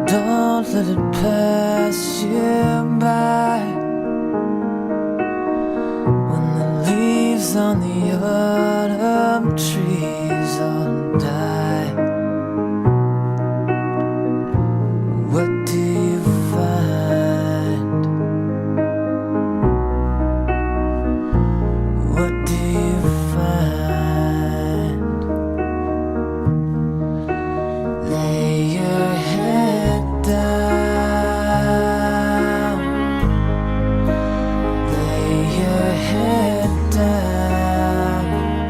Don't let it pass you by. When the leaves on the autumn trees all die, what do you find? What do you find? Lay your head down. Lay your head down.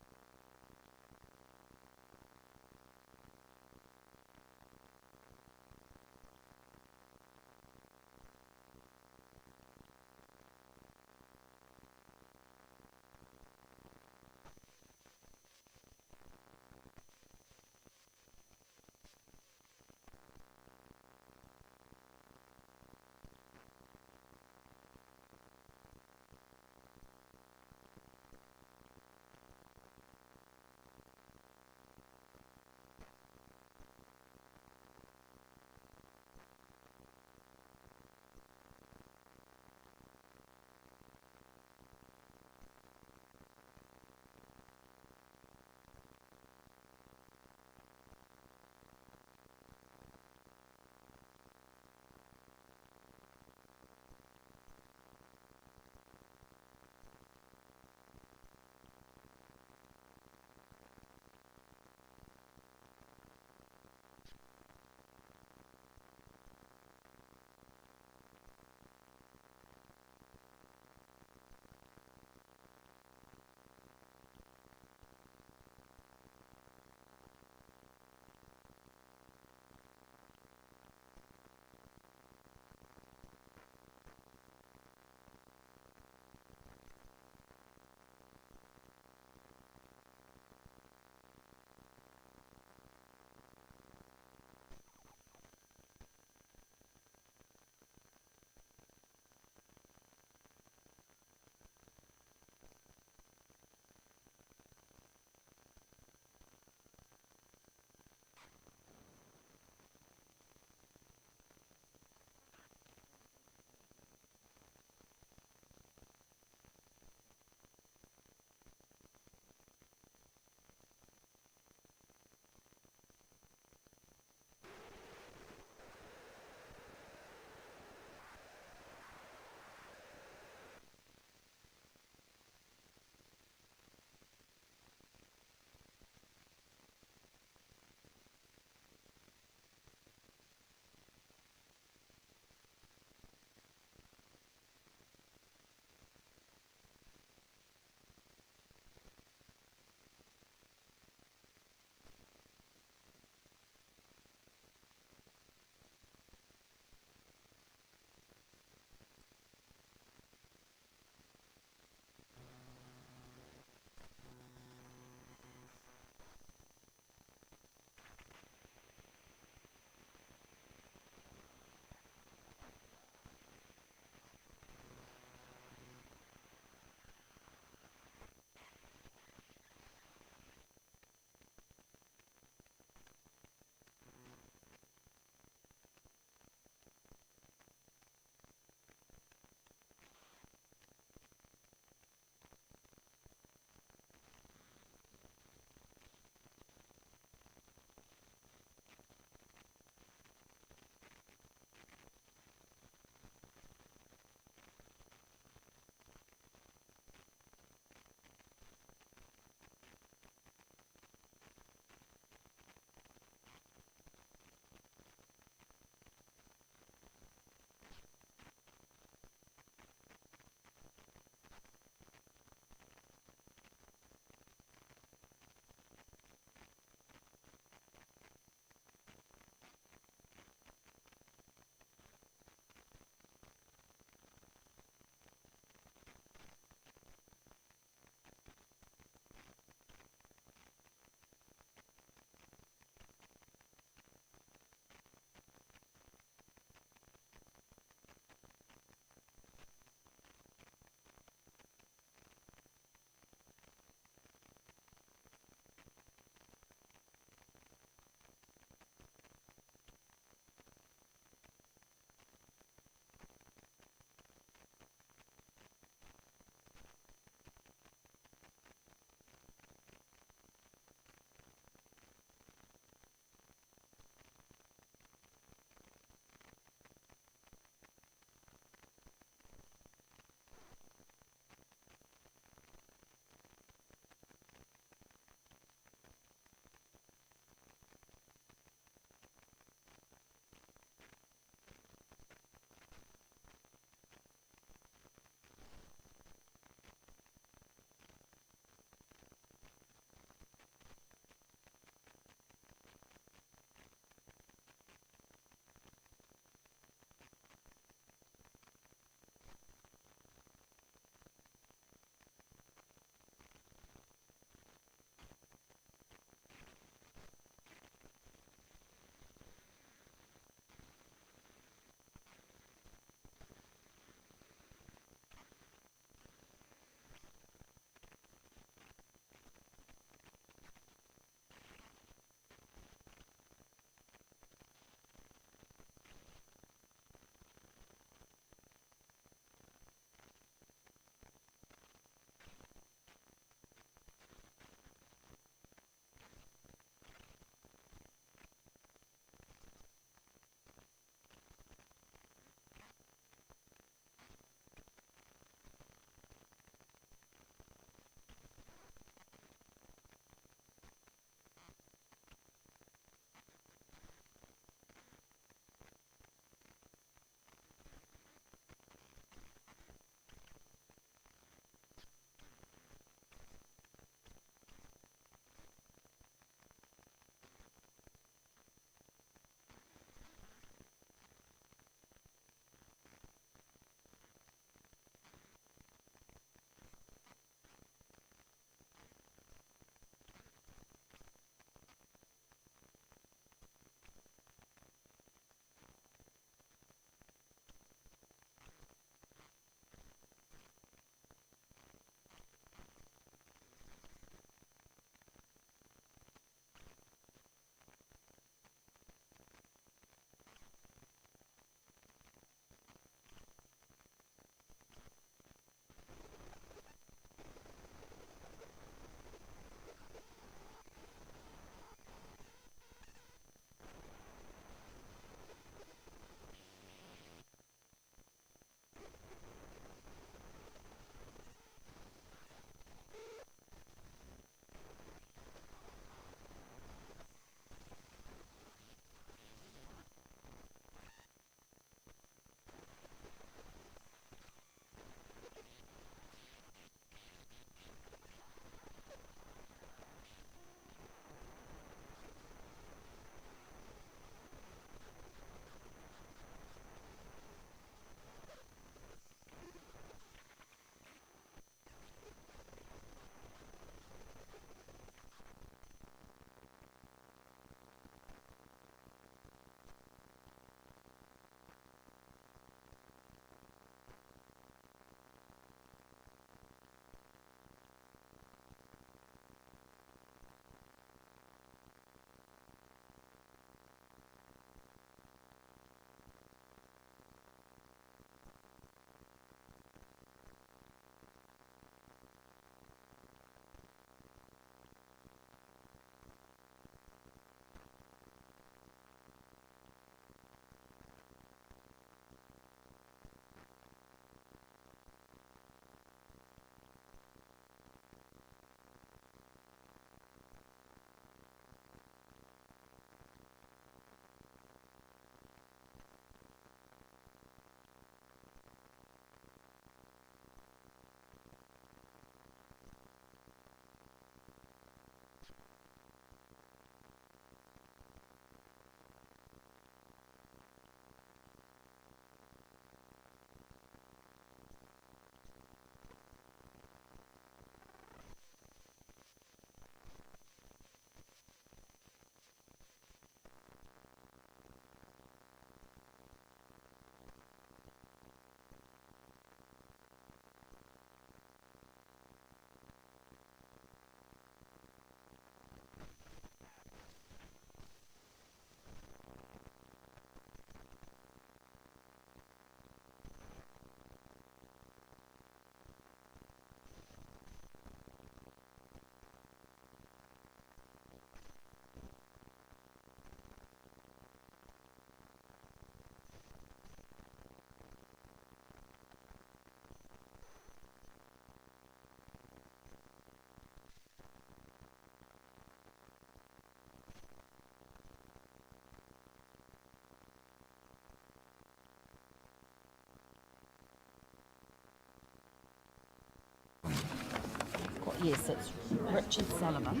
Yes, it's Richard Sullivan,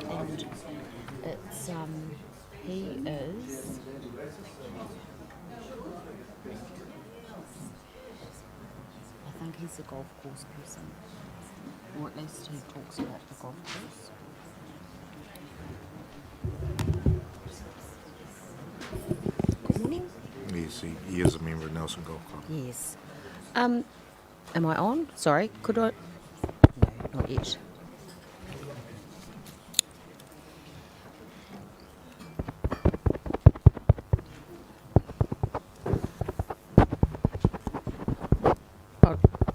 and it's he is. I think he's a golf course person, or at least he talks about the golf course. Good morning. Yes, he is a member of Nelson Golf Club. Yes. Am I on? Sorry, could I? No, not yet.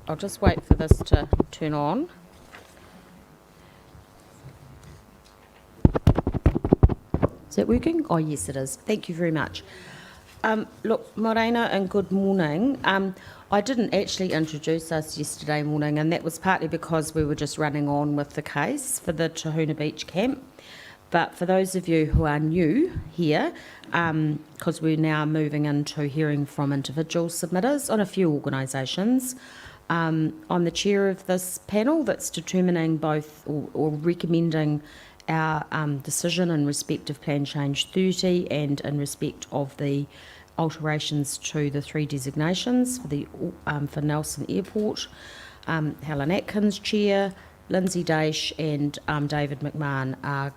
I'll just wait for this to turn on. Is that working? Oh, yes, it is. Thank you very much. Look, Morena, and good morning. I didn't actually introduce us yesterday morning, and that was partly because we were just running on with the case for the Tahuna Beach camp. But for those of you who are new here, because we're now moving into hearing from individual submitters on a few organisations, I'm the chair of this panel that's determining both or recommending our decision in respect of Plan Change 30 and in respect of the alterations to the 3 designations for Nelson Airport. Helen Atkins, chair, Lindsay Daish and David McMahon are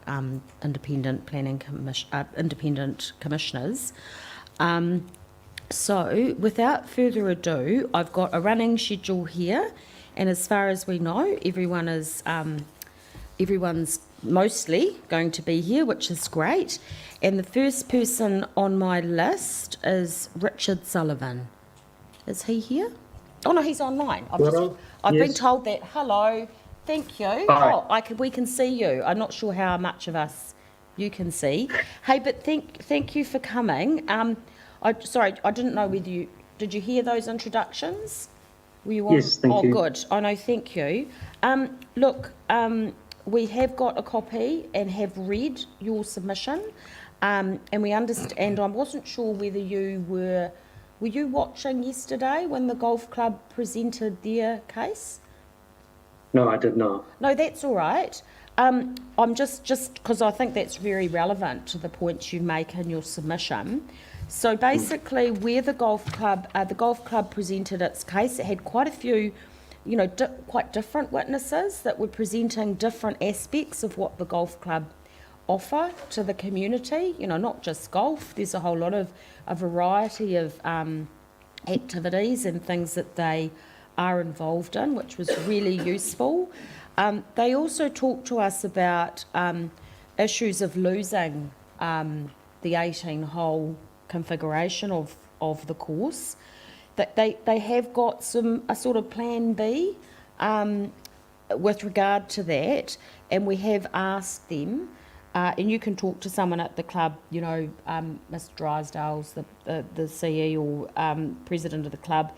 independent independent commissioners. So, without further ado, I've got a running schedule here, and as far as we know, everyone's mostly going to be here, which is great. And the first person on my list is Richard Sullivan. Is he here? Oh no, he's online. I've been told that. Hello, thank you. Hi. Oh, we can see you. I'm not sure how much of us you can see. Hey, but thank you for coming. Sorry, I didn't know whether did you hear those introductions? Were you on? Yes, thank you. Oh, good. I know, thank you. Look, we have got a copy and have read your submission, and we understand. I wasn't sure whether you were you watching yesterday when the golf club presented their case? No, I did not. No, that's all right. I'm just because I think that's very relevant to the points you make in your submission. So basically, where the golf club presented its case, it had quite a few, quite different witnesses that were presenting different aspects of what the golf club offer to the community. Not just golf. There's a whole lot of a variety of activities and things that they are involved in, which was really useful. They also talked to us about issues of losing the 18-hole configuration of the course. That they have got a sort of plan B with regard to that, and we have asked them, and you can talk to someone at the club, Mr. Drysdale's the CE or president of the club.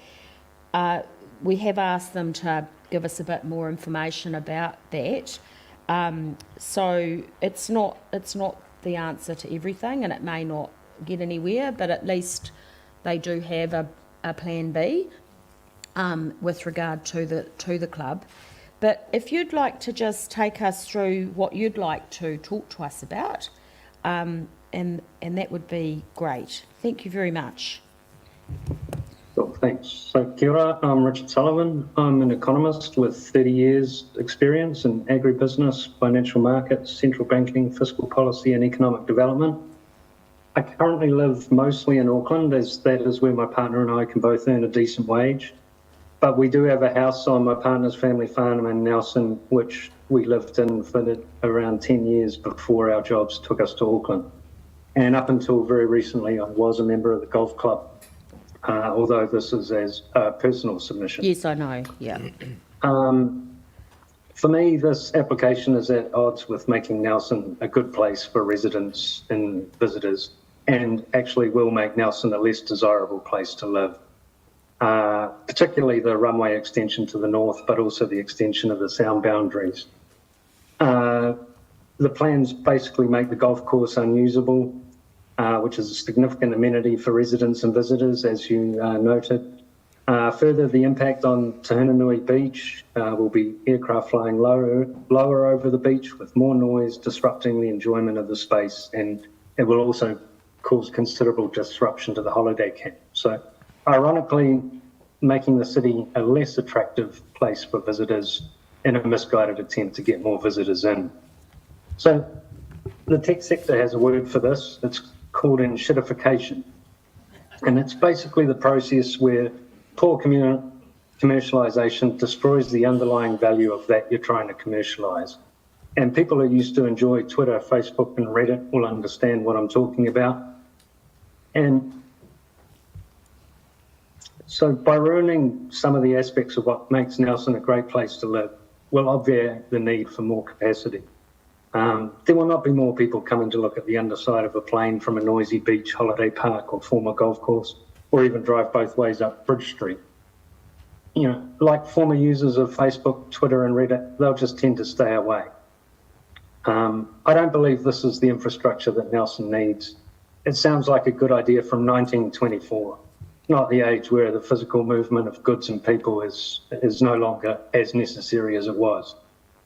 We have asked them to give us a bit more information about that. So it's not the answer to everything, and it may not get anywhere, but at least they do have a plan B with regard to the club. But if you'd like to just take us through what you'd like to talk to us about, and that would be great. Thank you very much. Cool, thanks. So, kia ora, I'm Richard Sullivan. I'm an economist with 30 years experience in agribusiness, financial markets, central banking, fiscal policy and economic development. I currently live mostly in Auckland, as that is where my partner and I can both earn a decent wage. But we do have a house on my partner's family farm in Nelson, which we lived in for around 10 years before our jobs took us to Auckland. And up until very recently, I was a member of the golf club, although this is as a personal submission. Yes, I know, yeah. For me, this application is at odds with making Nelson a good place for residents and visitors, and actually will make Nelson a less desirable place to live. Particularly the runway extension to the north, but also the extension of the sound boundaries. The plans basically make the golf course unusable, which is a significant amenity for residents and visitors, as you noted. Further, the impact on Tahinanui Beach will be aircraft flying lower over the beach with more noise, disrupting the enjoyment of the space, and it will also cause considerable disruption to the holiday camp. So, ironically, making the city a less attractive place for visitors in a misguided attempt to get more visitors in. So, the tech sector has a word for this. It's called enshittification. And it's basically the process where poor commercialisation destroys the underlying value of that you're trying to commercialise. And people who used to enjoy Twitter, Facebook and Reddit will understand what I'm talking about. And so by ruining some of the aspects of what makes Nelson a great place to live, will obviate the need for more capacity. There will not be more people coming to look at the underside of a plane from a noisy beach, holiday park or former golf course, or even drive both ways up Bridge Street. You know, like former users of Facebook, Twitter and Reddit, they'll just tend to stay away. I don't believe this is the infrastructure that Nelson needs. It sounds like a good idea from 1924, not the age where the physical movement of goods and people is no longer as necessary as it was.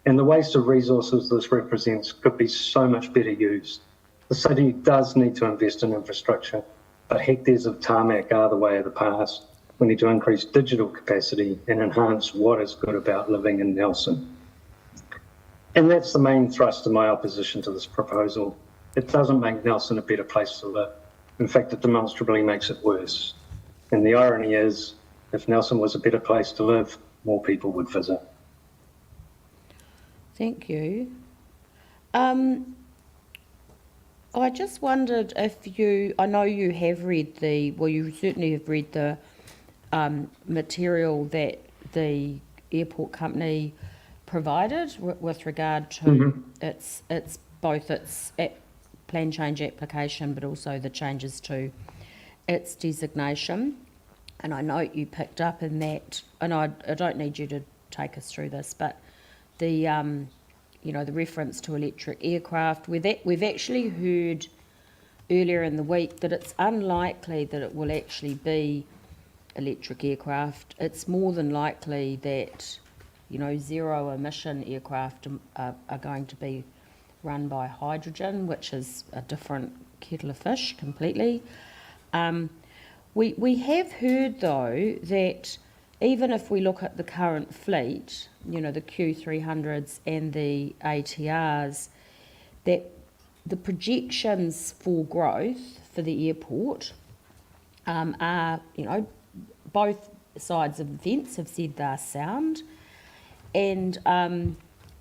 And the waste of resources this represents could be so much better used. The city does need to invest in infrastructure, but hectares of tarmac are the way of the past. We need to increase digital capacity and enhance what is good about living in Nelson. And that's the main thrust of my opposition to this proposal. It doesn't make Nelson a better place to live. In fact, it demonstrably makes it worse. And the irony is, if Nelson was a better place to live, more people would visit. Thank you. I just wondered if I know you have read you certainly have read the material that the airport company provided with regard to its plan change application, but also the changes to its designation. And I know you picked up in that, and I don't need you to take us through this, but the the reference to electric aircraft, we've actually heard earlier in the week that it's unlikely that it will actually be electric aircraft. It's more than likely that zero emission aircraft are going to be run by hydrogen, which is a different kettle of fish completely. We have heard though that even if we look at the current fleet, the Q300s and the ATRs, that the projections for growth for the airport are, both sides of the fence have said they're sound. And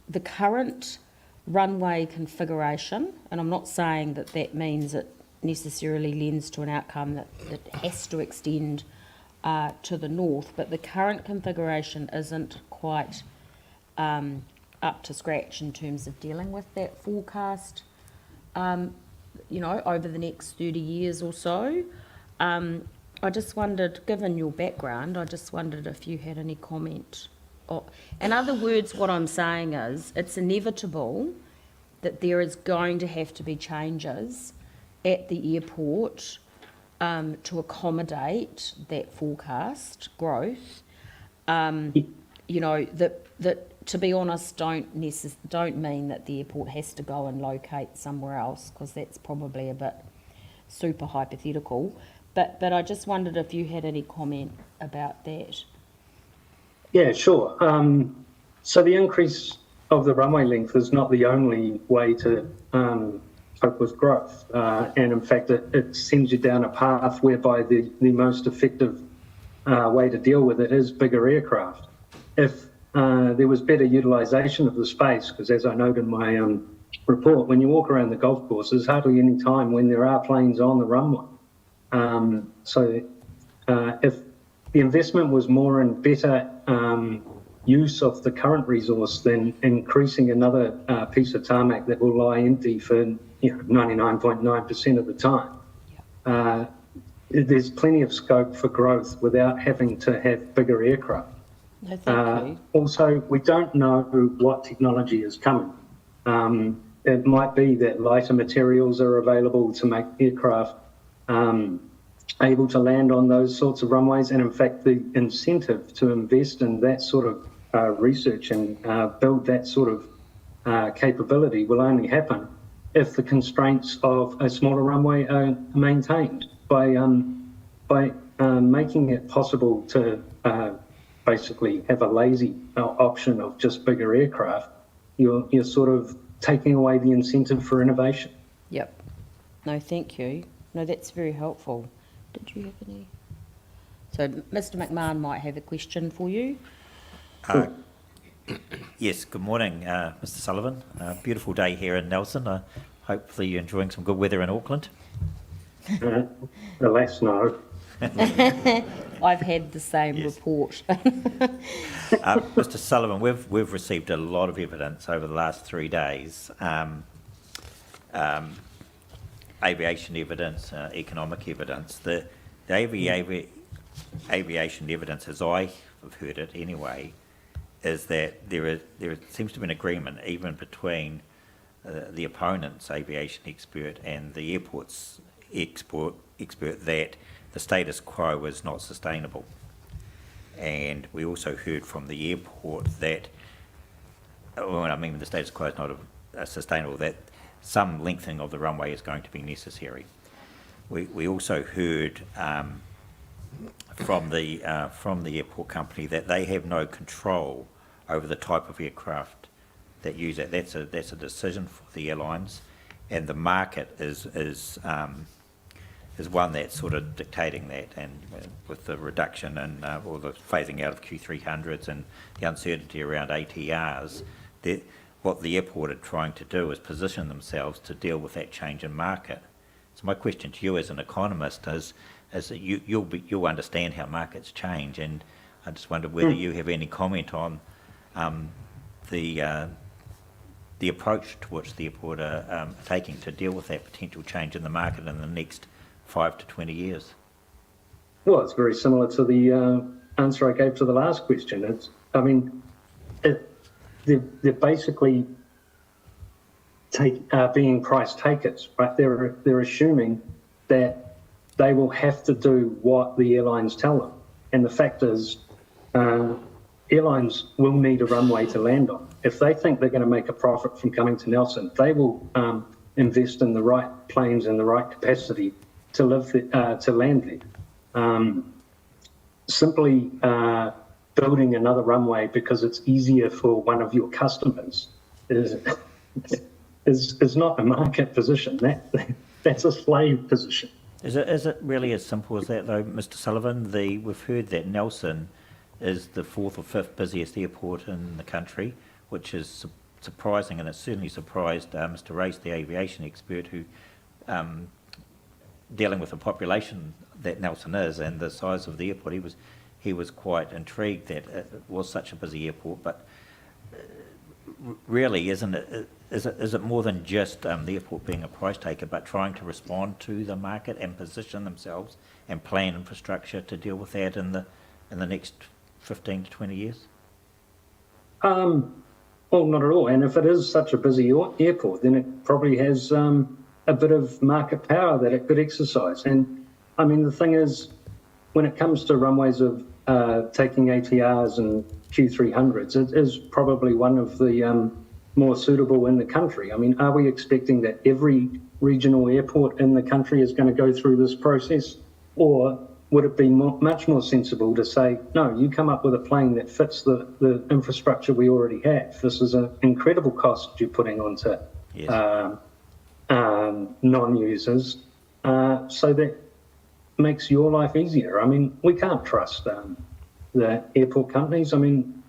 the current runway configuration, and I'm not saying that means it necessarily lends to an outcome that has to extend to the north, but the current configuration isn't quite up to scratch in terms of dealing with that forecast, over the next 30 years or so. I just wondered, given your background, if you had any comment. In other words, what I'm saying is it's inevitable that there is going to have to be changes at the airport to accommodate that forecast growth. That to be honest, don't mean that the airport has to go and locate somewhere else, because that's probably a bit super hypothetical. But I just wondered if you had any comment about that. Yeah, sure. So the increase of the runway length is not the only way to cope with growth. And in fact, it sends you down a path whereby the most effective way to deal with it is bigger aircraft. If there was better utilisation of the space, because as I noted in my report, when you walk around the golf course, there's hardly any time when there are planes on the runway. If the investment was more in better use of the current resource than increasing another piece of tarmac that will lie empty for 99.9% of the time, there's plenty of scope for growth without having to have bigger aircraft. No, thank you. Also, we don't know what technology is coming. It might be that lighter materials are available to make aircraft able to land on those sorts of runways. And in fact, the incentive to invest in that sort of research and build that sort of capability will only happen if the constraints of a smaller runway are maintained by making it possible to basically have a lazy option of just bigger aircraft. You're sort of taking away the incentive for innovation. Yep. No, thank you. No, that's very helpful. Did you have any? So Mr. McMahon might have a question for you. Yes, good morning, Mr. Sullivan. Beautiful day here in Nelson. Hopefully you're enjoying some good weather in Auckland. Alas, no. I've had the same report. Mr. Sullivan, we've received a lot of evidence over the last 3 days, aviation evidence, economic evidence. The aviation evidence, as I have heard it anyway, is that there seems to be an agreement even between the opponent's aviation expert and the airport's expert that the status quo is not sustainable. And we also heard from the airport that, well, I mean, the status quo is not sustainable, that some lengthening of the runway is going to be necessary. We also heard from the airport company that they have no control over the type of aircraft that use it. That's a decision for the airlines, and the market is one that's sort of dictating that. And with the reduction and or the phasing out of Q300s and the uncertainty around ATRs, what the airport are trying to do is position themselves to deal with that change in market. So my question to you as an economist is that you'll understand how markets change, and I just wonder whether you have any comment on the approach to which the airport are taking to deal with that potential change in the market in the next 5 to 20 years. Well, it's very similar to the answer I gave to the last question. They're basically being price takers, right? They're assuming that they will have to do what the airlines tell them. And the fact is, airlines will need a runway to land on. If they think they're going to make a profit from coming to Nelson, they will invest in the right planes and the right capacity to land there. Simply building another runway because it's easier for one of your customers is not a market position. That's a slave position. Is it really as simple as that, though, Mr. Sullivan? We've heard that Nelson is the 4th or 5th busiest airport in the country, which is surprising, and it certainly surprised Mr. Race, the aviation expert, who dealing with the population that Nelson is and the size of the airport, he was quite intrigued that it was such a busy airport. But really, is it more than just the airport being a price taker, but trying to respond to the market and position themselves and plan infrastructure to deal with that in the next 15 to 20 years? Well, not at all. And if it is such a busy airport, then it probably has a bit of market power that it could exercise. And I mean, the thing is, when it comes to runways of taking ATRs and Q300s, it is probably one of the more suitable in the country. I mean, are we expecting that every regional airport in the country is going to go through this process? Or would it be much more sensible to say, no, you come up with a plane that fits the infrastructure we already have? This is an incredible cost you're putting onto non-users, so that makes your life easier. I mean, we can't trust the airport companies. I mean,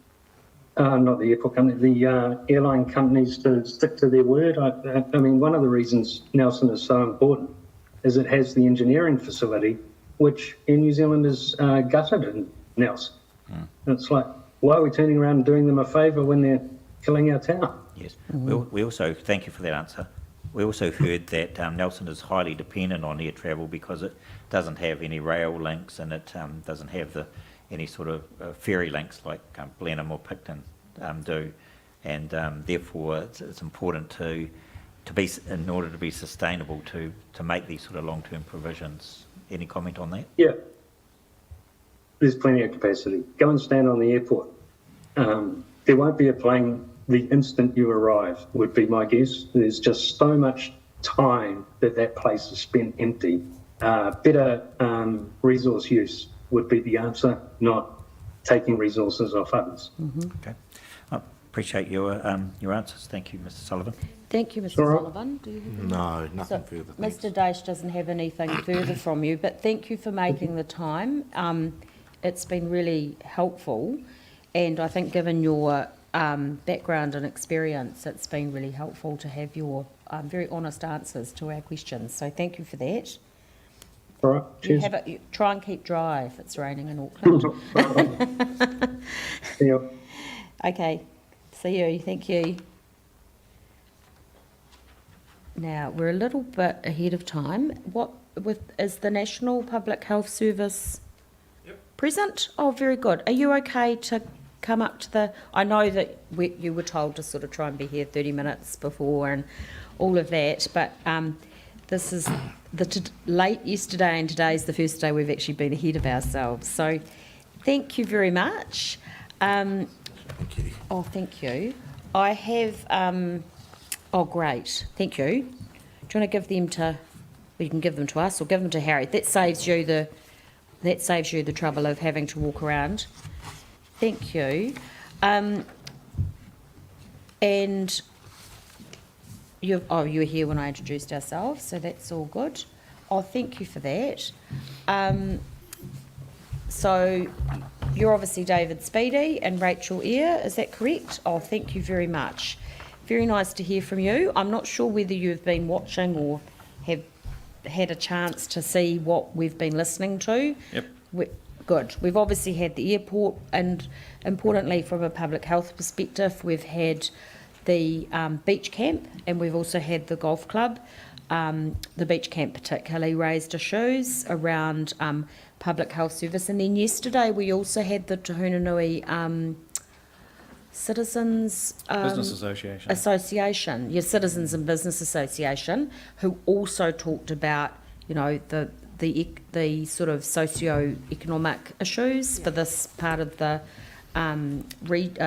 not the airport company, the airline companies to stick to their word. I mean, one of the reasons Nelson is so important is it has the engineering facility, which Air New Zealand is gutted in Nelson. It's like, why are we turning around and doing them a favour when they're killing our town? Yes. We also, thank you for that answer. We also heard that Nelson is highly dependent on air travel because it doesn't have any rail links, and it doesn't have any sort of ferry links like Blenheim or Picton do, and therefore it's important to be, in order to be sustainable, to make these sort of long-term provisions Any comment on that? Yeah, there's plenty of capacity. Go and stand on the airport. There won't be a plane the instant you arrive, would be my guess. There's just so much time that place is spent empty. Better resource use would be the answer, not taking resources off others. Okay. I appreciate your answers. Thank you, Mr. Sullivan. Thank you, Mr. all right. Sullivan. Do you have any? No, nothing So, further. Thanks. Mr. Daish doesn't have anything further from you, but thank you for making the time. It's been really helpful, and I think given your background and experience, it's been really helpful to have your very honest answers to our questions. So thank you for that. All right, cheers. Try and keep dry if it's raining in Auckland. Yeah. Okay, see you. Thank you. Now, we're a little bit ahead of time. Is the National Public Health Service present? Oh, very good. Are you okay to come up to the... I know that you were told to sort of try and be here 30 minutes before and all of that, but this is late yesterday and today's the first day we've actually been ahead of ourselves. So thank you very much. Thank you. Oh, thank you. I have... oh, great. Thank you. Do you want to give them to... Well, you can give them to us or give them to Harry. That saves you the trouble of having to walk around. Thank you. And you were here when I introduced ourselves, so that's all good. Oh, thank you for that. So you're obviously David Speedy and Rachel Eyre, is that correct? Oh, thank you very much. Very nice to hear from you. I'm not sure whether you've been watching or have had a chance to see what we've been listening to. Yep. Good. We've obviously had the airport, and importantly from a public health perspective, we've had the beach camp, and we've also had the golf club. The beach camp particularly raised issues around public health service, and then yesterday we also had the Tahunanui Citizens Business Association. Citizens and Business Association, who also talked about, you know, the sort of socio-economic issues for this part of the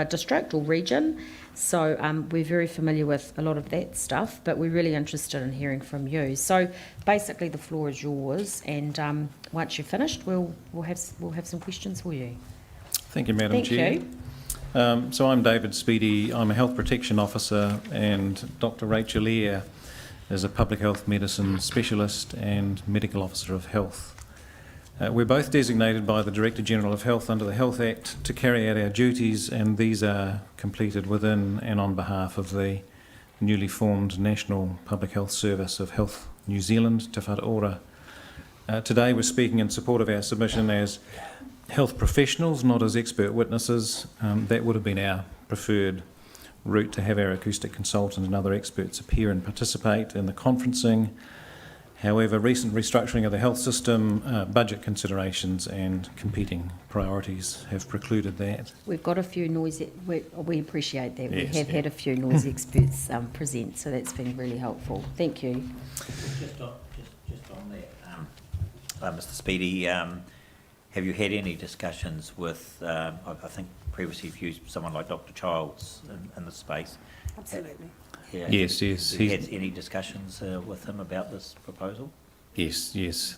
district or region. So we're very familiar with a lot of that stuff, but we're really interested in hearing from you. So basically the floor is yours, and once you're finished, we'll have some questions for you. Thank you, Madam Thank Chair. you. So I'm David Speedy. I'm a health protection officer, and Dr. Rachel Eyre is a public health medicine specialist and medical officer of health. We're both designated by the Director General of Health under the Health Act to carry out our duties, and these are completed within and on behalf of the newly formed National Public Health Service of Health New Zealand, Te Whare Ora. Today we're speaking in support of our submission as health professionals, not as expert witnesses. That would have been our preferred route, to have our acoustic consultant and other experts appear and participate in the conferencing. However, recent restructuring of the health system, budget considerations and competing priorities have precluded that. We've got a few noisy... We appreciate that. Yes, we have had a few noisy experts present, so that's been really helpful. Thank you. Just on that, Mr. Speedy, have you had any discussions with, I think previously you've used someone like Dr. Childs in the space? Absolutely. Yeah. Yes. Have you had any discussions with him about this proposal? Yes.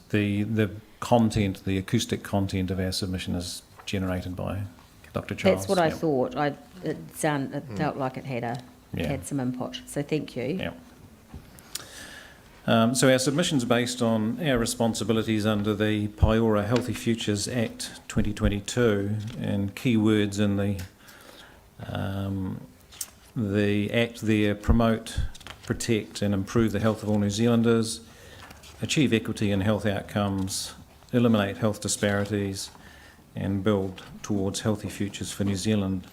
The content, the acoustic content of our submission is generated by Dr. Charles. That's what I Yep. thought. It felt like it had Yeah. had some input. So thank you. Yeah. So our submission's based on our responsibilities under the Paiora Healthy Futures Act 2022, and key words in the Act there: promote, protect and improve the health of all New Zealanders, achieve equity in health outcomes, eliminate health disparities and build towards healthy futures for New Zealand.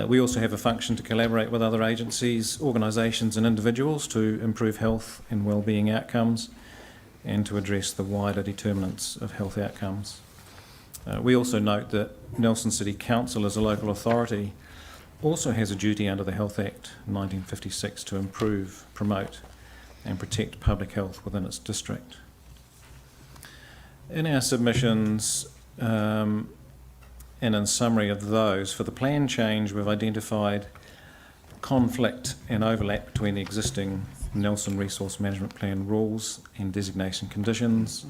We also have a function to collaborate with other agencies, organisations and individuals to improve health and wellbeing outcomes and to address the wider determinants of health outcomes. We also note that Nelson City Council, as a local authority, also has a duty under the Health Act 1956 to improve, promote and protect public health within its district. In our submissions, and in summary of those, for the plan change, we've identified conflict and overlap between the existing Nelson Resource Management Plan rules and designation conditions,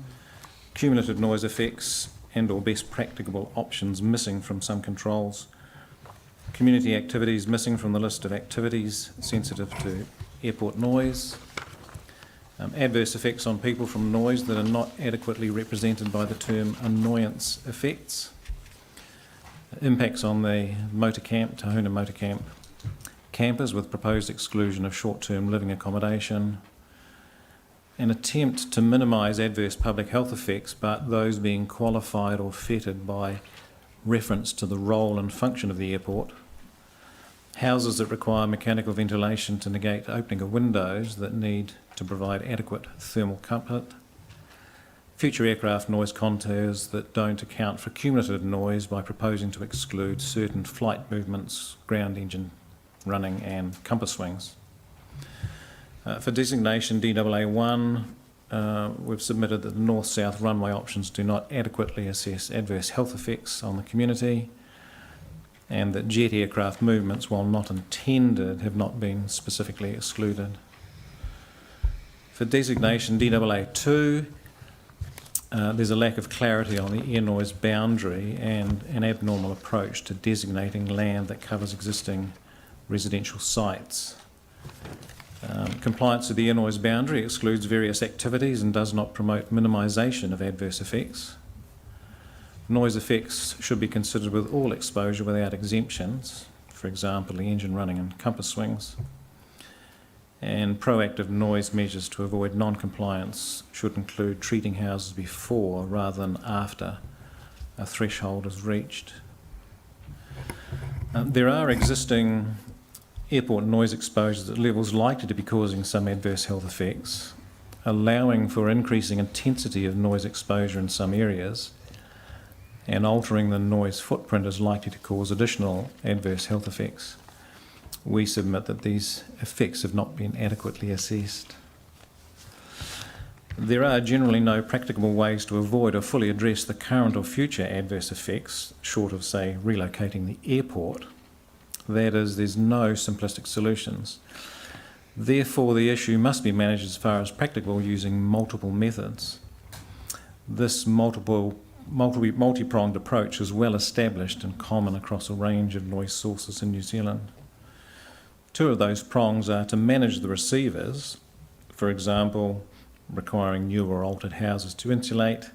cumulative noise effects and or best practicable options missing from some controls, community activities missing from the list of activities sensitive to airport noise, adverse effects on people from noise that are not adequately represented by the term annoyance effects, impacts on the motor camp, Tahuna motor camp, campers with proposed exclusion of short-term living accommodation, an attempt to minimise adverse public health effects, but those being qualified or fettered by reference to the role and function of the airport, houses that require mechanical ventilation to negate opening of windows that need to provide adequate thermal comfort, future aircraft noise contours that don't account for cumulative noise by proposing to exclude certain flight movements, ground engine running and compass swings. For designation DAA1, we've submitted that the north-south runway options do not adequately assess adverse health effects on the community, and that jet aircraft movements, while not intended, have not been specifically excluded. For designation DAA2, there's a lack of clarity on the air noise boundary and an abnormal approach to designating land that covers existing residential sites. Compliance with the air noise boundary excludes various activities and does not promote minimisation of adverse effects. Noise effects should be considered with all exposure without exemptions, for example, the engine running and compass swings. And proactive noise measures to avoid non-compliance should include treating houses before rather than after a threshold is reached. There are existing airport noise exposures at levels likely to be causing some adverse health effects, allowing for increasing intensity of noise exposure in some areas, and altering the noise footprint is likely to cause additional adverse health effects. We submit that these effects have not been adequately assessed. There are generally no practicable ways to avoid or fully address the current or future adverse effects, short of, say, relocating the airport. That is, there's no simplistic solutions. Therefore, the issue must be managed as far as practicable using multiple methods. This multi-pronged approach is well established and common across a range of noise sources in New Zealand. Two of those prongs are to manage the receivers, for example, requiring new or altered houses to insulate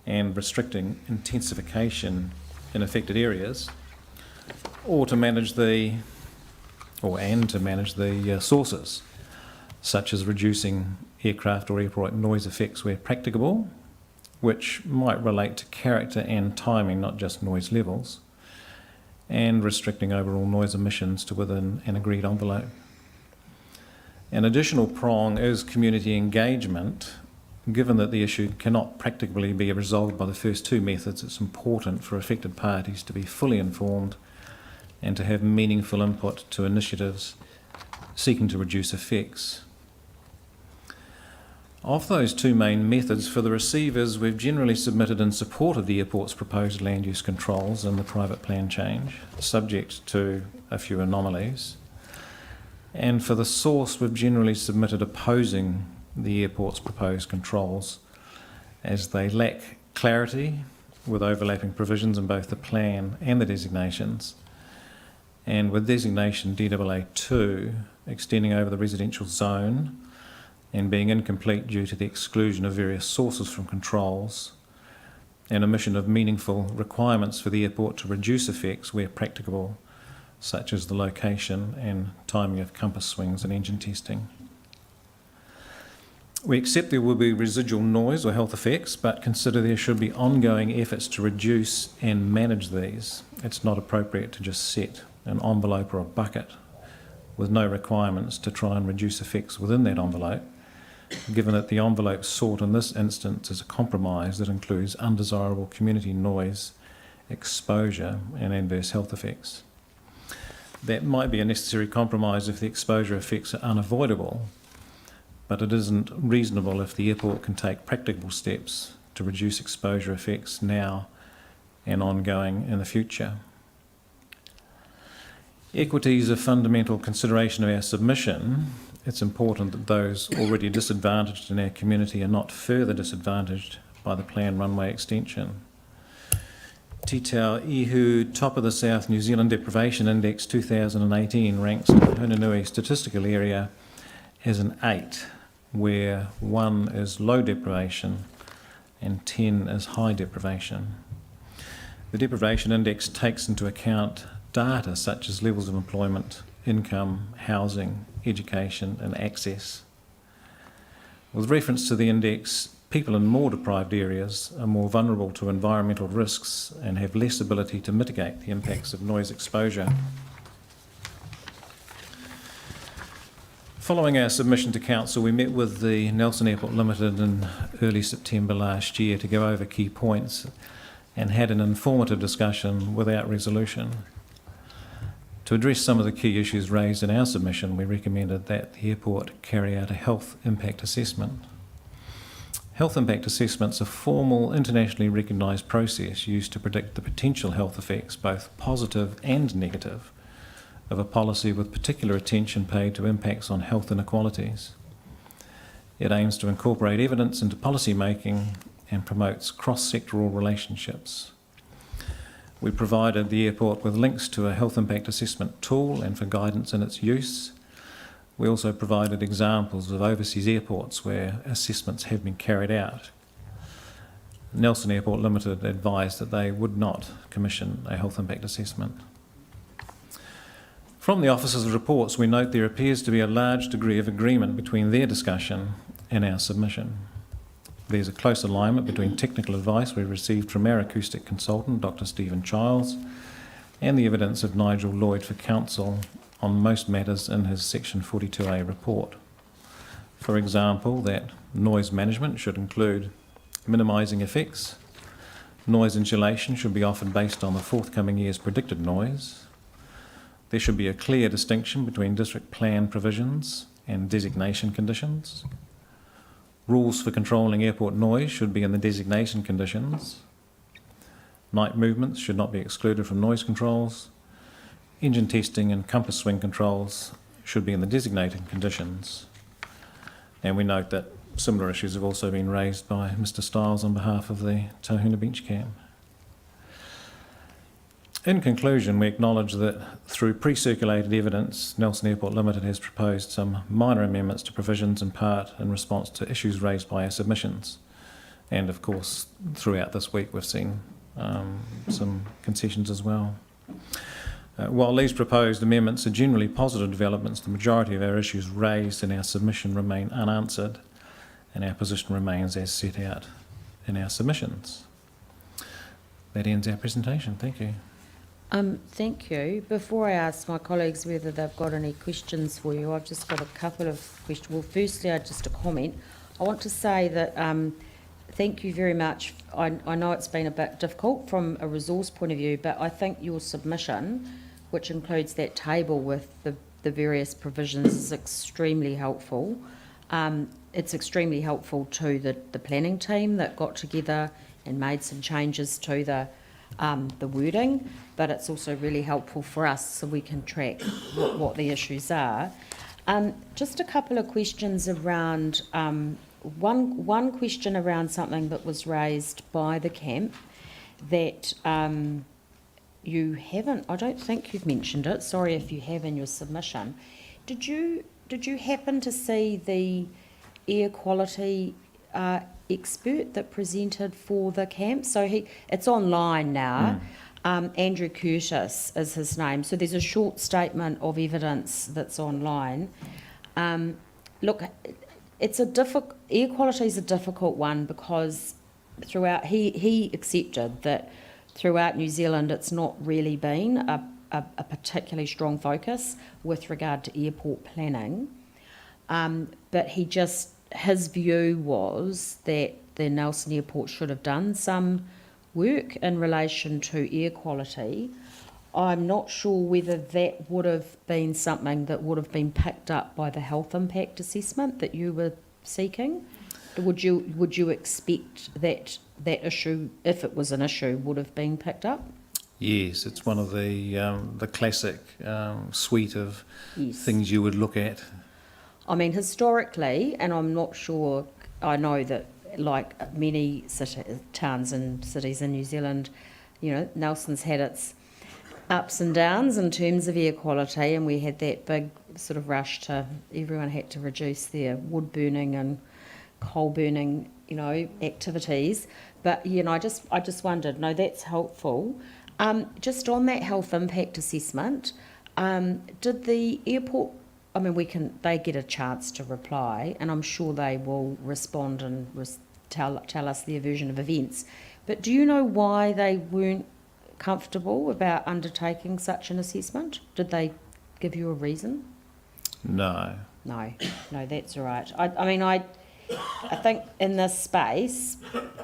and restricting intensification in affected areas, or to manage the sources, such as reducing aircraft or airport noise effects where practicable, which might relate to character and timing, not just noise levels, and restricting overall noise emissions to within an agreed envelope. An additional prong is community engagement. Given that the issue cannot practically be resolved by the first two methods, it's important for affected parties to be fully informed and to have meaningful input to initiatives seeking to reduce effects. Of those two main methods, for the receivers, we've generally submitted in support of the airport's proposed land use controls and the private plan change, subject to a few anomalies. And for the source, we've generally submitted opposing the airport's proposed controls, as they lack clarity with overlapping provisions in both the plan and the designations, and with designation DAA2 extending over the residential zone and being incomplete due to the exclusion of various sources from controls, and omission of meaningful requirements for the airport to reduce effects where practicable, such as the location and timing of compass swings and engine testing. We accept there will be residual noise or health effects, but consider there should be ongoing efforts to reduce and manage these. It's not appropriate to just set an envelope or a bucket with no requirements to try and reduce effects within that envelope, given that the envelope sought in this instance is a compromise that includes undesirable community noise, exposure and adverse health effects. That might be a necessary compromise if the exposure effects are unavoidable, but it isn't reasonable if the airport can take practical steps to reduce exposure effects now and ongoing in the future. Equity is a fundamental consideration of our submission. It's important that those already disadvantaged in our community are not further disadvantaged by the planned runway extension. Te Tau Ihu Top of the South New Zealand Deprivation Index 2018 ranks the Hunanui statistical area as an 8, where 1 is low deprivation and 10 is high deprivation. The deprivation index takes into account data such as levels of employment, income, housing, education and access. With reference to the index, people in more deprived areas are more vulnerable to environmental risks and have less ability to mitigate the impacts of noise exposure. Following our submission to Council, we met with the Nelson Airport Limited in early September last year to go over key points and had an informative discussion without resolution. To address some of the key issues raised in our submission, we recommended that the airport carry out a health impact assessment. Health impact assessments are a formal, internationally recognised process used to predict the potential health effects, both positive and negative, of a policy with particular attention paid to impacts on health inequalities. It aims to incorporate evidence into policy making and promotes cross-sectoral relationships. We provided the airport with links to a health impact assessment tool and for guidance in its use. We also provided examples of overseas airports where assessments have been carried out. Nelson Airport Limited advised that they would not commission a health impact assessment. From the officers' reports, we note there appears to be a large degree of agreement between their discussion and our submission. There's a close alignment between technical advice we received from our acoustic consultant, Dr. Stephen Childs, and the evidence of Nigel Lloyd for Council on most matters in his Section 42A report. For example, that noise management should include minimising effects, noise insulation should be offered based on the forthcoming year's predicted noise, there should be a clear distinction between district plan provisions and designation conditions, rules for controlling airport noise should be in the designation conditions, night movements should not be excluded from noise controls, engine testing and compass swing controls should be in the designated conditions. And we note that similar issues have also been raised by Mr Stiles on behalf of the Tahuna Beach Camp. In conclusion, we acknowledge that through pre-circulated evidence, Nelson Airport Limited has proposed some minor amendments to provisions in part in response to issues raised by our submissions. And of course, throughout this week, we've seen some concessions as well. While these proposed amendments are generally positive developments, the majority of our issues raised in our submission remain unanswered, and our position remains as set out in our submissions. That ends our presentation. Thank you. Thank you. Before I ask my colleagues whether they've got any questions for you, I've just got a couple of questions. Well, firstly, just a comment. I want to say that thank you very much. I know it's been a bit difficult from a resource point of view, but I think your submission, which includes that table with the various provisions, is extremely helpful. It's extremely helpful to the planning team that got together and made some changes to the wording, but it's also really helpful for us so we can track what the issues are. Just a couple of questions around, one question around something that was raised by the camp that you haven't, I don't think you've mentioned it, sorry if you have in your submission. Did you happen to see the air quality expert that presented for the camp? So it's online now. Andrew Curtis is his name. So there's a short statement of evidence that's online. Look, air quality is a difficult one because throughout, he accepted that throughout New Zealand it's not really been a particularly strong focus with regard to airport planning. But his view was that the Nelson Airport should have done some work in relation to air quality. I'm not sure whether that would have been something that would have been picked up by the health impact assessment that you were seeking. Would you expect that issue, if it was an issue, would have been picked up? Yes, it's one of the classic suite of Yes. things you would look at. I mean, historically, and I'm not sure, I know that like many towns and cities in New Zealand, you know, Nelson's had its ups and downs in terms of air quality, and we had that big sort of rush to, everyone had to reduce their wood burning and coal burning, you know, activities. But, you know, I just wondered, no, that's helpful. Just on that health impact assessment, did the airport, I mean, they get a chance to reply, and I'm sure they will respond and tell us their version of events. But do you know why they weren't comfortable about undertaking such an assessment? Did they give you a reason? No. No, that's all right. I think in this space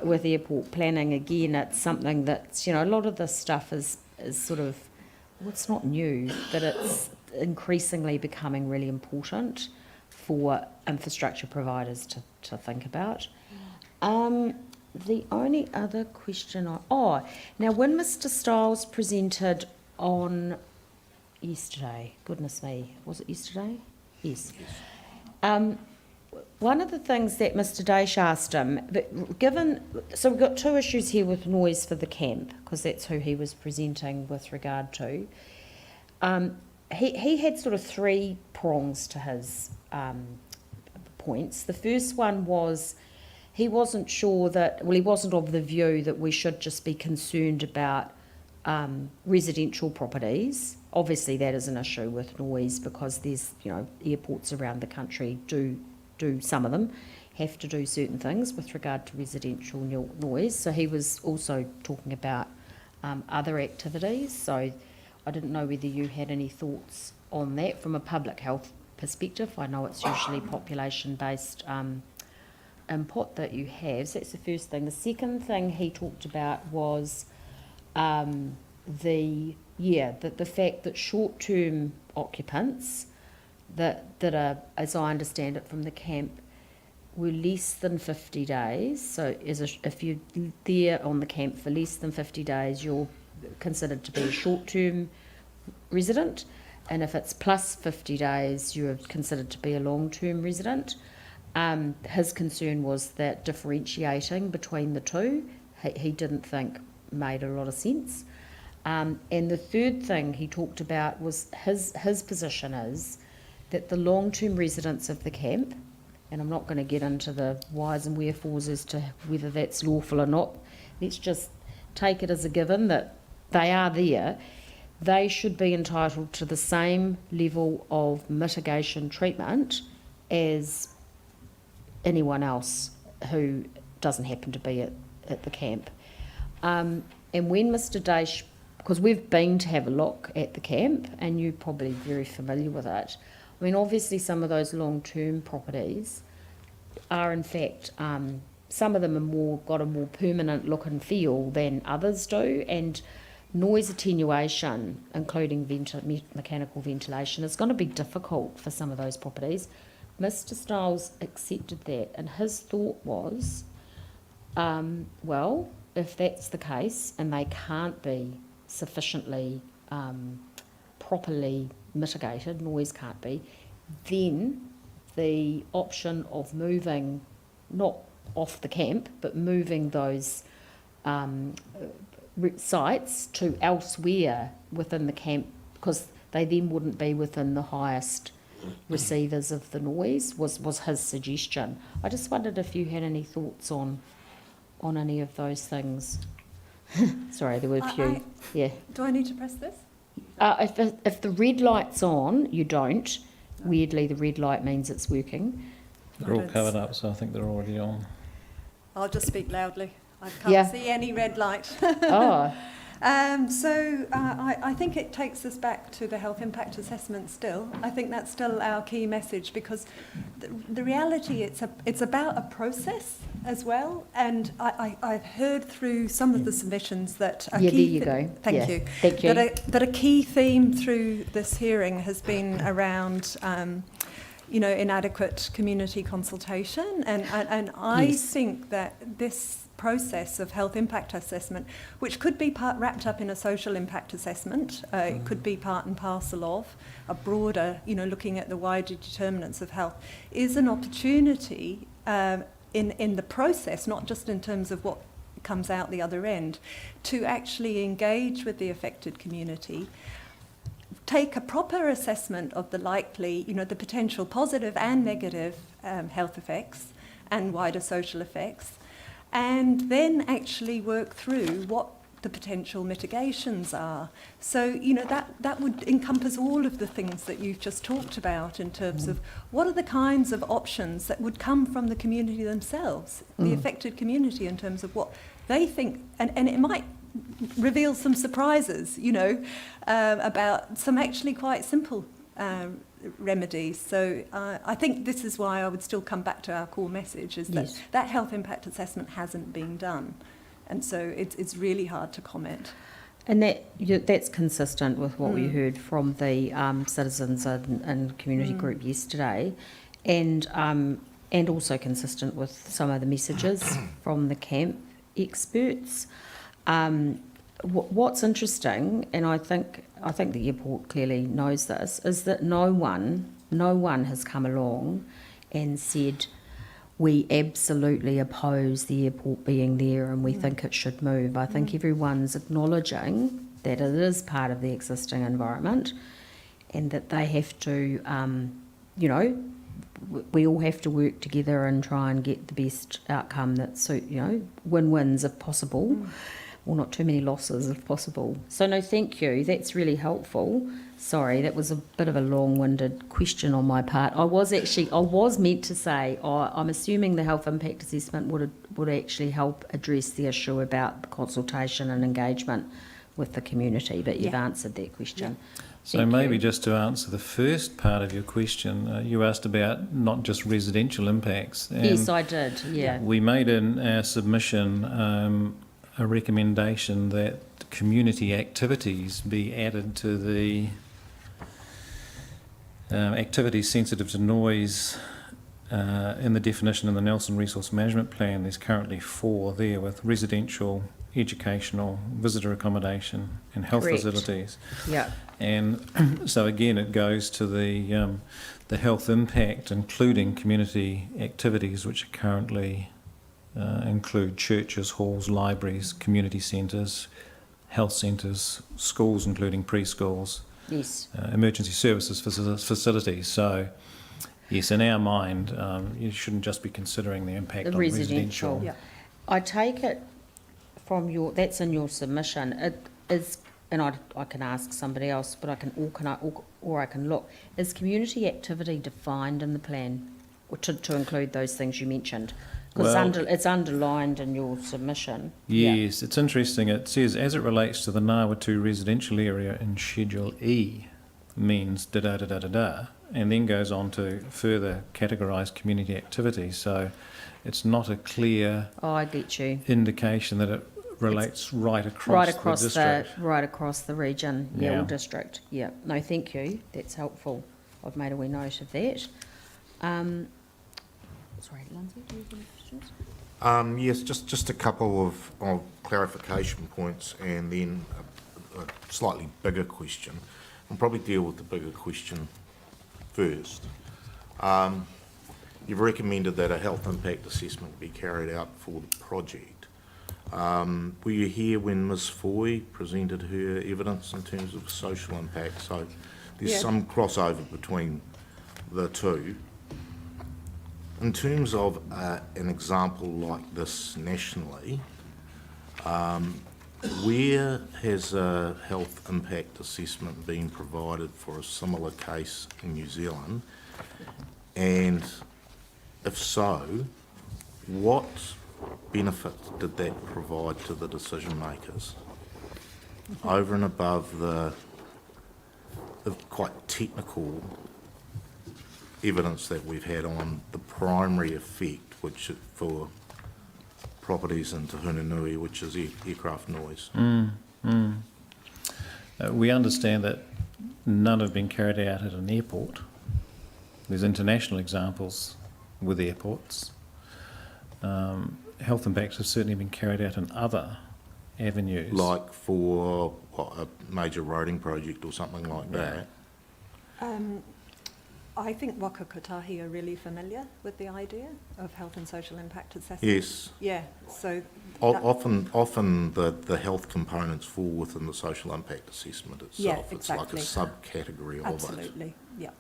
with airport planning, again, it's something that's, you know, a lot of this stuff is sort of, well, it's not new, but it's increasingly becoming really important for infrastructure providers to think about. The only other question now when Mr. Stiles presented on yesterday, goodness me, was it yesterday? Yes. One of the things that Mr. Daish asked him, so we've got two issues here with noise for the camp, because that's who he was presenting with regard to. He had sort of three prongs to his points. The first one was he wasn't sure he wasn't of the view that we should just be concerned about residential properties. Obviously that is an issue with noise, because there's, you know, airports around the country some of them have to do certain things with regard to residential noise. So he was also talking about other activities. So I didn't know whether you had any thoughts on that from a public health perspective. I know it's usually population-based input that you have. So that's the first thing. The second thing he talked about was the fact that short-term occupants that are, as I understand it from the camp, were less than 50 days. So if you're there on the camp for less than 50 days, you're considered to be a short-term resident, and if it's plus 50 days, you're considered to be a long-term resident. His concern was that differentiating between the two, he didn't think made a lot of sense. And the third thing he talked about was his position is that the long-term residents of the camp, and I'm not going to get into the whys and wherefores as to whether that's lawful or not, let's just take it as a given that they are there, they should be entitled to the same level of mitigation treatment as anyone else who doesn't happen to be at the camp. And when Mr. Daish, because we've been to have a look at the camp, and you're probably very familiar with it, I mean, obviously some of those long-term properties are in fact, some of them are got a more permanent look and feel than others do, and noise attenuation, including mechanical ventilation, is going to be difficult for some of those properties. Mr. Stiles accepted that, and his thought was, well, if that's the case and they can't be sufficiently properly mitigated, noise can't be, then the option of moving, not off the camp, but moving those sites to elsewhere within the camp, because they then wouldn't be within the highest receivers of the noise, was his suggestion. I just wondered if you had any thoughts on any of those things. Sorry, there were a few. Yeah. Do I need to press this? If the red light's on, you don't. Weirdly, the red light means it's working. They're all covered up, so I think they're already on. I'll just speak loudly. I can't see any red light. Oh. I think it takes us back to the health impact assessment still. I think that's still our key message, because the reality, it's about a process as well. And I've heard through some of the submissions that a Yeah, key there you go. Thank Yeah. you. Thank you. That a key theme through this hearing has been around inadequate community consultation. And I Yes. think that this process of health impact assessment, which could be wrapped up in a social impact assessment, it could be part and parcel of a broader, looking at the wider determinants of health, is an opportunity in the process, not just in terms of what comes out the other end, to actually engage with the affected community, take a proper assessment of the likely, the potential positive and negative health effects and wider social effects, and then actually work through what the potential mitigations are. So, that would encompass all of the things that you've just talked about in terms of what are the kinds of options that would come from the community themselves, the affected community, in terms of what they think, and it might reveal some surprises, about some actually quite simple remedies. So I think this is why I would still come back to our core message, is that Yes. that health impact assessment hasn't been done. And so it's really hard to comment. And that's consistent with what we heard from the citizens and community group yesterday, and also consistent with some of the messages from the camp experts. What's interesting, and I think the airport clearly knows this, is that no one has come along and said, we absolutely oppose the airport being there and we think it should move. I think everyone's acknowledging that it is part of the existing environment and that they have to, we all have to work together and try and get the best outcome that suit, win-wins if possible. Well, not too many losses if possible. So no, thank you. That's really helpful. Sorry, that was a bit of a long-winded question on my part. I was meant to say, I'm assuming the health impact assessment would actually help address the issue about consultation and engagement with the community, but you've answered that question. So Thank maybe you. just to answer the first part of your question, you asked about not just residential impacts. And Yes, I did, yeah. we made in our submission a recommendation that community activities be added to the activities sensitive to noise in the definition in the Nelson Resource Management Plan. There's currently 4 there, with residential, educational, visitor accommodation and health Correct. facilities. Yeah. And so again, it goes to the health impact, including community activities, which currently include churches, halls, libraries, community centres, health centres, schools, including preschools, Yes. emergency services facilities. So, yes, in our mind, you shouldn't just be considering the impact The on residential. residential. Yeah. I take it from that's in your submission. It is, and I can ask somebody else, but I can look. Is community activity defined in the plan, or to include those things you mentioned? Because Well- it's underlined in your submission. Yes, it's interesting. It says, as it relates to the Ngāwatu residential area in Schedule E, means da-da-da-da-da-da, and then goes on to further categorise community activities. So it's not a clear Oh, I get you. indication that it relates right across the district. Right across the region, yeah, Yeah. or district. Yeah. No, thank you. That's helpful. I've made a wee note of that. Sorry, Lindsay, do you have any questions? Yes, just a couple of clarification points and then a slightly bigger question. I'll probably deal with the bigger question first. You've recommended that a health impact assessment be carried out for the project. Were you here when Ms Foy presented her evidence in terms of social impact? So there's Yeah. some crossover between the two. In terms of an example like this nationally, where has a health impact assessment been provided for a similar case in New Zealand? And if so, what benefit did that provide to the decision makers over and above the quite technical evidence that we've had on the primary effect, which for properties in Te Hunanui, which is aircraft noise? We understand that none have been carried out at an airport. There's international examples with airports. Health impacts have certainly been carried out in other avenues. Like for what, a major roading project or something like that. I think Waka Kotahi are really familiar with the idea of health and social impact assessment. Yes. Yeah, so... Often the health components fall within the social impact assessment itself. Yeah, It's like exactly. a subcategory of it. Absolutely, yeah.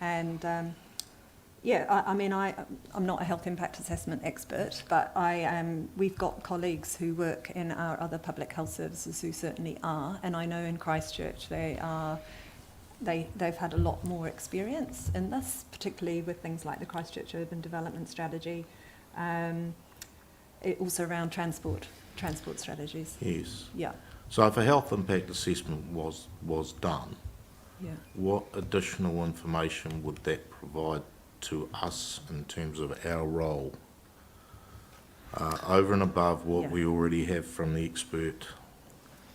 And I'm not a health impact assessment expert, but we've got colleagues who work in our other public health services who certainly are, and I know in Christchurch they've had a lot more experience in this, particularly with things like the Christchurch Urban Development Strategy, also around transport strategies. Yes. Yeah, So if a health impact assessment was done, yeah. what additional information would that provide to us in terms of our role? Over and above what Yeah. we already have from the expert,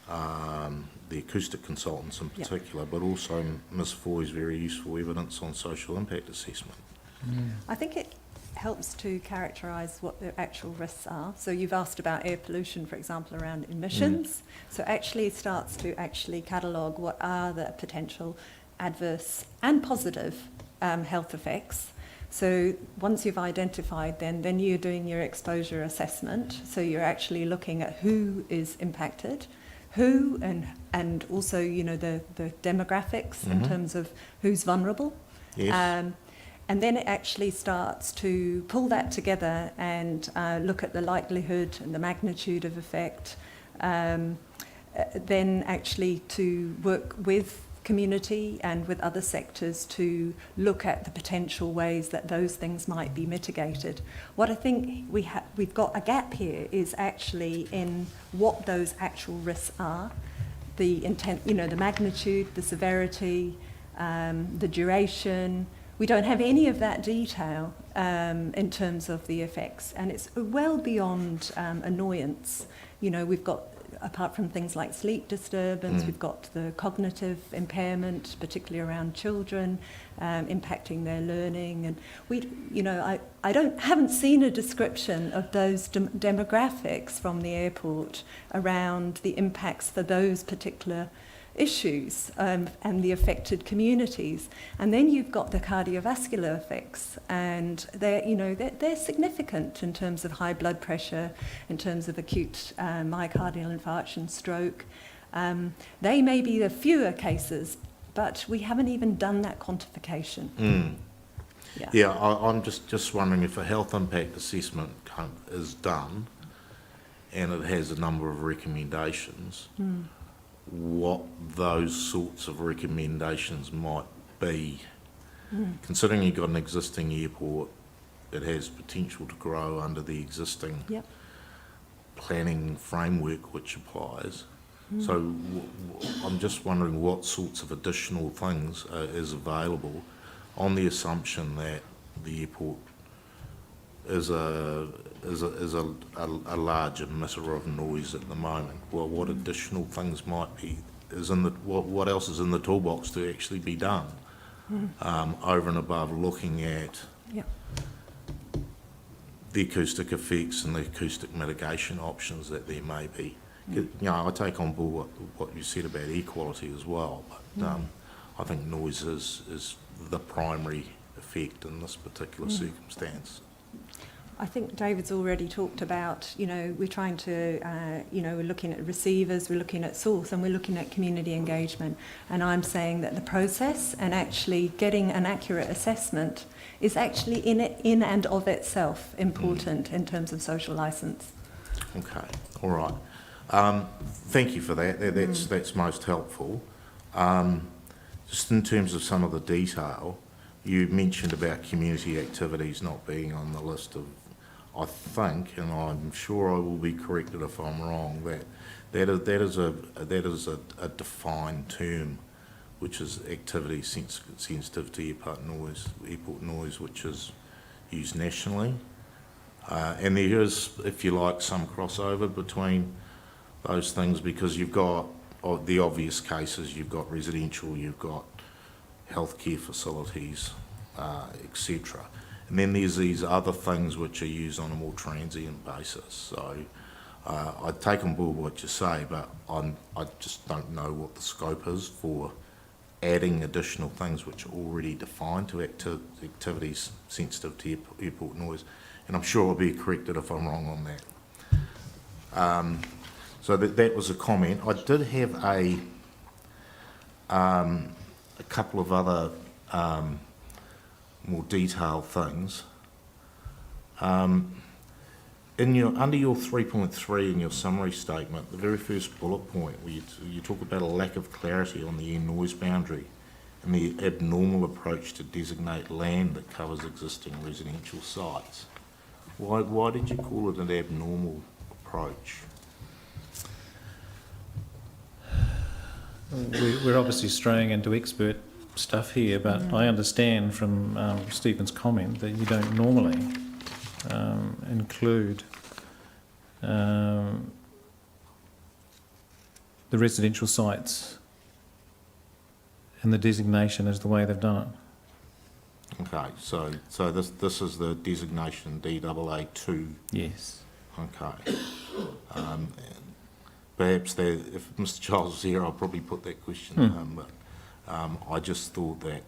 the acoustic consultants in Yeah. particular, but also Ms Foy's very useful evidence on social impact assessment. I think it helps to characterise what the actual risks are. So you've asked about air pollution, for example, around emissions. So actually it starts to catalogue what are the potential adverse and positive health effects. So once you've identified, then you're doing your exposure assessment. So you're actually looking at who is impacted, who, and also, you know, the demographics in terms of who's vulnerable. Yes. And then it actually starts to pull that together and look at the likelihood and the magnitude of effect, then actually to work with community and with other sectors to look at the potential ways that those things might be mitigated. What I think we've got a gap here is actually in what those actual risks are, the intent, you know, the magnitude, the severity, the duration. We don't have any of that detail in terms of the effects, and it's well beyond annoyance. You know, we've got, apart from things like sleep disturbance, we've got the cognitive impairment, particularly around children, impacting their learning. And I haven't seen a description of those demographics from the airport around the impacts for those particular issues and the affected communities. And then you've got the cardiovascular effects, and they're significant in terms of high blood pressure, in terms of acute myocardial infarction, stroke. They may be the fewer cases, but we haven't even done that quantification. Yeah, I'm just wondering if a health impact assessment is done and it has a number of recommendations, what those sorts of recommendations might be. Considering you've got an existing airport, it has potential to grow under the existing planning framework which applies. So I'm just wondering what sorts of additional things is available on the assumption that the airport is a large emitter of noise at the moment. Well, what additional things might be what else is in the toolbox to actually be done over and above looking at the acoustic effects and the acoustic mitigation options that there may be. You know, I take on board what you said about air quality as well, but I think noise is the primary effect in this particular circumstance. I think David's already talked about, we're trying to, we're looking at receivers, we're looking at source, and we're looking at community engagement. And I'm saying that the process and actually getting an accurate assessment is actually in and of itself important in terms of social licence. Okay, all right. Thank you for that. That's most helpful. Just in terms of some of the detail, you mentioned about community activities not being on the list of, I think, and I'm sure I will be corrected if I'm wrong, that is a defined term, which is activity sensitive to airport noise, which is used nationally. And there is, if you like, some crossover between those things, because you've got the obvious cases, you've got residential, you've got healthcare facilities, etc. And then there's these other things which are used on a more transient basis. So I take on board what you say, but I just don't know what the scope is for adding additional things which are already defined to activities sensitive to airport noise. And I'm sure I'll be corrected if I'm wrong on that. So that was a comment. I did have a couple of other more detailed things. Under your 3.3 in your summary statement, the very first bullet point where you talk about a lack of clarity on the air noise boundary and the abnormal approach to designate land that covers existing residential sites. Why did you call it an abnormal approach? We're obviously straying into expert stuff here, but I understand from Stephen's comment that you don't normally include the residential sites in the designation as the way they've done it. Okay, so this is the designation DAA2. Yes. Okay. Perhaps if Mr. Charles was here, I'll probably put that question to him. But I just thought that,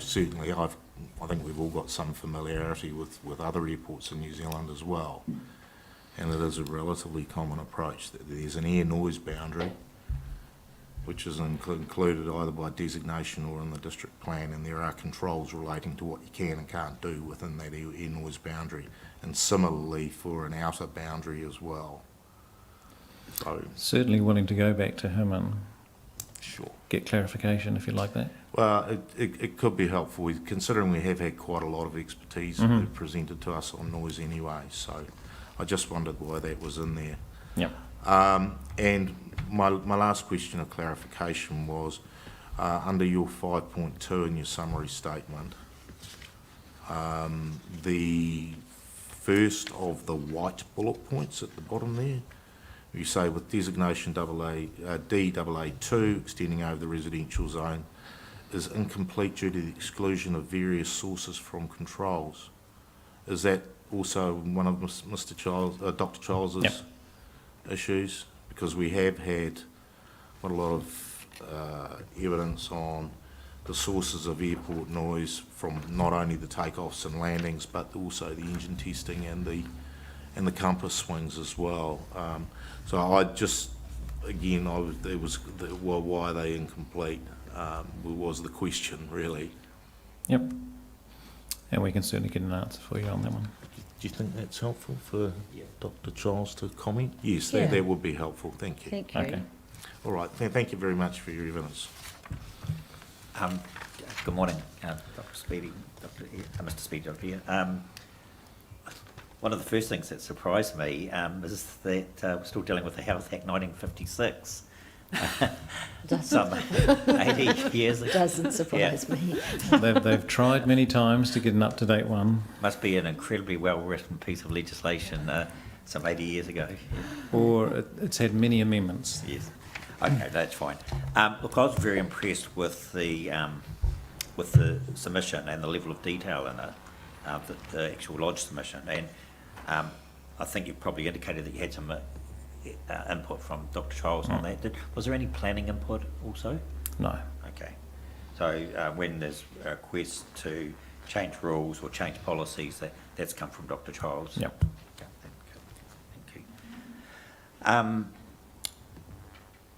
certainly I think we've all got some familiarity with other airports in New Zealand as well, and it is a relatively common approach that there's an air noise boundary, which is included either by designation or in the district plan, and there are controls relating to what you can and can't do within that air noise boundary, and similarly for an outer boundary as well. So, Certainly willing to go back to him and sure. get clarification if you like that. Well, it could be helpful, considering we have had quite a lot of expertise who've presented to us on noise anyway, so I just wondered why that was in there. Yep. And my last question of clarification was, under your 5.2 in your summary statement, the first of the white bullet points at the bottom there, you say with designation DAA2 extending over the residential zone is incomplete due to the exclusion of various sources from controls. Is that also one of Dr. Charles's issues? Because we have had quite a lot of evidence on the sources of airport noise from not only the takeoffs and landings, but also the engine testing and the compass swings as well. So I just, again, why are they incomplete? Was the question really? Yep. And we can certainly get an answer for you on that one. Do you think that's helpful for Dr. Charles to comment? Yes, Yeah. that would be helpful. Thank you. Thank you. Okay. All right. Thank you very much for your evidence. Good morning, Dr. Speedy, Mr. Speedy, Dr. Here. One of the first things that surprised me is that we're still dealing with the Health Act 1956. Some 80 years ago. Doesn't surprise me. They've tried many times to get an up-to-date one. Must be an incredibly well-written piece of legislation some 80 years ago. Or it's had many amendments. Yes. Okay, that's fine. Look, I was very impressed with the submission and the level of detail in it, the actual lodge submission. And I think you probably indicated that you had some input from Dr. Charles on that. Was there any planning input also? No. Okay. So when there's a request to change rules or change policies, that's come from Dr. Charles? Yep. Okay, thank you.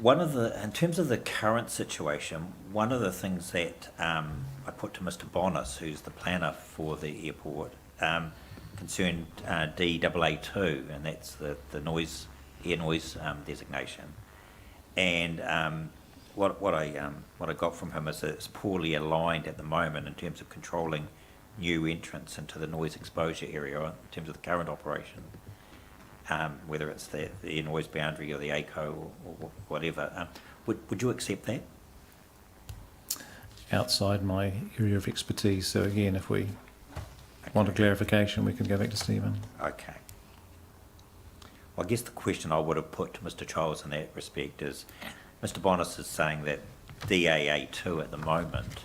In terms of the current situation, one of the things that I put to Mr. Bonas, who's the planner for the airport, concerned DAA2, and that's the air noise designation. And what I got from him is that it's poorly aligned at the moment in terms of controlling new entrants into the noise exposure area in terms of the current operation. Whether it's the air noise boundary or the ACO or whatever. Would you accept that? Outside my area of expertise. So again, if we want a clarification, we can go back to Stephen. Okay. Well, I guess the question I would have put to Mr. Charles in that respect is, Mr. Bonas is saying that DAA2 at the moment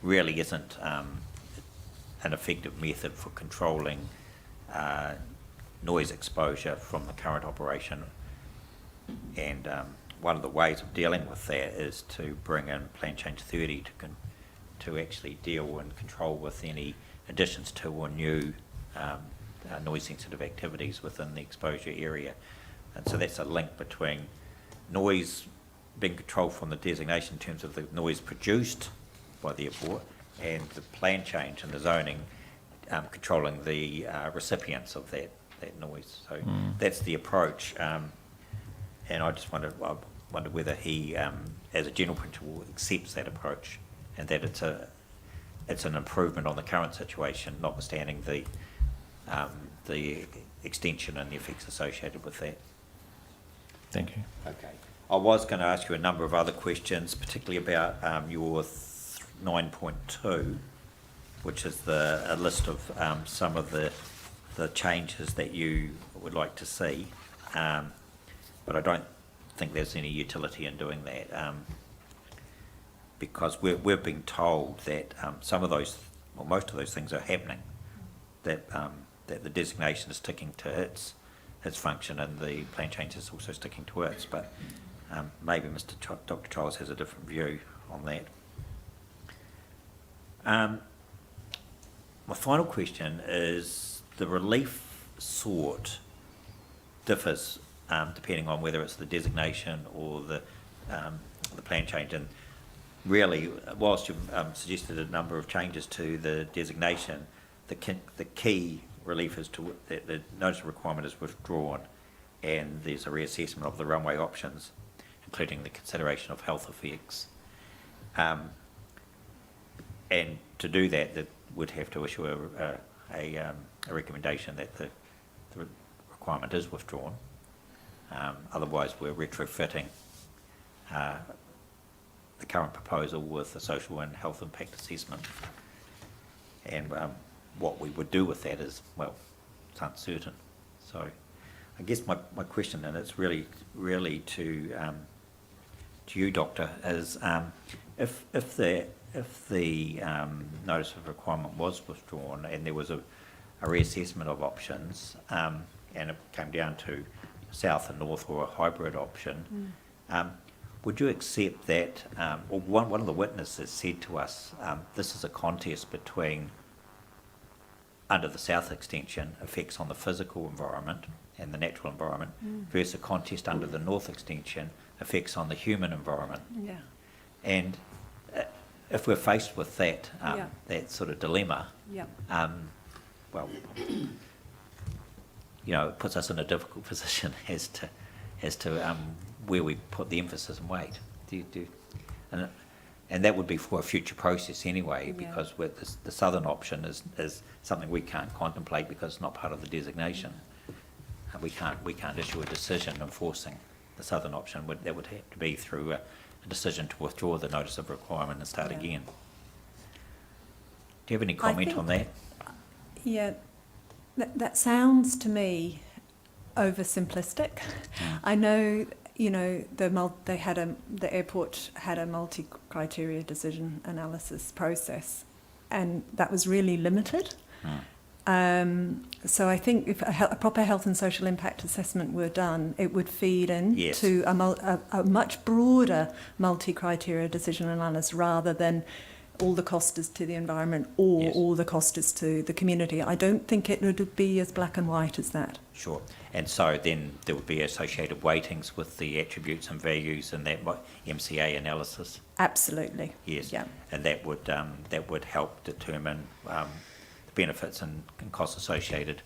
really isn't an effective method for controlling noise exposure from the current operation. And one of the ways of dealing with that is to bring in Plan Change 30 to actually deal and control with any additions to or new noise-sensitive activities within the exposure area. And so that's a link between noise being controlled from the designation in terms of the noise produced by the airport and the plan change and the zoning controlling the recipients of that noise. So that's the approach. And I just wonder whether he, as a general principle, accepts that approach and that it's an improvement on the current situation, notwithstanding the extension and the effects associated with that. Thank you. Okay. I was going to ask you a number of other questions, particularly about your 9.2, which is a list of some of the changes that you would like to see, but I don't think there's any utility in doing that because we're being told that some of those, or most of those things are happening, that the designation is sticking to its function and the plan change is also sticking to its, but maybe Dr. Charles has a different view on that. My final question is the relief sought differs depending on whether it's the designation or the plan change. And really, whilst you've suggested a number of changes to the designation, the key relief is that the notice of requirement is withdrawn and there's a reassessment of the runway options, including the consideration of health effects. And to do that, would have to issue a recommendation that the requirement is withdrawn. Otherwise, we're retrofitting the current proposal with the social and health impact assessment. And what we would do with that is, well, it's uncertain. So I guess my question, and it's really to you, Doctor, is if the notice of requirement was withdrawn and there was a reassessment of options and it came down to south and north or a hybrid option, would you accept that, or one of the witnesses said to us, this is a contest between, under the south extension, effects on the physical environment and the natural environment versus a contest under the north extension, effects on the human environment. Yeah. And if we're faced with that that sort of dilemma, Yeah. well, it puts us in a difficult position as to where we put the emphasis and weight. And that would be for a future process anyway, because the southern option is something we can't contemplate because it's not part of the designation. And we can't issue a decision enforcing the southern option. That would have to be through a decision to withdraw the notice of requirement and start again. Do you have any comment on that? Yeah, that sounds to me oversimplistic. I know, the airport had a multi-criteria decision analysis process, and that was really limited. So I think if a proper health and social impact assessment were done, it would feed into a much broader multi-criteria decision analysis rather than all the cost is to the environment or all the cost is to the community. I don't think it would be as black and white as that. Sure. And so then there would be associated weightings with the attributes and values in that MCA analysis? Absolutely. Yes. Yeah. And that would help determine the benefits and costs associated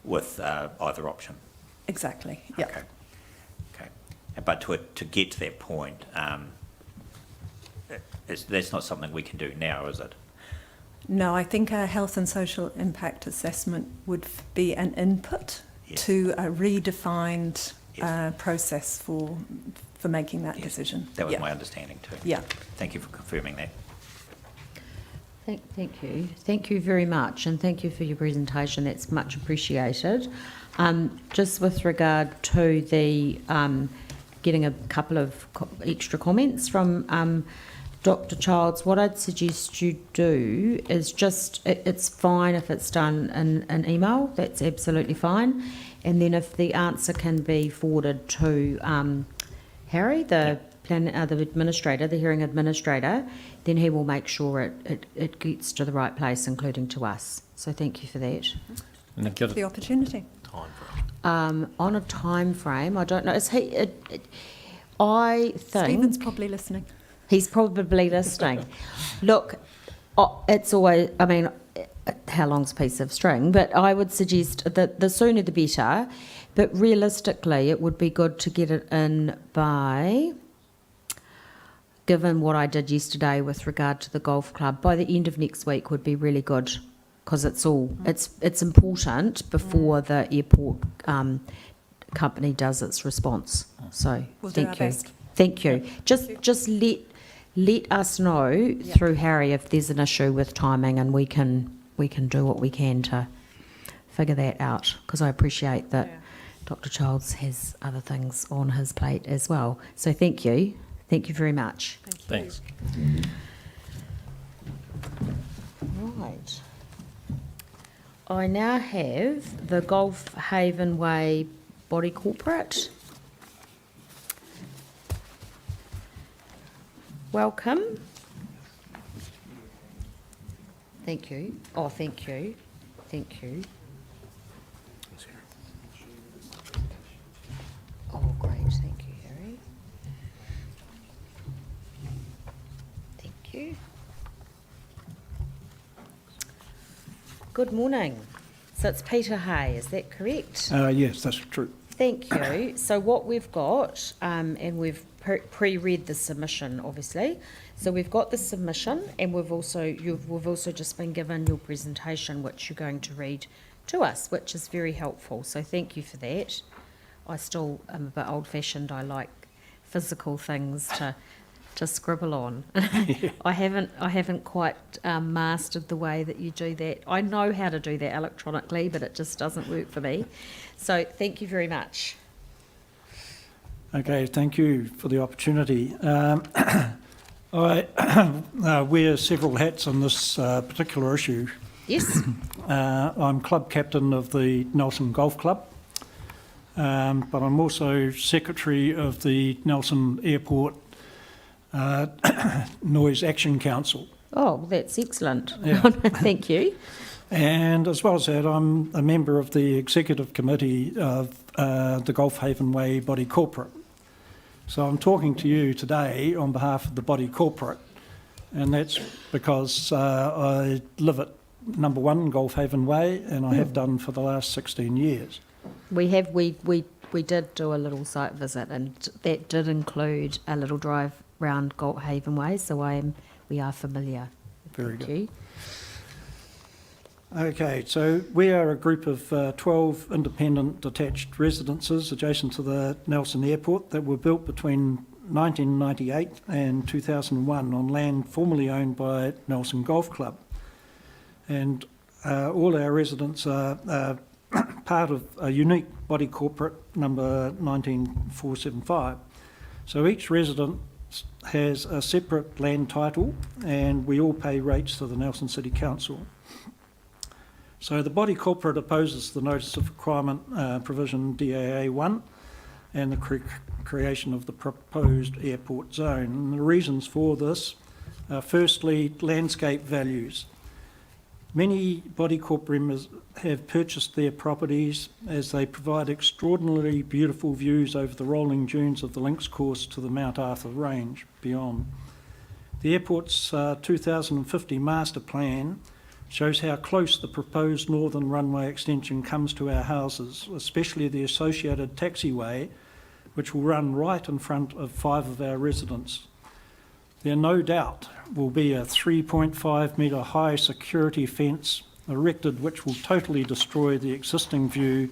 with either option? Exactly, yeah. Okay. But to get to that point, that's not something we can do now, is it? No, I think a health and social impact assessment would be an input to a redefined process for making that decision. That was my understanding too. Yeah. Thank you for confirming that. Thank you. Thank you very much, and thank you for your presentation. That's much appreciated. Just with regard to the getting a couple of extra comments from Dr. Childs, what I'd suggest you do is it's fine if it's done in an email, that's absolutely fine. And then if the answer can be forwarded to Harry, the administrator, the hearing administrator, then he will make sure it gets to the right place, including to us. So thank you for that. And I've got The opportunity. On a time frame, I don't know. Is he? I think Stephen's probably listening. he's probably listening. Look, it's always. I mean, how long's a piece of string? But I would suggest that the sooner the better. But realistically, it would be good to get it in by. Given what I did yesterday with regard to the golf club, by the end of next week would be really good, because it's important before the airport company does its response. So We'll do thank our you, best. thank you. Just let us know through Harry if there's an issue with timing, and we can do what we can to figure that out. Because I appreciate that Dr. Childs has other things on his plate as well. So thank you very much. Thanks. Right. I now have the Gulf Haven Way Body Corporate. Welcome. Thank you. Oh, thank you. Thank you. Oh, great. Thank you, Harry. Thank you. Good morning. So it's Peter Hay, is that correct? Yes, that's true. Thank you. So what we've got, and we've pre-read the submission, obviously. So we've got the submission, and we've also just been given your presentation, which you're going to read to us, which is very helpful. So thank you for that. I still am a bit old-fashioned. I like physical things to scribble on. I haven't quite mastered the way that you do that. I know how to do that electronically, but it just doesn't work for me. So thank you very much. Okay, thank you for the opportunity. I wear several hats on this particular issue. Yes. I'm club captain of the Nelson Golf Club, but I'm also secretary of the Nelson Airport Noise Action Council. Oh, that's excellent. Yeah. Thank you. And as well as that, I'm a member of the executive committee of the Gulf Haven Way Body Corporate. So I'm talking to you today on behalf of the Body Corporate, and that's because I live at number 1 Gulf Haven Way, and I have done for the last 16 years. We did do a little site visit, and that did include a little drive round Gulf Haven Way, so we are familiar. Very Thank good. you. Okay, so we are a group of 12 independent detached residences adjacent to the Nelson Airport that were built between 1998 and 2001 on land formerly owned by Nelson Golf Club. And all our residents are part of a unique body corporate number 19475. So each resident has a separate land title, and we all pay rates to the Nelson City Council. So the body corporate opposes the notice of requirement provision DAA 1 and the creation of the proposed airport zone. And the reasons for this are firstly landscape values. Many body corp members have purchased their properties as they provide extraordinarily beautiful views over the rolling dunes of the links course to the Mount Arthur Range beyond. The airport's 2050 master plan shows how close the proposed northern runway extension comes to our houses, especially the associated taxiway, which will run right in front of 5 of our residents. There no doubt will be a 3.5 metre high security fence erected which will totally destroy the existing view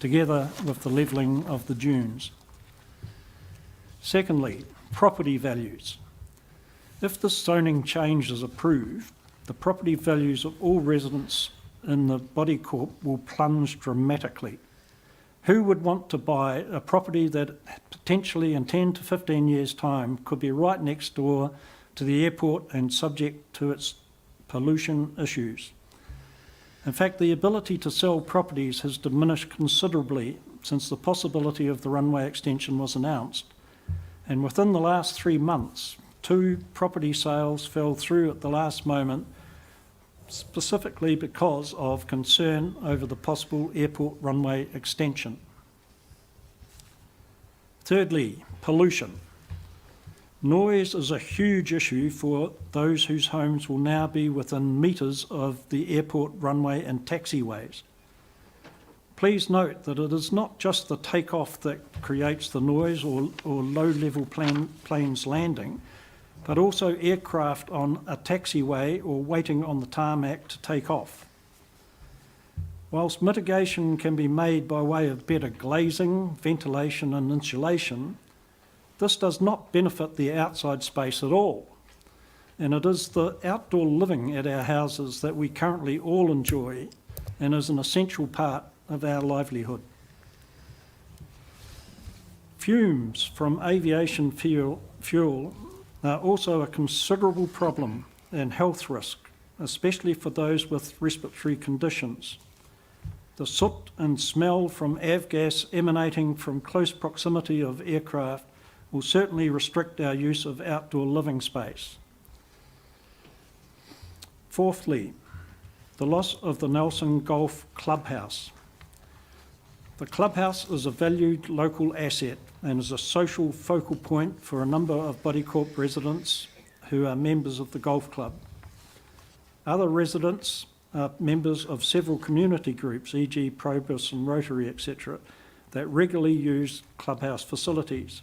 together with the levelling of the dunes. Secondly, property values. If this zoning change is approved, the property values of all residents in the body corp will plunge dramatically. Who would want to buy a property that potentially in 10 to 15 years' time could be right next door to the airport and subject to its pollution issues. In fact, the ability to sell properties has diminished considerably since the possibility of the runway extension was announced. And within the last 3 months, 2 property sales fell through at the last moment, specifically because of concern over the possible airport runway extension. Thirdly, pollution. Noise is a huge issue for those whose homes will now be within metres of the airport runway and taxiways. Please note that it is not just the takeoff that creates the noise or low-level planes landing, but also aircraft on a taxiway or waiting on the tarmac to take off. Whilst mitigation can be made by way of better glazing, ventilation and insulation, this does not benefit the outside space at all. And it is the outdoor living at our houses that we currently all enjoy and is an essential part of our livelihood. Fumes from aviation fuel are also a considerable problem and health risk, especially for those with respiratory conditions. The soot and smell from avgas emanating from close proximity of aircraft will certainly restrict our use of outdoor living space. Fourthly, the loss of the Nelson Golf Clubhouse. The clubhouse is a valued local asset and is a social focal point for a number of Bodycorp residents who are members of the golf club. Other residents are members of several community groups, e.g. Probus and Rotary, etc., that regularly use clubhouse facilities.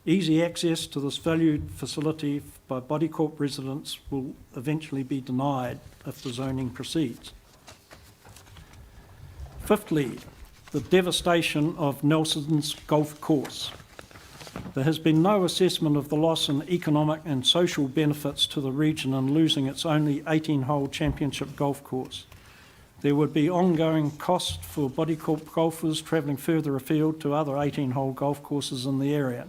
Easy access to this valued facility by Bodycorp residents will eventually be denied if the zoning proceeds. Fifthly, the devastation of Nelson's golf course. There has been no assessment of the loss in economic and social benefits to the region in losing its only 18-hole championship golf course. There would be ongoing cost for Bodycorp golfers travelling further afield to other 18-hole golf courses in the area.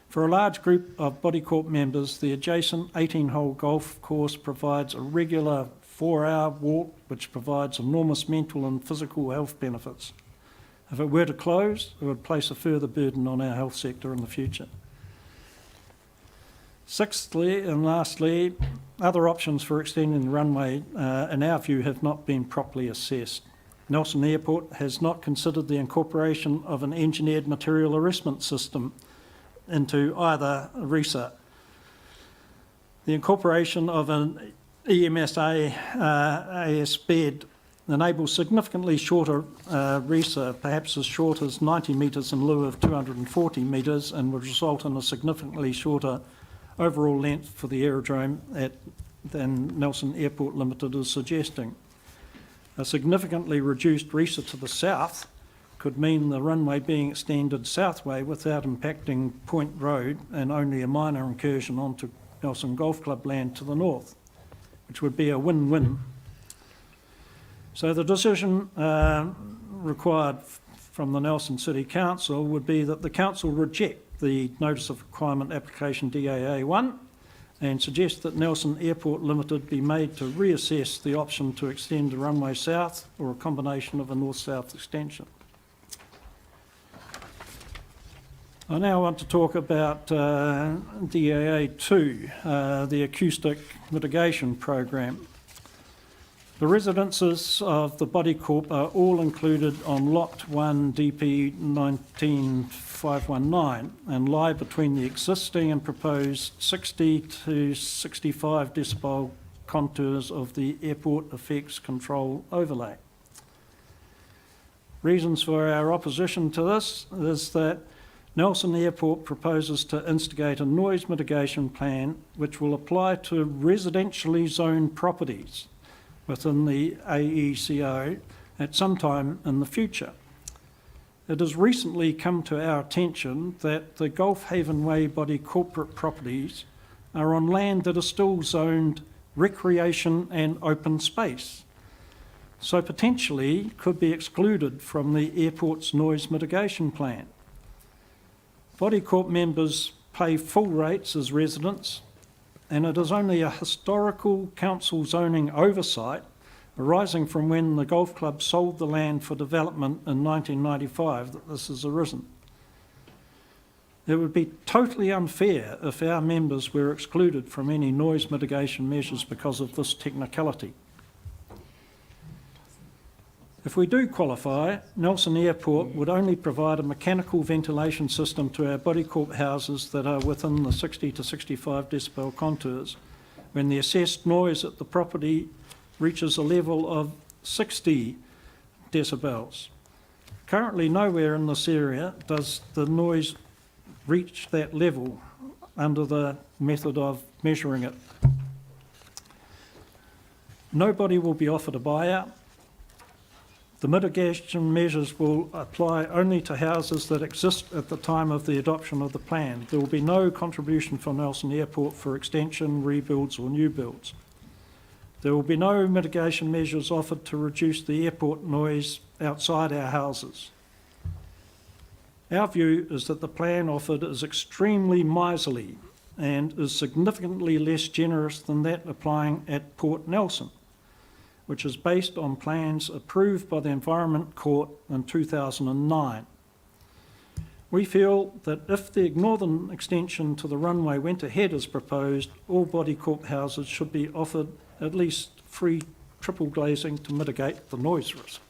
For a large group of Bodycorp members, the adjacent 18-hole golf course provides a regular 4-hour walk, which provides enormous mental and physical health benefits. If it were to close, it would place a further burden on our health sector in the future. Sixthly and lastly, other options for extending the runway, in our view, have not been properly assessed. Nelson Airport has not considered the incorporation of an engineered material arrestment system into either RESA. The incorporation of an EMSA AS bed enables significantly shorter RESA, perhaps as short as 90 metres in lieu of 240 metres, and would result in a significantly shorter overall length for the aerodrome than Nelson Airport Limited is suggesting. A significantly reduced RESA to the south could mean the runway being extended southway without impacting Point Road and only a minor incursion onto Nelson Golf Club land to the north, which would be a win-win. So the decision required from the Nelson City Council would be that the Council reject the Notice of Requirement Application DAA1 and suggest that Nelson Airport Limited be made to reassess the option to extend the runway south or a combination of a north-south extension. I now want to talk about DAA2, the acoustic mitigation program. The residences of the Bodycorp are all included on Lot 1 DP 19519 and lie between the existing and proposed 60 to 65 decibel contours of the Airport Effects Control Overlay. Reasons for our opposition to this is that Nelson Airport proposes to instigate a noise mitigation plan which will apply to residentially zoned properties within the AECO at some time in the future. It has recently come to our attention that the Gulf Haven Way Body corporate properties are on land that is still zoned recreation and open space, so potentially could be excluded from the airport's noise mitigation plan. Bodycorp members pay full rates as residents, and it is only a historical council zoning oversight arising from when the golf club sold the land for development in 1995 that this has arisen. It would be totally unfair if our members were excluded from any noise mitigation measures because of this technicality. If we do qualify, Nelson Airport would only provide a mechanical ventilation system to our Bodycorp houses that are within the 60 to 65 decibel contours, when the assessed noise at the property reaches a level of 60 decibels. Currently, nowhere in this area does the noise reach that level under the method of measuring it. Nobody will be offered a buyout. The mitigation measures will apply only to houses that exist at the time of the adoption of the plan. There will be no contribution from Nelson Airport for extension, rebuilds or new builds. There will be no mitigation measures offered to reduce the airport noise outside our houses. Our view is that the plan offered is extremely miserly and is significantly less generous than that applying at Port Nelson, which is based on plans approved by the Environment Court in 2009. We feel that if the northern extension to the runway went ahead as proposed, all Bodycorp houses should be offered at least free triple glazing to mitigate the noise risk.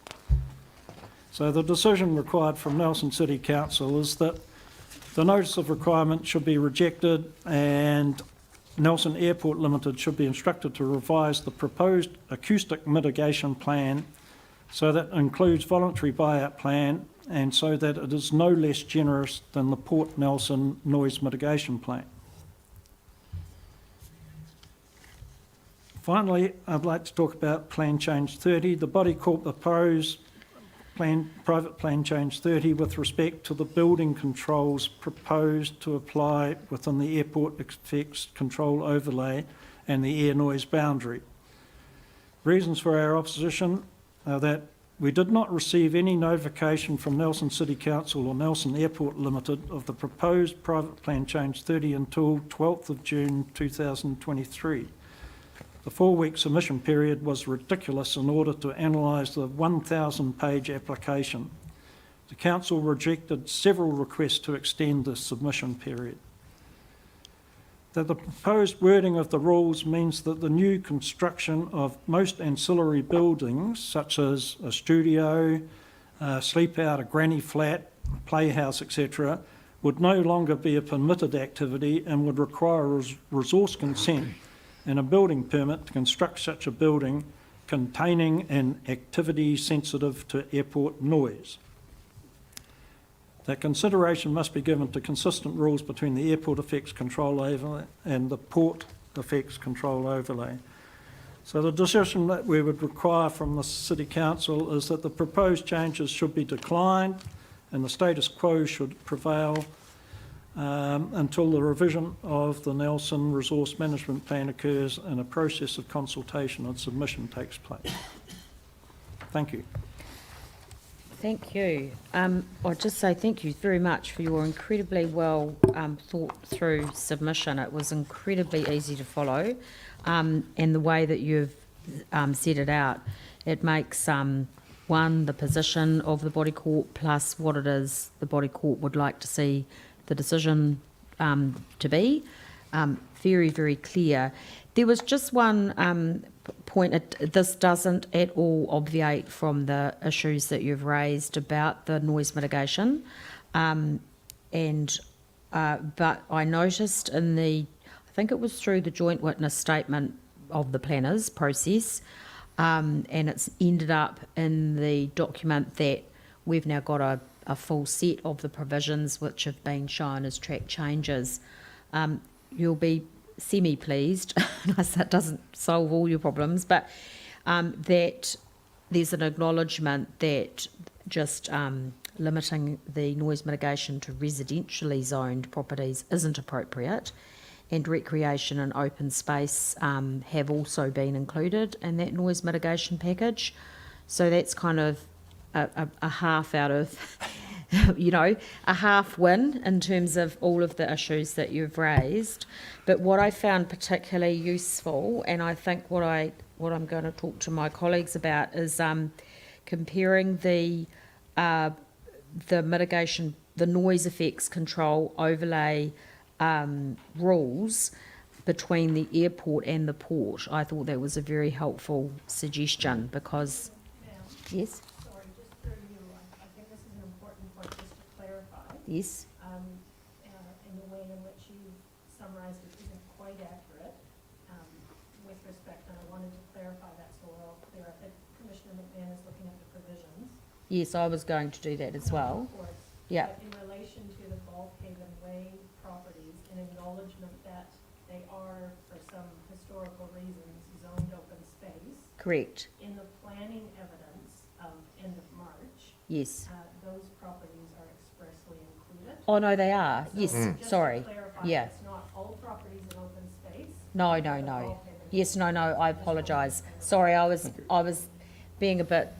So the decision required from Nelson City Council is that the notice of requirement should be rejected and Nelson Airport Limited should be instructed to revise the proposed acoustic mitigation plan so that includes voluntary buyout plan and so that it is no less generous than the Port Nelson noise mitigation plan. Finally, I'd like to talk about Plan Change 30. The Bodycorp proposed private plan change 30 with respect to the building controls proposed to apply within the airport effects control overlay and the air noise boundary. Reasons for our opposition are that we did not receive any notification from Nelson City Council or Nelson Airport Limited of the proposed private plan change 30 until 12th of June 2023. The 4-week submission period was ridiculous in order to analyse the 1,000-page application. The Council rejected several requests to extend the submission period. That the proposed wording of the rules means that the new construction of most ancillary buildings, such as a studio, sleep out, a granny flat, playhouse, etc., would no longer be a permitted activity and would require resource consent and a building permit to construct such a building containing an activity sensitive to airport noise. That consideration must be given to consistent rules between the airport effects control overlay and the port effects control overlay. So the decision that we would require from the City Council is that the proposed changes should be declined and the status quo should prevail until the revision of the Nelson Resource Management Plan occurs and a process of consultation and submission takes place. Thank you. Thank you. I'll just say thank you very much for your incredibly well thought through submission. It was incredibly easy to follow, and the way that you've set it out, it makes one, the position of the Bodycorp plus what it is the Bodycorp would like to see the decision to be, very, very clear. There was just one point, this doesn't at all obviate from the issues that you've raised about the noise mitigation, but I noticed in I think it was through the joint witness statement of the planners process, and it's ended up in the document that we've now got a full set of the provisions which have been shown as track changes. You'll be semi-pleased, that doesn't solve all your problems, but that there's an acknowledgement that just limiting the noise mitigation to residentially zoned properties isn't appropriate, and recreation and open space have also been included in that noise mitigation package. So that's kind of a half out of a half win in terms of all of the issues that you've raised. But what I found particularly useful, and I think what I'm going to talk to my colleagues about, is comparing the mitigation, the noise effects control overlay rules between the airport and the port. I thought that was a very helpful suggestion because, yes, Sorry, just through you, I think this is an important point just to clarify. yes, In the way in which you summarised it isn't quite accurate with respect, and I wanted to clarify that so we're all clear. I think Commissioner McMahon is looking at the provisions. yes, I was going to do that as well. Of course. Yeah. But in relation to the Golf Haven Way properties, in acknowledgement that they are, for some historical reasons, zoned open space, Correct. in the planning evidence of end of March, Yes. those properties are expressly included. Oh no, they are. So Yes. just to Sorry. clarify, Yeah. it's not all properties in open space. No. The Golf Haven Yes. No. I apologise. Sorry, I was being a bit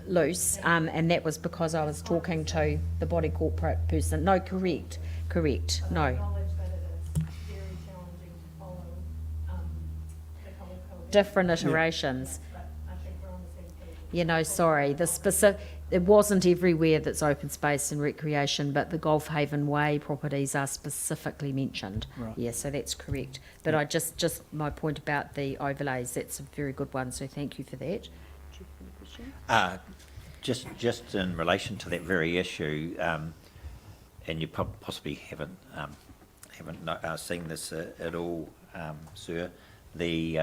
loose, and that was because I was talking to the body corporate person. No, correct. So I No. acknowledge that it is very challenging to follow the colour code. Different iterations. But I think we're on the same page. Sorry, it wasn't everywhere that's open space and recreation, but the Golf Haven Way properties are specifically mentioned. Right. Yeah, so that's correct. But I just my point about the overlays, that's a very good one, so thank you for that. Just in relation to that very issue, and you possibly haven't seen this at all, sir. The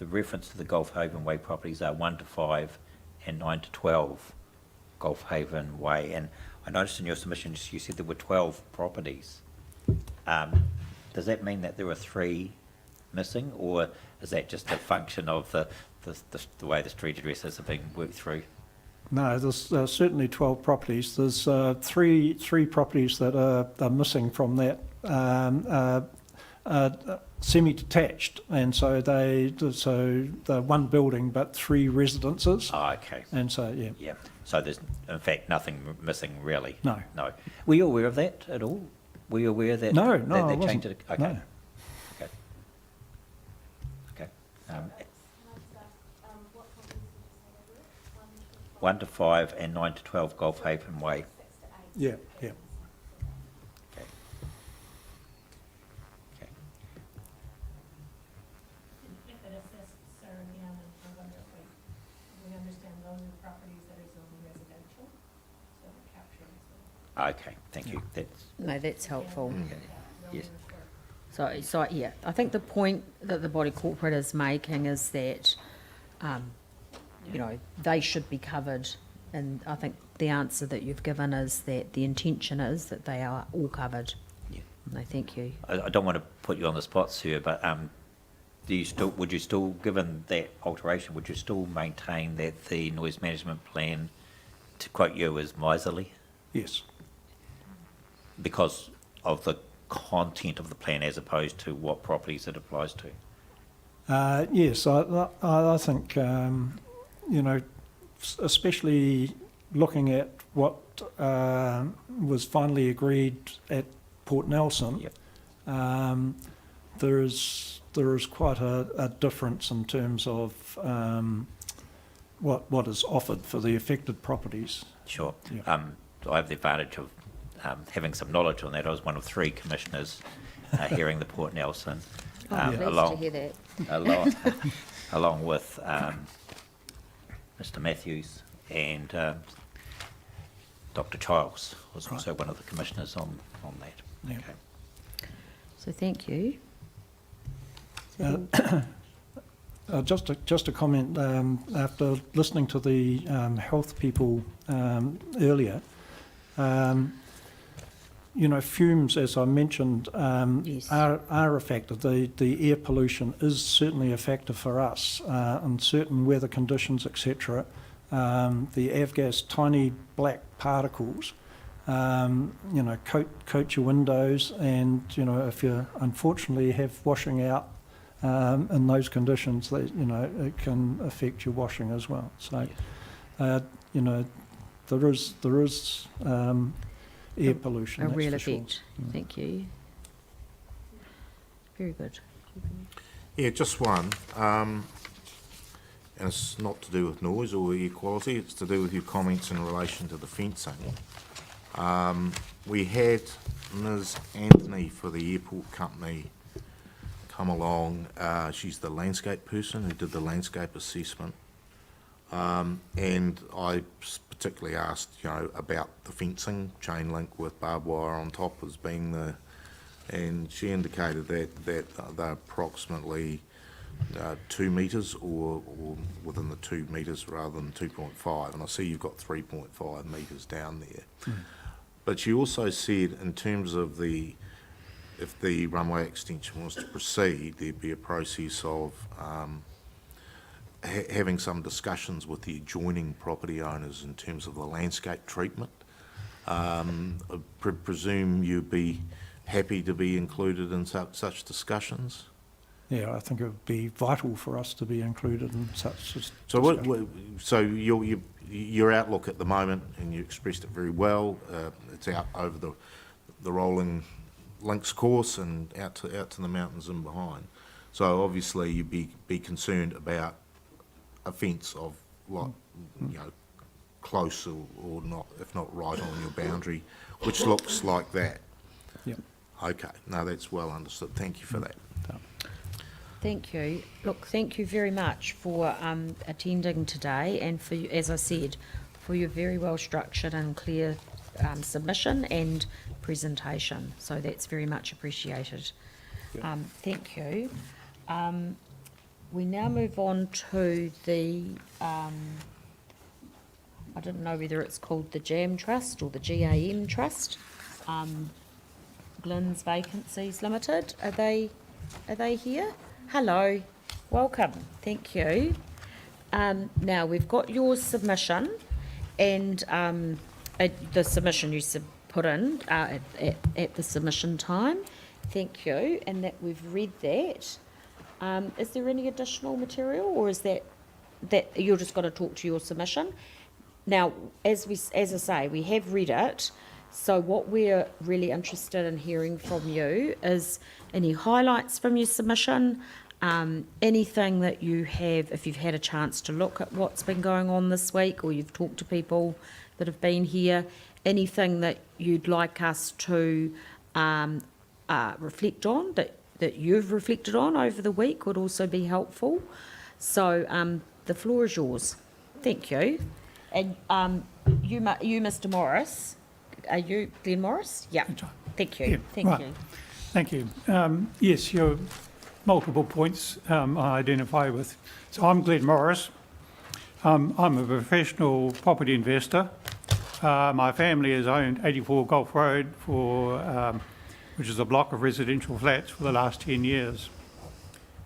reference to the Golf Haven Way properties are 1 to 5 and 9 to 12 Golf Haven Way. And I noticed in your submission you said there were 12 properties. Does that mean that there were 3 missing, or is that just a function of the way the street addresses are being worked through? No, there's certainly 12 properties. There's three properties that are missing from that, semi-detached, and so they're one building but 3 residences. Oh, okay. And so, yeah. Yeah. So there's, in fact, nothing missing really? No. No. Were you aware of that at all? Were you aware that? No, that I they wasn't. changed it? Okay. No. Okay. Okay. 1 to 5 and 9 to 12 Golf Haven Way. Yeah. Okay. Okay. If it assists Sarah again, and I wonder if we understand those are properties that are zoned residential, so they're captured as well. Okay. Thank you. That's No, that's helpful. yes. So yeah, I think the point that the body corporate is making is that, they should be covered. And I think the answer that you've given is that the intention is that they are all covered. Yeah. No, thank you. I don't want to put you on the spot, sir, but would you still, given that alteration, would you still maintain that the noise management plan, to quote you, is miserly Yes. because of the content of the plan as opposed to what properties it applies to? Yes, I think, especially looking at what was finally agreed at Port Nelson, Yep. there is quite a difference in terms of what is offered for the affected properties. Sure. Yeah. I have the advantage of having some knowledge on that. I was one of 3 commissioners hearing the Port Nelson, Pleased to hear that. along with Mr. Matthews and Dr. Childs was also one of the commissioners on that. Yeah. Okay. So thank you. Just a comment, after listening to the health people earlier, fumes, as I mentioned, Yes. are a factor. The air pollution is certainly a factor for us, in certain weather conditions, etc. The avgas, tiny black particles, coat your windows, and if you unfortunately have washing out in those conditions, it can affect your washing as well. So, there is air pollution. A that's real for sure. event. Thank you. Very good. Yeah, just one. And it's not to do with noise or air quality, it's to do with your comments in relation to the fencing. We had Ms. Anthony for the airport company come along. She's the landscape person who did the landscape assessment. And I particularly asked, about the fencing, chain link with barbed wire on top as being and she indicated that they're approximately 2 metres or within the 2 metres rather than 2.5. And I see you've got 3.5 metres down there. But she also said in terms of if the runway extension was to proceed, there'd be a process of having some discussions with the adjoining property owners in terms of the landscape treatment. I presume you'd be happy to be included in such discussions? Yeah, I think it would be vital for us to be included in such So so your outlook at the moment, and you expressed it very well, it's out over the rolling links course and out to the mountains and behind. So obviously you'd be concerned about a fence of close or not, if not right on your boundary, which looks like that. Yep. Okay, no, that's well understood. Thank you for that. Thank you. Look, thank you very much for attending today and for, as I said, for your very well structured and clear submission and presentation. So that's very much appreciated. Thank you. We now move on to the, I don't know whether it's called the JAM Trust or the GAM Trust. Glyn's Vacancies Limited. Are they here? Hello, welcome. Thank you. Now we've got your submission, and the submission you put in at the submission time. Thank you, and that we've read that. Is there any additional material, or is that you're just going to talk to your submission? Now, as I say, we have read it. So what we're really interested in hearing from you is any highlights from your submission, anything that you have, if you've had a chance to look at what's been going on this week or you've talked to people that have been here, anything that you'd like us to reflect on, that you've reflected on over the week would also be helpful. So the floor is yours. Thank you. And you, Mr. Morris, are you Glenn Morris? Yeah. Thank you. Yeah, Thank right. you. Thank you. Yes, your multiple points I identify with. So I'm Glenn Morris. I'm a professional property investor. My family has owned 84 Gulf Road which is a block of residential flats, for the last 10 years.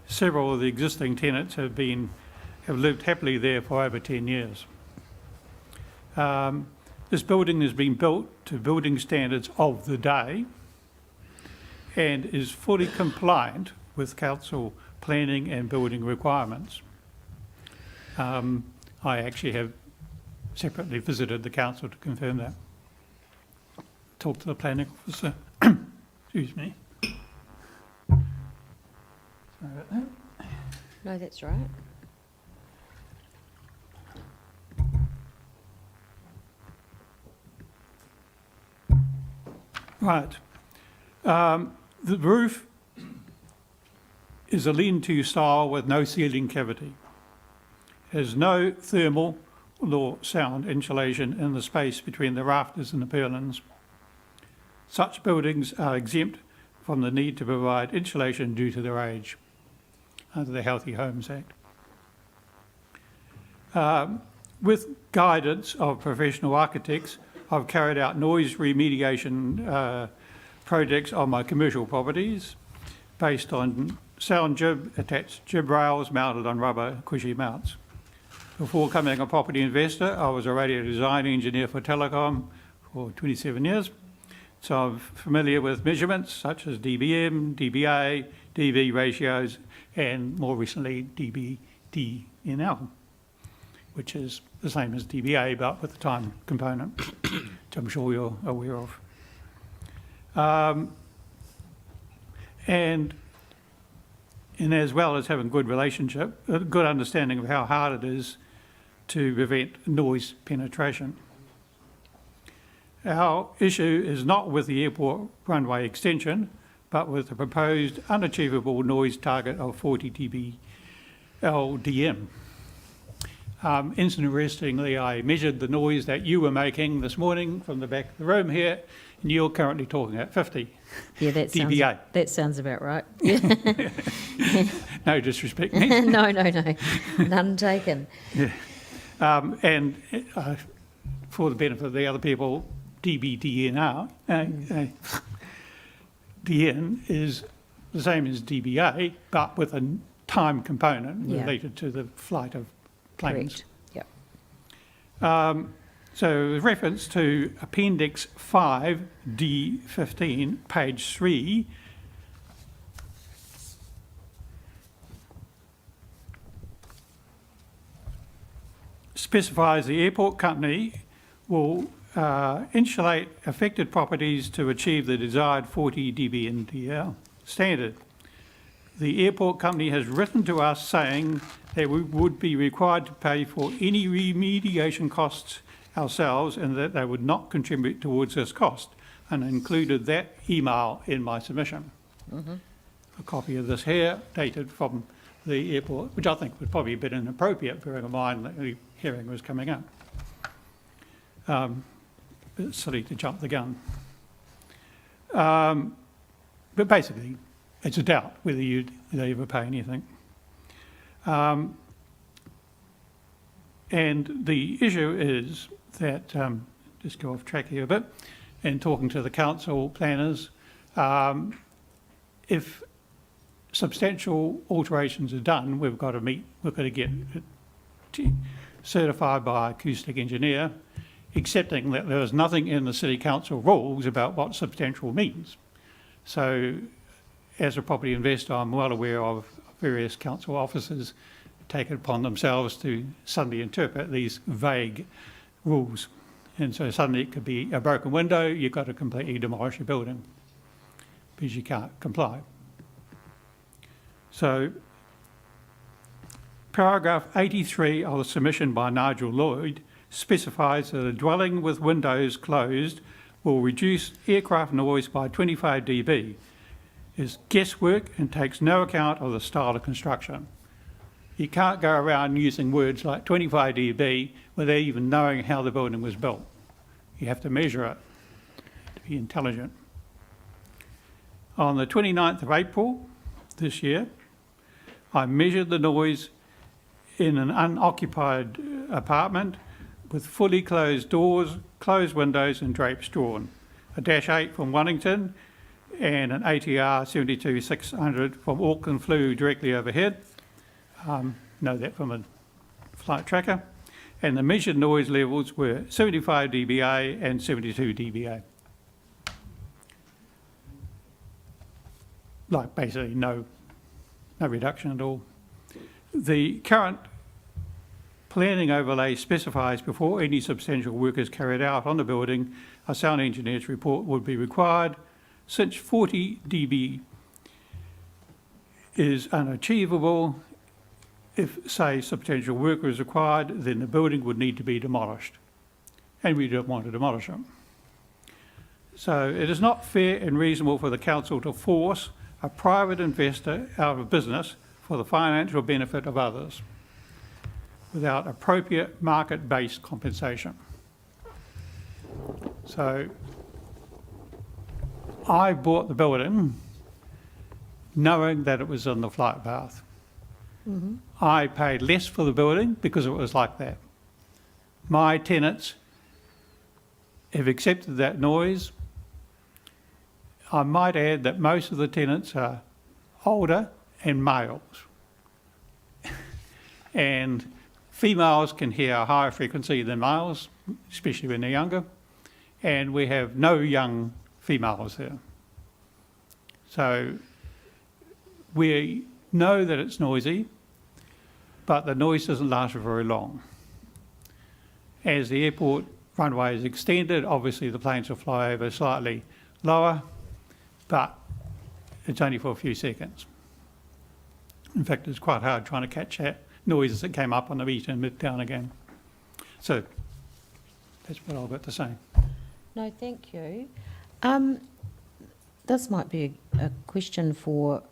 Several of the existing tenants have lived happily there for over 10 years. This building has been built to building standards of the day and is fully compliant with council planning and building requirements. I actually have separately visited the council to confirm that. Talked to the planning officer. Excuse me. Sorry about that. No, that's right. Right. The roof is a lean-to style with no ceiling cavity. It has no thermal nor sound insulation in the space between the rafters and the purlins. Such buildings are exempt from the need to provide insulation due to their age under the Healthy Homes Act. With guidance of professional architects, I've carried out noise remediation projects on my commercial properties based on sound jib attached jib rails mounted on rubber cushy mounts. Before becoming a property investor, I was a radio design engineer for telecom for 27 years. So I'm familiar with measurements such as dBm, dBA, dB ratios, and more recently dBdNL, which is the same as dBA but with the time component, which I'm sure you're aware of. And as well as having good relationship, a good understanding of how hard it is to prevent noise penetration. Our issue is not with the airport runway extension, but with the proposed unachievable noise target of 40 dB LDM. Interestingly, I measured the noise that you were making this morning from the back of the room here, and you're currently talking at 50 dBA. That sounds about right. No disrespect, Nancy. No, none taken. And for the benefit of the other people, DBDNR, DN is the same as DBA, but with a time component related to the flight of planes. Correct. Yep. So with reference to Appendix 5, D15, page 3, specifies the airport company will insulate affected properties to achieve the desired 40 dB NDL standard. The airport company has written to us saying that we would be required to pay for any remediation costs ourselves and that they would not contribute towards this cost, and included that email in my submission. A copy of this here, dated from the airport, which I think was probably a bit inappropriate, bearing in mind that the hearing was coming up. It's silly to jump the gun. But basically, it's a doubt whether they ever pay anything. And the issue is that, just go off track here a bit, and talking to the council planners, if substantial alterations are done, we've got to get it certified by an acoustic engineer, accepting that there is nothing in the City Council rules about what substantial means. So, as a property investor, I'm well aware of various council officers take it upon themselves to suddenly interpret these vague rules. And so suddenly it could be a broken window, you've got to completely demolish your building because you can't comply. So, paragraph 83 of the submission by Nigel Lloyd specifies that a dwelling with windows closed will reduce aircraft noise by 25 dB. Is guesswork and takes no account of the style of construction. You can't go around using words like 25 dB without even knowing how the building was built. You have to measure it to be intelligent. On the 29th of April this year, I measured the noise in an unoccupied apartment with fully closed doors, closed windows and drapes drawn. A Dash 8 from Wellington and an ATR 72-600 from Auckland flew directly overhead. Know that from a flight tracker. And the measured noise levels were 75 dBA and 72 dBA. Like basically no reduction at all. The current planning overlay specifies before any substantial work is carried out on the building, a sound engineer's report would be required. Since 40 dB is unachievable, if, say, substantial work is required, then the building would need to be demolished. And we don't want to demolish them. So it is not fair and reasonable for the council to force a private investor out of business for the financial benefit of others without appropriate market-based compensation. So I bought the building knowing that it was on the flight path. I paid less for the building because it was like that. My tenants have accepted that noise. I might add that most of the tenants are older and males. And females can hear a higher frequency than males, especially when they're younger. And we have no young females there. So we know that it's noisy, but the noise doesn't last for very long. As the airport runway is extended, obviously the planes will fly over slightly lower but it's only for a few seconds. In fact, it's quite hard trying to catch that noise as it came up on the beat and mid down again. So that's what I've got to say. No, thank you. This might be a question for,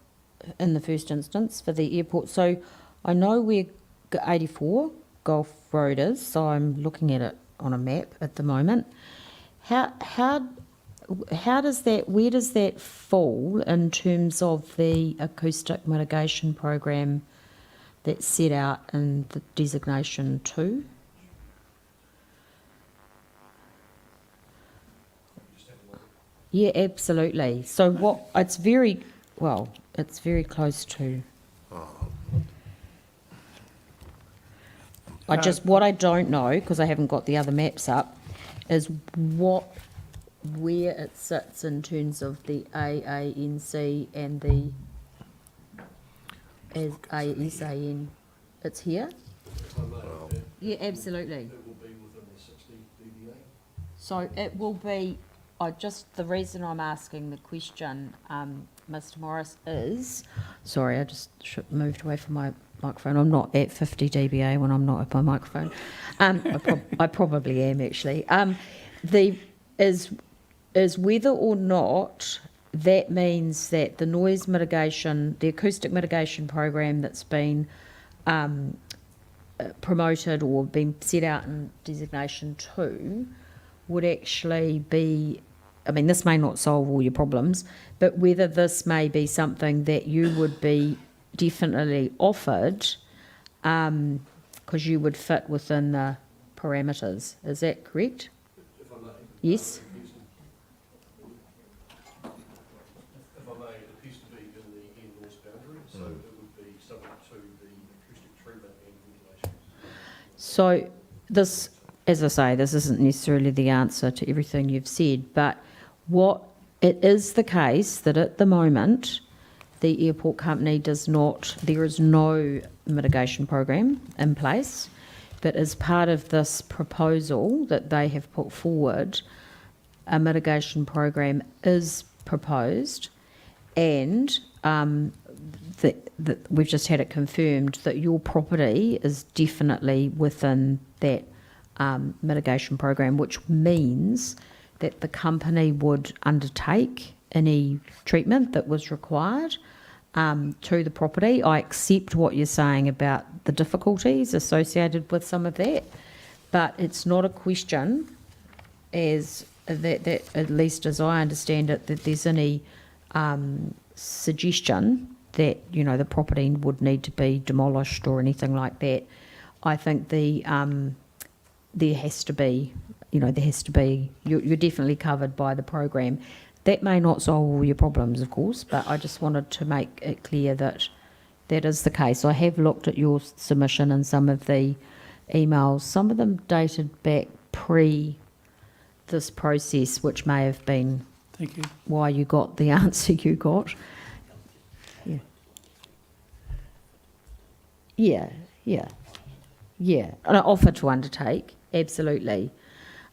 in the first instance, for the airport. So I know where 84 Gulf Road is, so I'm looking at it on a map at the moment. How does that, where does that fall in terms of the acoustic mitigation program that's set out in the designation 2? Yeah, absolutely. So what, it's very, well, it's very close to. What I don't know, because I haven't got the other maps up, is where it sits in terms of the AANC and the as ASAN. It's here? Yeah, absolutely. It will be within the 60 dBA. So it will be, the reason I'm asking the question, Mr. Morris, is, sorry, I just moved away from my microphone. I'm not at 50 dBA when I'm not at my microphone. I probably am, actually. Is whether or not that means that the noise mitigation, the acoustic mitigation program that's been promoted or been set out in designation 2 would actually be, I mean, this may not solve all your problems, but whether this may be something that you would be definitely offered, because you would fit within the parameters. Is that correct? If I may. Yes. If I may, it appears to be in the in-laws boundary, so it would be subject to the acoustic treatment and ventilation. So this, as I say, this isn't necessarily the answer to everything you've said, but what it is the case that at the moment the airport company does not, there is no mitigation program in place, but as part of this proposal that they have put forward, a mitigation program is proposed, and we've just had it confirmed that your property is definitely within that mitigation program, which means that the company would undertake any treatment that was required to the property. I accept what you're saying about the difficulties associated with some of that, but it's not a question, as that at least as I understand it, that there's any suggestion that, you know, the property would need to be demolished or anything like that. I think there has to be, you're definitely covered by the program. That may not solve all your problems, of course, but I just wanted to make it clear that that is the case. I have looked at your submission and some of the emails, some of them dated back pre this process, which may have been Thank you. why you got the answer you got. Yeah. And I offer to undertake, absolutely.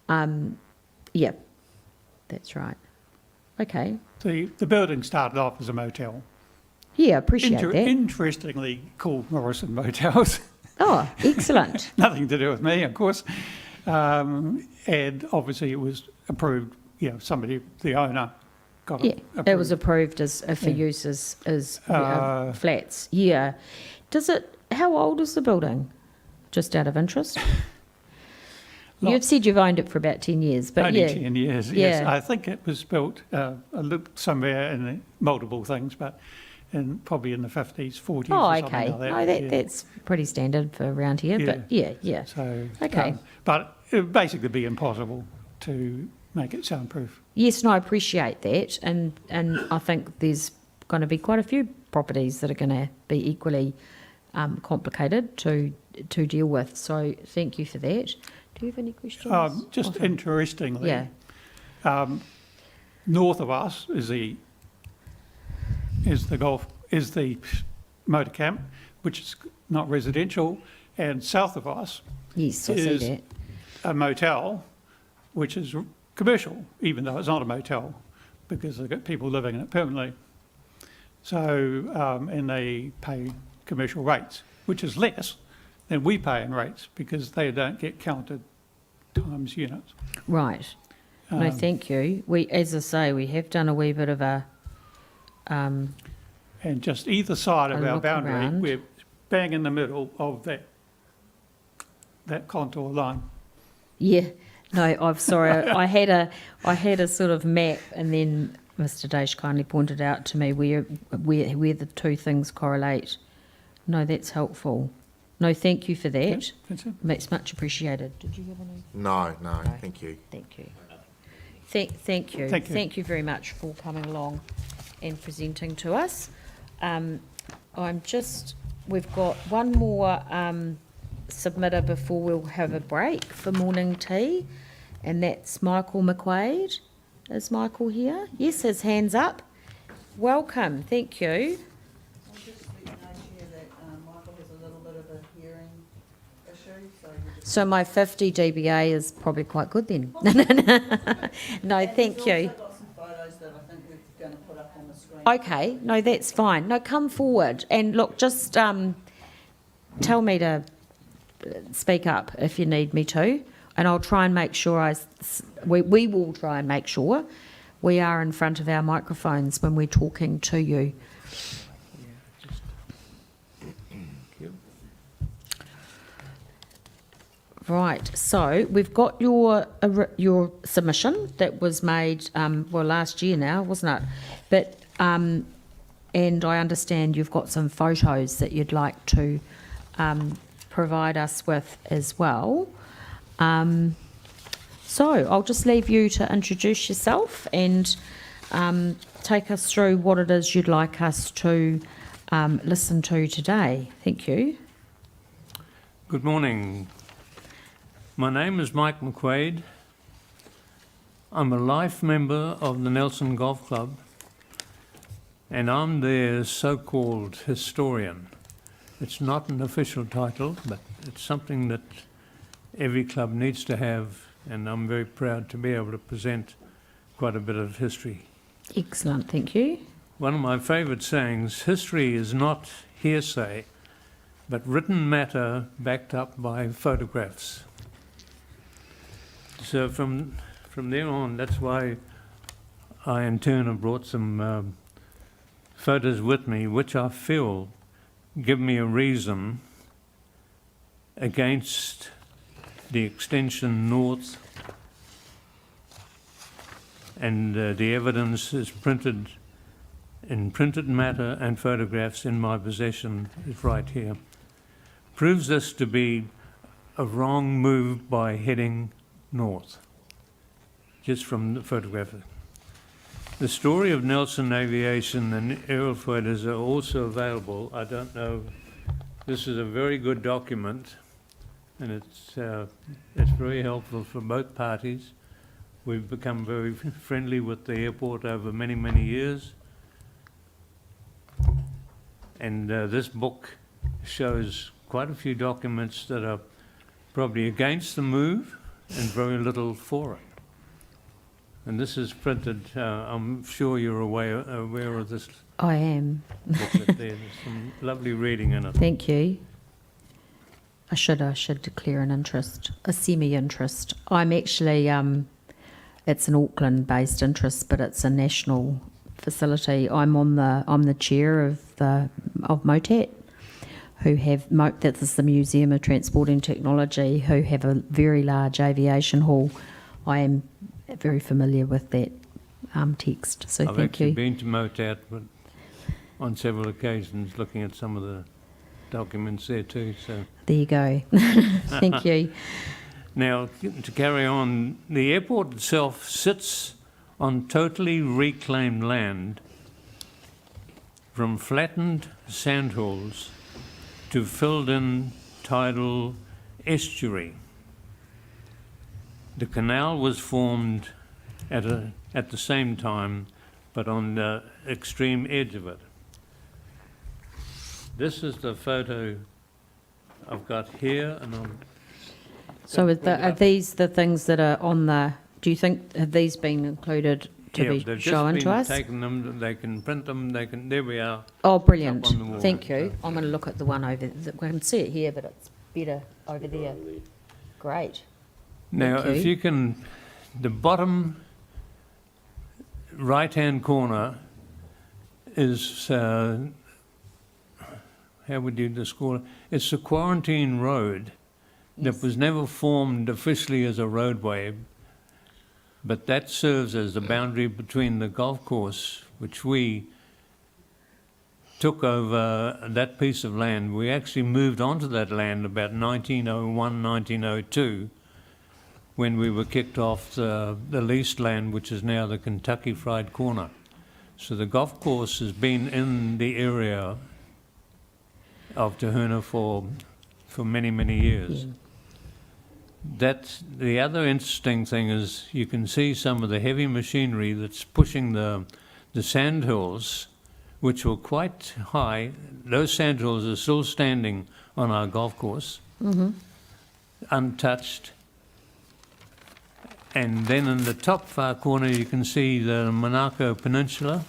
Yeah, that's right. Okay. The building started off as a motel. Yeah, appreciate that. Interestingly called Morrison Motels. Oh, excellent. Nothing to do with me, of course. And obviously it was approved, somebody, the owner, got it approved. It was approved as for use as flats. Yeah. How old is the building? Just out of interest. You've said you've owned it for about 10 years, but only 10 years, yes. I think it was built somewhere in the multiple things, but probably in the 50s, 40s or something like that. No, that's pretty standard for around here, but yeah. So, okay. But it would basically be impossible to make it soundproof. Yes, no, I appreciate that, and I think there's going to be quite a few properties that are going to be equally complicated to deal with, so thank you for that. Do you have any questions? Just interestingly, north of us is the motor camp, which is not residential, and south of us yes, I see that. A motel, which is commercial, even though it's not a motel. because they've got people living in it permanently. So, and they pay commercial rates, which is less than we pay in rates because they don't get counted times units. Right. No, thank you. We, as I say, we have done a wee bit of a, And just either side of A our look boundary, around. we're bang in the middle of that contour line. yeah, no, I'm sorry. I had a sort of map, and then Mr. Daish kindly pointed out to me where the two things correlate. No, that's helpful. No, thank you for that. Yep, that's it. It's much appreciated. Did you have any? No, thank you. Thank you. Thank you. Thank you. Thank you very much for coming along and presenting to us. We've got one more submitter before we'll have a break for morning tea, and that's Michael McQuaid. Is Michael here? Yes, his hand's up. Welcome, thank you. I'll just let you know, Chair, that Michael has a little bit of a hearing issue, so you just... So my 50 dBA is probably quite good then. No, thank you. He's also got some photos that I think we're going to put up on the screen. Okay, no, that's fine. No, come forward and look, just tell me to speak up if you need me to, and I'll try and make sure we will try and make sure we are in front of our microphones when we're talking to you. Right, so we've got your submission that was made, last year now, wasn't it? But, and I understand you've got some photos that you'd like to provide us with as well. So I'll just leave you to introduce yourself and take us through what it is you'd like us to listen to today. Thank you. Good morning. My name is Mike McQuaid. I'm a life member of the Nelson Golf Club, and I'm their so-called historian. It's not an official title, but it's something that every club needs to have, and I'm very proud to be able to present quite a bit of history. Excellent, thank you. One of my favourite sayings, history is not hearsay, but written matter backed up by photographs. So from there on, that's why I in turn have brought some photos with me, which I feel give me a reason against the extension north, and the evidence is printed in printed matter and photographs in my possession is right here. Proves this to be a wrong move by heading north, just from the photograph. The story of Nelson Aviation and aerial photos are also available. I don't know, this is a very good document, and it's very helpful for both parties. We've become very friendly with the airport over many, many years. And this book shows quite a few documents that are probably against the move and very little for it. And this is printed, I'm sure you're aware of this I am. booklet there. There's some lovely reading in it. Thank you. I should declare an interest, a semi-interest. I'm actually, it's an Auckland-based interest, but it's a national facility. I'm the chair of MOTAT, who have that is the Museum of Transport and Technology, who have a very large aviation hall. I am very familiar with that text, so I've thank you. actually been to MOTAT, but on several occasions, looking at some of the documents there too. So There you go. Thank you. now, to carry on, the airport itself sits on totally reclaimed land, from flattened sandhills to filled-in tidal estuary. The canal was formed at the same time, but on the extreme edge of it. This is the photo I've got here, and So are these the things that are on the, do you think, have these been included Yeah, be they've shown just to been us? taken them, they can print them, they can, there we are. Oh, brilliant. Up on the wall. Thank you. I'm going to look at the one over, I can see it here, but it's better over there. Great. Now, Thank if you. you can, the bottom right-hand corner is, how would you describe it? It's a quarantine road that was never formed officially as a roadway, but that serves as the boundary between the golf course, which we took over that piece of land. We actually moved onto that land about 1901, 1902, when we were kicked off the leased land, which is now the Kentucky Fried Corner. So the golf course has been in the area of Tahuna for many, many years. Yeah. That's the other interesting thing is you can see some of the heavy machinery that's pushing the sandhills, which were quite high. Those sandhills are still standing on our golf course, untouched. And then in the top far corner you can see the Monaco Peninsula.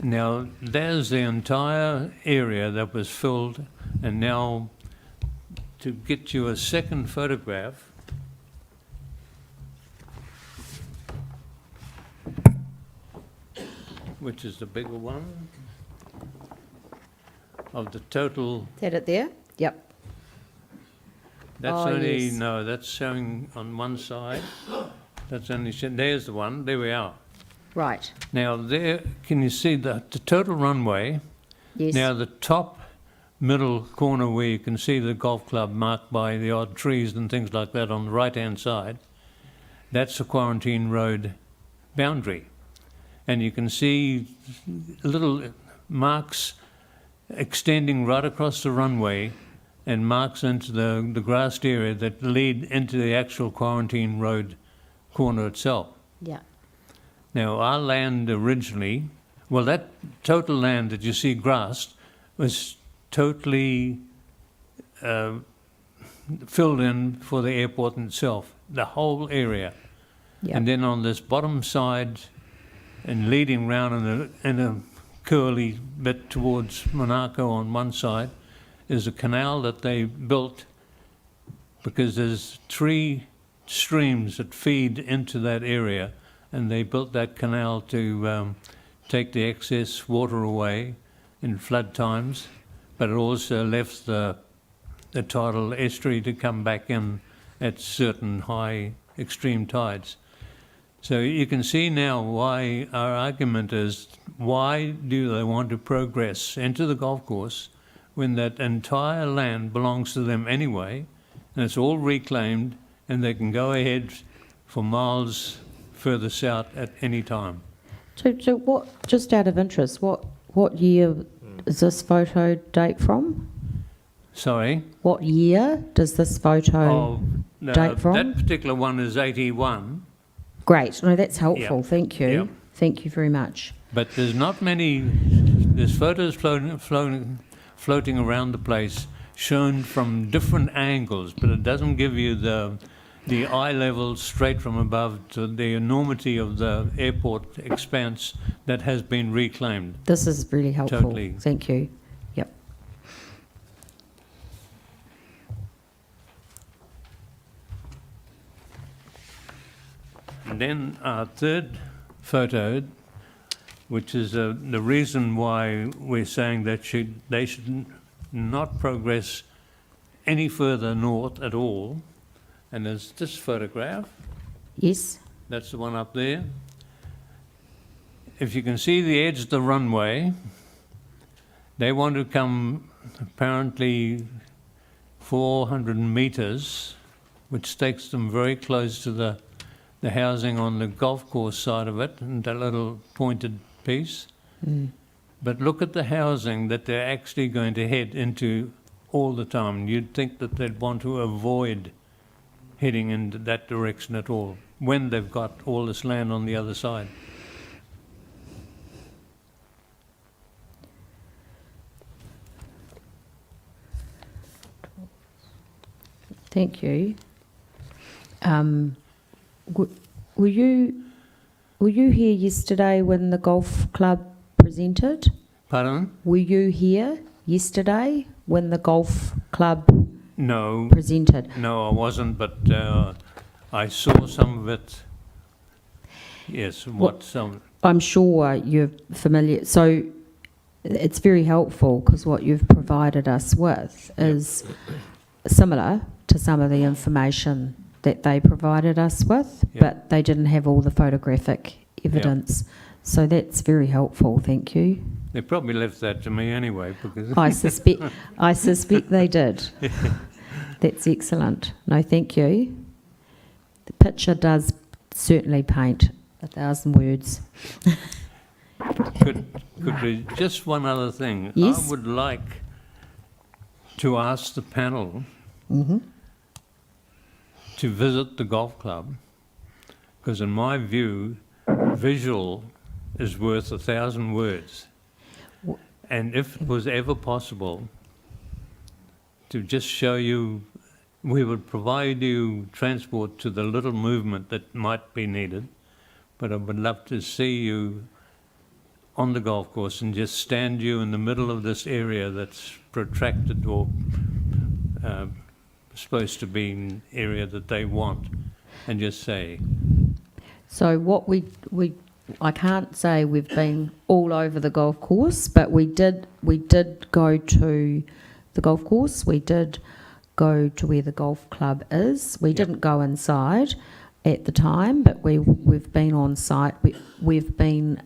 Now there's the entire area that was filled, and now to get you a second photograph, which is the bigger one, of the total. Is that it there? Yep. That's Oh, only, yes. no, that's showing on one side. That's only, there's the one, there we are. Right. Now there, can you see the total runway? Yes. Now the top middle corner where you can see the golf club marked by the odd trees and things like that on the right-hand side, that's the quarantine road boundary. And you can see little marks extending right across the runway and marks into the grassed area that lead into the actual quarantine road corner itself. Yeah. Now, our land originally, well, that total land that you see grassed was totally filled in for the airport itself, the whole area. Yep. And then on this bottom side and leading round in a curly bit towards Monaco on one side is a canal that they built because there's 3 streams that feed into that area, and they built that canal to take the excess water away in flood times, but it also left the tidal estuary to come back in at certain high extreme tides. So you can see now why our argument is, why do they want to progress into the golf course when that entire land belongs to them anyway, and it's all reclaimed, and they can go ahead for miles further south at any time. So what, just out of interest, what year is this photo date from? Sorry? What year does this photo date from? That particular one is 81. Great. No, that's helpful. Yeah. Thank you. Yeah. Thank you very much. But there's not many, there's photos floating around the place shown from different angles, but it doesn't give you the eye level straight from above to the enormity of the airport expanse that has been reclaimed. This is really helpful. Totally. Thank you. Yep. And then our third photo, which is the reason why we're saying that they should not progress any further north at all, and there's this photograph. Yes. That's the one up there. If you can see the edge of the runway, they want to come apparently 400 metres, which takes them very close to the housing on the golf course side of it, and that little pointed piece. But look at the housing that they're actually going to head into all the time. You'd think that they'd want to avoid heading into that direction at all when they've got all this land on the other side. Thank you. Will you Were you here yesterday when the golf club presented? Pardon? Were you here yesterday when the golf club No, presented? no, I wasn't, but I saw some of it. Yes, what some. I'm sure you're familiar. So it's very helpful because what you've provided us with is similar to some of the information that they provided us with, but they didn't have all the photographic evidence. So that's very helpful. Thank you. They probably left that to me anyway because I suspect they did. That's excellent. No, thank you. The picture does certainly paint 1,000 words. could we, just one other thing. Yes. I would like to ask the panel to visit the golf club, because in my view, visual is worth 1,000 words. And if it was ever possible to just show you, we would provide you transport to the little movement that might be needed, but I would love to see you on the golf course and just stand you in the middle of this area that's protracted or supposed to be an area that they want, and just say. So what I can't say we've been all over the golf course, but we did go to the golf course. We did go to where the golf club is. We didn't go inside at the time, but we've been on site. We've been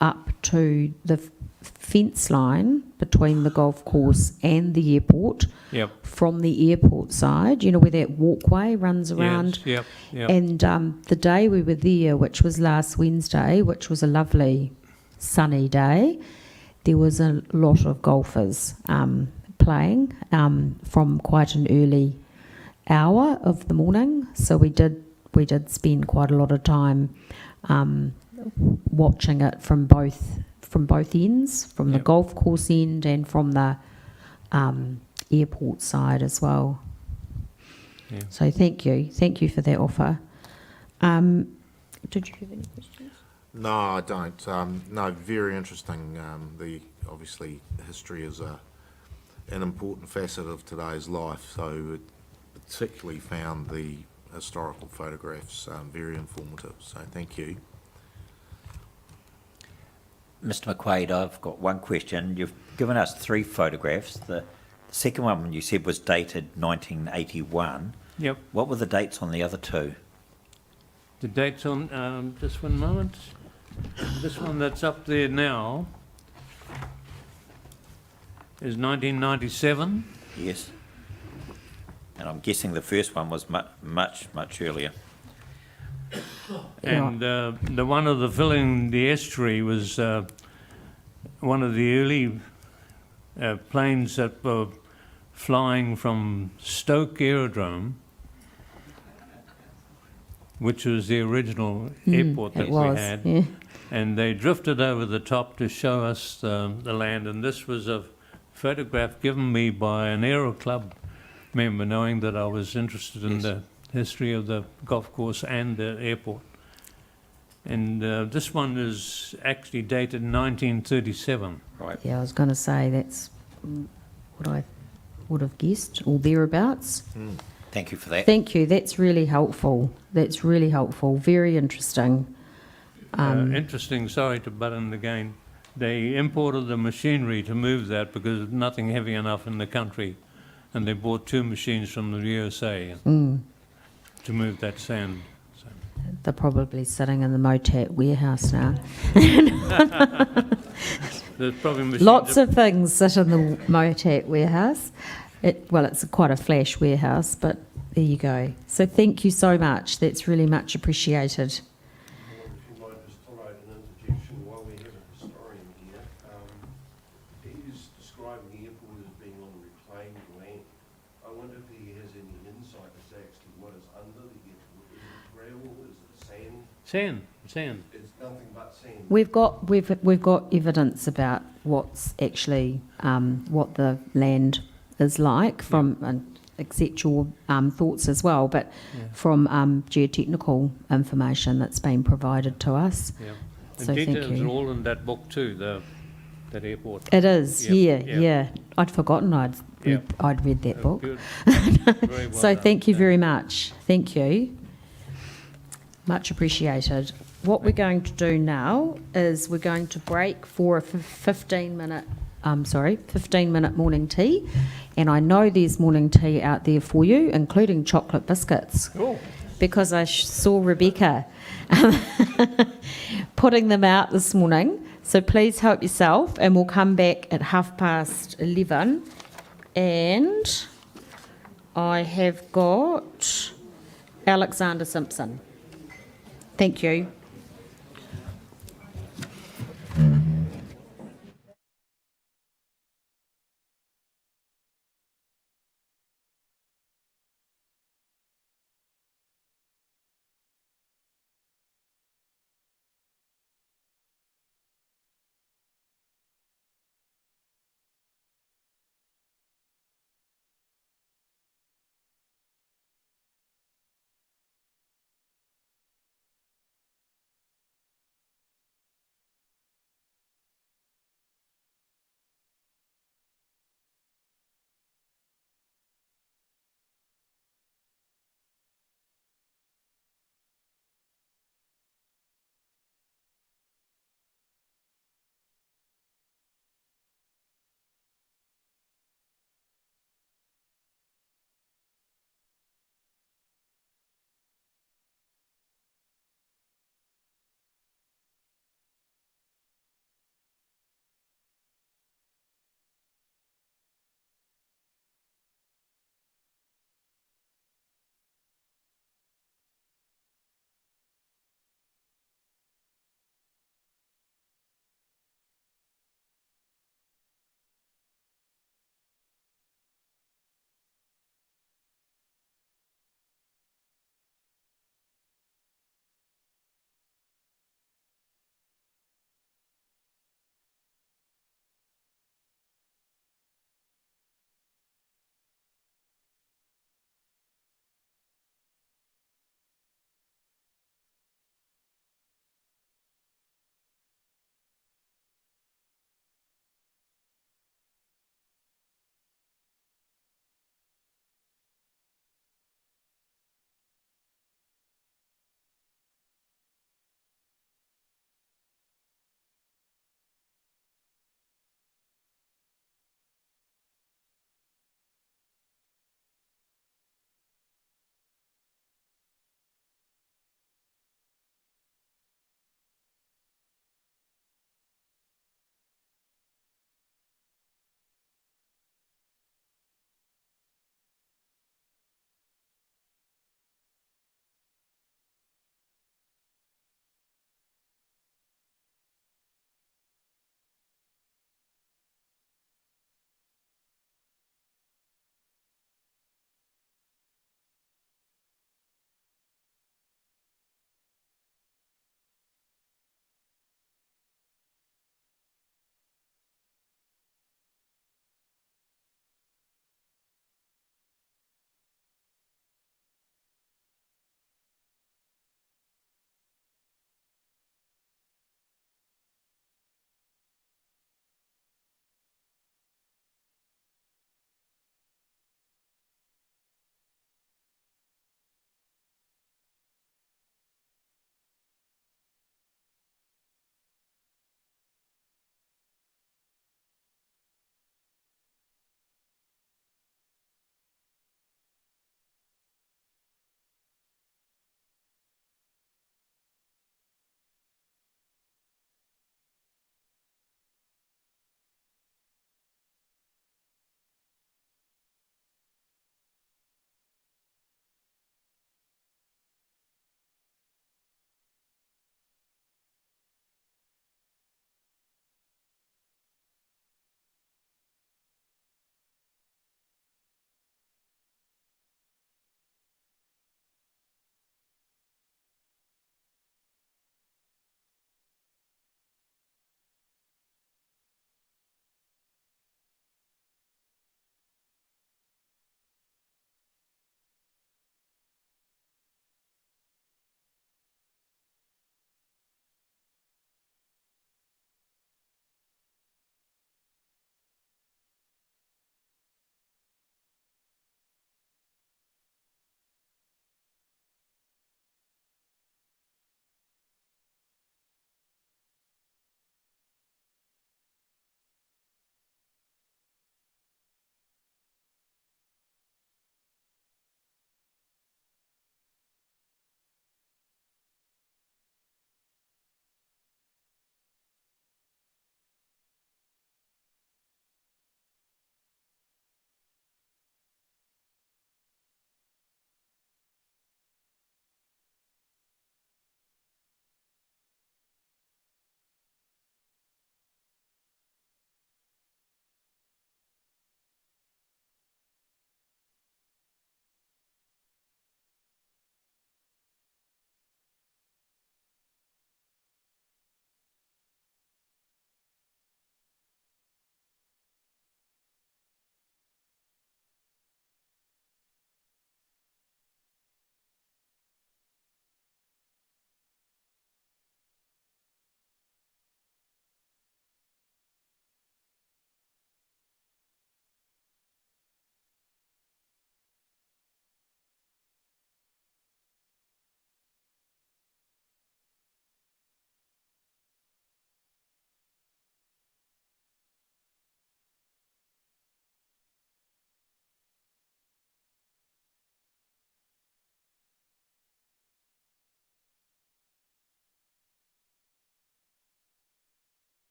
up to the fence line between the golf course and the airport. Yep. From the airport side, you know, where that walkway runs around. Yes, yep. And the day we were there, which was last Wednesday, which was a lovely sunny day, there was a lot of golfers playing from quite an early hour of the morning. So we did spend quite a lot of time watching it from both ends, from the golf course end and from the airport side as well. Yeah. So thank you for that offer. Did you have any questions? No, I don't. No, very interesting. Obviously history is an important facet of today's life, so particularly found the historical photographs very informative. So thank you. Mr. McQuaid, I've got one question. You've given us 3 photographs. The second one you said was dated 1981. Yep. What were the dates on the other 2? The dates on, just one moment. This one that's up there now is 1997. Yes. And I'm guessing the first one was much earlier. And the one of the filling the estuary was one of the early planes that were flying from Stoke Aerodrome, which was the original airport that we had. Yeah. And they drifted over the top to show us the land. And this was a photograph given me by an Aero Club member, knowing that I was interested in the history of the golf course and the airport. And this one is actually dated 1937. Right. Yeah, I was going to say that's what I would have guessed, or thereabouts. Thank you for that. Thank you. That's really helpful. Very interesting. Interesting, sorry to butt in again. They imported the machinery to move that because there's nothing heavy enough in the country. And they bought 2 machines from the USA to move that sand. So. They're probably sitting in the Motat warehouse now. There's probably machines. Lots of things sit in the Motat warehouse. It's quite a flash warehouse, but there you go. So thank you so much. That's really much appreciated. If you might just tolerate an interjection while we have a historian here. He's describing the airport as being on reclaimed land. I wonder if he has any insight as to actually what is under the airport. Is it gravel? Is it sand? Sand. It's nothing but sand. We've got evidence about what's actually what the land is like from, and accept your thoughts as well, but from geotechnical information that's been provided to us. Yeah. So And thank details are you. all in that book too, that airport. It is, Yep, yeah, yep. yeah. I'd forgotten I'd read that book. Good. Very well So done. thank you very much. Thank you. Much appreciated. What we're going to do now is we're going to break for a 15-minute morning tea. And I know there's morning tea out there for you, including chocolate biscuits. Cool. Because I saw Rebecca putting them out this morning. So please help yourself, and we'll come back at 11:30. And I have got Alexander Simpson. Thank you.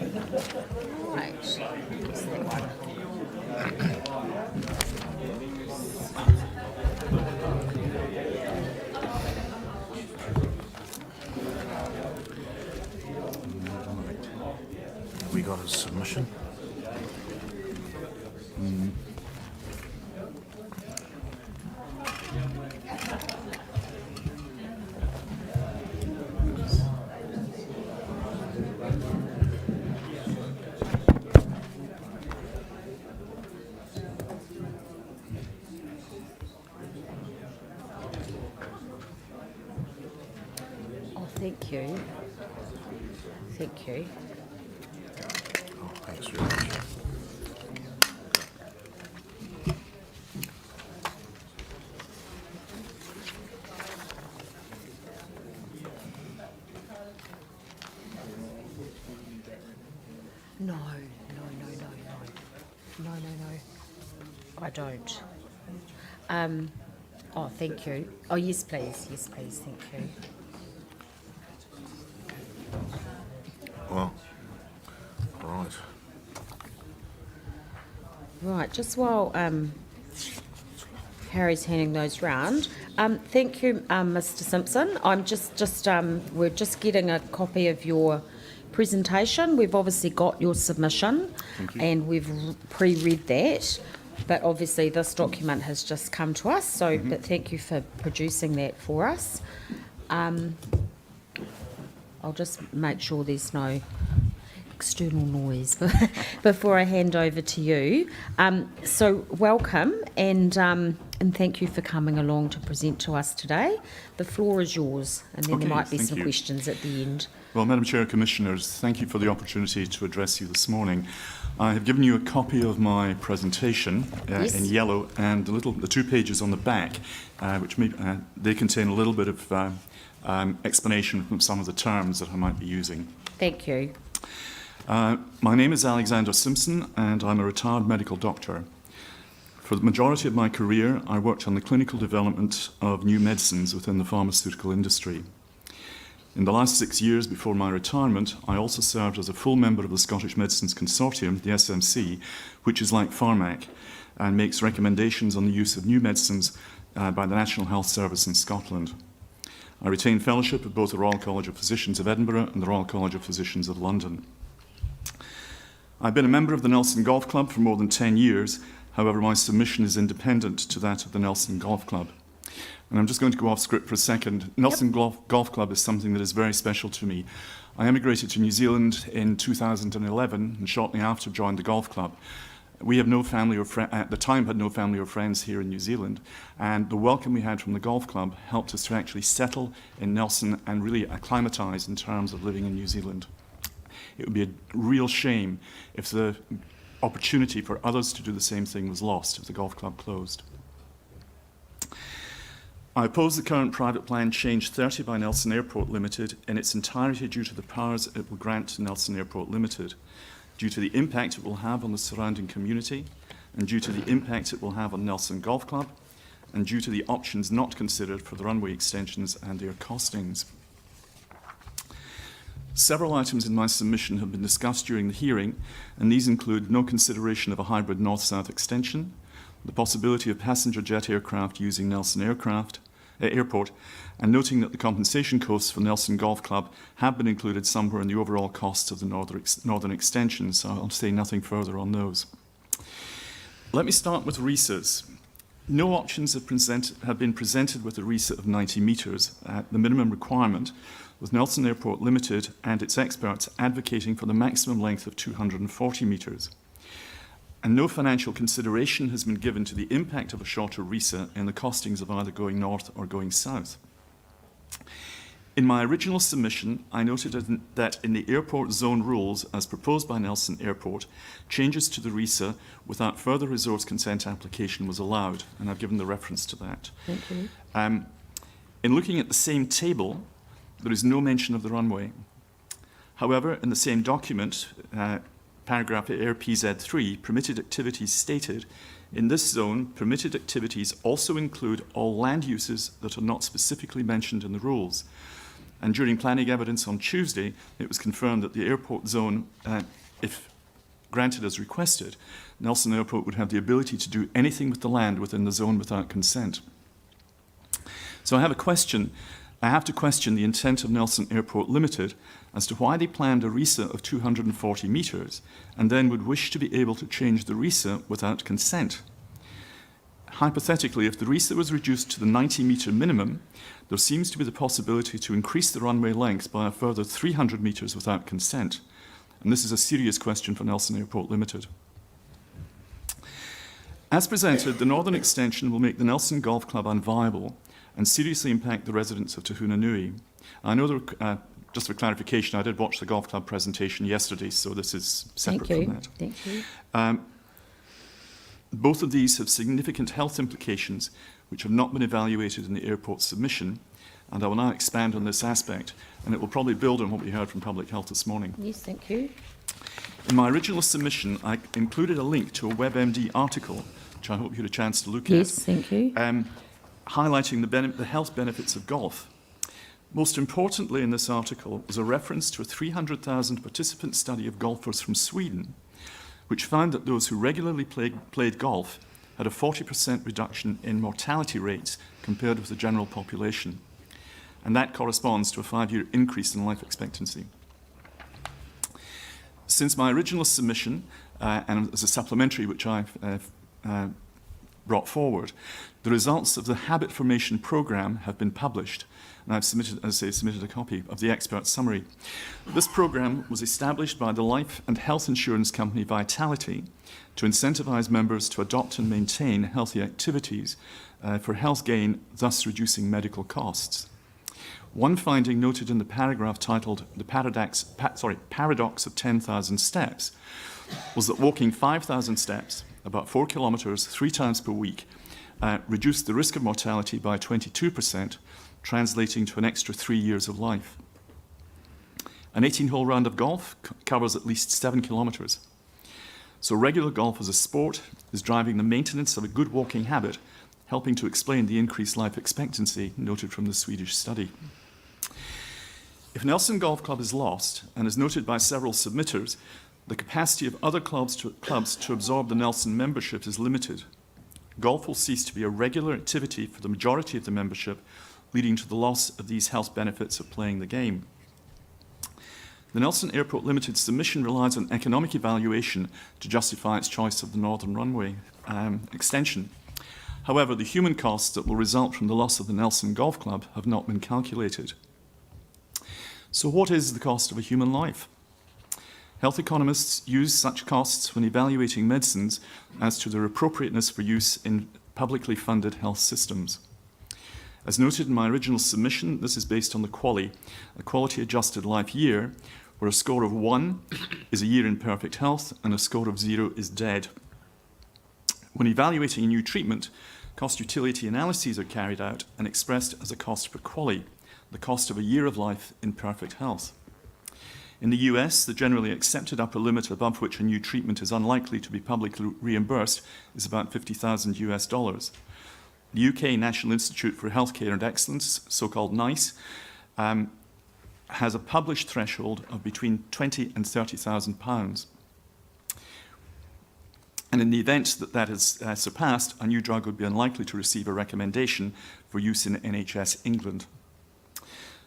Right. What's that one? We got a submission. Oh, thank you. Thank you. Oh, thanks very much. No, no, no, no, no. No, no, no. I don't. Oh, thank you. Oh, yes, please. Yes, please. Thank you. Well, right. Right, just while Harry's handing those round, thank you, Mr. Simpson. We're just getting a copy of your presentation. We've obviously got your submission, and we've pre-read that. But obviously, this document has just come to us. So, but thank you for producing that for us. I'll just make sure there's no external noise before I hand over to you. So welcome and thank you for coming along to present to us today. The floor is yours, and then there might be some questions at the end. Well, Madam Chair, Commissioners, thank you for the opportunity to address you this morning. I have given you a copy of my presentation in yellow and the 2 pages on the back, which they contain a little bit of explanation from some of the terms that I might be using. Thank you. My name is Alexander Simpson, and I'm a retired medical doctor. For the majority of my career, I worked on the clinical development of new medicines within the pharmaceutical industry. In the last 6 years before my retirement, I also served as a full member of the Scottish Medicines Consortium, the SMC, which is like Pharmac, and makes recommendations on the use of new medicines by the National Health Service in Scotland. I retain fellowship at both the Royal College of Physicians of Edinburgh and the Royal College of Physicians of London. I've been a member of the Nelson Golf Club for more than 10 years. However, my submission is independent to that of the Nelson Golf Club. And I'm just going to go off script for a second. Nelson Golf Club is something that is very special to me. I emigrated to New Zealand in 2011 and shortly after joined the golf club. We have no family or at the time had no family or friends here in New Zealand, and the welcome we had from the golf club helped us to actually settle in Nelson and really acclimatise in terms of living in New Zealand. It would be a real shame if the opportunity for others to do the same thing was lost if the golf club closed. I oppose the current private plan Change 30 by Nelson Airport Limited in its entirety due to the powers it will grant to Nelson Airport Limited, due to the impact it will have on the surrounding community, and due to the impact it will have on Nelson Golf Club, and due to the options not considered for the runway extensions and their costings. Several items in my submission have been discussed during the hearing, and these include no consideration of a hybrid north-south extension, the possibility of passenger jet aircraft using Nelson Airport, and noting that the compensation costs for Nelson Golf Club have been included somewhere in the overall costs of the northern extension, so I'll say nothing further on those. Let me start with RESAs. No options have been presented with a RESA of 90 metres at the minimum requirement, with Nelson Airport Limited and its experts advocating for the maximum length of 240 metres. And no financial consideration has been given to the impact of a shorter RESA in the costings of either going north or going south. In my original submission, I noted that in the airport zone rules, as proposed by Nelson Airport, changes to the RESA without further resource consent application was allowed, and I've given the reference to that. Thank you. In looking at the same table, there is no mention of the runway. However, in the same document, paragraph Air PZ3, permitted activities stated, in this zone, permitted activities also include all land uses that are not specifically mentioned in the rules. And during planning evidence on Tuesday, it was confirmed that the airport zone, if granted as requested, Nelson Airport would have the ability to do anything with the land within the zone without consent. So I have to question the intent of Nelson Airport Limited as to why they planned a RISA of 240 metres and then would wish to be able to change the RISA without consent. Hypothetically, if the RISA was reduced to the 90-metre minimum, there seems to be the possibility to increase the runway length by a further 300 metres without consent. And this is a serious question for Nelson Airport Limited. As presented, the northern extension will make the Nelson Golf Club unviable and seriously impact the residents of Tahuna Nui. I know, just for clarification, I did watch the golf club presentation yesterday, so this is separate from that. Thank you. Both of these have significant health implications which have not been evaluated in the airport submission, and I will now expand on this aspect, and it will probably build on what we heard from Public Health this morning. Yes, thank you. In my original submission, I included a link to a WebMD article, which I hope you had a chance to look at. Yes, thank you. Highlighting the health benefits of golf. Most importantly in this article was a reference to a 300,000 participant study of golfers from Sweden, which found that those who regularly played golf had a 40% reduction in mortality rates compared with the general population. And that corresponds to a 5-year increase in life expectancy. Since my original submission, and as a supplementary which I've brought forward, the results of the habit formation program have been published, and I've submitted a copy of the expert summary. This program was established by the life and health insurance company Vitality to incentivize members to adopt and maintain healthy activities for health gain, thus reducing medical costs. One finding noted in the paragraph titled "The Paradox of 10,000 Steps" was that walking 5,000 steps, about 4 kilometres, 3 times per week, reduced the risk of mortality by 22%, translating to an extra 3 years of life. An 18-hole round of golf covers at least 7 kilometres. So regular golf as a sport is driving the maintenance of a good walking habit, helping to explain the increased life expectancy noted from the Swedish study. If Nelson Golf Club is lost, and is noted by several submitters, the capacity of other clubs to absorb the Nelson membership is limited. Golf will cease to be a regular activity for the majority of the membership, leading to the loss of these health benefits of playing the game. The Nelson Airport Limited submission relies on economic evaluation to justify its choice of the Northern Runway extension. However, the human costs that will result from the loss of the Nelson Golf Club have not been calculated. So what is the cost of a human life? Health economists use such costs when evaluating medicines as to their appropriateness for use in publicly funded health systems. As noted in my original submission, this is based on the QALY, a quality adjusted life year, where a score of 1 is a year in perfect health and a score of 0 is dead. When evaluating a new treatment, cost utility analyses are carried out and expressed as a cost per QALY, the cost of a year of life in perfect health. In the US, the generally accepted upper limit above which a new treatment is unlikely to be publicly reimbursed is about $50,000 US. The UK National Institute for Healthcare and Excellence, so-called NICE, has a published threshold of between £20,000 and £30,000. And in the event that that is surpassed, a new drug would be unlikely to receive a recommendation for use in NHS England.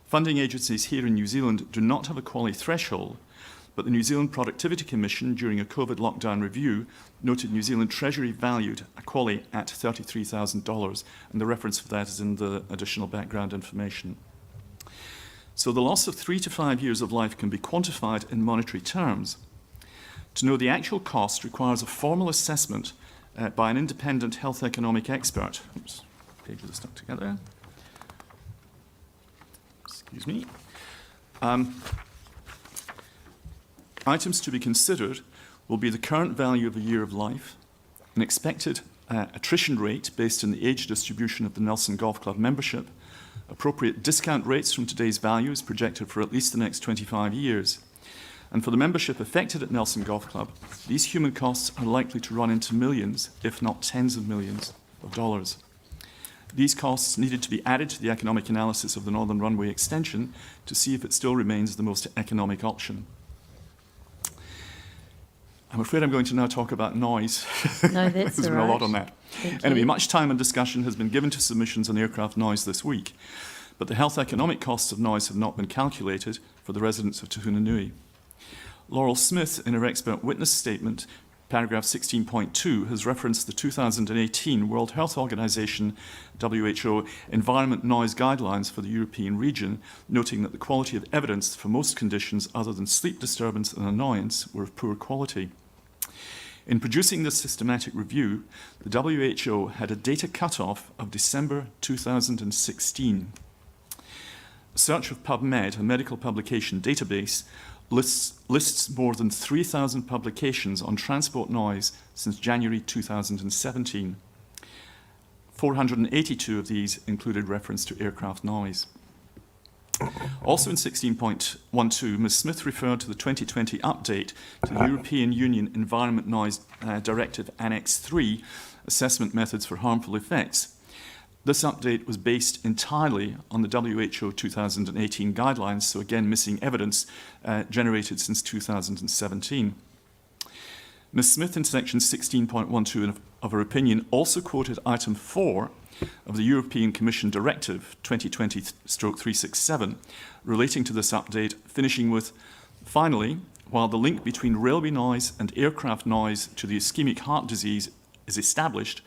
Funding agencies here in New Zealand do not have a QALY threshold, but the New Zealand Productivity Commission, during a COVID lockdown review, noted New Zealand Treasury valued a QALY at $33,000, and the reference for that is in the additional background information. So the loss of 3 to 5 years of life can be quantified in monetary terms. To know the actual cost requires a formal assessment by an independent health economic expert. Oops, pages are stuck together. Excuse me. Items to be considered will be the current value of a year of life, an expected attrition rate based on the age distribution of the Nelson Golf Club membership, appropriate discount rates from today's values projected for at least the next 25 years. And for the membership affected at Nelson Golf Club, these human costs are likely to run into millions, if not tens of millions of dollars. These costs needed to be added to the economic analysis of the Northern Runway extension to see if it still remains the most economic option. I'm afraid I'm going to now talk about noise. No, that's There's all been a lot right. on that. Thank Anyway, you. much time and discussion has been given to submissions on aircraft noise this week, but the health economic costs of noise have not been calculated for the residents of Tahunanui. Laurel Smith, in her expert witness statement, paragraph 16.2, has referenced the 2018 World Health Organization, WHO, Environment Noise Guidelines for the European region, noting that the quality of evidence for most conditions other than sleep disturbance and annoyance were of poor quality. In producing this systematic review, the WHO had a data cutoff of December 2016. A search of PubMed, a medical publication database, lists more than 3,000 publications on transport noise since January 2017. 482 of these included reference to aircraft noise. Also in 16.12, Ms. Smith referred to the 2020 update to the European Union Environment Noise Directive Annex 3, Assessment Methods for Harmful Effects. This update was based entirely on the WHO 2018 guidelines, so again missing evidence generated since 2017. Ms. Smith in section 16.12 of her opinion also quoted item 4 of the European Commission Directive 2020/367 relating to this update, finishing with, finally, while the link between railway noise and aircraft noise to the ischemic heart disease is established,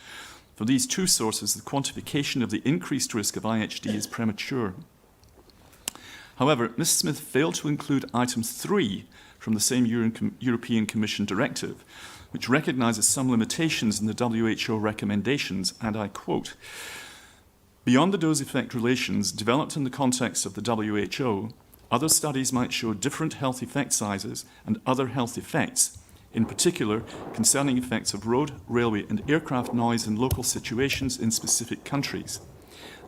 for these two sources, the quantification of the increased risk of IHD is premature. However, Ms. Smith failed to include item 3 from the same European Commission directive, which recognises some limitations in the WHO recommendations, and I quote, "Beyond the dose-effect relations developed in the context of the WHO, other studies might show different health effect sizes and other health effects, in particular concerning effects of road, railway and aircraft noise in local situations in specific countries.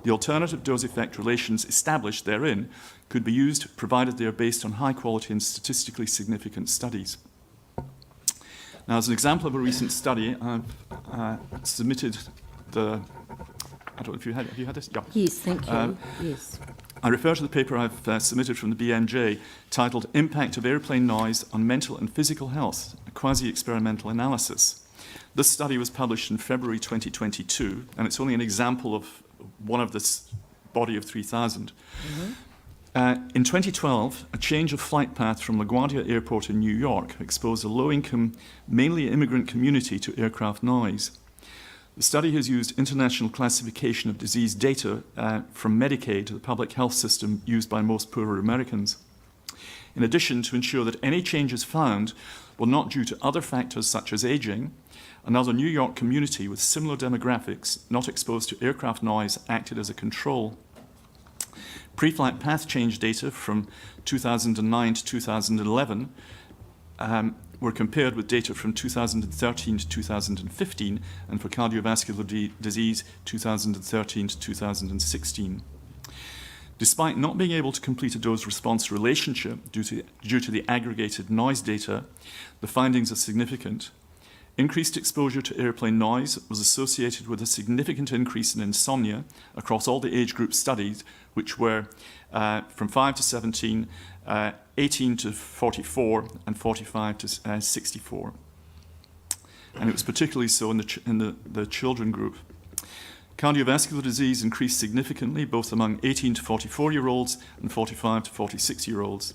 The alternative dose-effect relations established therein could be used provided they are based on high-quality and statistically significant studies." Now, as an example of a recent study, I've submitted the... I don't know if have you had this? Yeah. Yes, thank you. Yes. I refer to the paper I've submitted from the BMJ titled Impact of Airplane Noise on Mental and Physical Health, a Quasi-Experimental Analysis. This study was published in February 2022, and it's only an example of one of this body of 3,000. In 2012, a change of flight path from LaGuardia Airport in New York exposed a low-income, mainly immigrant community to aircraft noise. The study has used international classification of disease data from Medicaid, the public health system used by most poorer Americans. In addition, to ensure that any changes found were not due to other factors such as aging, another New York community with similar demographics not exposed to aircraft noise acted as a control. Pre-flight path change data from 2009 to 2011 were compared with data from 2013 to 2015, and for cardiovascular disease, 2013 to 2016. Despite not being able to complete a dose-response relationship due to the aggregated noise data, the findings are significant. Increased exposure to airplane noise was associated with a significant increase in insomnia across all the age groups studied, which were from 5 to 17, 18 to 44, and 45 to 64. And it was particularly so in the children group. Cardiovascular disease increased significantly both among 18 to 44-year-olds and 45 to 46-year-olds.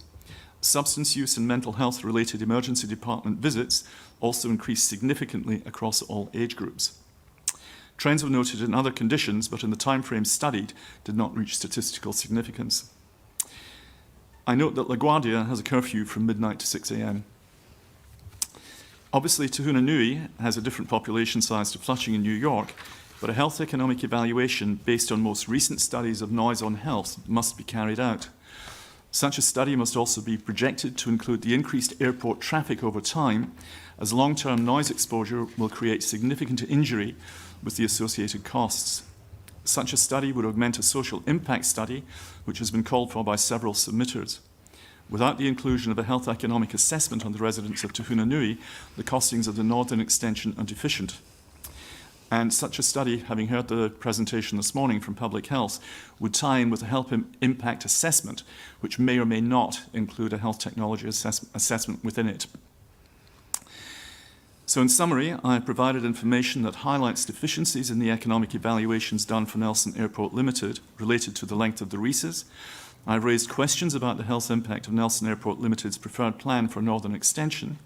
Substance use and mental health-related emergency department visits also increased significantly across all age groups. Trends were noted in other conditions, but in the time frame studied did not reach statistical significance. I note that LaGuardia has a curfew from midnight to 6 a.m. Obviously, Tahunanui has a different population size to Flushing in New York, but a health economic evaluation based on most recent studies of noise on health must be carried out. Such a study must also be projected to include the increased airport traffic over time, as long-term noise exposure will create significant injury with the associated costs. Such a study would augment a social impact study, which has been called for by several submitters. Without the inclusion of a health economic assessment on the residents of Tahunanui, the costings of the northern extension are deficient. And such a study, having heard the presentation this morning from Public Health, would tie in with a health impact assessment, which may or may not include a health technology assessment within it. So in summary, I have provided information that highlights deficiencies in the economic evaluations done for Nelson Airport Limited related to the length of the leases. I've raised questions about the health impact of Nelson Airport Limited's preferred plan for Northern Extension.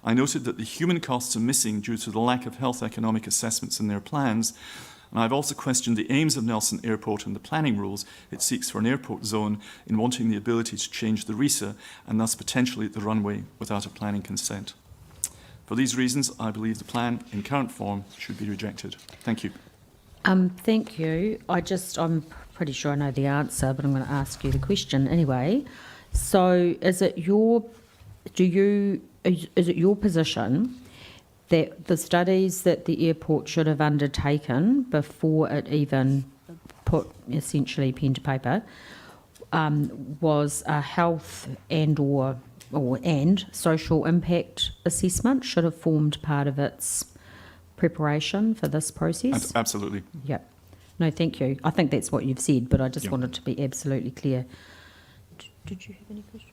I noted that the human costs are missing due to the lack of health economic assessments in their plans. And I've also questioned the aims of Nelson Airport and the planning rules it seeks for an airport zone in wanting the ability to change the RESA and thus potentially the runway without a planning consent. For these reasons, I believe the plan in current form should be rejected. Thank you. Thank you. I'm pretty sure I know the answer, but I'm going to ask you the question anyway. So is it your position that the studies that the airport should have undertaken before it even put essentially pen to paper was a health and social impact assessment should have formed part of its preparation for this process? Absolutely. Yep. No, thank you. I think that's what you've said, but I just wanted to be absolutely clear. Did you have any questions?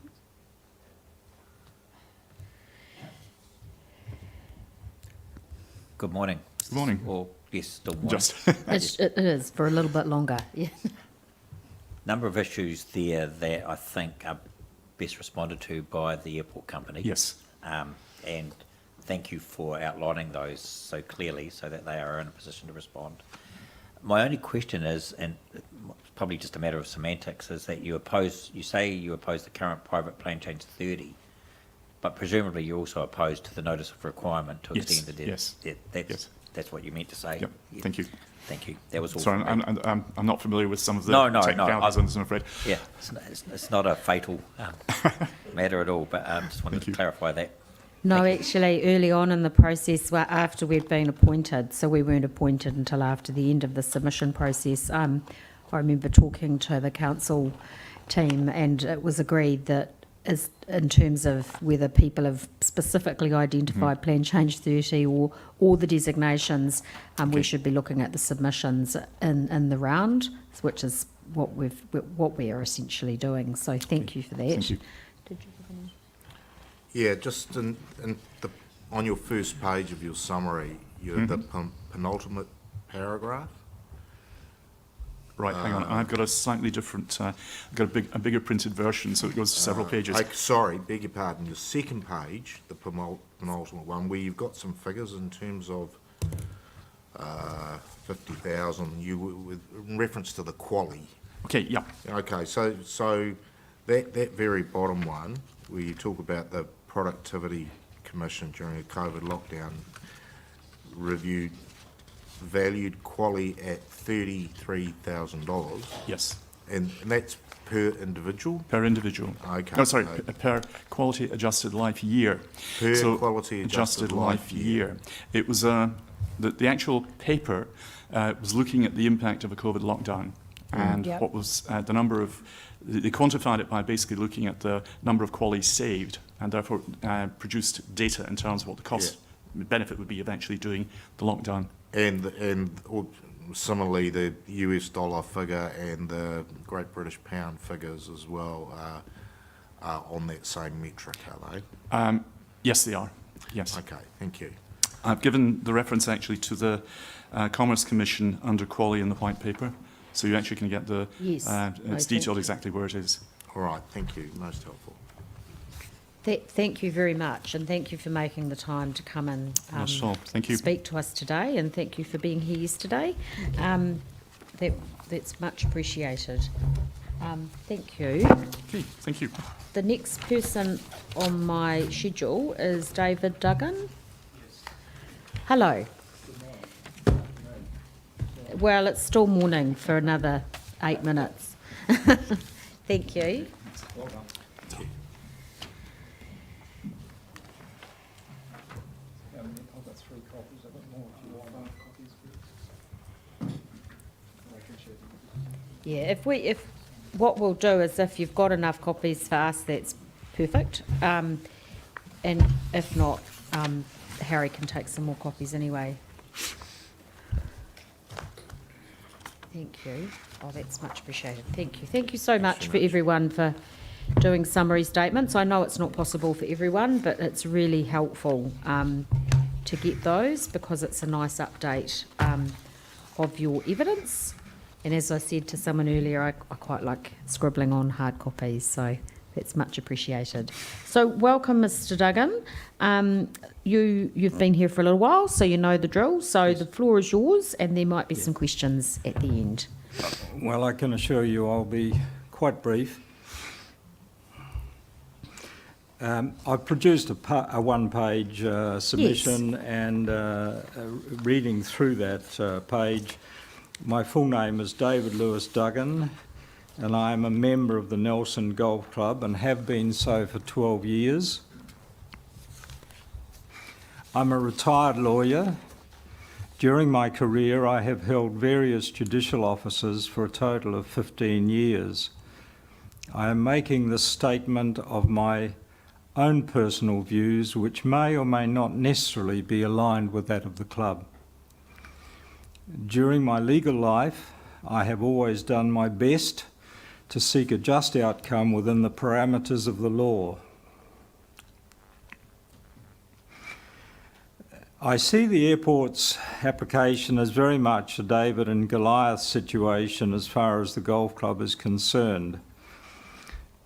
Good morning. Good morning. Or, yes, still morning. Just. It is, for a little bit longer, yeah. Number of issues there that I think are best responded to by the airport company. Yes. And thank you for outlining those so clearly so that they are in a position to respond. My only question is, and it's probably just a matter of semantics, is that you say you oppose the current private plan change to 30, but presumably you're also opposed to the notice of requirement to extend the debt. Yes. That's what you meant to say. Yep. Thank you. Thank you. That was all. Sorry, I'm not familiar with some of the technicalities on this, I'm afraid. Yeah, it's not a fatal matter at all, but just wanted to clarify that. No, actually, early on in the process, after we'd been appointed, so we weren't appointed until after the end of the submission process, I remember talking to the council team and it was agreed that as in terms of whether people have specifically identified Plan Change 30 or the designations, we should be looking at the submissions in the round, which is what we are essentially doing. So thank you for that. Thank you. Did you have any? Yeah, just on your first page of your summary, the penultimate paragraph. Right, hang on. I've got a slightly different. I've got a bigger printed version, so it goes to several pages. Sorry, beg your pardon. Your second page, the penultimate one, where you've got some figures in terms of 50,000. In reference to the quality. Okay. Yeah. Okay. So that very bottom one, where you talk about the Productivity Commission during a COVID lockdown, valued quality at $33,000. Yes. And that's per individual? Per individual. Okay. No, sorry, per quality adjusted life year. Per quality adjusted life year. It was, the actual paper was looking at the impact of a COVID lockdown and what was the number of, they quantified it by basically looking at the number of QALYs saved and therefore produced data in terms of what the cost benefit would be of actually doing the lockdown. And similarly, the US dollar figure and the Great British Pound figures as well are on that same metric, are they? Yes, they are. Yes. Okay, thank you. I've given the reference actually to the Commerce Commission under QALY in the white paper, so you actually can get the, it's detailed exactly where it is. All right, thank you, most helpful. Thank you very much, and thank you for making the time to come and thank you. speak to us today, and thank you for being here yesterday. That's much appreciated. Thank you. Okay, thank you. The next person on my schedule is David Duggan. Hello. Well, it's still morning for another 8 minutes. Thank you. Yeah, if what we'll do is if you've got enough copies for us, that's perfect. And if not, Harry can take some more copies anyway. Thank you. Oh, that's much appreciated. Thank you. Thank you so much for everyone for doing summary statements. I know it's not possible for everyone, but it's really helpful to get those because it's a nice update of your evidence. And as I said to someone earlier, I quite like scribbling on hard copies, so that's much appreciated. So welcome, Mr. Duggan. You've been here for a little while, so you know the drill. So the floor is yours, and there might be some questions at the end. Well, I can assure you I'll be quite brief. I've produced a one-page submission, and reading through that page, my full name is David Lewis Duggan, and I am a member of the Nelson Golf Club and have been so for 12 years. I'm a retired lawyer. During my career, I have held various judicial offices for a total of 15 years. I am making this statement of my own personal views, which may or may not necessarily be aligned with that of the club. During my legal life, I have always done my best to seek a just outcome within the parameters of the law. I see the airport's application as very much a David and Goliath situation as far as the golf club is concerned.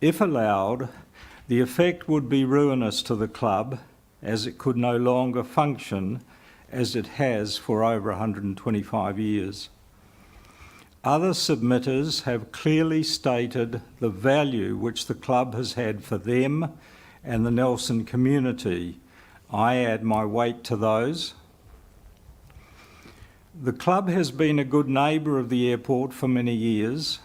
If allowed, the effect would be ruinous to the club, as it could no longer function as it has for over 125 years. Other submitters have clearly stated the value which the club has had for them and the Nelson community. I add my weight to those. The club has been a good neighbour of the airport for many years.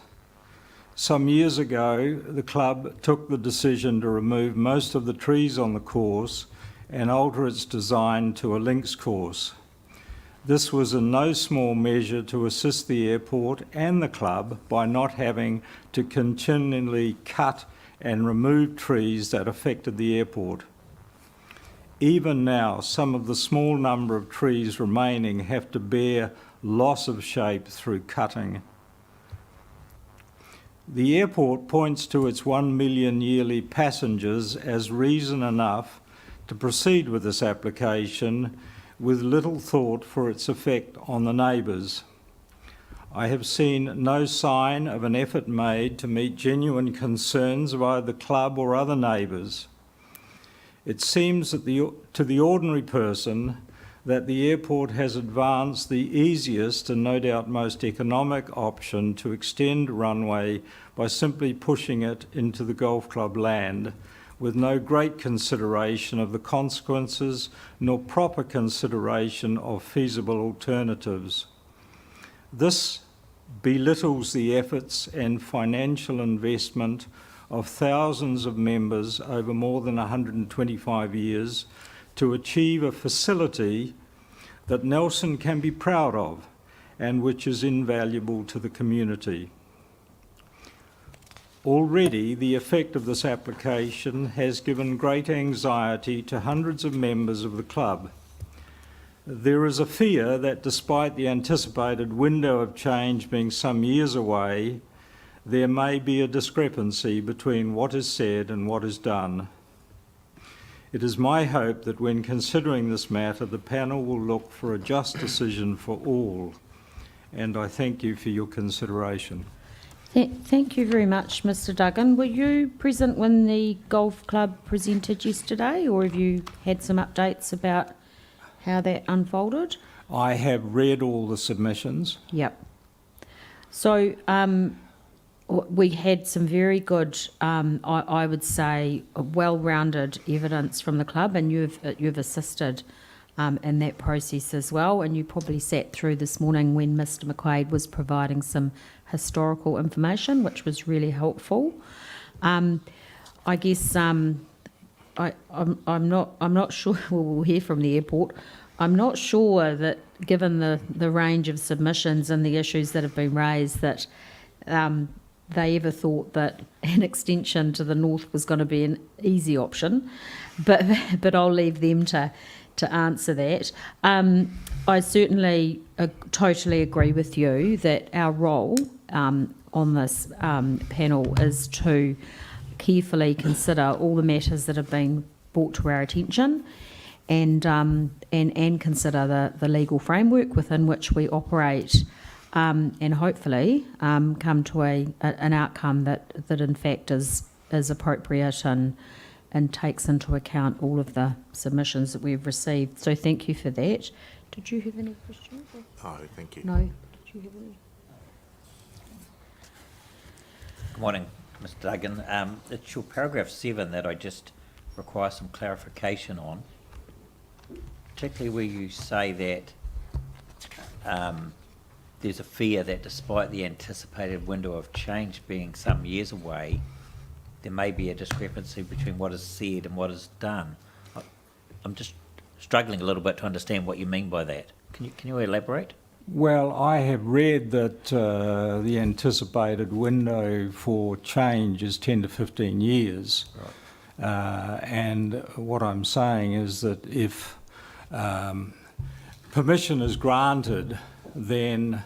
Some years ago, the club took the decision to remove most of the trees on the course and alter its design to a links course. This was in no small measure to assist the airport and the club by not having to continually cut and remove trees that affected the airport. Even now, some of the small number of trees remaining have to bear loss of shape through cutting. The airport points to its 1 million yearly passengers as reason enough to proceed with this application, with little thought for its effect on the neighbours. I have seen no sign of an effort made to meet genuine concerns of either the club or other neighbours. It seems that to the ordinary person that the airport has advanced the easiest and no doubt most economic option to extend Runway by simply pushing it into the golf club land, with no great consideration of the consequences nor proper consideration of feasible alternatives. This belittles the efforts and financial investment of thousands of members over more than 125 years to achieve a facility that Nelson can be proud of and which is invaluable to the community. Already, the effect of this application has given great anxiety to hundreds of members of the club. There is a fear that despite the anticipated window of change being some years away, there may be a discrepancy between what is said and what is done. It is my hope that when considering this matter, the panel will look for a just decision for all, and I thank you for your consideration. Thank you very much, Mr. Duggan. Were you present when the golf club presented yesterday, or have you had some updates about how that unfolded? I have read all the submissions. Yep. So we had some very good, I would say, well-rounded evidence from the club, and you've assisted in that process as well. And you probably sat through this morning when Mr. McQuaid was providing some historical information, which was really helpful. I guess I'm not sure. We'll hear from the airport. I'm not sure that, given the range of submissions and the issues that have been raised, that they ever thought that an extension to the north was going to be an easy option, but I'll leave them to answer that. I certainly totally agree with you that our role on this panel is to carefully consider all the matters that have been brought to our attention, and consider the legal framework within which we operate, and hopefully come to an outcome that in fact is appropriate and takes into account all of the submissions that we've received. So thank you for that. Did you have any questions? No, thank you. No. Did you have any? Good morning, Mr Duggan. It's your paragraph 7 that I just require some clarification on, particularly where you say that there's a fear that despite the anticipated window of change being some years away, there may be a discrepancy between what is said and what is done. I'm just struggling a little bit to understand what you mean by that. Can you elaborate? Well, I have read that the anticipated window for change is 10 to 15 years. Right. And what I'm saying is that if permission is granted, then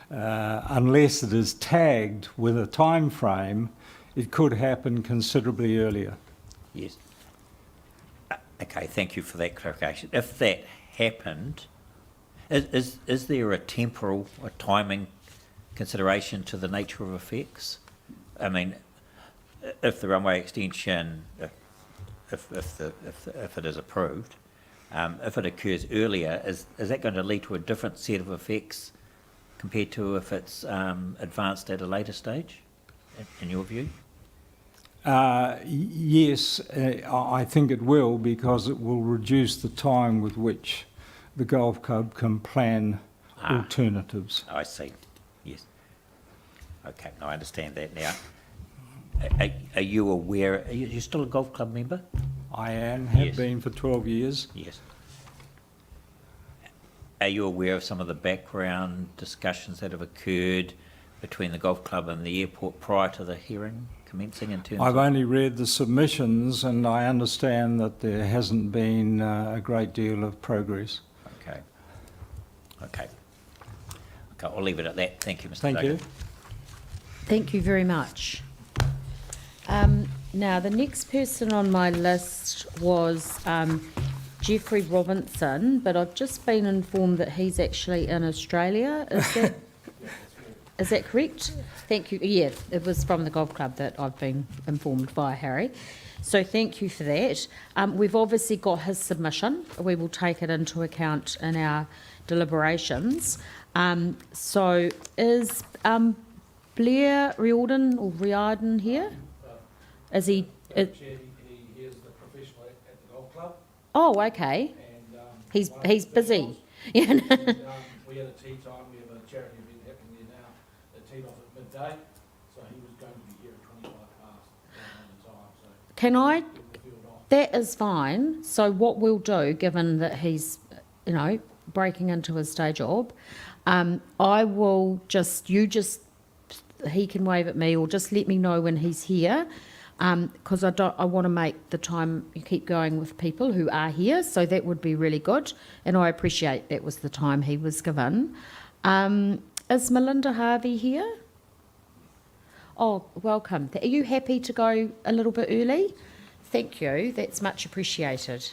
unless it is tagged with a time frame, it could happen considerably earlier. Yes. Okay, thank you for that clarification. If that happened, is there a temporal or timing consideration to the nature of effects? I mean, if the runway extension, if it is approved, if it occurs earlier, is that going to lead to a different set of effects compared to if it's advanced at a later stage, in your view? Yes, I think it will, because it will reduce the time with which the golf club can plan alternatives. I see. Yes. Okay, I understand that now. Are you aware? Are you still a golf club member? I am. Have Yes. been for 12 years. Yes. Are you aware of some of the background discussions that have occurred between the golf club and the airport prior to the hearing commencing in terms I've of... only read the submissions, and I understand that there hasn't been a great deal of progress. Okay. Okay. Okay, I'll leave it at that. Thank you, Mr. Thank Duggan. you. Thank you very much. Now, the next person on my list was Jeffrey Robinson, but I've just been informed that he's actually in Australia. Is that correct? Thank you. Yeah, it was from the golf club that I've been informed by Harry. So thank you for that. We've obviously got his submission. We will take it into account in our deliberations. So is Blair Riordan here? Is he? He is the professional at the golf club. Oh, okay. And he's busy. Yeah. We had a tea time. We have a charity event happening there now. The teed off at midday, so he was going to be here at 25 past the time. So Can I? That is fine. So what we'll do, given that he's, breaking into his day job, I will he can wave at me, or just let me know when he's here, because I want to make the time keep going with people who are here, so that would be really good, and I appreciate that was the time he was given. Is Melinda Harvey here? Oh, welcome. Are you happy to go a little bit early? Thank you, that's much appreciated.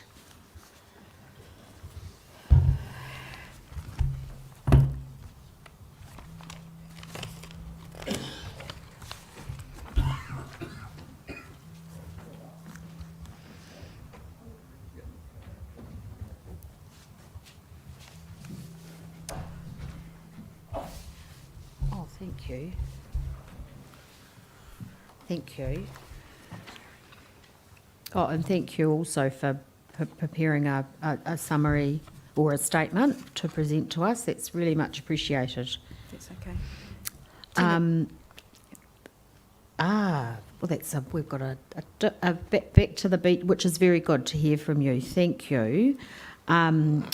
Oh, thank you. Thank you. Oh, and thank you also for preparing a summary or a statement to present to us. That's really much appreciated. That's okay. Well, we've got a back to the beat, which is very good to hear from you. Thank you. In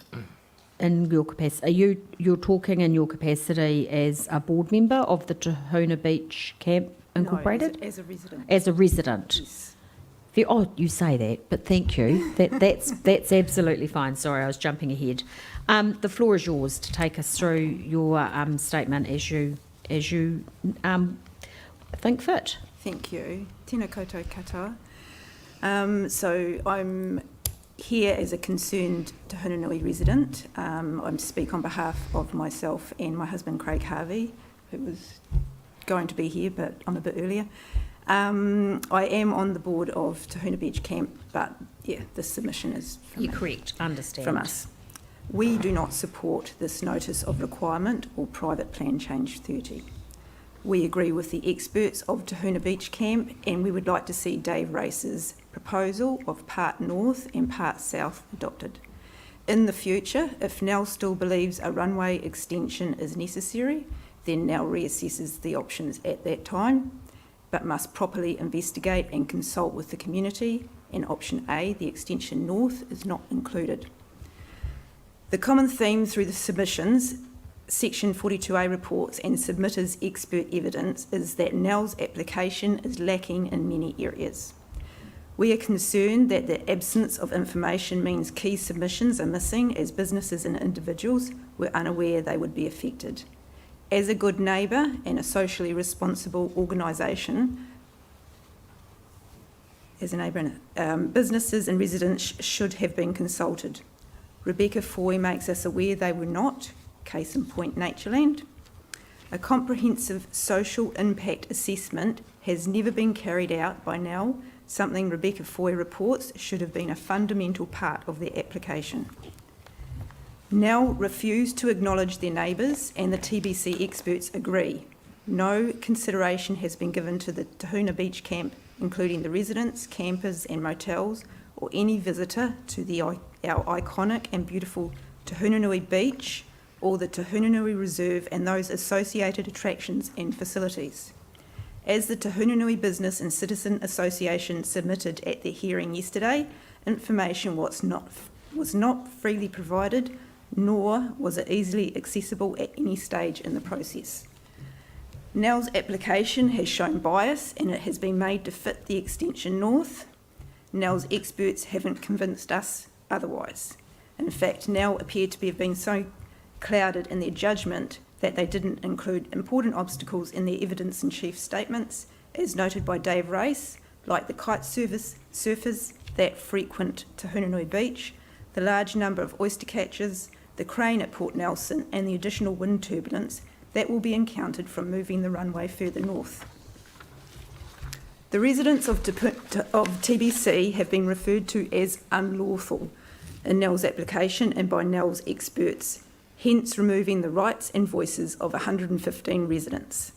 your capacity, you're talking in your capacity as a board member of the Tahuna Beach Camp Incorporated? No, as a resident. As a resident? Yes. Oh, you say that, but thank you. That's absolutely fine. Sorry, I was jumping ahead. The floor is yours to take us through your statement as you think fit. Thank you. Tēnā koutou katoa. So I'm here as a concerned Te Hunanui resident. I speak on behalf of myself and my husband Craig Harvey, who was going to be here, but I'm a bit earlier. I am on the board of Te Huna Beach Camp, but yeah, this submission is from You're correct, understand. From us. We do not support this notice of requirement or private plan change 30. We agree with the experts of Te Huna Beach Camp, and we would like to see Dave Race's proposal of part north and part south adopted. In the future, if Nell still believes a runway extension is necessary, then Nell reassesses the options at that time, but must properly investigate and consult with the community, and option A, the extension north, is not included. The common theme through the submissions, Section 42A reports and submitters' expert evidence is that Nell's application is lacking in many areas. We are concerned that the absence of information means key submissions are missing, as businesses and individuals were unaware they would be affected. As a good neighbour and a socially responsible organisation, businesses and residents should have been consulted. Rebecca Foy makes us aware they were not, case in point Natureland. A comprehensive social impact assessment has never been carried out by Nell, something Rebecca Foy reports should have been a fundamental part of their application. Nell refused to acknowledge their neighbours, and the TBC experts agree. No consideration has been given to the Te Huna Beach Camp, including the residents, campers and motels, or any visitor to our iconic and beautiful Te Hunanui Beach or the Te Hunanui Reserve and those associated attractions and facilities. As the Te Hunanui Business and Citizen Association submitted at their hearing yesterday, information was not freely provided, nor was it easily accessible at any stage in the process. Nell's application has shown bias, and it has been made to fit the extension north. Nell's experts haven't convinced us otherwise. In fact, Nell appeared to have been so clouded in their judgment that they didn't include important obstacles in their evidence-in-chief statements, as noted by Dave Race, like the kite surfers that frequent Te Hunanui Beach, the large number of oyster catchers, the crane at Port Nelson, and the additional wind turbulence that will be encountered from moving the runway further north. The residents of TBC have been referred to as unlawful in Nell's application and by Nell's experts, hence removing the rights and voices of 115 residents.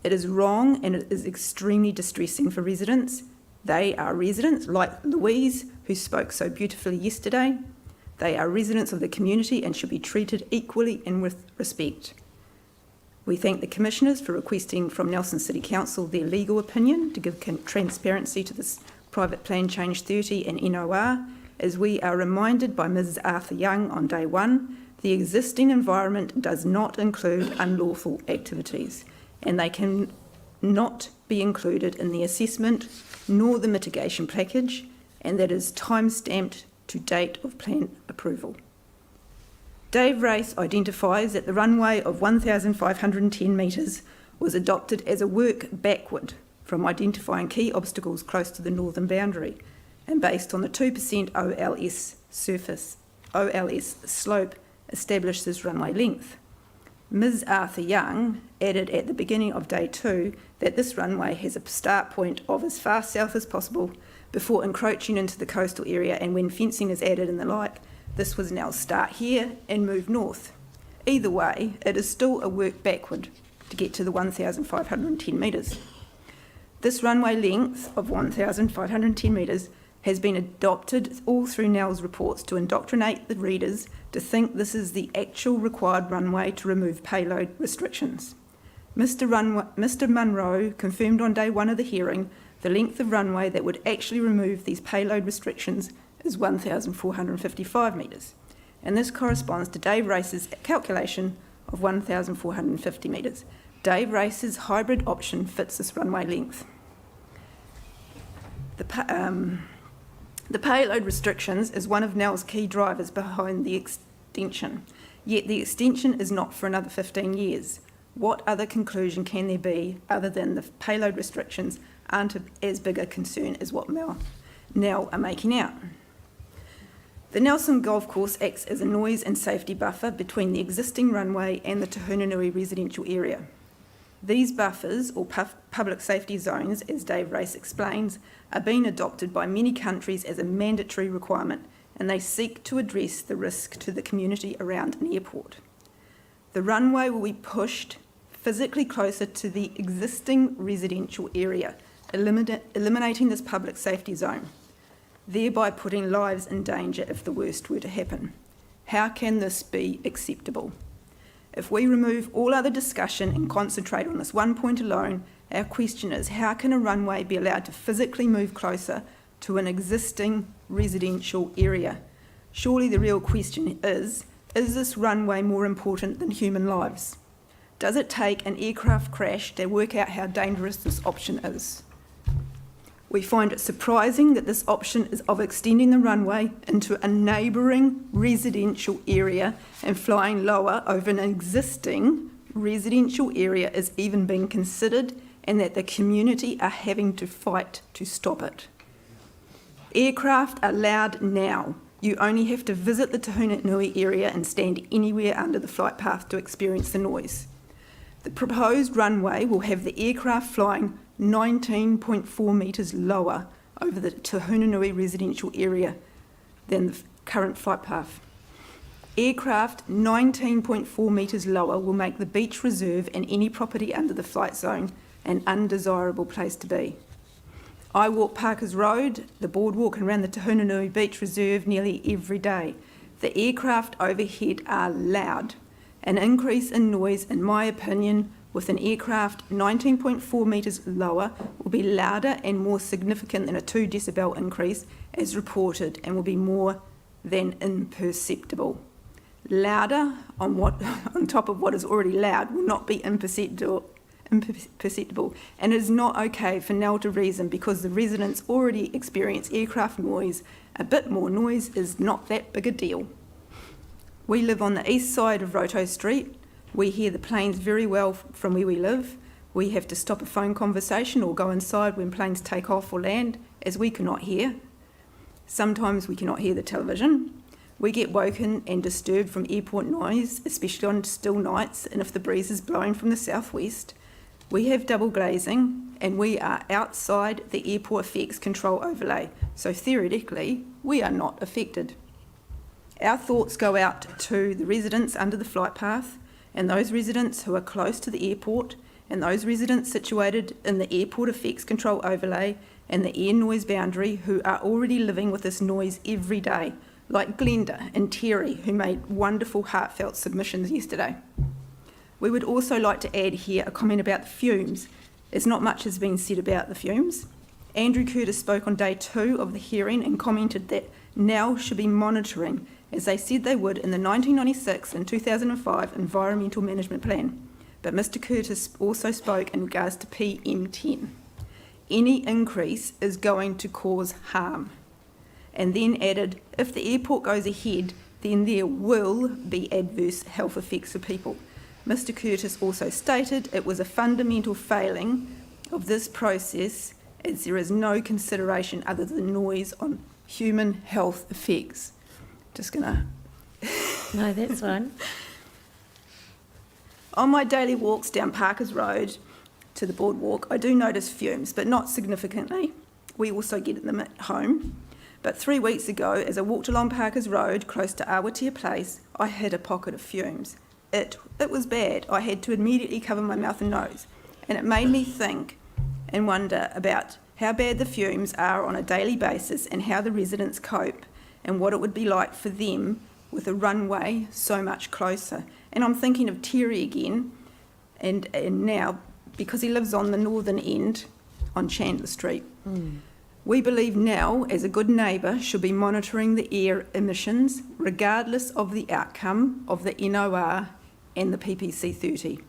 It is wrong, and it is extremely distressing for residents. They are residents like Louise, who spoke so beautifully yesterday. They are residents of the community and should be treated equally and with respect. We thank the Commissioners for requesting from Nelson City Council their legal opinion to give transparency to this Private Plan Change 30 and NOR, as we are reminded by Ms Arthur Young on day one, the existing environment does not include unlawful activities, and they can not be included in the assessment nor the mitigation package, and that is time-stamped to date of plan approval. Dave Race identifies that the runway of 1,510 metres was adopted as a work backward from identifying key obstacles close to the northern boundary, and based on the 2% OLS slope established as runway length. Ms Arthur Young added at the beginning of day 2 that this runway has a start point of as far south as possible before encroaching into the coastal area, and when fencing is added and the like, this was now start here and move north. Either way, it is still a work backward to get to the 1,510 metres. This runway length of 1,510 metres has been adopted all through Nell's reports to indoctrinate the readers to think this is the actual required runway to remove payload restrictions. Mr Munro confirmed on day 1 of the hearing the length of runway that would actually remove these payload restrictions is 1,455 metres, and this corresponds to Dave Race's calculation of 1,450 metres. Dave Race's hybrid option fits this runway length. The payload restrictions is one of NEL's key drivers behind the extension, yet the extension is not for another 15 years. What other conclusion can there be other than the payload restrictions aren't as big a concern as what NEL are making out? The Nelson Golf Course acts as a noise and safety buffer between the existing runway and the Tahunanui residential area. These buffers, or public safety zones, as Dave Race explains, are being adopted by many countries as a mandatory requirement, and they seek to address the risk to the community around an airport. The runway will be pushed physically closer to the existing residential area, eliminating this public safety zone, thereby putting lives in danger if the worst were to happen. How can this be acceptable? If we remove all other discussion and concentrate on this one point alone, our question is, how can a runway be allowed to physically move closer to an existing residential area? Surely the real question is this runway more important than human lives? Does it take an aircraft crash to work out how dangerous this option is? We find it surprising that this option is of extending the runway into a neighbouring residential area and flying lower over an existing residential area is even being considered, and that the community are having to fight to stop it. Aircraft are allowed now. You only have to visit the Tahunanui area and stand anywhere under the flight path to experience the noise. The proposed runway will have the aircraft flying 19.4 metres lower over the Tahunanui residential area than the current flight path. Aircraft 19.4 metres lower will make the beach reserve and any property under the flight zone an undesirable place to be. I walk Parkers Road, the boardwalk and around the Tahunanui Beach Reserve nearly every day. The aircraft overhead are loud. An increase in noise, in my opinion, with an aircraft 19.4 metres lower will be louder and more significant than a 2 decibel increase as reported, and will be more than imperceptible. Louder on top of what is already loud will not be imperceptible, and it is not okay for NEL to reason because the residents already experience aircraft noise. A bit more noise is not that big a deal. We live on the east side of Roto Street. We hear the planes very well from where we live. We have to stop a phone conversation or go inside when planes take off or land, as we cannot hear. Sometimes we cannot hear the television. We get woken and disturbed from airport noise, especially on still nights and if the breeze is blowing from the southwest. We have double glazing and we are outside the airport effects control overlay, so theoretically we are not affected. Our thoughts go out to the residents under the flight path and those residents who are close to the airport and those residents situated in the airport effects control overlay and the air noise boundary who are already living with this noise every day, like Glenda and Terry, who made wonderful heartfelt submissions yesterday. We would also like to add here a comment about the fumes, as not much has been said about the fumes. Andrew Curtis spoke on day 2 of the hearing and commented that NEL should be monitoring, as they said they would in the 1996 and 2005 Environmental Management Plan. But Mr Curtis also spoke in regards to PM10. Any increase is going to cause harm. And then added, if the airport goes ahead, then there will be adverse health effects for people. Mr Curtis also stated it was a fundamental failing of this process as there is no consideration other than noise on human health effects. Just gonna... No, that's fine. On my daily walks down Parkers Road to the boardwalk, I do notice fumes, but not significantly. We also get them at home. But 3 weeks ago, as I walked along Parkers Road close to Awatea Place, I hit a pocket of fumes. It was bad. I had to immediately cover my mouth and nose. And it made me think and wonder about how bad the fumes are on a daily basis and how the residents cope and what it would be like for them with a runway so much closer. And I'm thinking of Terry again, and now, because he lives on the northern end on Chandler Street. We believe NEL, as a good neighbour, should be monitoring the air emissions regardless of the outcome of the NOR and the PPC 30.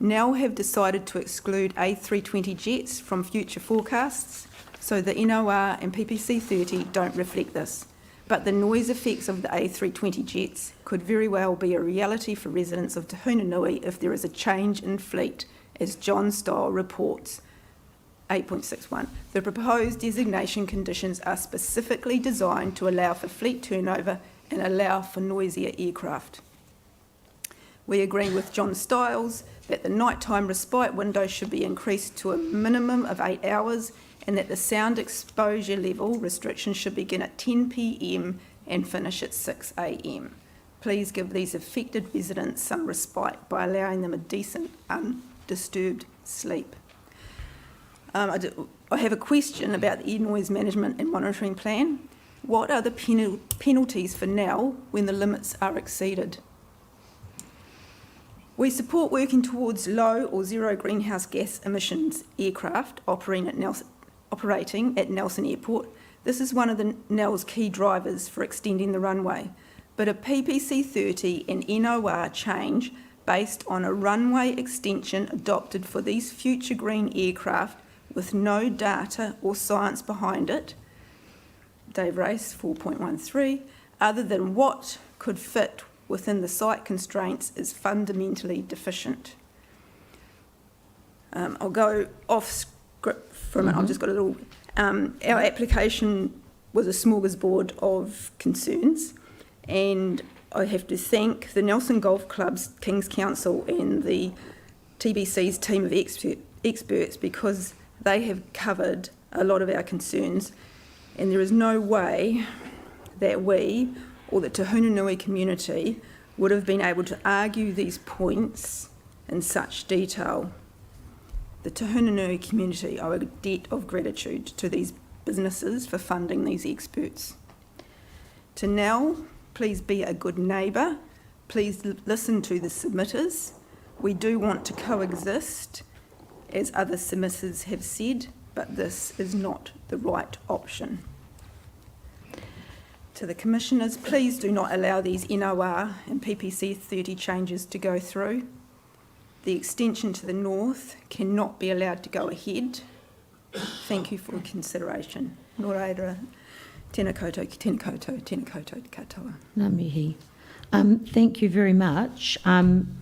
now have decided to exclude A320 jets from future forecasts, so the NOR and PPC 30 don't reflect this. But the noise effects of the A320 jets could very well be a reality for residents of Te Hunanui if there is a change in fleet, as John Style reports. 8.61. The proposed designation conditions are specifically designed to allow for fleet turnover and allow for noisier aircraft. We agree with John Stiles that the nighttime respite window should be increased to a minimum of 8 hours and that the sound exposure level restriction should begin at 10 p.m. and finish at 6 a.m. Please give these affected residents some respite by allowing them a decent, undisturbed sleep. I have a question about the air noise management and monitoring plan. What are the penalties for now when the limits are exceeded? We support working towards low or zero greenhouse gas emissions aircraft operating at Nelson Airport. This is one of the NEL's key drivers for extending the runway. But a PPC 30 and NOR change based on a runway extension adopted for these future green aircraft with no data or science behind it, Dave Race 4.13, other than what could fit within the site constraints is fundamentally deficient. I'll go off script for a minute. I've just got a little... our application was a smorgasbord of concerns, and I have to thank the Nelson Golf Club's King's Council and the TBC's team of experts because they have covered a lot of our concerns, and there is no way that we or the Te Hunanui community would have been able to argue these points in such detail. The Te Hunanui community owe a debt of gratitude to these businesses for funding these experts. To Nell, please be a good neighbour. Please listen to the submitters. We do want to coexist, as other submitters have said, but this is not the right option. To the Commissioners, please do not allow these NOR and PPC 30 changes to go through. The extension to the north cannot be allowed to go ahead. Thank you for consideration. Nō reira, tēnā koutou, tēnā koutou, tēnā koutou te katoa. Ngā mihi. Thank you very much, and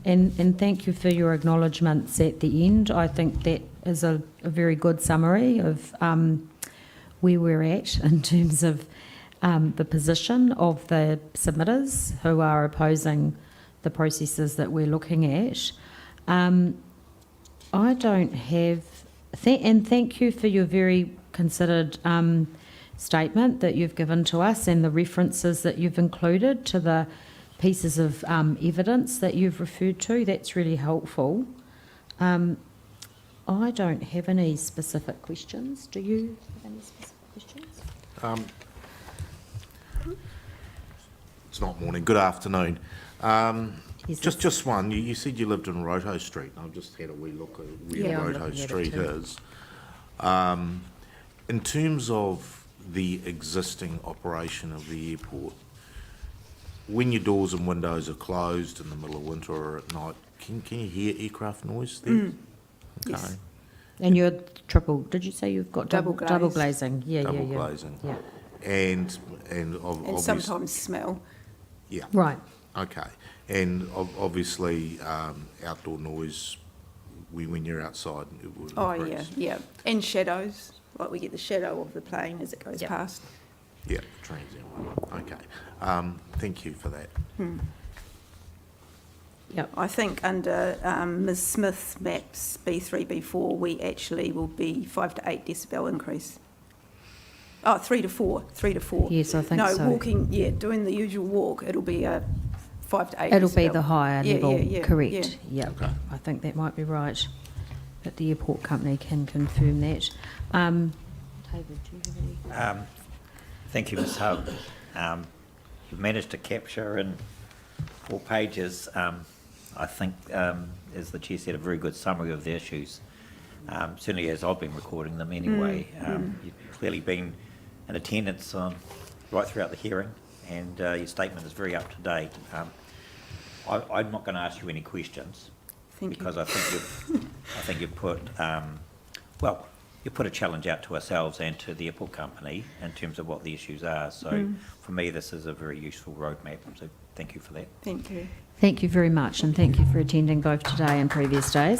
thank you for your acknowledgements at the end. I think that is a very good summary of where we're at in terms of the position of the submitters who are opposing the processes that we're looking at. I don't have... and thank you for your very considered statement that you've given to us and the references that you've included to the pieces of evidence that you've referred to. That's really helpful. I don't have any specific questions. Do you have any specific questions? It's not morning, good afternoon. Just one, you said you lived in Roto Street. I've just had a wee look at where Roto Street is. In terms of the existing operation of the airport, when your doors and windows are closed in the middle of winter or at night, can you hear aircraft noise there? Okay. Yes. And you're did you say you've got double glazing? Yeah, double glazing. Yeah. And sometimes smell. Yeah. Right. Okay. And obviously outdoor noise when you're outside. It would increase. Yeah. And shadows, like we get the shadow of the plane as it goes past. Yeah, transient one. Okay. Thank you for that. Yep. I think under Ms Smith's maps B3, B4, we actually will be 5 to 8 decibel increase. Oh, 3 to 4. Yes, I think so. No, walking, doing the usual walk, it'll be a 5 to 8 It'll decibel. be the higher level, correct. Yeah. Okay. I think that might be right, but the airport company can confirm that. David, do you have any? Thank you, Ms Hub. You've managed to capture in 4 pages, I think, as the Chair said, a very good summary of the issues. Certainly as I've been recording them anyway. You've clearly been in attendance right throughout the hearing, and your statement is very up to date. I'm not going to ask you any questions. Thank you. because I think you've put, well, you put a challenge out to ourselves and to the airport company in terms of what the issues are. So for me, this is a very useful roadmap. So thank you for that. Thank you. Thank you very much, and thank you for attending both today and previous days.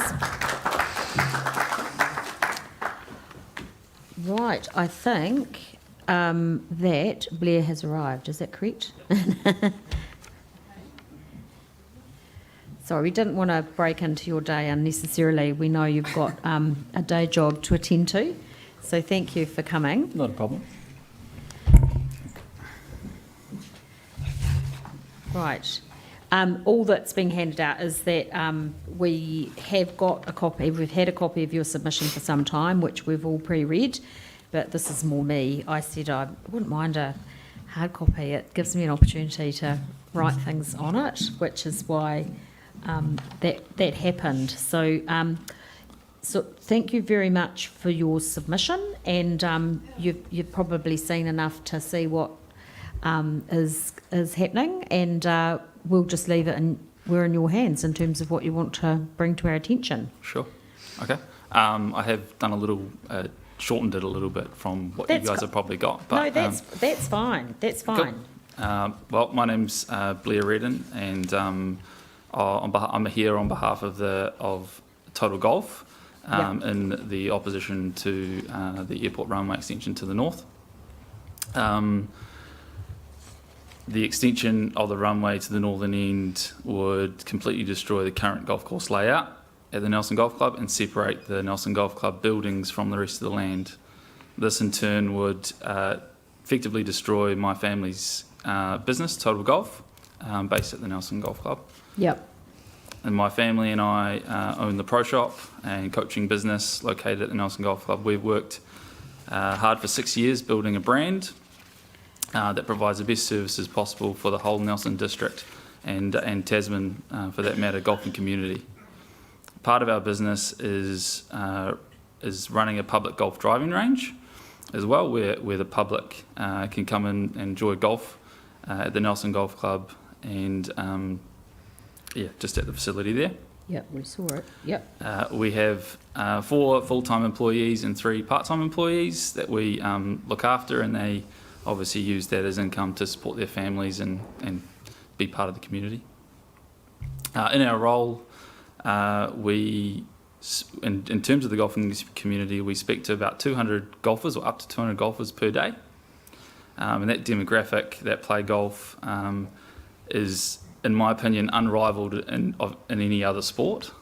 Right, I think that Blair has arrived. Is that correct? Sorry, we didn't want to break into your day unnecessarily. We know you've got a day job to attend to, so thank you for coming. Not a problem. Right. All that's being handed out is that we have got a copy, we've had a copy of your submission for some time, which we've all pre-read, but this is more me. I said I wouldn't mind a hard copy. It gives me an opportunity to write things on it, which is why that happened. So thank you very much for your submission, and you've probably seen enough to see what is happening, and we'll just leave it, and we're in your hands in terms of what you want to bring to our attention. Sure. Okay. I have done a little, shortened it a little bit from what you guys have probably got. But, no, that's fine. That's fine. Cool. Well, my name's Blair Redden, and I'm here on behalf of Total Golf in the opposition to the airport runway extension to the north. The extension of the runway to the northern end would completely destroy the current golf course layout at the Nelson Golf Club and separate the Nelson Golf Club buildings from the rest of the land. This in turn would effectively destroy my family's business, Total Golf, based at the Nelson Golf Club. Yep. And my family and I own the pro shop and coaching business located at the Nelson Golf Club. We've worked hard for 6 years building a brand that provides the best services possible for the whole Nelson district and Tasman, for that matter, golfing community. Part of our business is running a public golf driving range as well, where the public can come in and enjoy golf at the Nelson Golf Club and just at the facility there. Yep, we saw it. Yep. We have 4 full-time employees and 3 part-time employees that we look after, and they obviously use that as income to support their families and be part of the community. In our role, in terms of the golfing community, we speak to about 200 golfers, or up to 200 golfers per day. And that demographic that play golf is, in my opinion, unrivaled in any other sport.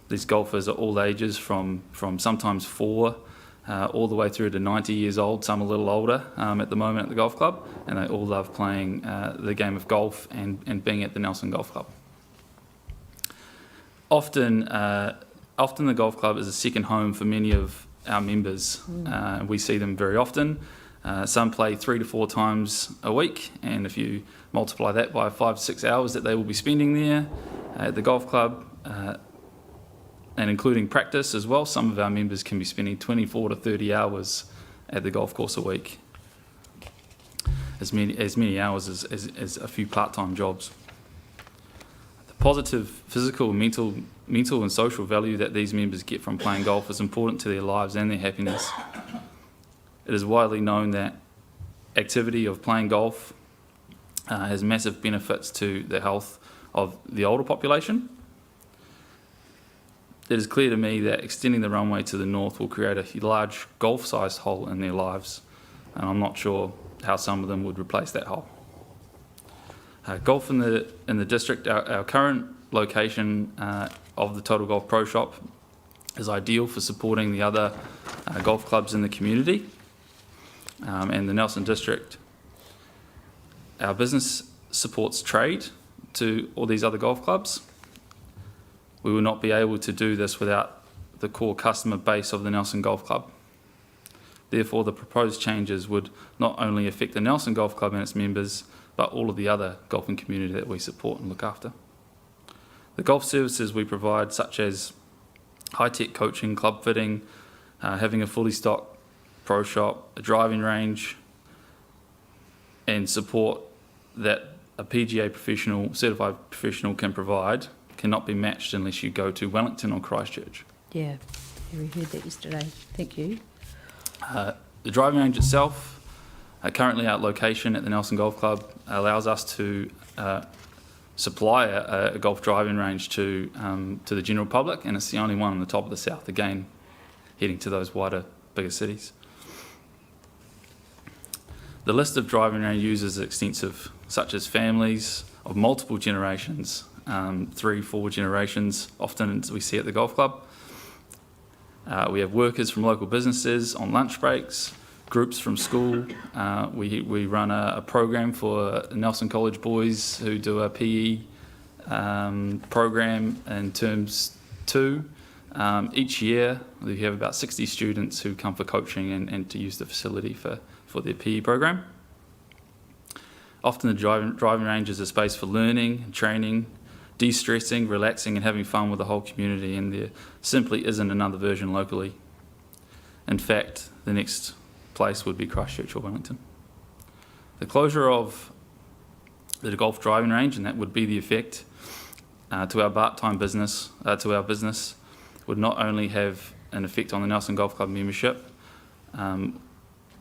These golfers are all ages, from sometimes 4 all the way through to 90 years old, some a little older at the moment at the golf club, and they all love playing the game of golf and being at the Nelson Golf Club. Often the golf club is a second home for many of our members. We see them very often. Some play 3 to 4 times a week, and if you multiply that by 5 to 6 hours that they will be spending there at the golf club, and including practice as well, some of our members can be spending 24 to 30 hours at the golf course a week. As many hours as a few part-time jobs. The positive physical, mental and social value that these members get from playing golf is important to their lives and their happiness. It is widely known that activity of playing golf has massive benefits to the health of the older population. It is clear to me that extending the runway to the north will create a large golf-sized hole in their lives, and I'm not sure how some of them would replace that hole. Golf in the district, our current location of the Total Golf Pro Shop is ideal for supporting the other golf clubs in the community and the Nelson district. Our business supports trade to all these other golf clubs. We will not be able to do this without the core customer base of the Nelson Golf Club. Therefore, the proposed changes would not only affect the Nelson Golf Club and its members, but all of the other golfing community that we support and look after. The golf services we provide, such as high-tech coaching, club fitting, having a fully stocked pro shop, a driving range, and support that a PGA professional, certified professional can provide, cannot be matched unless you go to Wellington or Christchurch. Yeah, we heard that yesterday. Thank you. The driving range itself, currently our location at the Nelson Golf Club, allows us to supply a golf driving range to the general public, and it's the only one on the top of the south, again, heading to those wider, bigger cities. The list of driving range users is extensive, such as families of multiple generations, 3-4 generations, often as we see at the golf club. We have workers from local businesses on lunch breaks, groups from school. We run a program for Nelson College boys who do a PE program in terms 2. Each year we have about 60 students who come for coaching and to use the facility for their PE program. Often the driving range is a space for learning, training, de-stressing, relaxing and having fun with the whole community, and there simply isn't another version locally. In fact, the next place would be Christchurch or Wellington. The closure of the golf driving range, and that would be the effect to our part-time business, to our business, would not only have an effect on the Nelson Golf Club membership,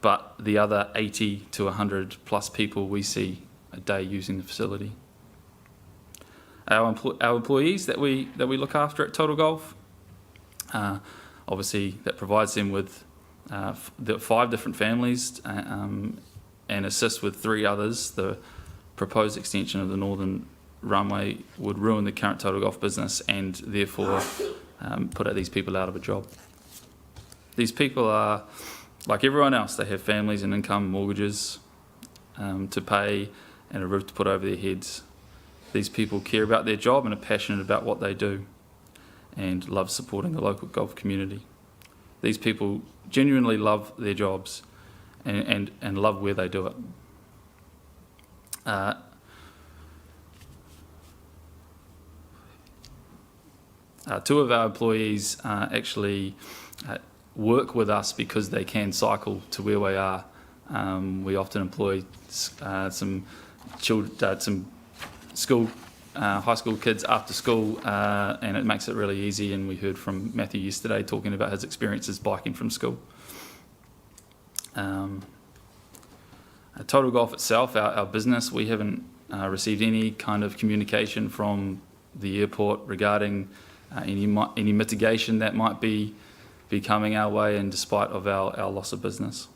but the other 80 to 100 plus people we see a day using the facility. Our employees that we look after at Total Golf, obviously that provides them with the 5 different families and assist with 3 others. The proposed extension of the Northern Runway would ruin the current Total Golf business and therefore put these people out of a job. These people are like everyone else. They have families and income, mortgages to pay and a roof to put over their heads. These people care about their job and are passionate about what they do and love supporting the local golf community. These people genuinely love their jobs and love where they do it. 2 of our employees actually work with us because they can cycle to where we are. We often employ some school, high school kids after school, and it makes it really easy. And we heard from Matthew yesterday talking about his experiences biking from school. Total Golf itself, our business, we haven't received any kind of communication from the airport regarding any mitigation that might be coming our way, and despite of our loss of business.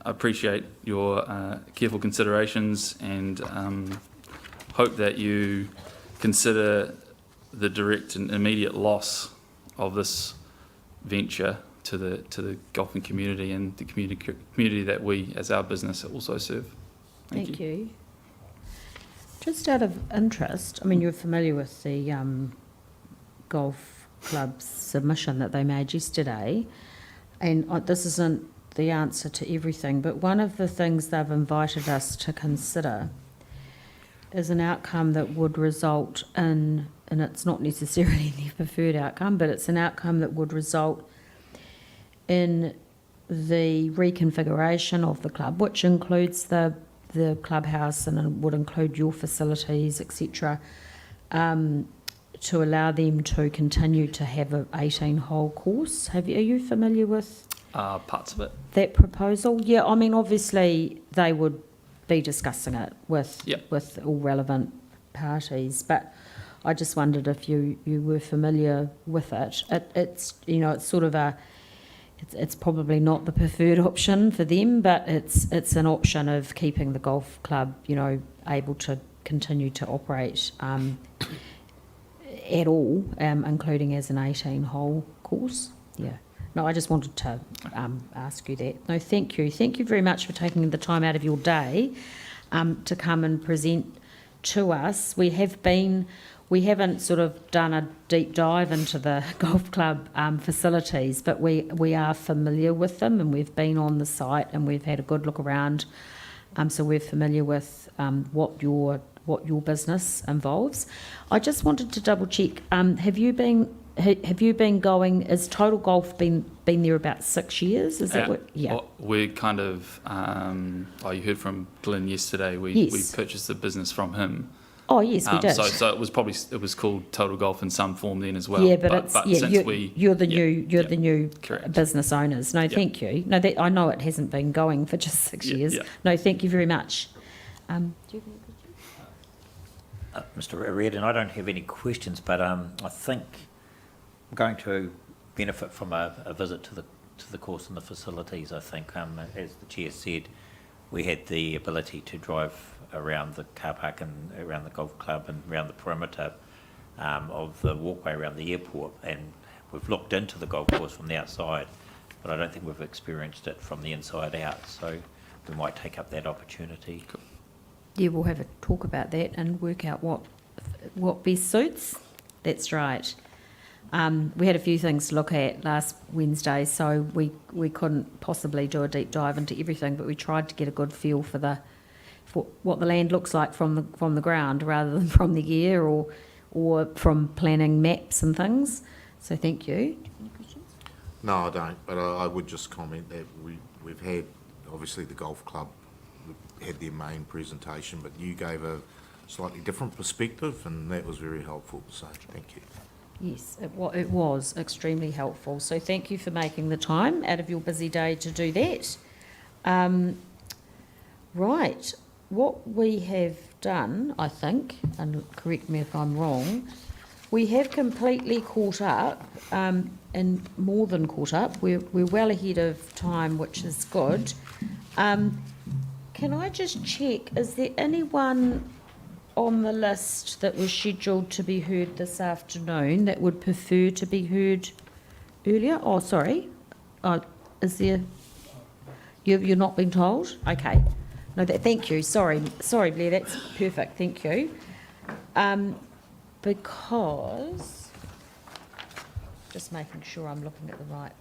I appreciate your careful considerations and hope that you consider the direct and immediate loss of this venture to the golfing community and the community that we as our business also serve. Thank you. Just out of interest, I mean, you're familiar with the golf club's submission that they made yesterday, and this isn't the answer to everything, but one of the things they've invited us to consider is an outcome that would result in, and it's not necessarily their preferred outcome, but it's an outcome that would result in the reconfiguration of the club, which includes the clubhouse and it would include your facilities, etc., to allow them to continue to have an 18-hole course. Are you familiar with parts of it? That proposal? Yeah, I mean, obviously they would be discussing it with all relevant parties, but I just wondered if you were familiar with it. It's sort of it's probably not the preferred option for them, but it's an option of keeping the golf club, able to continue to operate at all, including as an 18-hole course. Yeah. No, I just wanted to ask you that. No, thank you. Thank you very much for taking the time out of your day to come and present to us. We haven't sort of done a deep dive into the golf club facilities, but we are familiar with them, and we've been on the site and we've had a good look around. So we're familiar with what your business involves. I just wanted to double check. Have you been going? Has Total Golf been there about 6 years? Is that what? Yeah. We kind of. You heard from Glenn yesterday. We purchased the business from him. Oh, yes, we did. So it was called Total Golf in some form then as well. Yeah, but since you're the new correct. business owners. No, thank you. No, I know it hasn't been going for just 6 years. Yeah. No, thank you very much. Do you have any questions? Mr. Reardon, I don't have any questions, but I think I'm going to benefit from a visit to the course and the facilities. I think, as the chair said, we had the ability to drive around the car park and around the golf club and around the perimeter of the walkway around the airport, and we've looked into the golf course from the outside, but I don't think we've experienced it from the inside out, so we might take up that opportunity. Cool. Yeah, we'll have a talk about that and work out what best suits. That's right. We had a few things to look at last Wednesday, so we couldn't possibly do a deep dive into everything, but we tried to get a good feel for what the land looks like from the ground rather than from the air or from planning maps and things. So thank you. Any questions? No, I don't, but I would just comment that we've had, obviously the golf club had their main presentation, but you gave a slightly different perspective, and that was very helpful, so thank you. Yes, it was extremely helpful. So thank you for making the time out of your busy day to do that. Right, what we have done, I think, and correct me if I'm wrong, we have completely caught up, and more than caught up. We're well ahead of time, which is good. Can I just check, is there anyone on the list that was scheduled to be heard this afternoon that would prefer to be heard earlier? Oh, sorry. Is there? You're not been told? Okay. No, thank you. Sorry, Blair. That's perfect. Thank you. Because just making sure I'm looking at the right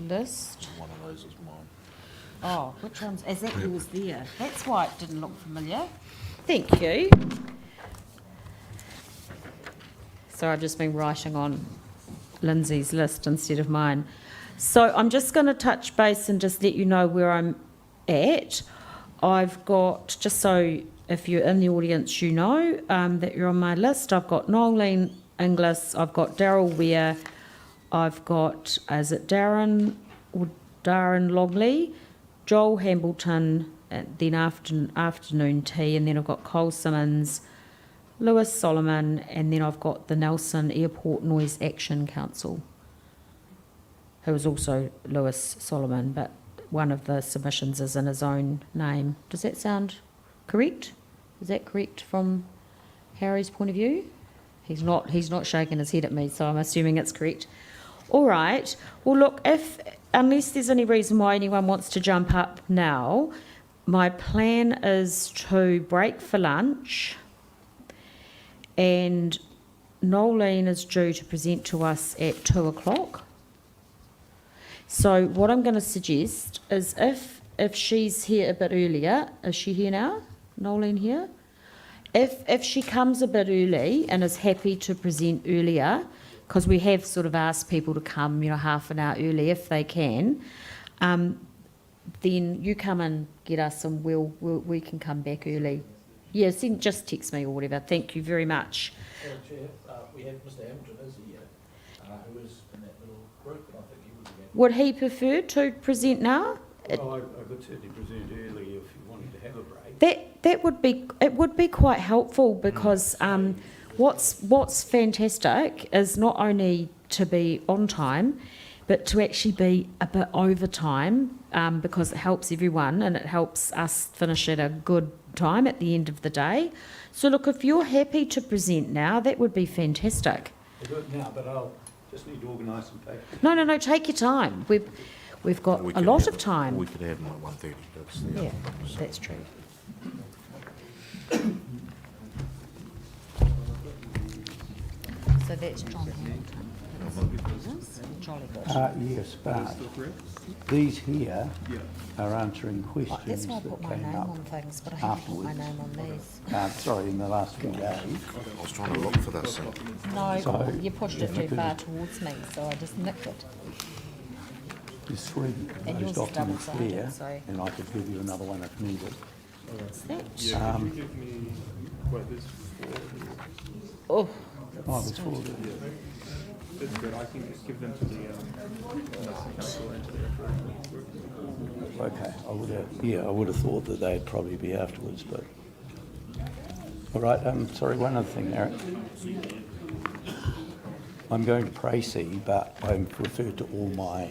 list. One of those is mine. Oh, which one's, is that yours there? That's why it didn't look familiar. Thank you. So I've just been writing on Lindsay's list instead of mine. So I'm just going to touch base and just let you know where I'm at. I've got, just so if you're in the audience you know that you're on my list, I've got Nolene Inglis, I've got Daryl Ware, I've got, is it Darren Logley, Joel Hambleton, and then afternoon tea, and then I've got Cole Simmons, Lewis Solomon, and then I've got the Nelson Airport Noise Action Council, who is also Lewis Solomon, but one of the submissions is in his own name. Does that sound correct? Is that correct from Harry's point of view? He's not shaking his head at me, so I'm assuming it's correct. All right. Well, look, unless there's any reason why anyone wants to jump up now, my plan is to break for lunch, and Nolene is due to present to us at 2:00. So what I'm going to suggest is if she's here a bit earlier, is she here now? Nolene here? If she comes a bit early and is happy to present earlier, because we have sort of asked people to come, half an hour early if they can, then you come and get us and we can come back early. Yes, then just text me or whatever. Thank you very much. Chair, we have Mr Hamilton is here, who is in that little group, and I think he would be. Would he prefer to present now? Well, I could certainly present early if you wanted to have a break. It would be quite helpful, because what's fantastic is not only to be on time, but to actually be a bit over time, because it helps everyone and it helps us finish at a good time at the end of the day. So look, if you're happy to present now, that would be fantastic. I'll do it now, but I'll just need to organise some papers. No, take your time. We've got a lot of time. We could have them at 1:30. That's the Yeah, that's true. So that's John Hamilton. Jolly good. Yes, but these here are answering questions That's why I put that my came name up on things, but I haven't put my afterwards. name on these. Sorry, in the last few days. I was trying to look for this. No, So, you pushed it if you too could- far towards me, so I just nicked it. There's three And of yours those is documents double-sided, there, so- and I could give you another one if needed. What's that? Yeah, could you give me, wait, there's 4. Oh. There's 4. Yeah. That's good. I can just give them to the nursing council and to the referral. Okay, I would have thought that they'd probably be afterwards, but... All right, sorry, one other thing, Eric. I'm going to Précy, but I'm referred to all my...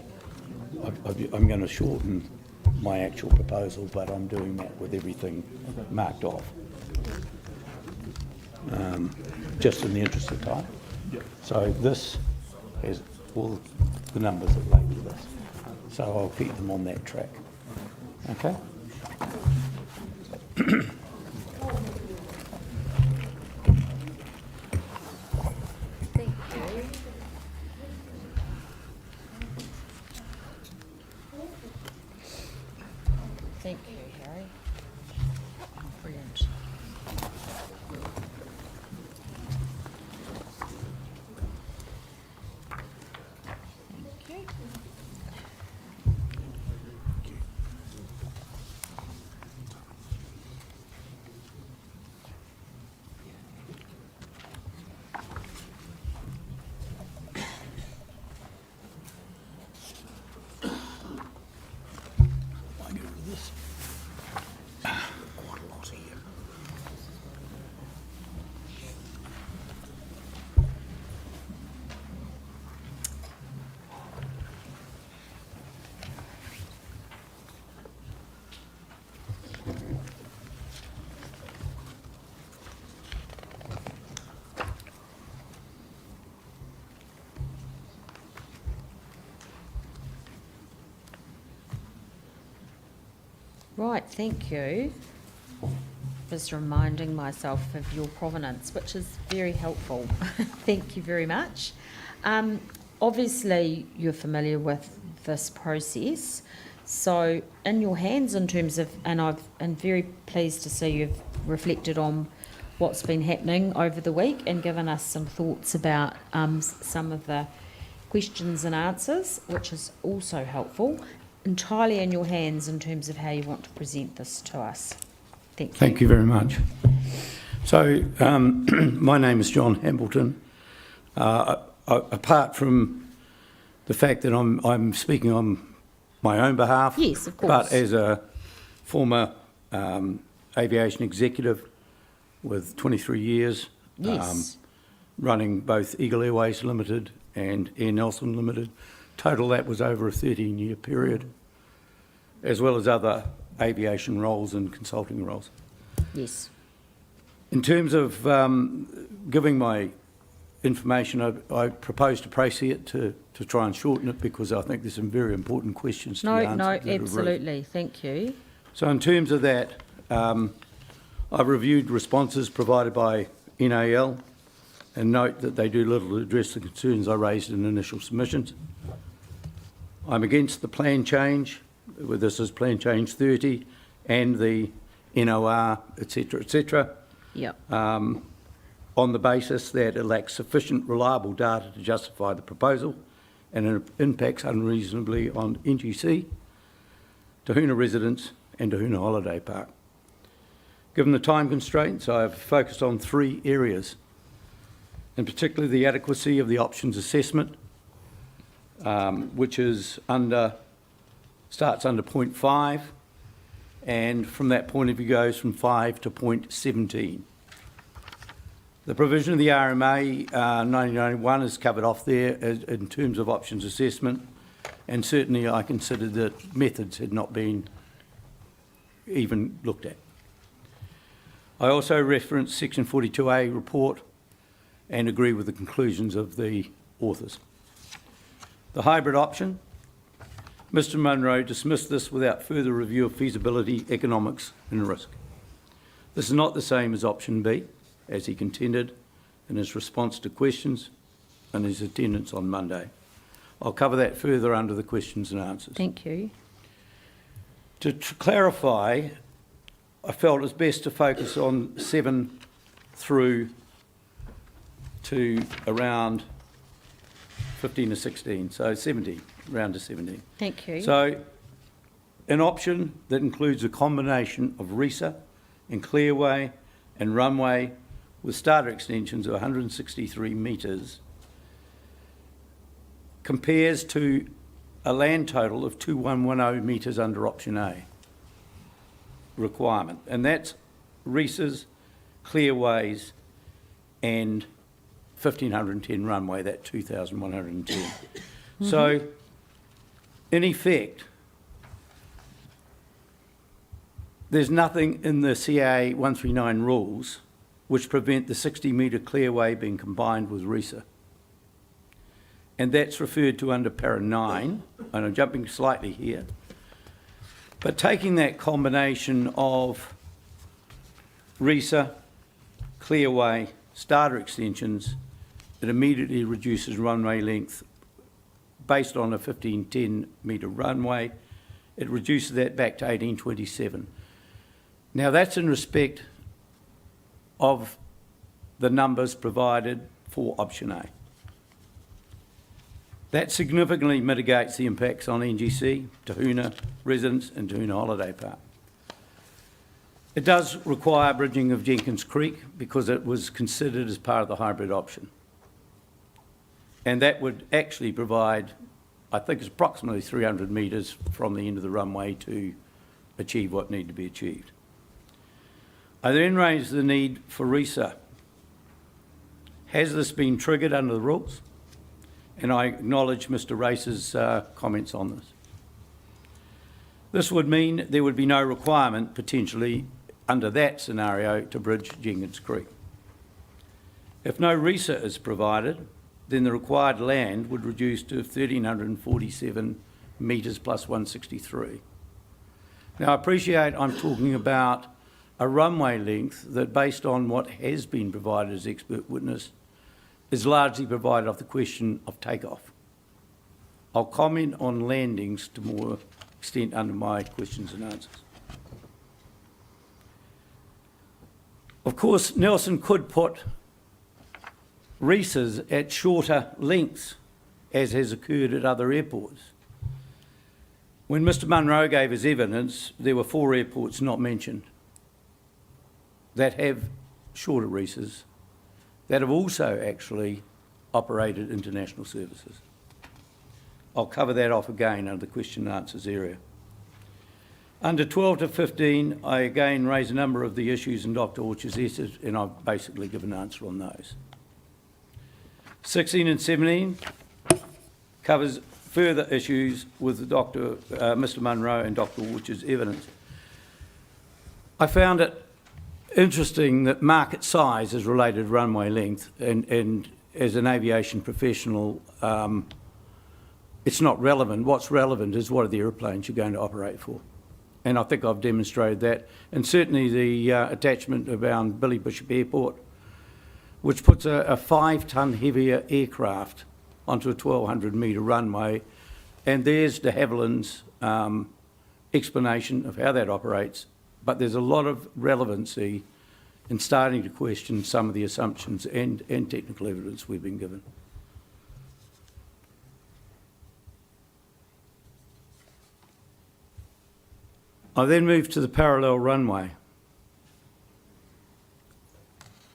I'm going to shorten my actual proposal, but I'm doing that with everything marked off. Just in the interest of time. Yep. So this has all the numbers that relate to this. So I'll keep them on that track. Okay? Thank you. Thank you, Harry. Oh, brilliant. Thank you. I get rid of this. Quite a lot here. Right, thank you. Just reminding myself of your provenance, which is very helpful. Thank you very much. Obviously, you're familiar with this process. So, in your hands, in terms of, and I'm very pleased to see you've reflected on what's been happening over the week and given us some thoughts about some of the questions and answers, which is also helpful. Entirely in your hands in terms of how you want to present this to us. Thank you. Thank you very much. So, my name is John Hambleton. Apart from the fact that I'm speaking on my own behalf, yes, of course, but as a former aviation executive with 23 years, yes, running both Eagle Airways Limited and Air Nelson Limited. Total, that was over a 13-year period, as well as other aviation roles and consulting roles. Yes. In terms of giving my information, I propose to Précy it to try and shorten it because I think there's some very important questions to be answered. No, absolutely. Thank you. So in terms of that, I've reviewed responses provided by NAL and note that they do little to address the concerns I raised in initial submissions. I'm against the plan change, where this is plan change 30, and the NOR, etc., etc. Yep. On the basis that it lacks sufficient reliable data to justify the proposal and it impacts unreasonably on NGC, Tahuna residents and Tahuna Holiday Park. Given the time constraints, I have focused on 3 areas, in particular the adequacy of the options assessment, which is starts under point 5, and from that point of view goes from 5 to point 17. The provision of the RMA 1991 is covered off there in terms of options assessment, and certainly I considered that methods had not been even looked at. I also referenced Section 42A report and agree with the conclusions of the authors. The hybrid option, Mr Munro dismissed this without further review of feasibility, economics and risk. This is not the same as option B, as he contended in his response to questions and his attendance on Monday. I'll cover that further under the questions and answers. Thank you. To clarify, I felt it was best to focus on 7 through to around 15 or 16, so 17, round to 17. Thank you. So an option that includes a combination of RESA and clearway and runway with starter extensions of 163 metres compares to a land total of 2110 metres under option A requirement. And that's Reese's, clearways and 1510 runway, that 2110. So in effect, there's nothing in the CA 139 rules which prevent the 60 metre clearway being combined with RESA. And that's referred to under para 9, and I'm jumping slightly here. But taking that combination of RESA, clearway, starter extensions, it immediately reduces runway length based on a 1510 metre runway. It reduces that back to 1827. Now that's in respect of the numbers provided for option A. That significantly mitigates the impacts on NGC, Tahuna residents and Tahuna Holiday Park. It does require bridging of Jenkins Creek because it was considered as part of the hybrid option. And that would actually provide, I think it's approximately 300 metres from the end of the runway to achieve what needed to be achieved. I then raised the need for RESA. Has this been triggered under the rules? And I acknowledge Mr. Race's comments on this. This would mean there would be no requirement, potentially, under that scenario, to bridge Jenkins Creek. If no RESA is provided, then the required land would reduce to 1,347 metres plus 163. Now, I appreciate I'm talking about a runway length that, based on what has been provided as expert witness, is largely provided off the question of takeoff. I'll comment on landings to more extent under my questions and answers. Of course, Nelson could put RESAs at shorter lengths, as has occurred at other airports. When Mr. Munro gave his evidence, there were 4 airports not mentioned that have shorter RESAs that have also actually operated international services. I'll cover that off again under the question and answers area. Under 12 to 15, I again raise a number of the issues in Dr. Orchard's essay, and I've basically given an answer on those. 16 and 17 covers further issues with Mr. Munro and Dr. Orchard's evidence. I found it interesting that market size is related to runway length, and as an aviation professional, it's not relevant. What's relevant is what are the aeroplanes you're going to operate for. And I think I've demonstrated that. And certainly the attachment around Billy Bishop Airport, which puts a 5-tonne heavier aircraft onto a 1,200 metre runway. And there's de Havilland's explanation of how that operates. But there's a lot of relevancy in starting to question some of the assumptions and technical evidence we've been given. I then move to the parallel runway.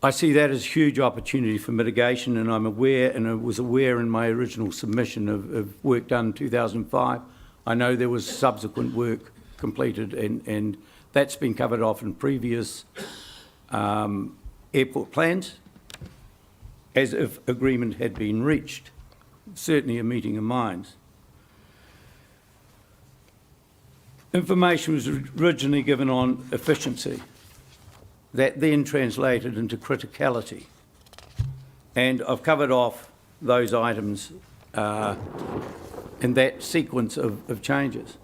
I see that as a huge opportunity for mitigation, and I'm aware, and I was aware in my original submission of work done in 2005. I know there was subsequent work completed, and that's been covered off in previous airport plans, as if agreement had been reached. Certainly a meeting of minds. Information was originally given on efficiency, that then translated into criticality. And I've covered off those items in that sequence of changes.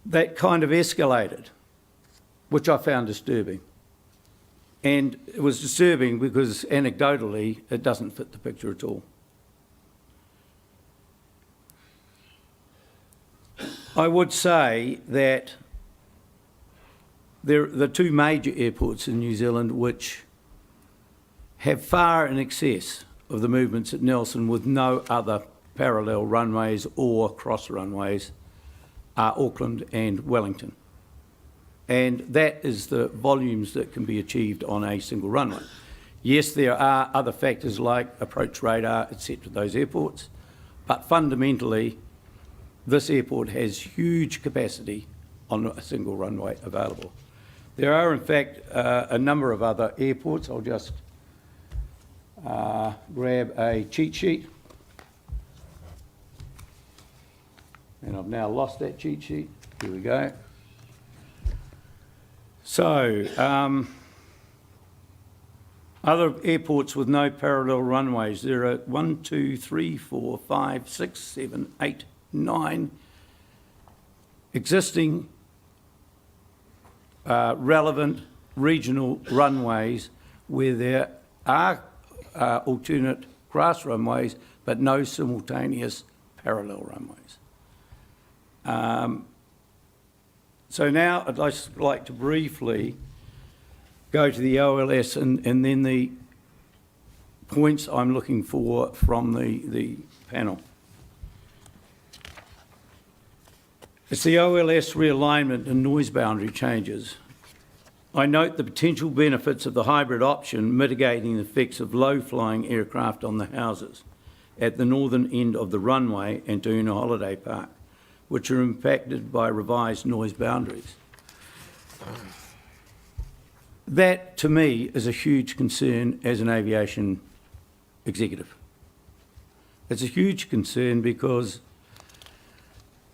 That kind of escalated, which I found disturbing. And it was disturbing because anecdotally it doesn't fit the picture at all. I would say that the 2 major airports in New Zealand which have far in excess of the movements at Nelson with no other parallel runways or cross runways are Auckland and Wellington. And that is the volumes that can be achieved on a single runway. Yes, there are other factors like approach radar, etc., those airports, but fundamentally, this airport has huge capacity on a single runway available. There are, in fact, a number of other airports. I'll just grab a cheat sheet. And I've now lost that cheat sheet. Here we go. So, other airports with no parallel runways. There are 1, 2, 3, 4, 5, 6, 7, 8, 9 existing relevant regional runways where there are alternate grass runways, but no simultaneous parallel runways. So now I'd just like to briefly go to the OLS and then the points I'm looking for from the panel. It's the OLS realignment and noise boundary changes. I note the potential benefits of the hybrid option mitigating the effects of low-flying aircraft on the houses at the northern end of the runway and Tuna Holiday Park, which are impacted by revised noise boundaries. That, to me, is a huge concern as an aviation executive. It's a huge concern because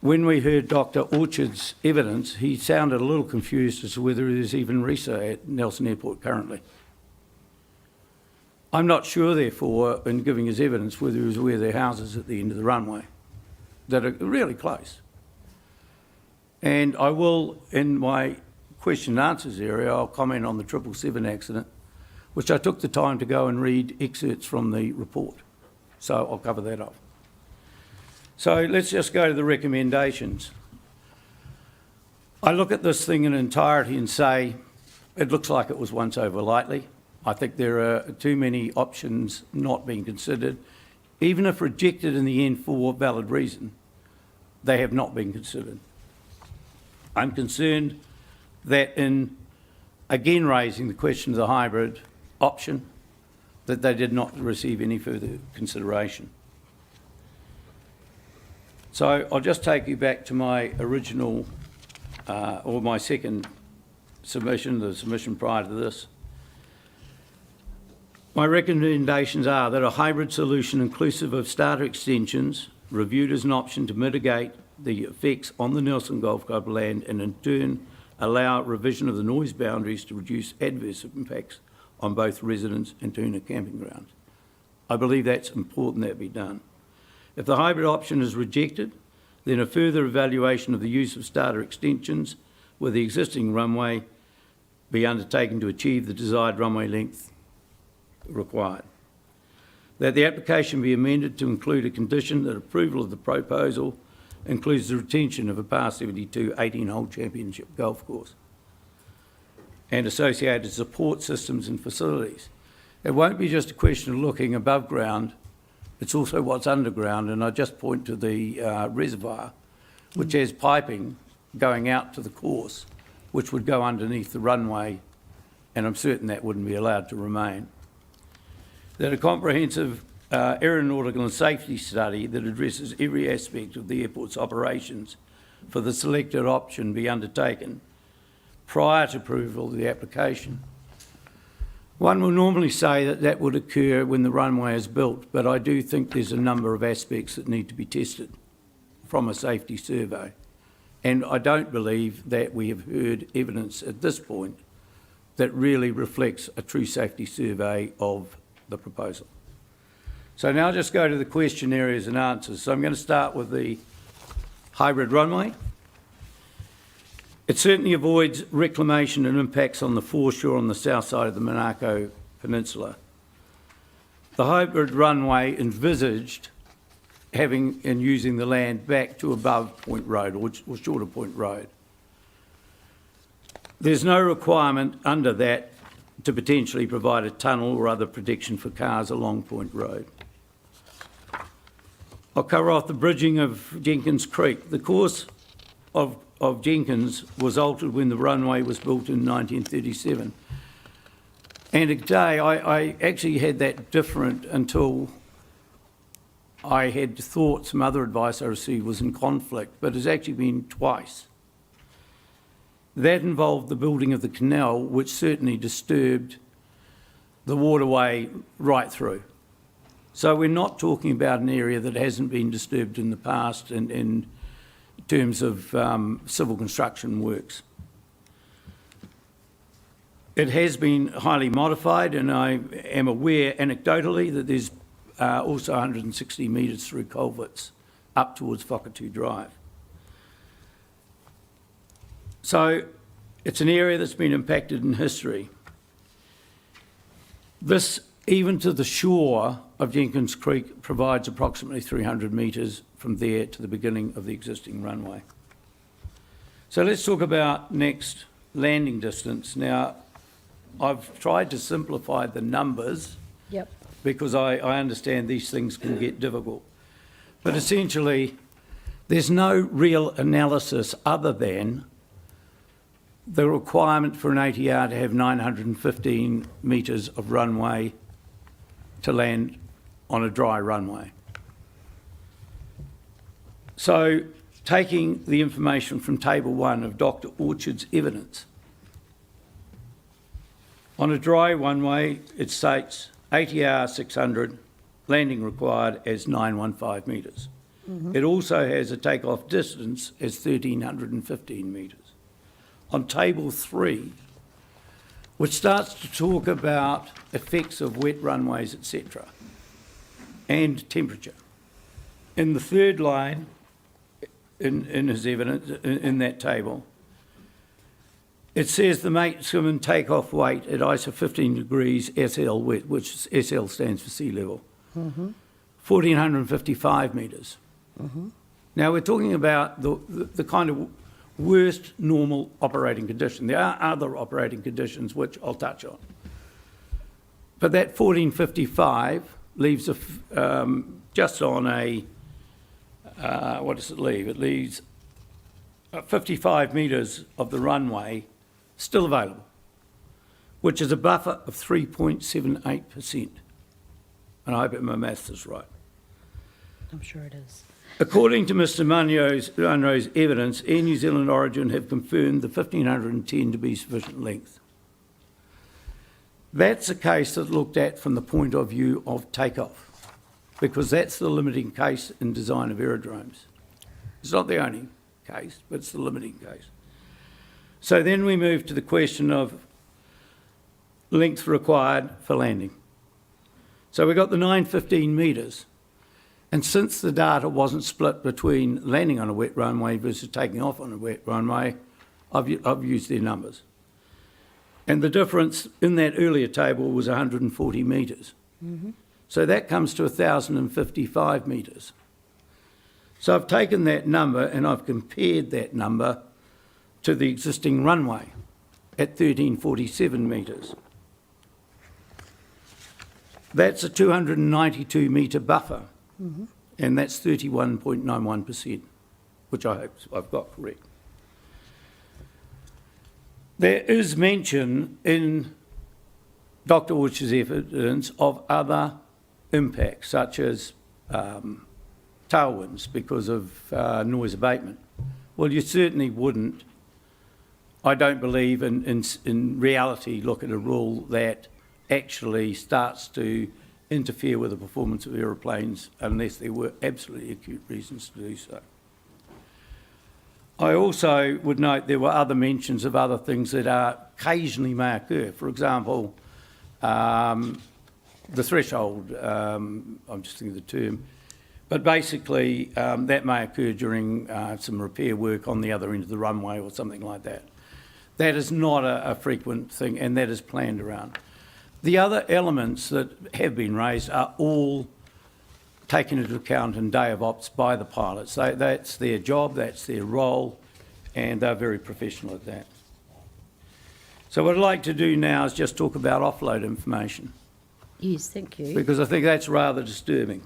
when we heard Dr. Orchard's evidence, he sounded a little confused as to whether there's even RESA at Nelson Airport currently. I'm not sure, therefore, in giving his evidence, whether he was aware there are houses at the end of the runway that are really close. And I will, in my question and answers area, I'll comment on the 777 accident, which I took the time to go and read excerpts from the report. So I'll cover that off. So let's just go to the recommendations. I look at this thing in entirety and say, it looks like it was once over lightly. I think there are too many options not being considered. Even if rejected in the end for valid reason, they have not been considered. I'm concerned that in, again, raising the question of the hybrid option, that they did not receive any further consideration. So I'll just take you back to my original, or my second submission, the submission prior to this. My recommendations are that a hybrid solution inclusive of starter extensions, reviewed as an option to mitigate the effects on the Nelson Golf Club land and in turn allow revision of the noise boundaries to reduce adverse impacts on both residents and Tuna camping grounds. I believe that's important that be done. If the hybrid option is rejected, then a further evaluation of the use of starter extensions with the existing runway be undertaken to achieve the desired runway length required. That the application be amended to include a condition that approval of the proposal includes the retention of a Par 72 18-hole championship golf course and associated support systems and facilities. It won't be just a question of looking above ground, it's also what's underground, and I just point to the reservoir, which has piping going out to the course, which would go underneath the runway, and I'm certain that wouldn't be allowed to remain. That a comprehensive aeronautical and safety study that addresses every aspect of the airport's operations for the selected option be undertaken prior to approval of the application. One will normally say that that would occur when the runway is built, but I do think there's a number of aspects that need to be tested from a safety survey. And I don't believe that we have heard evidence at this point that really reflects a true safety survey of the proposal. So now I'll just go to the question areas and answers. So I'm going to start with the hybrid runway. It certainly avoids reclamation and impacts on the foreshore on the south side of the Monaco Peninsula. The hybrid runway envisaged having and using the land back to above Point Road or short of Point Road. There's no requirement under that to potentially provide a tunnel or other protection for cars along Point Road. I'll cover off the bridging of Jenkins Creek. The course of Jenkins was altered when the runway was built in 1937. And today, I actually had that different until I had thought some other advice I received was in conflict, but it's actually been twice. That involved the building of the canal, which certainly disturbed the waterway right through. So we're not talking about an area that hasn't been disturbed in the past in terms of civil construction works. It has been highly modified, and I am aware anecdotally that there's also 160 metres through culverts up towards Whakatu Drive. So it's an area that's been impacted in history. This, even to the shore of Jenkins Creek, provides approximately 300 metres from there to the beginning of the existing runway. So let's talk about next landing distance. Now, I've tried to simplify the numbers because I understand these things can get difficult. But essentially, there's no real analysis other than the requirement for an ATR to have 915 metres of runway to land on a dry runway. So, taking the information from Table 1 of Dr. Orchard's evidence, on a dry runway, it states ATR 600, landing required as 915 metres. It also has a takeoff distance as 1,315 metres. On Table 3, which starts to talk about effects of wet runways, etc., and temperature. In the third line, in his evidence, in that table, it says the maximum takeoff weight at ISO 15 degrees SL wet, which SL stands for sea level, 1,455 metres. Now we're talking about the kind of worst normal operating condition. There are other operating conditions which I'll touch on. But that 1455 leaves just on a, what does it leave? It leaves 55 metres of the runway still available, which is a buffer of 3.78%. And I hope my maths is right. I'm sure it is. According to Mr Munro's evidence, Air New Zealand Origin have confirmed the 1,510 to be sufficient length. That's a case that's looked at from the point of view of takeoff, because that's the limiting case in design of aerodromes. It's not the only case, but it's the limiting case. So then we move to the question of length required for landing. So we've got the 915 metres. And since the data wasn't split between landing on a wet runway versus taking off on a wet runway, I've used their numbers. And the difference in that earlier table was 140 metres. So that comes to 1,055 metres. So I've taken that number and I've compared that number to the existing runway at 1,347 metres. That's a 292 metre buffer. And that's 31.91%, which I hope I've got correct. There is mention in Dr. Orchard's evidence of other impacts, such as tailwinds because of noise abatement. Well, you certainly wouldn't, I don't believe, in reality, look at a rule that actually starts to interfere with the performance of aeroplanes unless there were absolutely acute reasons to do so. I also would note there were other mentions of other things that occasionally may occur. For example, the threshold, I'm just thinking of the term, but basically that may occur during some repair work on the other end of the runway or something like that. That is not a frequent thing, and that is planned around. The other elements that have been raised are all taken into account in day of ops by the pilots. That's their job, that's their role, and they're very professional at that. So what I'd like to do now is just talk about offload information. Yes, thank you. Because I think that's rather disturbing.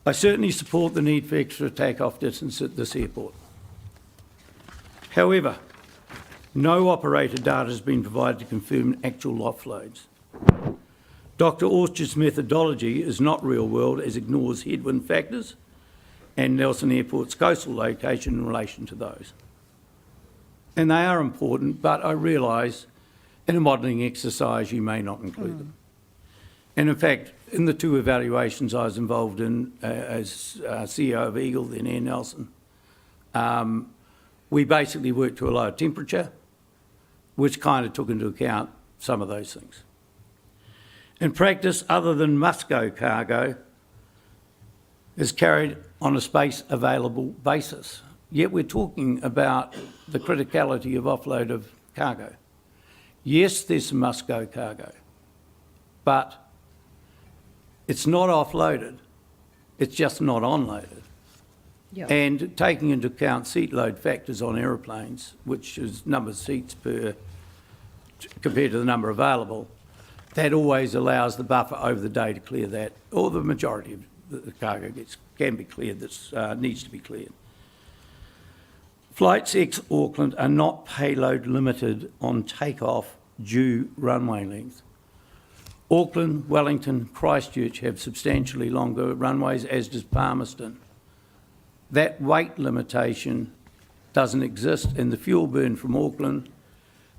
I certainly support the need for extra takeoff distance at this airport. However, no operator data has been provided to confirm actual offloads. Dr. Orchard's methodology is not real world as ignores headwind factors and Nelson Airport's coastal location in relation to those. And they are important, but I realise in a modelling exercise you may not include them. And in fact, in the two evaluations I was involved in as CEO of Eagle, then Air Nelson, we basically worked to a lower temperature, which kind of took into account some of those things. In practice, other than must-go cargo, is carried on a space available basis. Yet we're talking about the criticality of offload of cargo. Yes, there's some must-go cargo, but it's not offloaded, it's just not onloaded. Yep. And taking into account seat load factors on aeroplanes, which is number of seats per compared to the number available, that always allows the buffer over the day to clear that, or the majority of the cargo can be cleared that needs to be cleared. Flights ex-Auckland are not payload limited on takeoff due runway length. Auckland, Wellington, Christchurch have substantially longer runways, as does Palmerston. That weight limitation doesn't exist, and the fuel burn from Auckland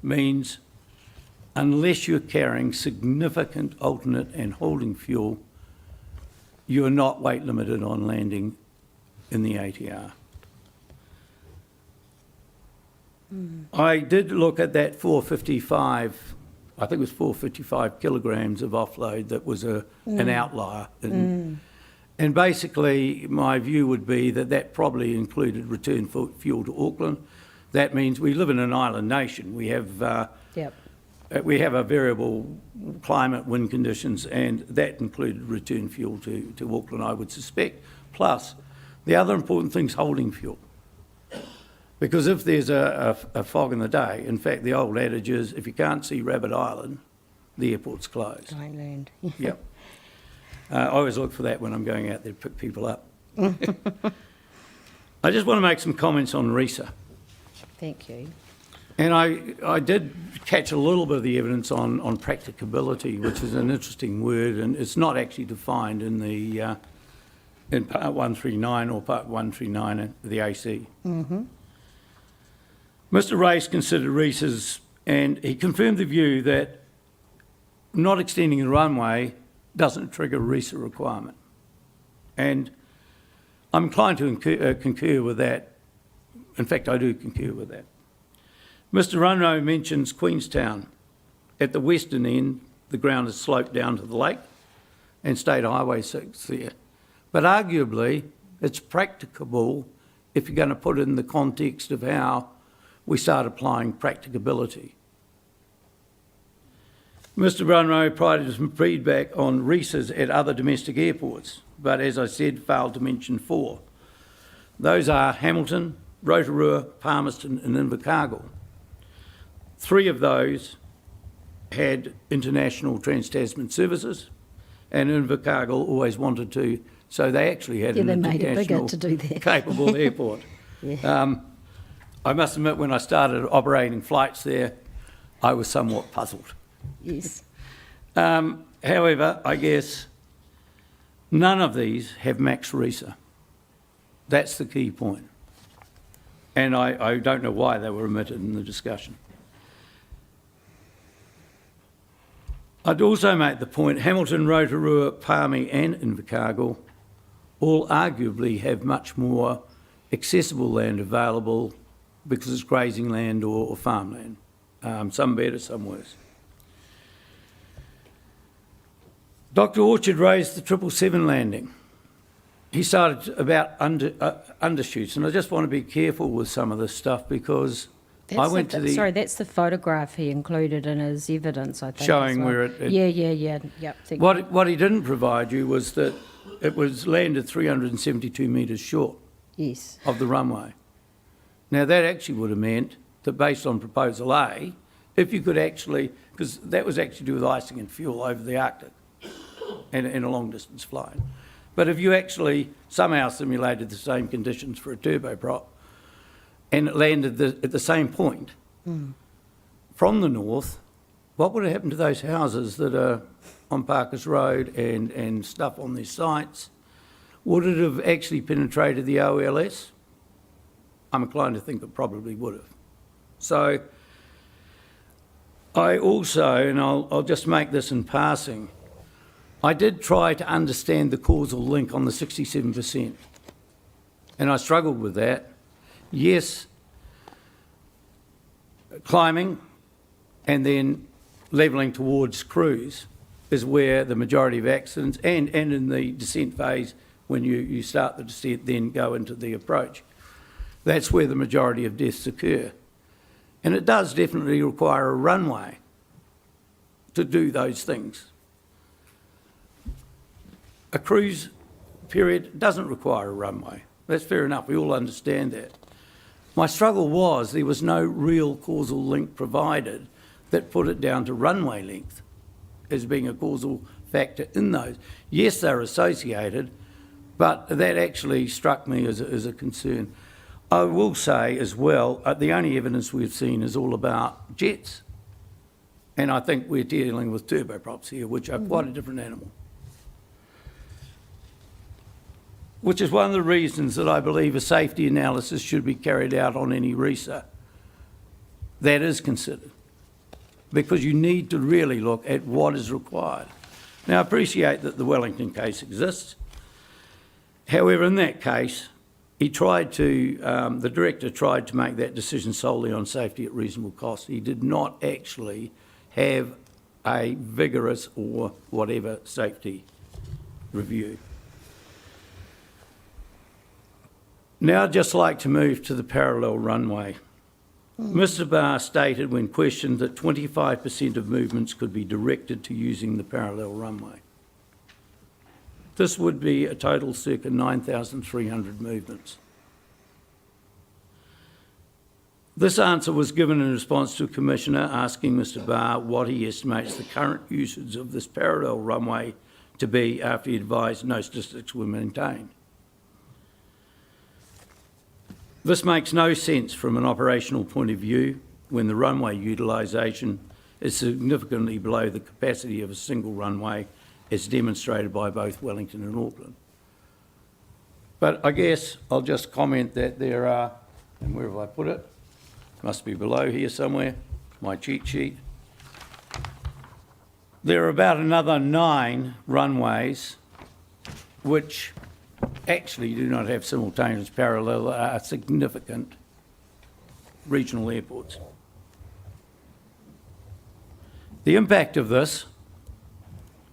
means unless you're carrying significant alternate and holding fuel, you are not weight limited on landing in the ATR. I did look at that 455, I think it was 455 kilograms of offload that was an outlier. And basically, my view would be that that probably included return fuel to Auckland. That means we live in an island nation. We have we have a variable climate, wind conditions, and that included return fuel to Auckland, I would suspect. Plus, the other important thing is holding fuel. Because if there's a fog in the day, in fact, the old adage is, if you can't see Rabbit Island, the airport's closed. Don't land. Yep. I always look for that when I'm going out there to pick people up. I just want to make some comments on RESA. Thank you. And I did catch a little bit of the evidence on practicability, which is an interesting word, and it's not actually defined in the in Part 139 or Part 139 of the AC. Mr. Race considered RESA's, and he confirmed the view that not extending the runway doesn't trigger a RESA requirement. And I'm inclined to concur with that. In fact, I do concur with that. Mr. Runway mentions Queenstown. At the western end, the ground is sloped down to the lake and State Highway 6 there. But arguably, it's practicable if you're going to put it in the context of how we start applying practicability. Mr. Runway provided some feedback on RESAs at other domestic airports, but as I said, failed to mention 4. Those are Hamilton, Rotorua, Palmerston and Invercargill. 3 of those had international trans-Tasman services, and Invercargill always wanted to, so they actually had an they made it bigger international to do that. capable airport. I must admit, when I started operating flights there, I was somewhat puzzled. Yes. However, I guess none of these have max RESA. That's the key point. And I don't know why they were omitted in the discussion. I'd also make the point Hamilton, Rotorua, Palmy and Invercargill all arguably have much more accessible land available because it's grazing land or farmland. Some better, some worse. Dr. Orchard raised the 777 landing. He started about undershoots, and I just want to be careful with some of this stuff because I went to the... Sorry, that's the photograph he included in his evidence, I think. Showing as well. where it... Yeah. Yep. Thank you. What he didn't provide you was that it was landed 372 metres short of the runway. Now, that actually would have meant that based on Proposal A, if you could actually... Because that was actually to do with icing and fuel over the Arctic in a long-distance flight. But if you actually somehow simulated the same conditions for a turboprop and it landed at the same point from the north, what would have happened to those houses that are on Parkers Road and stuff on their sites? Would it have actually penetrated the OLS? I'm inclined to think it probably would have. So I also, and I'll just make this in passing, I did try to understand the causal link on the 67%, and I struggled with that. Yes, climbing and then levelling towards cruise is where the majority of accidents, and in the descent phase, when you start the descent, then go into the approach. That's where the majority of deaths occur. And it does definitely require a runway to do those things. A cruise period doesn't require a runway. That's fair enough, we all understand that. My struggle was there was no real causal link provided that put it down to runway length as being a causal factor in those. Yes, they're associated, but that actually struck me as a concern. I will say as well, the only evidence we've seen is all about jets. And I think we're dealing with turboprops here, which are quite a different animal. Which is one of the reasons that I believe a safety analysis should be carried out on any RESA. That is considered. Because you need to really look at what is required. Now, I appreciate that the Wellington case exists. However, in that case, he tried to, the director tried to make that decision solely on safety at reasonable cost. He did not actually have a vigorous or whatever safety review. Now I'd just like to move to the parallel runway. Mr. Barr stated when questioned that 25% of movements could be directed to using the parallel runway. This would be a total circa 9,300 movements. This answer was given in response to a commissioner asking Mr. Barr what he estimates the current usage of this parallel runway to be after he advised no statistics were maintained. This makes no sense from an operational point of view when the runway utilisation is significantly below the capacity of a single runway as demonstrated by both Wellington and Auckland. But I guess I'll just comment that there are, and where have I put it? Must be below here somewhere, my cheat sheet. There are about another 9 runways which actually do not have simultaneous parallel, are significant regional airports. The impact of this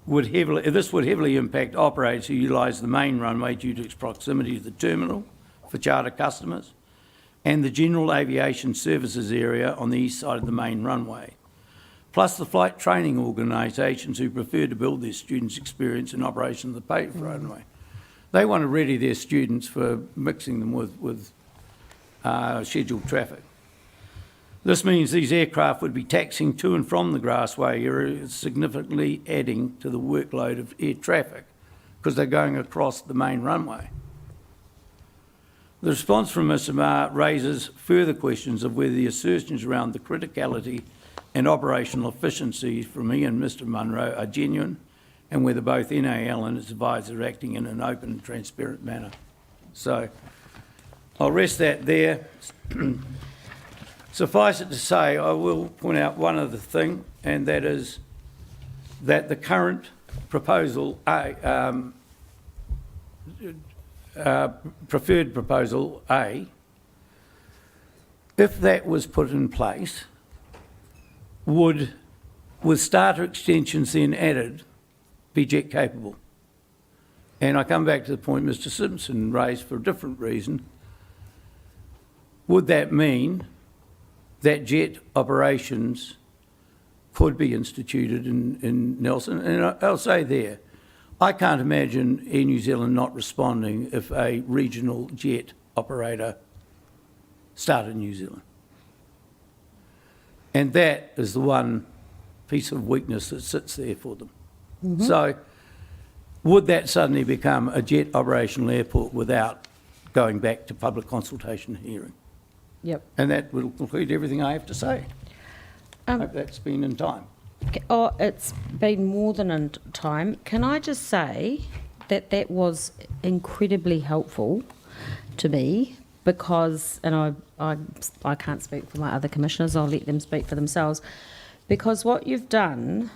would heavily impact operators who utilise the main runway due to its proximity to the terminal for charter customers and the general aviation services area on the east side of the main runway, plus the flight training organisations who prefer to build their students' experience in operation of the paved runway. They want to ready their students for mixing them with scheduled traffic. This means these aircraft would be taxiing to and from the Grassway area, significantly adding to the workload of air traffic because they're going across the main runway. The response from Mr. Marr raises further questions of whether the assertions around the criticality and operational efficiency from he and Mr. Munro are genuine and whether both NAL and its advisor are acting in an open and transparent manner. So I'll rest that there. Suffice it to say, I will point out one other thing, and that is that the current proposal, preferred proposal A, if that was put in place, would, with starter extensions then added, be jet capable. And I come back to the point Mr. Simpson raised for a different reason. Would that mean that jet operations could be instituted in Nelson? And I'll say there, I can't imagine Air New Zealand not responding if a regional jet operator started in New Zealand. And that is the one piece of weakness that sits there for them. Mm-hmm. So would that suddenly become a jet operational airport without going back to public consultation hearing? Yep. And that will conclude everything I have to say. Hope that's been in time. Oh, it's been more than in time. Can I just say that that was incredibly helpful to me because, and I can't speak for my other commissioners, I'll let them speak for themselves, because what you've done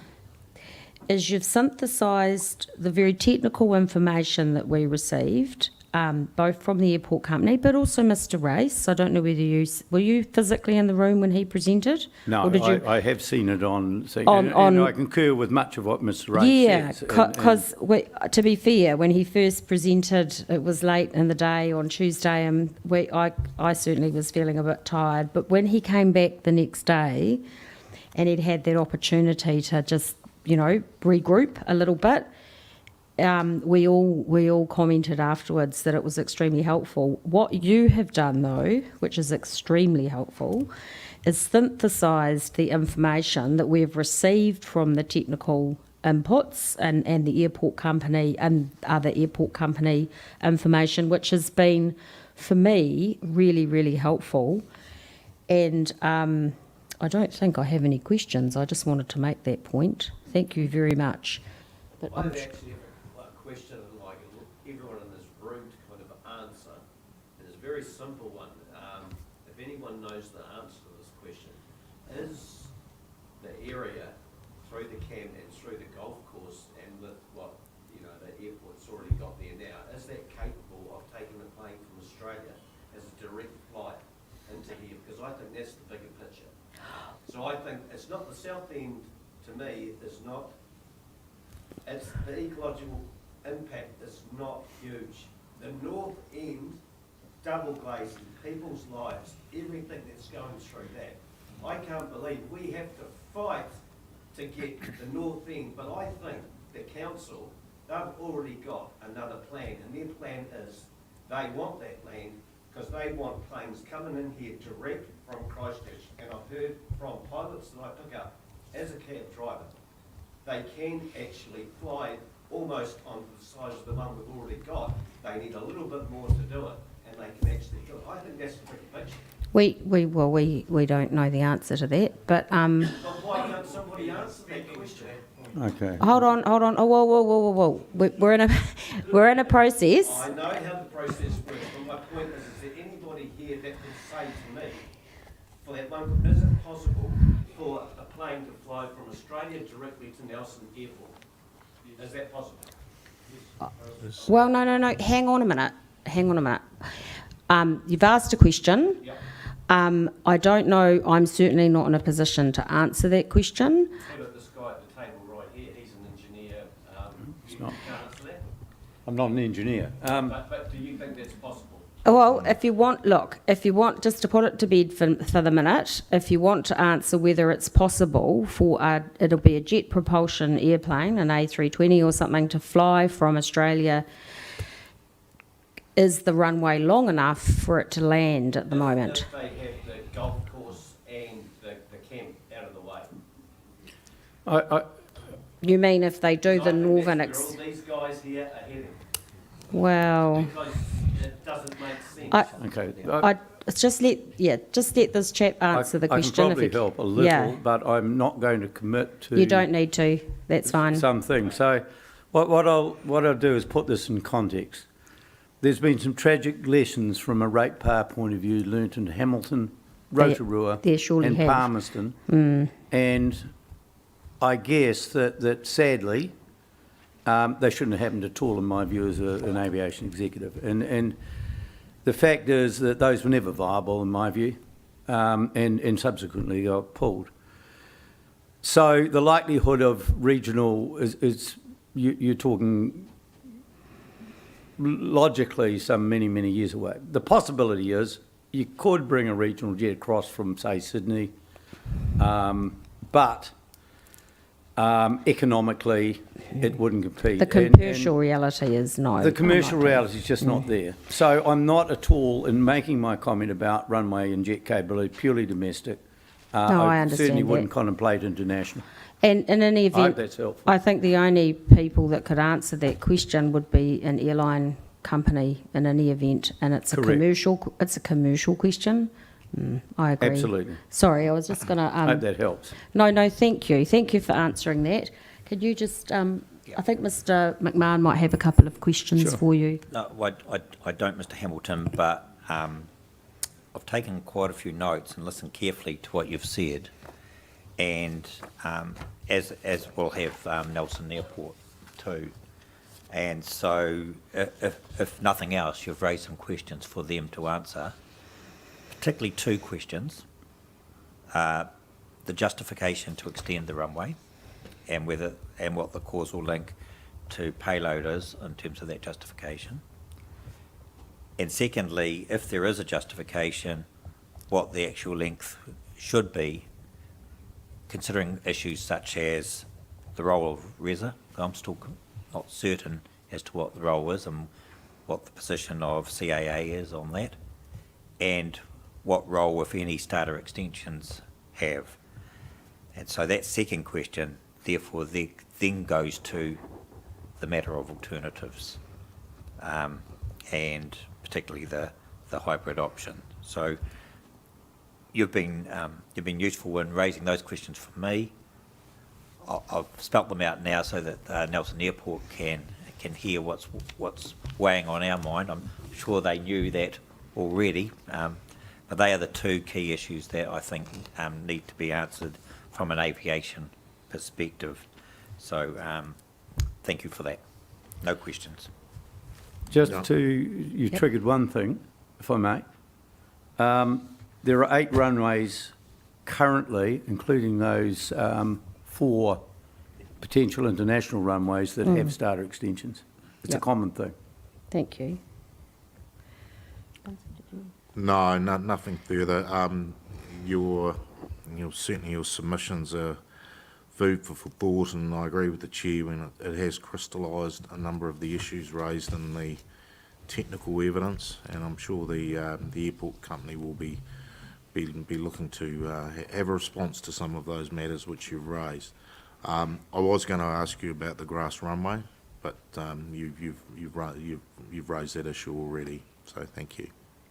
is you've synthesised the very technical information that we received, both from the airport company, but also Mr. Race. I don't know whether were you physically in the room when he presented? No, Or did you? I have seen it on On- I concur with much of what Mr. Ray Yeah, says. and- because to be fair, when he first presented, it was late in the day on Tuesday, and I certainly was feeling a bit tired. But when he came back the next day, and he'd had that opportunity to just, regroup a little bit, we all commented afterwards that it was extremely helpful. What you have done, though, which is extremely helpful, is synthesised the information that we've received from the technical inputs and the airport company and other airport company information, which has been, for me, really, really helpful. And I don't think I have any questions. I just wanted to make that point. Thank you very much. But I don't actually have a question like everyone in this room to kind of answer. It's a very simple one. If anyone knows the answer to this question, is the area through the camp and through the golf course and with what the airport's already got there now, is that capable of taking a plane from Australia as a direct flight into here? Because I think that's the bigger picture. So I think it's not the south end. To me, is not. It's the ecological impact is not huge. The north end, double glazing, people's lives, everything that's going through that. I can't believe we have to fight to get the north end, but I think the council, they've already got another plan, and their plan is they want that land because they want planes coming in here direct from Christchurch. And I've heard from pilots that I pick up as a cab driver, they can actually fly almost on the size of the one we've already got. They need a little bit more to do it, and they can actually do it. I think that's the big picture. We don't know the answer to that, but But why can't somebody answer that question? Okay. hold on. Oh, whoa. We're in a process. I know how the process works, but my point is there anybody here that could say to me, for that one, is it possible for a plane to fly from Australia directly to Nelson Airport? Is that possible? Well, no. Hang on a minute. You've asked a question. Yep. I don't know. I'm certainly not in a position to answer that question. How about this guy at the table right here? He's an engineer. You not. can't answer that? I'm not an engineer. But do you think that's possible? Well, if you want, just to put it to bed for the minute, if you want to answer whether it's possible for it'll be a jet propulsion airplane, an A320 or something, to fly from Australia, is the runway long enough for it to land at the moment? If they have the golf course and the camp out of the way. You mean if they do the northern... That's where all these guys here are heading. Well... Because it doesn't make sense. Just let this chap answer the question. I can probably help a little, but I'm not going to commit to... You don't need to. That's fine. Some things. So what I'll do is put this in context. There's been some tragic lessons from a ratepayer point of view learnt in Hamilton, Rotorua and Palmerston. And I guess that sadly, they shouldn't have happened at all in my view as an aviation executive. And the fact is that those were never viable in my view, and subsequently got pulled. So the likelihood of regional is you're talking logically some many years away. The possibility is you could bring a regional jet across from, say, Sydney, but economically it wouldn't compete. The commercial reality is no. The commercial reality is just not there. So I'm not at all, in making my comment about runway and jet capability, purely domestic. I understand certainly that. wouldn't contemplate international. And in any event, I hope that's helpful. I think the only people that could answer that question would be an airline company in any event, and it's Correct. a commercial question. I agree. Absolutely. Sorry, I was just going to. I hope that helps. No, thank you. Thank you for answering that. Could you just, I think Mr. McMahon might have a couple of questions Sure. for you. No, I don't, Mr. Hamilton, but I've taken quite a few notes and listened carefully to what you've said, and as we'll have Nelson Airport too. And so, if nothing else, you've raised some questions for them to answer, particularly two questions. The justification to extend the runway and what the causal link to payload is in terms of that justification. And secondly, if there is a justification, what the actual length should be, considering issues such as the role of RESA. I'm still not certain as to what the role is and what the position of CAA is on that, and what role, if any, starter extensions have. And so that second question, therefore, then goes to the matter of alternatives, and particularly the hybrid option. So you've been useful in raising those questions for me. I've spelt them out now so that Nelson Airport can hear what's weighing on our mind. I'm sure they knew that already, but they are the two key issues that I think need to be answered from an aviation perspective. So thank you for that. No questions. You triggered one thing, if I may. There are 8 runways currently, including those 4 potential international runways that have starter extensions. It's a common thing. Thank you. No, nothing further. Certainly your submissions are food for thought, and I agree with the chair when it has crystallised a number of the issues raised in the technical evidence, and I'm sure the airport company will be looking to have a response to some of those matters which you've raised. I was going to ask you about the grass runway, but you've raised that issue already. So thank you.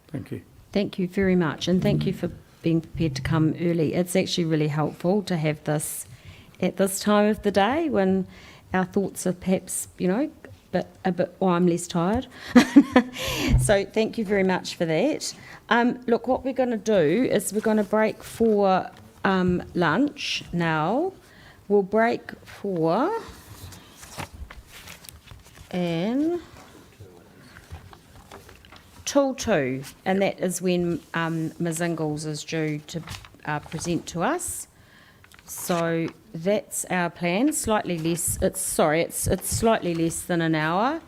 Thank you. Thank you very much, and thank you for being prepared to come early. It's actually really helpful to have this at this time of the day when our thoughts are perhaps, a bit, or I'm less tired. So thank you very much for that. Look, what we're going to do is we're going to break for lunch now. We'll break for till 2, and that is when Ms Ingalls is due to present to us. So that's our plan. Slightly less. It's slightly less than an hour.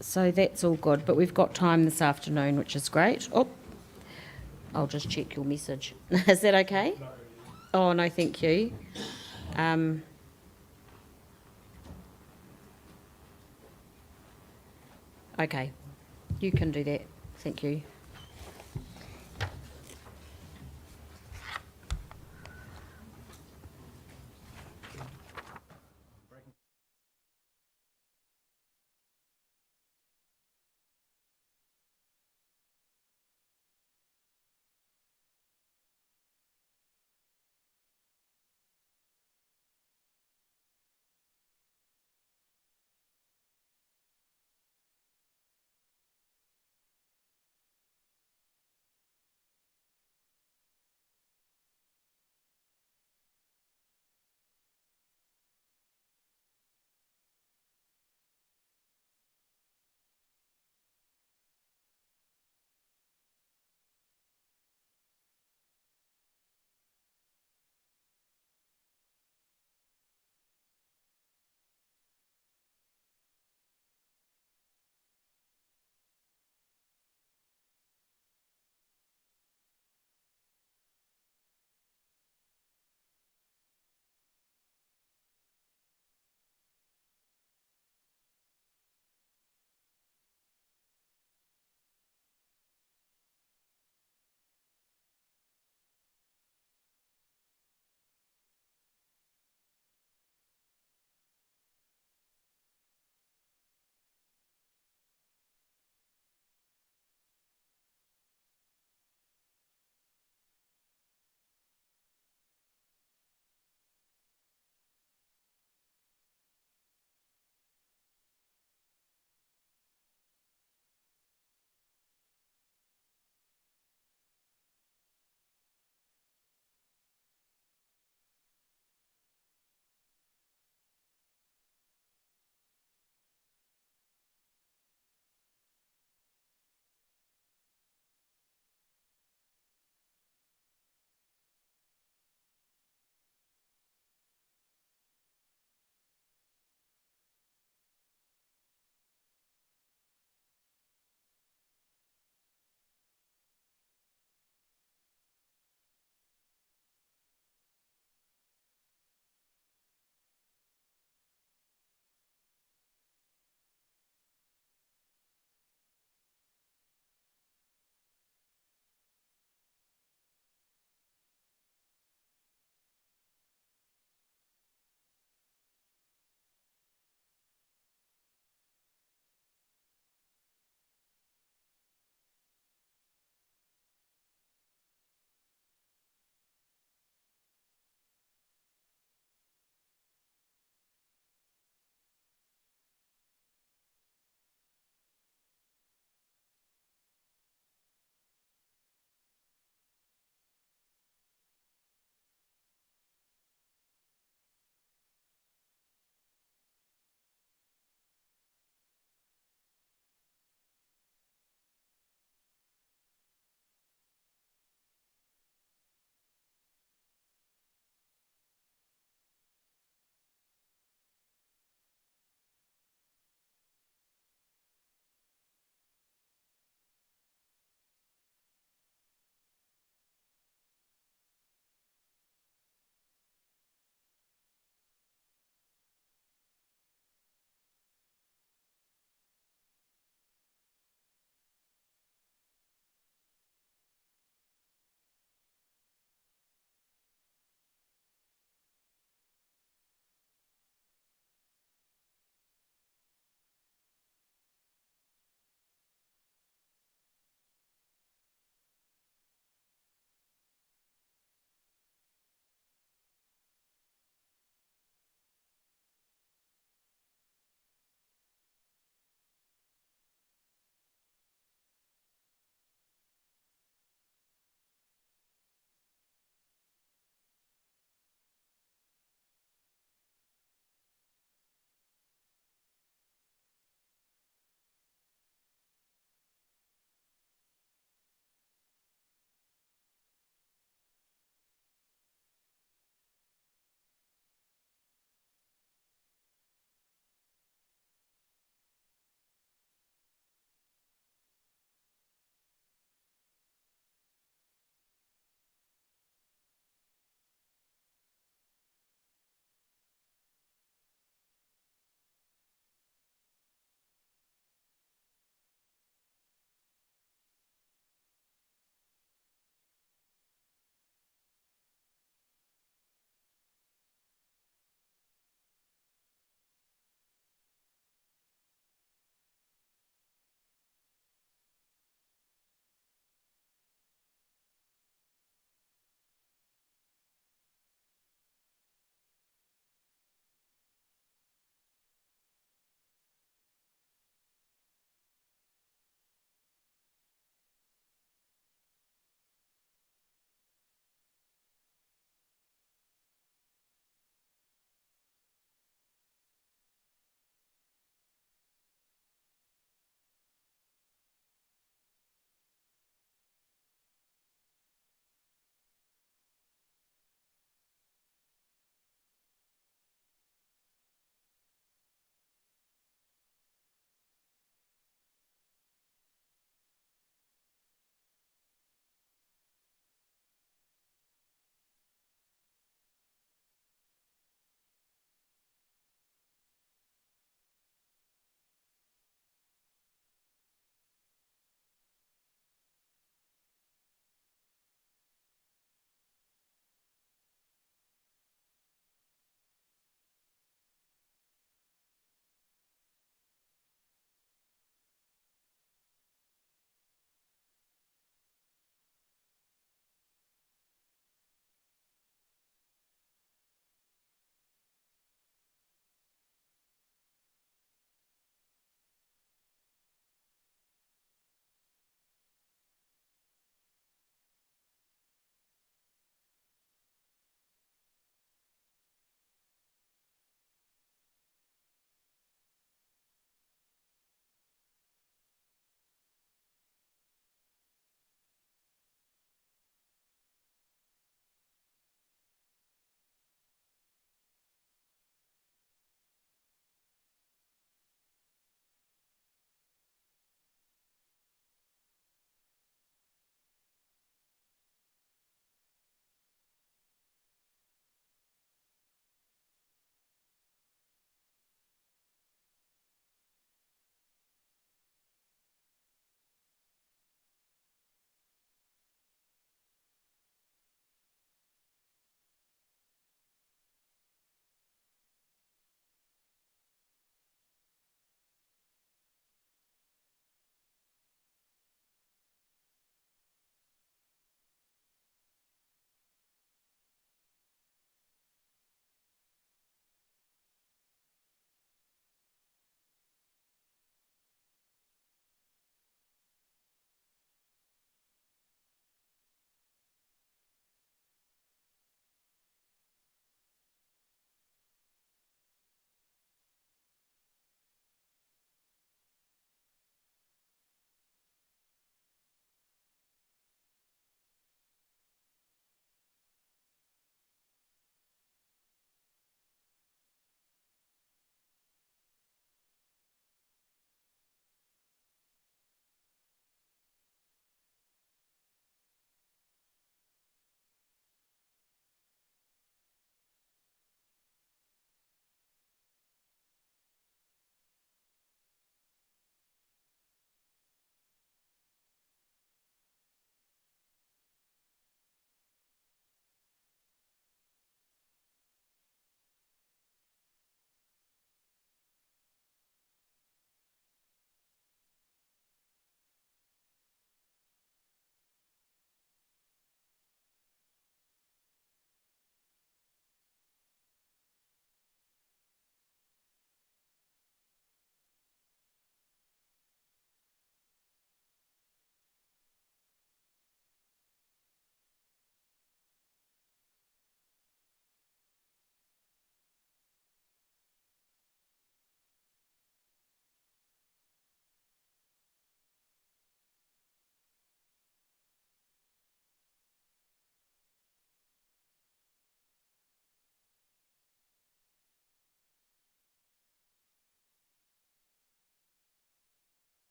So that's all good. But we've got time this afternoon, which is great. Oh, I'll just check your message. Is that okay? Oh no, thank you. Okay, you can do that. Thank you.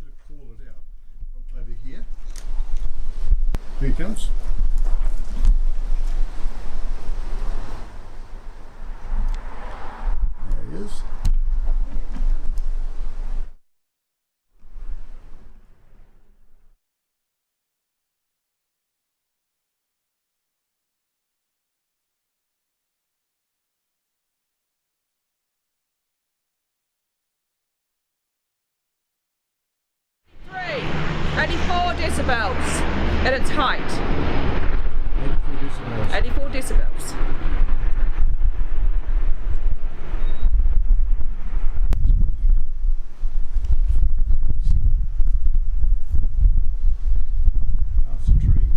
you to call it out from over here. Here he comes. There he is. Three, 84 decibels at its height. 84 decibels. Past the tree.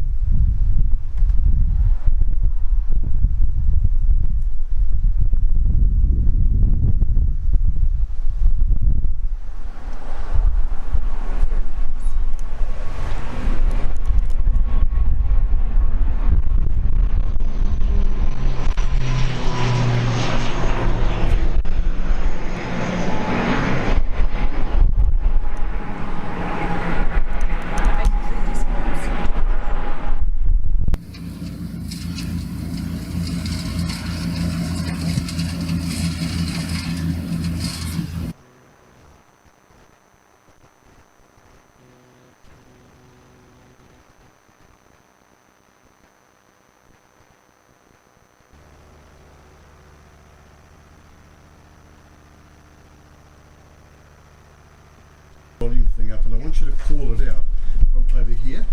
Volume thing up, and I want you to call it out from over here.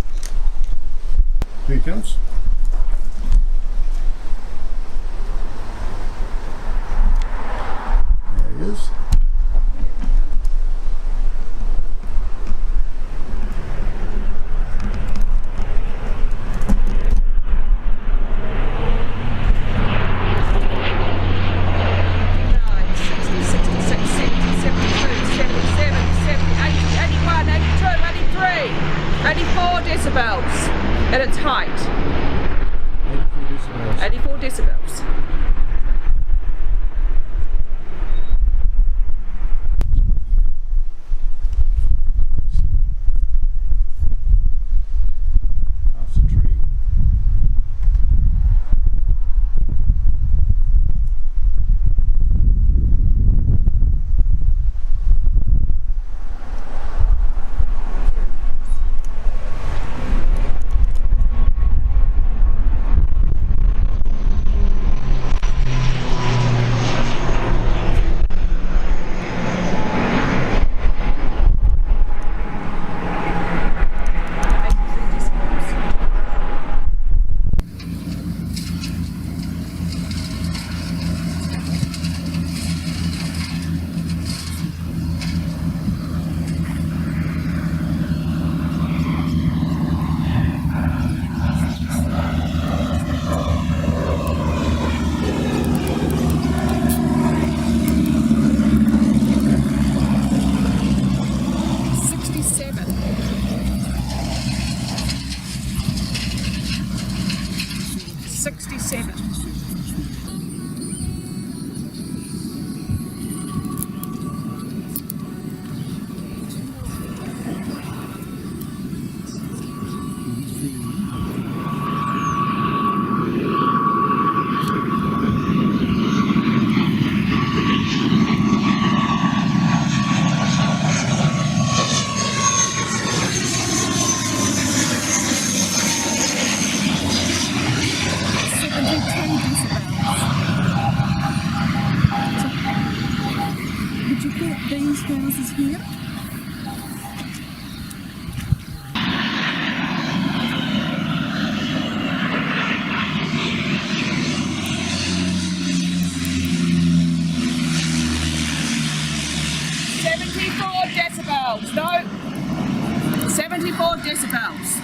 Here he comes. There he is. Decibels at its height. 84 decibels. Past the tree. These houses here. Decibels, no. 74 decibels.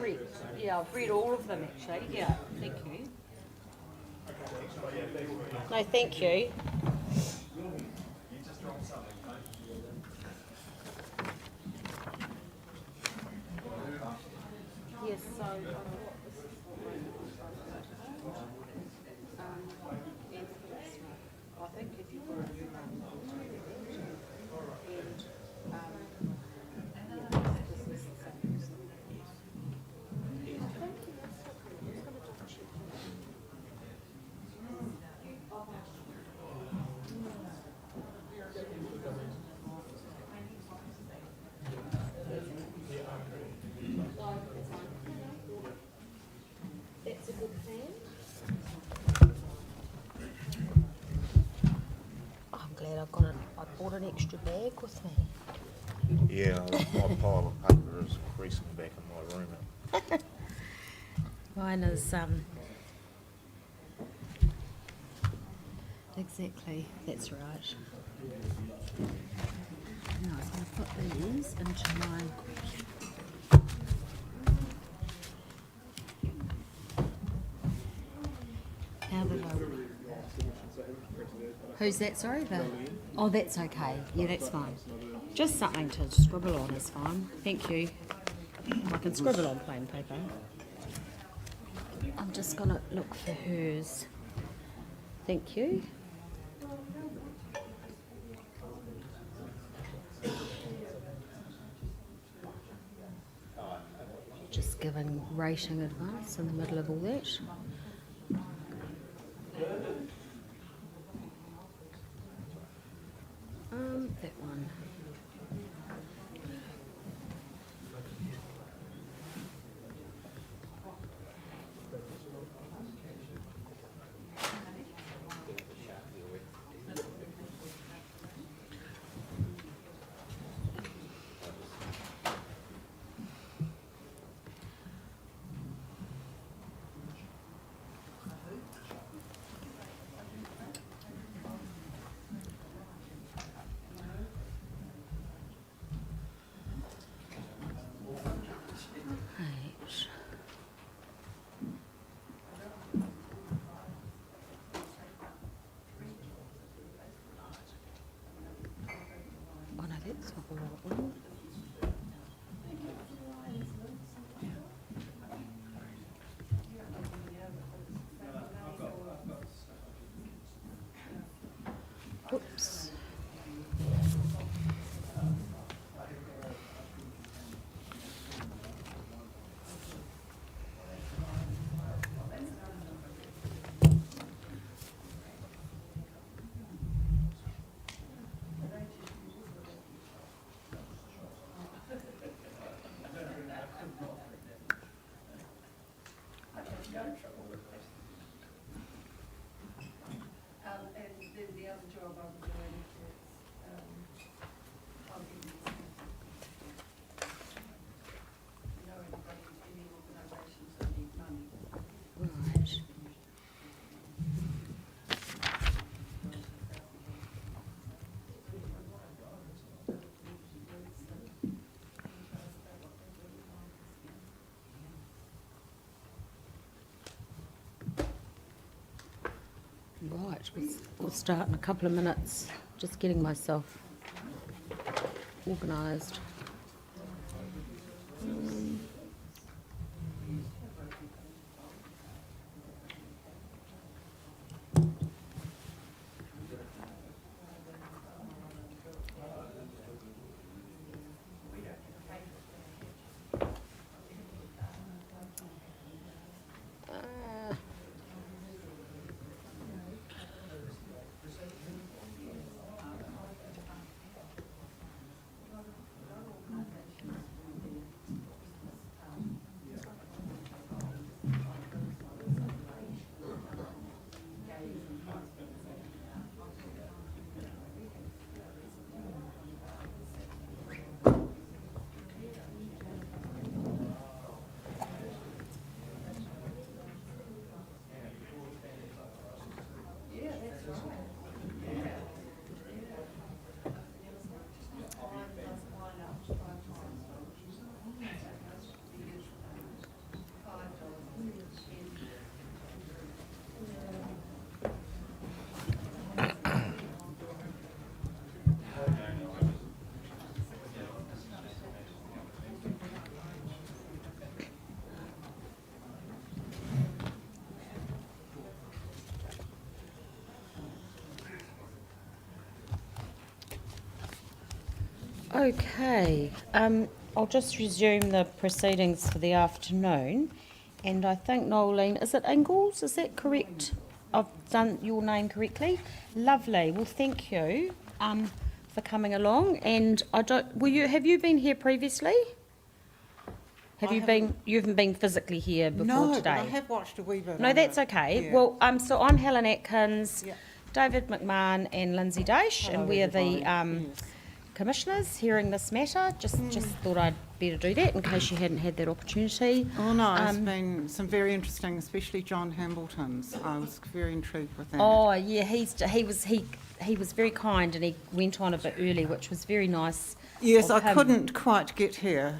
I've read all of them actually. Yeah, thank you. No, thank you. Yes, so I think if you've got a that's a good plan. I'm glad I bought an extra bag with me. Yeah, my pile of paper is creasing back in my room. Mine is, exactly, that's right. Now I was going to put these into my... How did I... Who's that, sorry? Oh, that's okay. Yeah, that's fine. Just something to scribble on is fine. Thank you. I can scribble on plain paper. I'm just going to look for hers. Thank you. Just giving rating advice in the middle of all that. That one. Oh no, that's not the right one. Oops. And then the other job I'm doing is, I'll be, know anybody, any organisations that need money. Right. Right, we'll start in a couple of minutes. Just getting myself organised. Okay, I'll just resume the proceedings for the afternoon. And I think, Nolene, is it Ingalls? Is that correct? I've done your name correctly. Lovely. Well, thank you for coming along. And have you been here previously? You haven't been physically here before today? No, but I have watched a wee bit. No, that's okay. Yeah. Well, so I'm Helen Atkins, Yeah. David McMahon and Lindsay Daish, Hello, and we're the everybody. Yes. commissioners hearing this matter. Just thought I'd better do that in case you hadn't had that opportunity. Oh no, it's been some very interesting, especially John Hambleton's. I was very intrigued with that. Oh yeah, he was very kind and he went on a bit early, which was very nice. Yes, of I him. couldn't quite get here.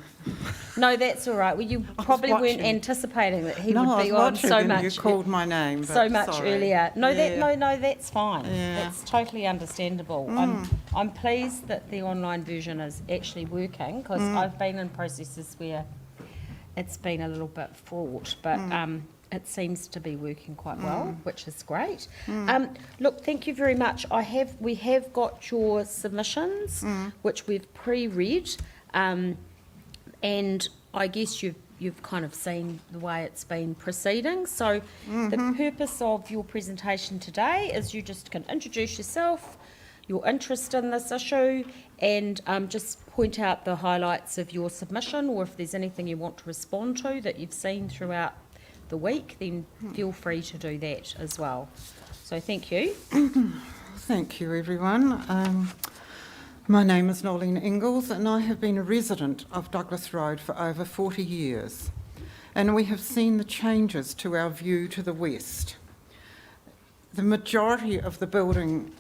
No, that's all right. Well, you probably weren't anticipating that he No, would I be was on watching so and much. you called my name, so but much sorry. earlier. No, Yeah. that's fine. Yeah. That's totally understandable. I'm pleased that the online version is actually working because I've been in processes where it's been a little bit fraught, but it seems to be working quite well, which is great. Look, thank you very much. We have got your submissions, which we've pre-read, and I guess you've kind of seen the way it's been proceeding. So the purpose of your presentation today is you just can introduce yourself, your interest in this issue, and just point out the highlights of your submission, or if there's anything you want to respond to that you've seen throughout the week, then feel free to do that as well. So thank you. Thank you, everyone. My name is Nolene Ingalls and I have been a resident of Douglas Road for over 40 years. And we have seen the changes to our view to the west. The majority of the building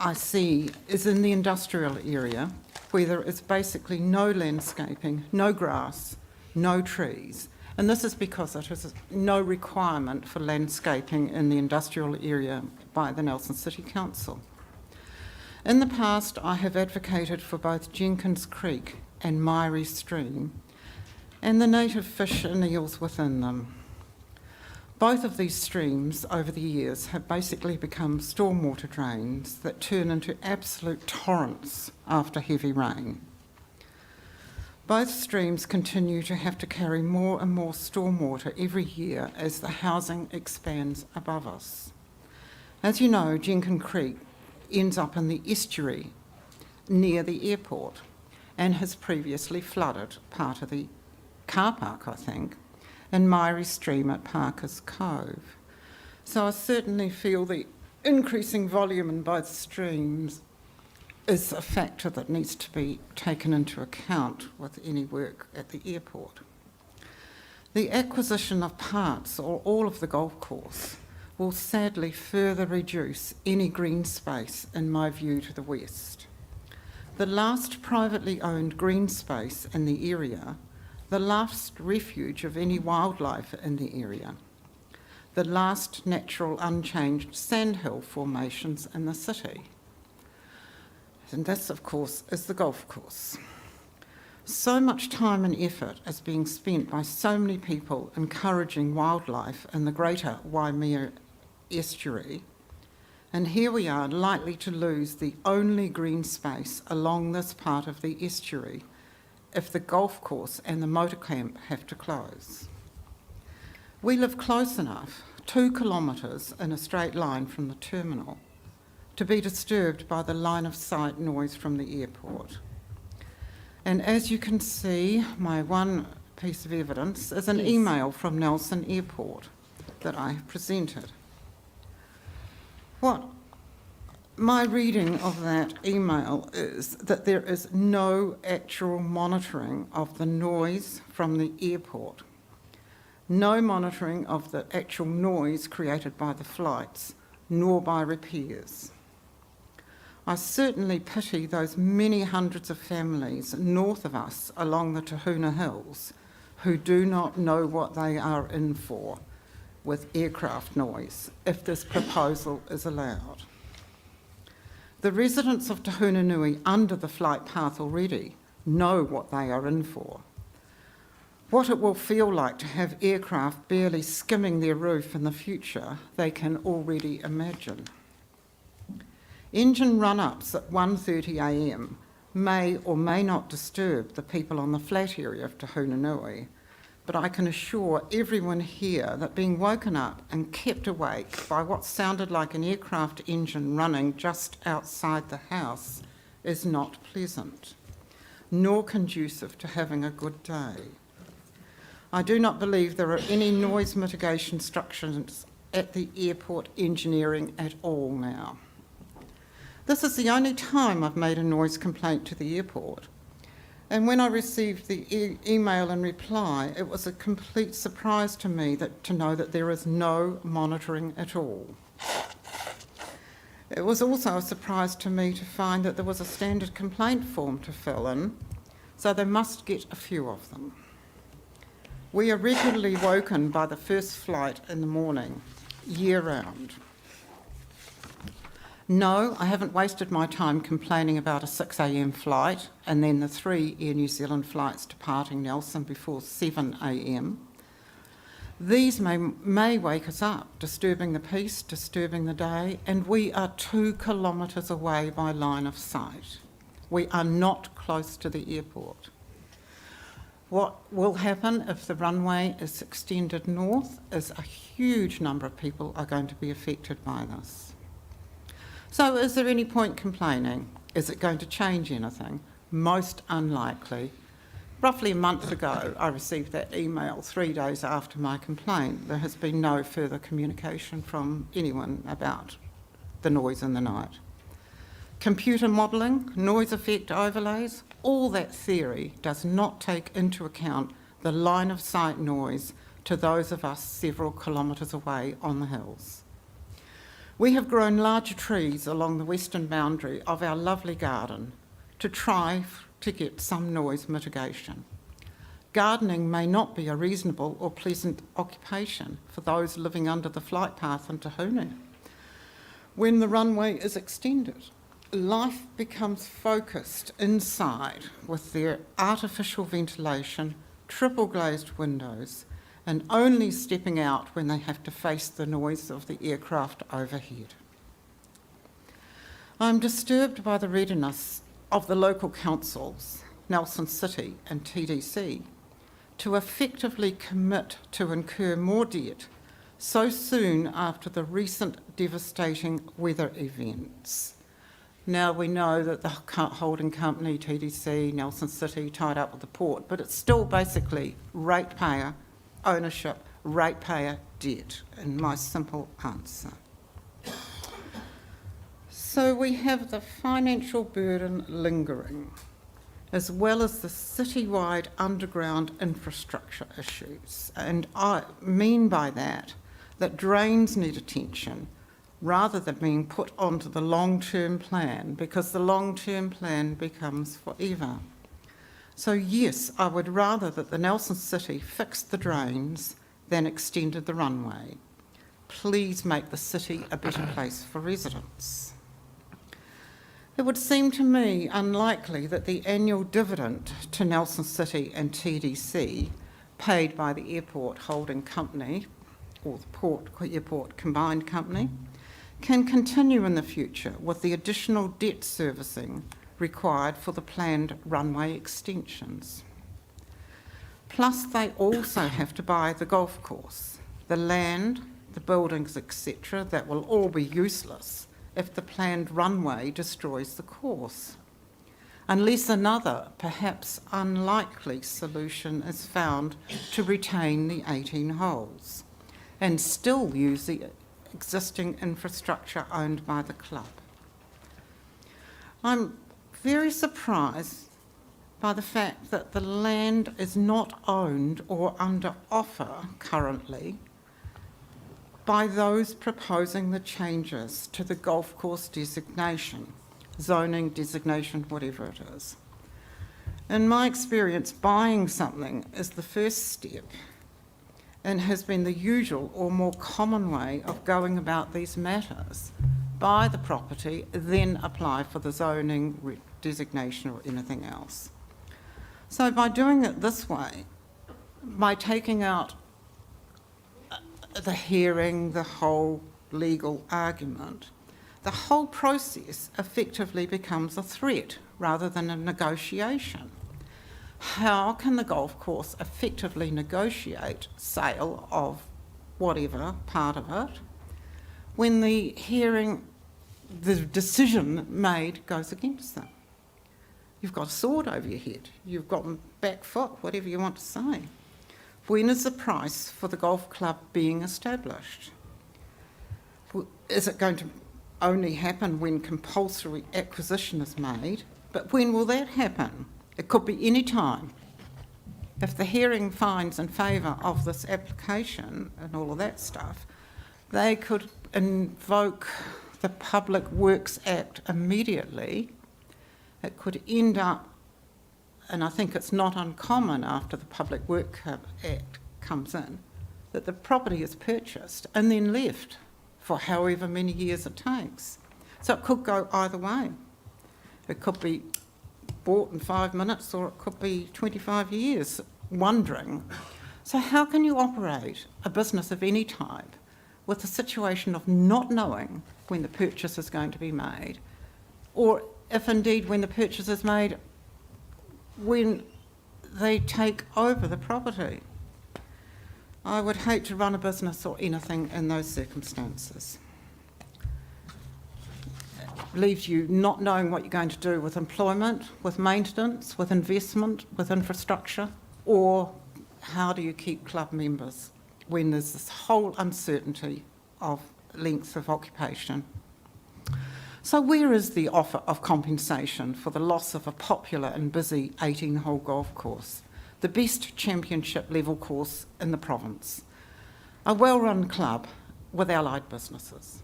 I see is in the industrial area, where there is basically no landscaping, no grass, no trees. And this is because there is no requirement for landscaping in the industrial area by the Nelson City Council. In the past, I have advocated for both Jenkins Creek and Myrie Stream and the native fish and eels within them. Both of these streams over the years have basically become stormwater drains that turn into absolute torrents after heavy rain. Both streams continue to have to carry more and more stormwater every year as the housing expands above us. As you know, Jenkins Creek ends up in the estuary near the airport and has previously flooded part of the car park, I think, and Myrie Stream at Parker's Cove. So I certainly feel the increasing volume in both streams is a factor that needs to be taken into account with any work at the airport. The acquisition of parts or all of the golf course will sadly further reduce any green space in my view to the west. The last privately owned green space in the area, the last refuge of any wildlife in the area, the last natural unchanged sandhill formations in the city. And this, of course, is the golf course. So much time and effort is being spent by so many people encouraging wildlife in the greater Waimea estuary, and here we are likely to lose the only green space along this part of the estuary if the golf course and the motor camp have to close. We live close enough, 2 kilometres in a straight line from the terminal, to be disturbed by the line of sight noise from the airport. And as you can see, my one piece of evidence is an email from Nelson Airport that I have presented. What my reading of that email is that there is no actual monitoring of the noise from the airport, no monitoring of the actual noise created by the flights, nor by repairs. I certainly pity those many hundreds of families north of us along the Tahuna Hills who do not know what they are in for with aircraft noise if this proposal is allowed. The residents of Tahuna Nui under the flight path already know what they are in for. What it will feel like to have aircraft barely skimming their roof in the future, they can already imagine. Engine run-ups at 1:30 a.m. may or may not disturb the people on the flat area of Te Hunanui, but I can assure everyone here that being woken up and kept awake by what sounded like an aircraft engine running just outside the house is not pleasant, nor conducive to having a good day. I do not believe there are any noise mitigation structures at the airport engineering at all now. This is the only time I've made a noise complaint to the airport. And when I received the email in reply, it was a complete surprise to me to know that there is no monitoring at all. It was also a surprise to me to find that there was a standard complaint form to fill in, so they must get a few of them. We are regularly woken by the first flight in the morning, year round. No, I haven't wasted my time complaining about a 6 a.m. flight and then the 3 Air New Zealand flights departing Nelson before 7 a.m. These may wake us up, disturbing the peace, disturbing the day, and we are 2 kilometres away by line of sight. We are not close to the airport. What will happen if the runway is extended north is a huge number of people are going to be affected by this. So is there any point complaining? Is it going to change anything? Most unlikely. Roughly a month ago, I received that email 3 days after my complaint. There has been no further communication from anyone about the noise in the night. Computer modelling, noise effect overlays, all that theory does not take into account the line of sight noise to those of us several kilometres away on the hills. We have grown larger trees along the western boundary of our lovely garden to try to get some noise mitigation. Gardening may not be a reasonable or pleasant occupation for those living under the flight path in Te Hunu. When the runway is extended, life becomes focused inside with their artificial ventilation, triple glazed windows, and only stepping out when they have to face the noise of the aircraft overhead. I'm disturbed by the readiness of the local councils, Nelson City and TDC, to effectively commit to incur more debt so soon after the recent devastating weather events. Now we know that the holding company, TDC, Nelson City, tied up with the port, but it's still basically ratepayer ownership, ratepayer debt, in my simple answer. So we have the financial burden lingering, as well as the citywide underground infrastructure issues. And I mean by that drains need attention rather than being put onto the long-term plan, because the long-term plan becomes forever. So yes, I would rather that the Nelson City fixed the drains than extended the runway. Please make the city a better place for residents. It would seem to me unlikely that the annual dividend to Nelson City and TDC paid by the airport holding company, or the port airport combined company, can continue in the future with the additional debt servicing required for the planned runway extensions. Plus, they also have to buy the golf course, the land, the buildings, etc., that will all be useless if the planned runway destroys the course, unless another, perhaps unlikely solution is found to retain the 18 holes and still use the existing infrastructure owned by the club. I'm very surprised by the fact that the land is not owned or under offer currently by those proposing the changes to the golf course designation, zoning designation, whatever it is. In my experience, buying something is the first step and has been the usual or more common way of going about these matters. Buy the property, then apply for the zoning designation or anything else. So by doing it this way, by taking out the hearing, the whole legal argument, the whole process effectively becomes a threat rather than a negotiation. How can the golf course effectively negotiate sale of whatever part of it when the decision made goes against them? You've got a sword over your head, you've got back foot, whatever you want to say. When is the price for the golf club being established? Is it going to only happen when compulsory acquisition is made? But when will that happen? It could be any time. If the hearing finds in favour of this application and all of that stuff, they could invoke the Public Works Act immediately. It could end up, and I think it's not uncommon after the Public Works Act comes in, that the property is purchased and then left for however many years it takes. So it could go either way. It could be bought in 5 minutes, or it could be 25 years wondering. So how can you operate a business of any type with the situation of not knowing when the purchase is going to be made, or if indeed when the purchase is made, when they take over the property? I would hate to run a business or anything in those circumstances. It leaves you not knowing what you're going to do with employment, with maintenance, with investment, with infrastructure, or how do you keep club members when there's this whole uncertainty of lengths of occupation. So where is the offer of compensation for the loss of a popular and busy 18-hole golf course, the best championship level course in the province, a well-run club with allied businesses?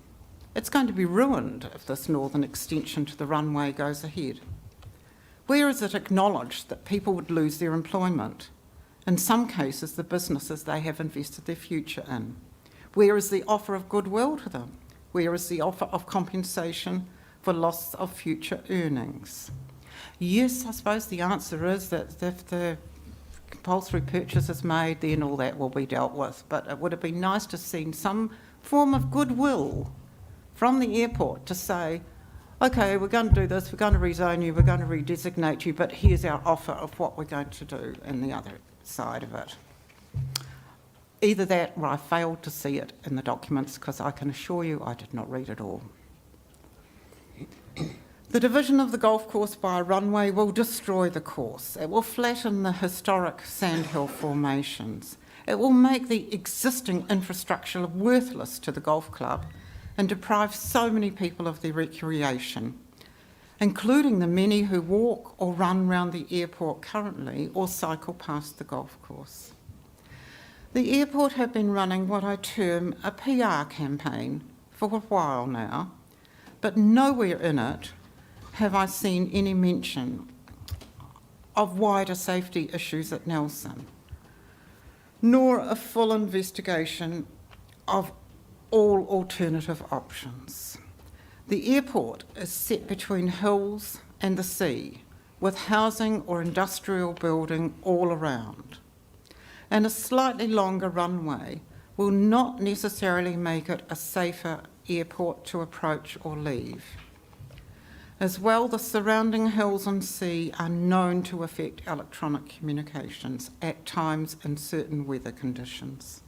It's going to be ruined if this northern extension to the runway goes ahead. Where is it acknowledged that people would lose their employment? In some cases, the businesses they have invested their future in. Where is the offer of goodwill to them? Where is the offer of compensation for loss of future earnings? Yes, I suppose the answer is that if the compulsory purchase is made, then all that will be dealt with. But it would have been nice to have seen some form of goodwill from the airport to say, okay, we're going to do this, we're going to rezone you, we're going to redesignate you, but here's our offer of what we're going to do in the other side of it. Either that, or I failed to see it in the documents, because I can assure you I did not read it all. The division of the golf course by a runway will destroy the course. It will flatten the historic sandhill formations. It will make the existing infrastructure worthless to the golf club and deprive so many people of their recreation, including the many who walk or run round the airport currently or cycle past the golf course. The airport have been running what I term a PR campaign for a while now, but nowhere in it have I seen any mention of wider safety issues at Nelson, nor a full investigation of all alternative options. The airport is set between hills and the sea, with housing or industrial building all around. And a slightly longer runway will not necessarily make it a safer airport to approach or leave. As well, the surrounding hills and sea are known to affect electronic communications at times in certain weather conditions.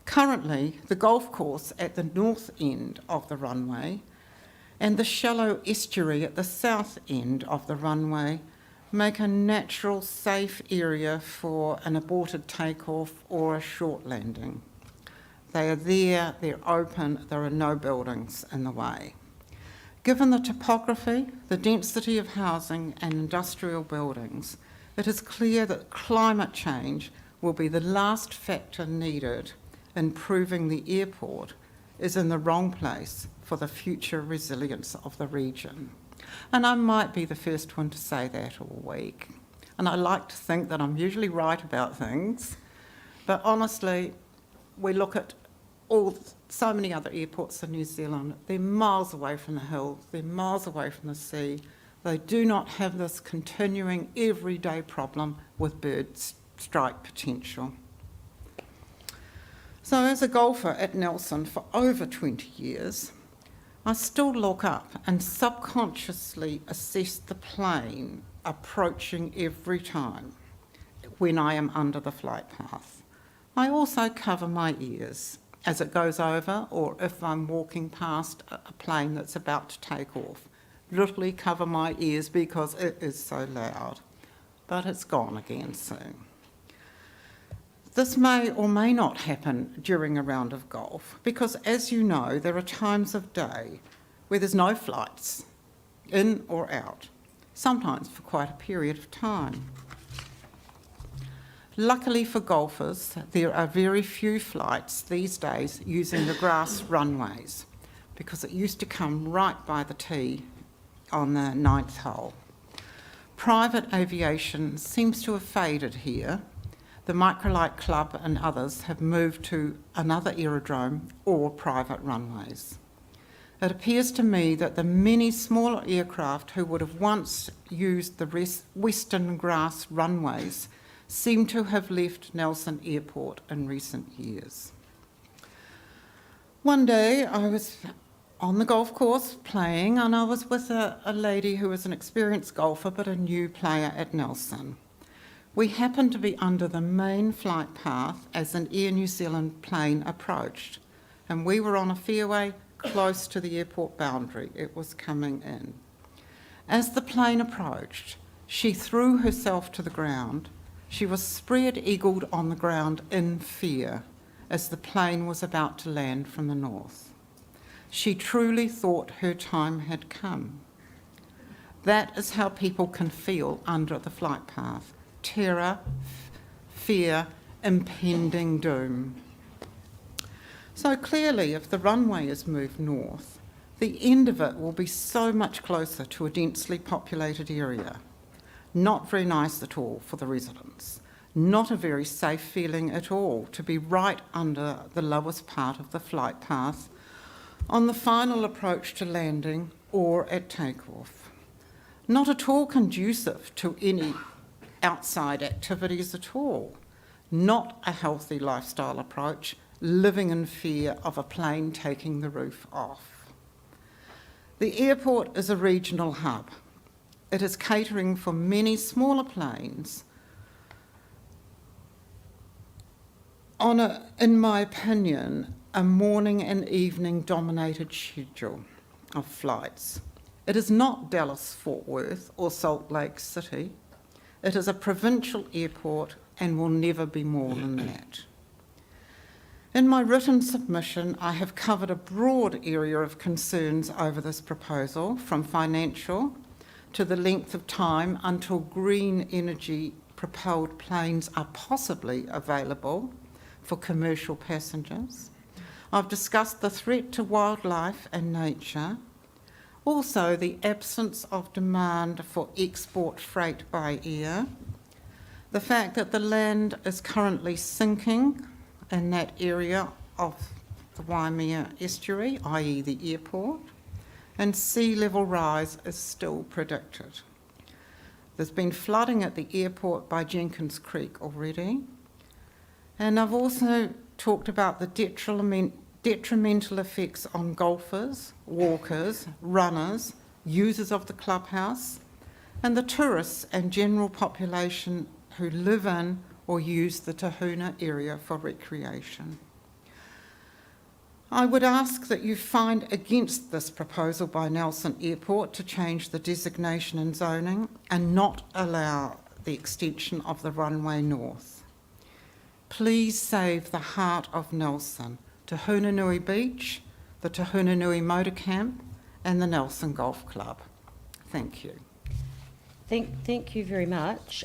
Currently, the golf course at the north end of the runway and the shallow estuary at the south end of the runway make a natural, safe area for an aborted takeoff or a short landing. They are there, they're open, there are no buildings in the way. Given the topography, the density of housing and industrial buildings, it is clear that climate change will be the last factor needed in proving the airport is in the wrong place for the future resilience of the region. And I might be the first one to say that all week. And I like to think that I'm usually right about things, but honestly, we look at so many other airports in New Zealand. They're miles away from the hills, they're miles away from the sea. They do not have this continuing everyday problem with bird strike potential. So as a golfer at Nelson for over 20 years, I still look up and subconsciously assess the plane approaching every time when I am under the flight path. I also cover my ears as it goes over, or if I'm walking past a plane that's about to take off. Literally cover my ears because it is so loud, but it's gone again soon. This may or may not happen during a round of golf because, as you know, there are times of day where there's no flights, in or out, sometimes for quite a period of time. Luckily for golfers, there are very few flights these days using the grass runways because it used to come right by the tee on the 9th hole. Private aviation seems to have faded here. The Microlight Club and others have moved to another aerodrome or private runways. It appears to me that the many smaller aircraft who would have once used the western grass runways seem to have left Nelson Airport in recent years. One day I was on the golf course playing and I was with a lady who was an experienced golfer but a new player at Nelson. We happened to be under the main flight path as an Air New Zealand plane approached, and we were on a fairway close to the airport boundary. It was coming in. As the plane approached, she threw herself to the ground. She was spread-eagled on the ground in fear as the plane was about to land from the north. She truly thought her time had come. That is how people can feel under the flight path. Terror, fear, impending doom. So clearly, if the runway is moved north, the end of it will be so much closer to a densely populated area. Not very nice at all for the residents. Not a very safe feeling at all to be right under the lowest part of the flight path on the final approach to landing or at takeoff. Not at all conducive to any outside activities at all. Not a healthy lifestyle approach, living in fear of a plane taking the roof off. The airport is a regional hub. It is catering for many smaller planes on in my opinion, a morning and evening dominated schedule of flights. It is not Dallas-Fort Worth or Salt Lake City. It is a provincial airport and will never be more than that. In my written submission, I have covered a broad area of concerns over this proposal, from financial to the length of time until green energy propelled planes are possibly available for commercial passengers. I've discussed the threat to wildlife and nature, also the absence of demand for export freight by air, the fact that the land is currently sinking in that area of the Waimea estuary, i.e. the airport, and sea level rise is still predicted. There's been flooding at the airport by Jenkins Creek already, and I've also talked about the detrimental effects on golfers, walkers, runners, users of the clubhouse, and the tourists and general population who live in or use the Tahuna area for recreation. I would ask that you find against this proposal by Nelson Airport to change the designation and zoning and not allow the extension of the runway north. Please save the heart of Nelson, Tahuna Nui Beach, the Tahuna Nui Motor Camp and the Nelson Golf Club. Thank you. Thank you very much.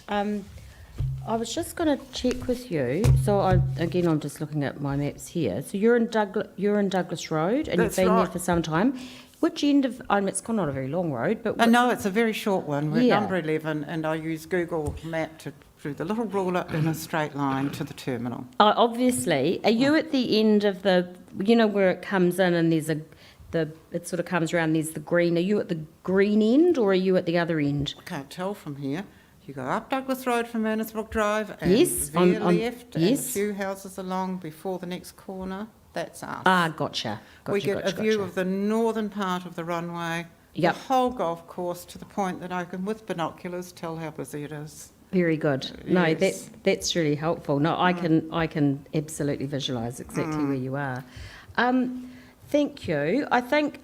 I was just going to check with you. So I'm just looking at my maps here. So you're in Douglas Road, and That's you've been right. there for some time. Which end of? It's not a very long road, but No, it's a very short one. We're Yeah. at number 11, and I use Google Map to do the little ruler in a straight line to the terminal. Obviously, are you at the end of the? You know where it comes in, and there's it sort of comes around. There's the green. Are you at the green end, or are you at the other end? I can't tell from here. You go up Douglas Road from Ernestbrook Drive and Yes, veer I'm- left and a yes. few houses along before the next corner. That's us. Ah, gotcha. We get a view of the northern part of the runway, Yep. the whole golf course, to the point that I can, with binoculars, tell how busy it is. Very good. No, Yes. that's really helpful. No, I can absolutely visualise exactly where you are. Thank you. I think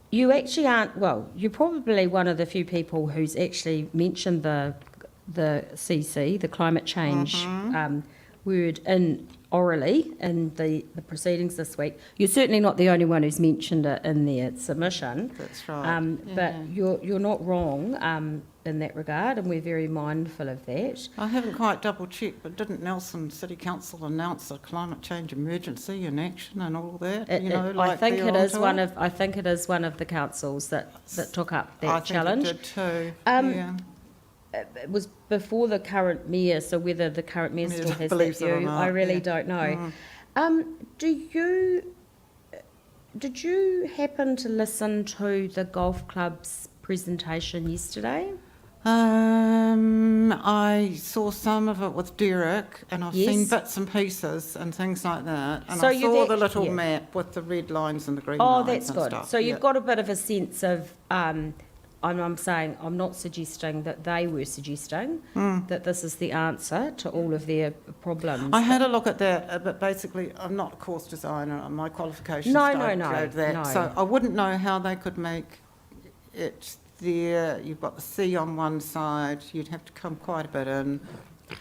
you actually aren't. Well, you're probably one of the few people who's actually mentioned the CC, the climate change word in orally in the proceedings this week. You're certainly not the only one who's mentioned it in their submission. That's right. But you're not wrong in that regard, and we're very mindful of that. I haven't quite double checked, but didn't Nelson City Council announce a climate change emergency in action and all that? I think it is one of. I think it is one of the councils that took up that challenge. I think it did too. It was before the current mayor, so whether the current mayor still has that view, I really don't know. Did you happen to listen to the golf club's presentation yesterday? I saw some of it with Derek, and I've seen Yes. bits and pieces and things like that. And So I you've saw the act- little yeah. map with the red lines and the green Oh, lines that's and good. stuff. So you've Yeah. got a bit of a sense of. I'm saying, I'm not suggesting that they were suggesting that this is the answer to all of their problems. I had a look at that, but basically, I'm not a course designer. My qualifications No, don't no, go to that. no. So I wouldn't know how they could make it there. You've got the sea on one side. You'd have to come quite a bit in,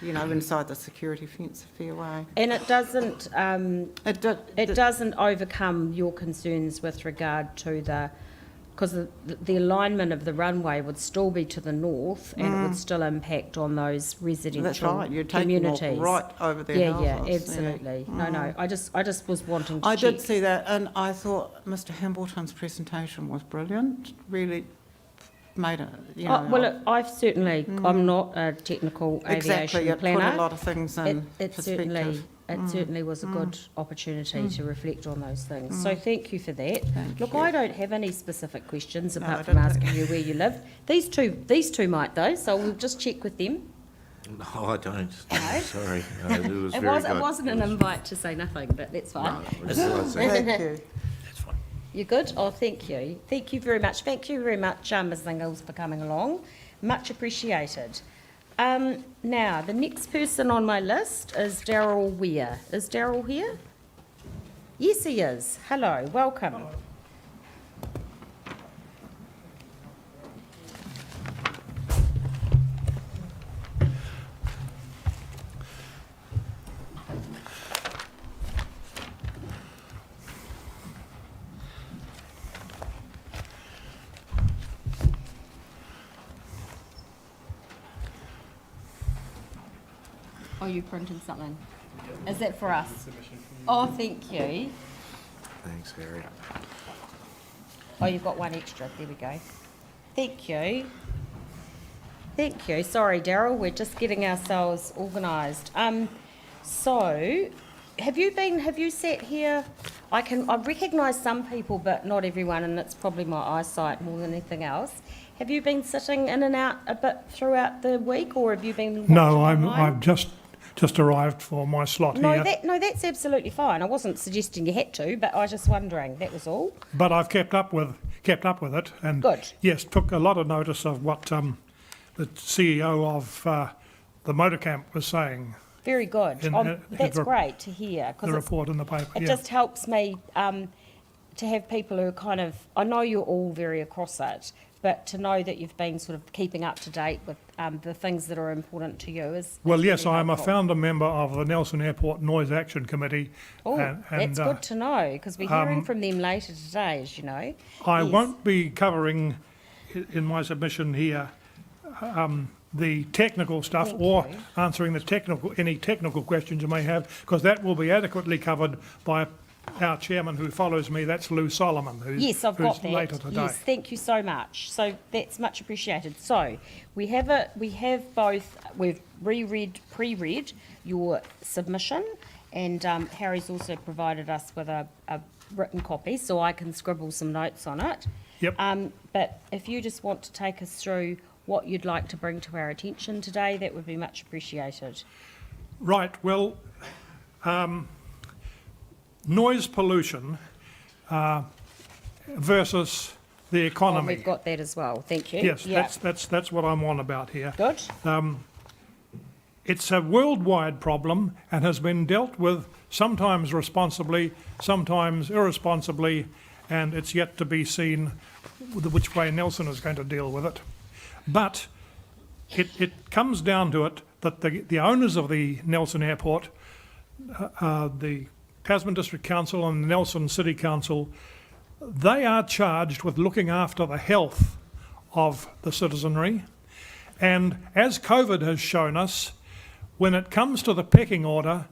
inside the security fence a fair way. And it doesn't. It doesn't overcome your concerns with regard to because the alignment of the runway would still be to the north, and it would still impact on those residential That's right. You're taking them communities. right over their Yeah, houses. absolutely. Yeah. No. I just was wanting to I check. did see that, and I thought Mr. Hambleton's presentation was brilliant. Really made it. I've certainly. I'm not a technical Exactly, aviation it planner. put a lot of things in It perspective. certainly was a good opportunity to reflect on those things. So thank you for that. Thank I don't have any specific questions No, I apart from don't asking you where you live. These two might though, so we'll just check with them. No, I don't. No? Sorry. No, it was It very good. wasn't an invite to say nothing, but that's fine. No, it was Thank you. That's fine. You're good? Oh, thank you. Thank you very much. Thank you very much, Ms Ingalls, for coming along. Much appreciated. Now, the next person on my list is Daryl Weir. Is Daryl here? Yes, he is. Hello, welcome. Oh, you printed something. Is that for us? Oh, thank you. Thanks, Harry. Oh, you've got one extra. There we go. Thank you. Thank you. Sorry, Daryl, we're just getting ourselves organised. So, have you sat here? I've recognised some people, but not everyone, and it's probably my eyesight more than anything else. Have you been sitting in and out a bit throughout the week, or have you been? No, watching online? I've just arrived for my slot here. That's absolutely fine. I wasn't suggesting you had to, but I was just wondering. That was all. But I've kept up with it, and Good. yes, took a lot of notice of what the CEO of the motor camp was saying. Very good. That's great to hear. The report in the paper. It just helps me to have people who are kind of. I know you're all very across it, but to know that you've been sort of keeping up to date with the things that are important to you is. Well, yes, really I'm a helpful. founder member of the Nelson Airport Noise Action Committee. Oh, and, that's good to know, because we're hearing from them later today, as you know. I Yes. won't be covering in my submission here the technical stuff Thank or you. answering any technical questions you may have, because that will be adequately covered by our chairman who follows me. That's Lou Solomon, who's, Yes, I've got that. later today. Yes, thank you so much. So that's much appreciated. So we've pre-read your submission, and Harry's also provided us with a written copy, so I can scribble some notes on it. Yep. But if you just want to take us through what you'd like to bring to our attention today, that would be much appreciated. Right, well, noise pollution versus the Oh, economy. we've got that as well, thank you. Yes, Yeah. that's what I'm on about here. Good. It's a worldwide problem and has been dealt with sometimes responsibly, sometimes irresponsibly, and it's yet to be seen which way Nelson is going to deal with it. But it comes down to it that the owners of the Nelson Airport, the Tasman District Council and the Nelson City Council, they are charged with looking after the health of the citizenry. And as COVID has shown us, when it comes to the pecking order,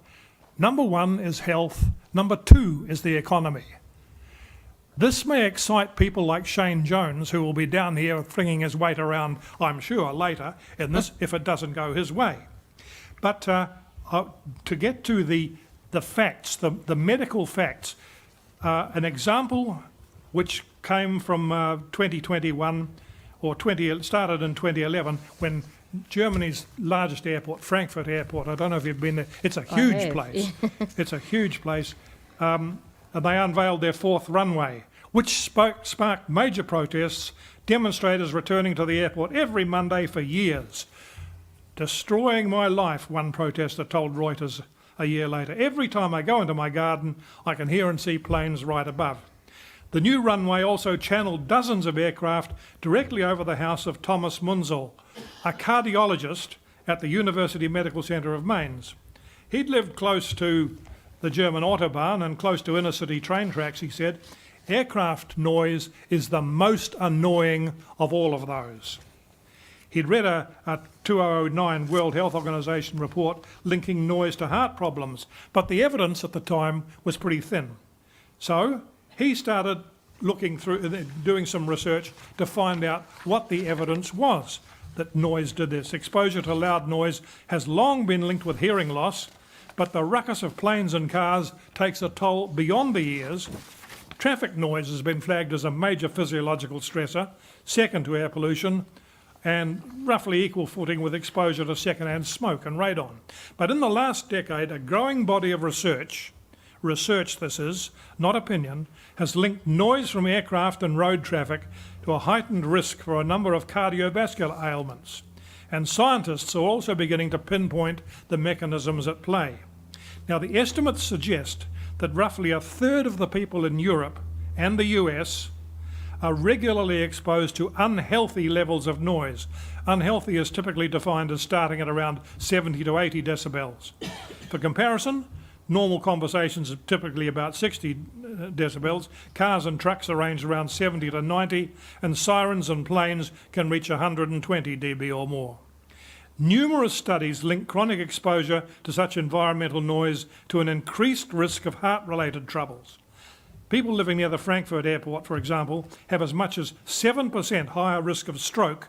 number one is health, number two is the economy. This may excite people like Shane Jones, who will be down here flinging his weight around, I'm sure, later in this, if it doesn't go his way. But to get to the facts, the medical facts, an example which came from 2021, or started in 2011, when Germany's largest airport, Frankfurt Airport, I don't know if you've been there, it's a huge place. It's a huge place. And they unveiled their fourth runway, which sparked major protests, demonstrators returning to the airport every Monday for years. Destroying my life, one protester told Reuters a year later. Every time I go into my garden, I can hear and see planes right above. The new runway also channeled dozens of aircraft directly over the house of Thomas Munzel, a cardiologist at the University Medical Centre of Mainz. He'd lived close to the German Autobahn and close to inner-city train tracks, he said. Aircraft noise is the most annoying of all of those. He'd read a 2009 World Health Organization report linking noise to heart problems, but the evidence at the time was pretty thin. So he started looking through, doing some research to find out what the evidence was that noise did this. Exposure to loud noise has long been linked with hearing loss, but the ruckus of planes and cars takes a toll beyond the ears. Traffic noise has been flagged as a major physiological stressor, second to air pollution, and roughly equal footing with exposure to second-hand smoke and radon. But in the last decade, a growing body of research this is, not opinion, has linked noise from aircraft and road traffic to a heightened risk for a number of cardiovascular ailments. And scientists are also beginning to pinpoint the mechanisms at play. Now, the estimates suggest that roughly a third of the people in Europe and the US are regularly exposed to unhealthy levels of noise. Unhealthy is typically defined as starting at around 70 to 80 decibels. For comparison, normal conversations are typically about 60 decibels, cars and trucks are ranged around 70 to 90, and sirens and planes can reach 120 dB or more. Numerous studies link chronic exposure to such environmental noise to an increased risk of heart-related troubles. People living near the Frankfurt Airport, for example, have as much as 7% higher risk of stroke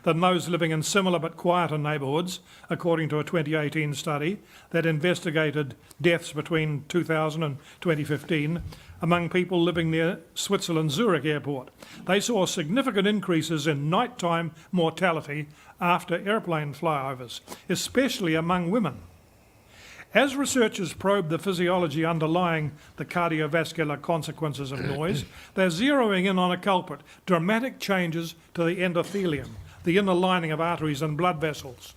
than those living in similar but quieter neighbourhoods, according to a 2018 study that investigated deaths between 2000 and 2015 among people living near Switzerland's Zurich Airport. They saw significant increases in nighttime mortality after airplane flyovers, especially among women. As researchers probe the physiology underlying the cardiovascular consequences of noise, they're zeroing in on a culprit: dramatic changes to the endothelium, the inner lining of arteries and blood vessels.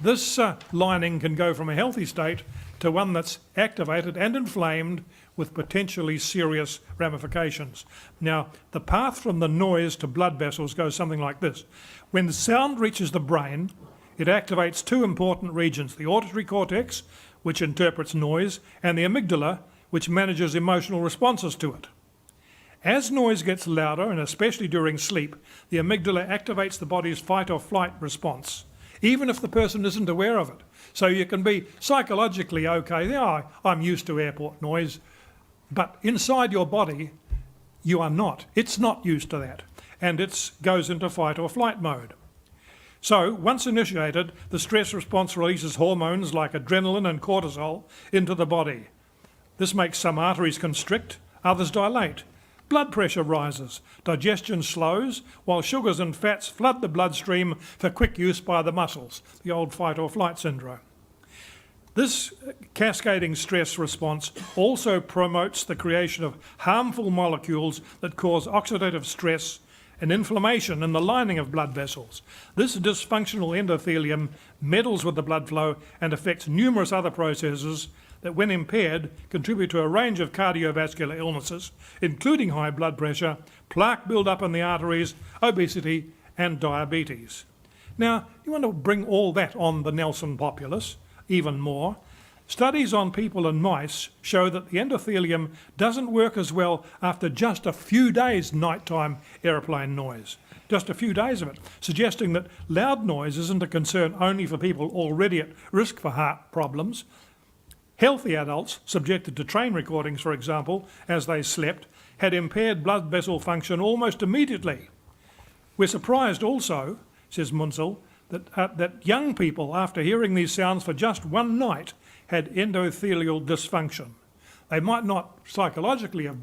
This lining can go from a healthy state to one that's activated and inflamed with potentially serious ramifications. Now, the path from the noise to blood vessels goes something like this. When the sound reaches the brain, it activates two important regions: the auditory cortex, which interprets noise, and the amygdala, which manages emotional responses to it. As noise gets louder, and especially during sleep, the amygdala activates the body's fight or flight response, even if the person isn't aware of it. So you can be psychologically okay, I'm used to airport noise, but inside your body, you are not. It's not used to that, and it goes into fight or flight mode. So, once initiated, the stress response releases hormones like adrenaline and cortisol into the body. This makes some arteries constrict, others dilate. Blood pressure rises, digestion slows, while sugars and fats flood the bloodstream for quick use by the muscles, the old fight or flight syndrome. This cascading stress response also promotes the creation of harmful molecules that cause oxidative stress and inflammation in the lining of blood vessels. This dysfunctional endothelium meddles with the blood flow and affects numerous other processes that, when impaired, contribute to a range of cardiovascular illnesses, including high blood pressure, plaque build-up in the arteries, obesity and diabetes. Now, you want to bring all that on the Nelson populace even more. Studies on people and mice show that the endothelium doesn't work as well after just a few days' nighttime aeroplane noise. Just a few days of it, suggesting that loud noise isn't a concern only for people already at risk for heart problems. Healthy adults, subjected to train recordings, for example, as they slept, had impaired blood vessel function almost immediately. We're surprised also, says Munsell, that young people, after hearing these sounds for just one night, had endothelial dysfunction. They might not psychologically have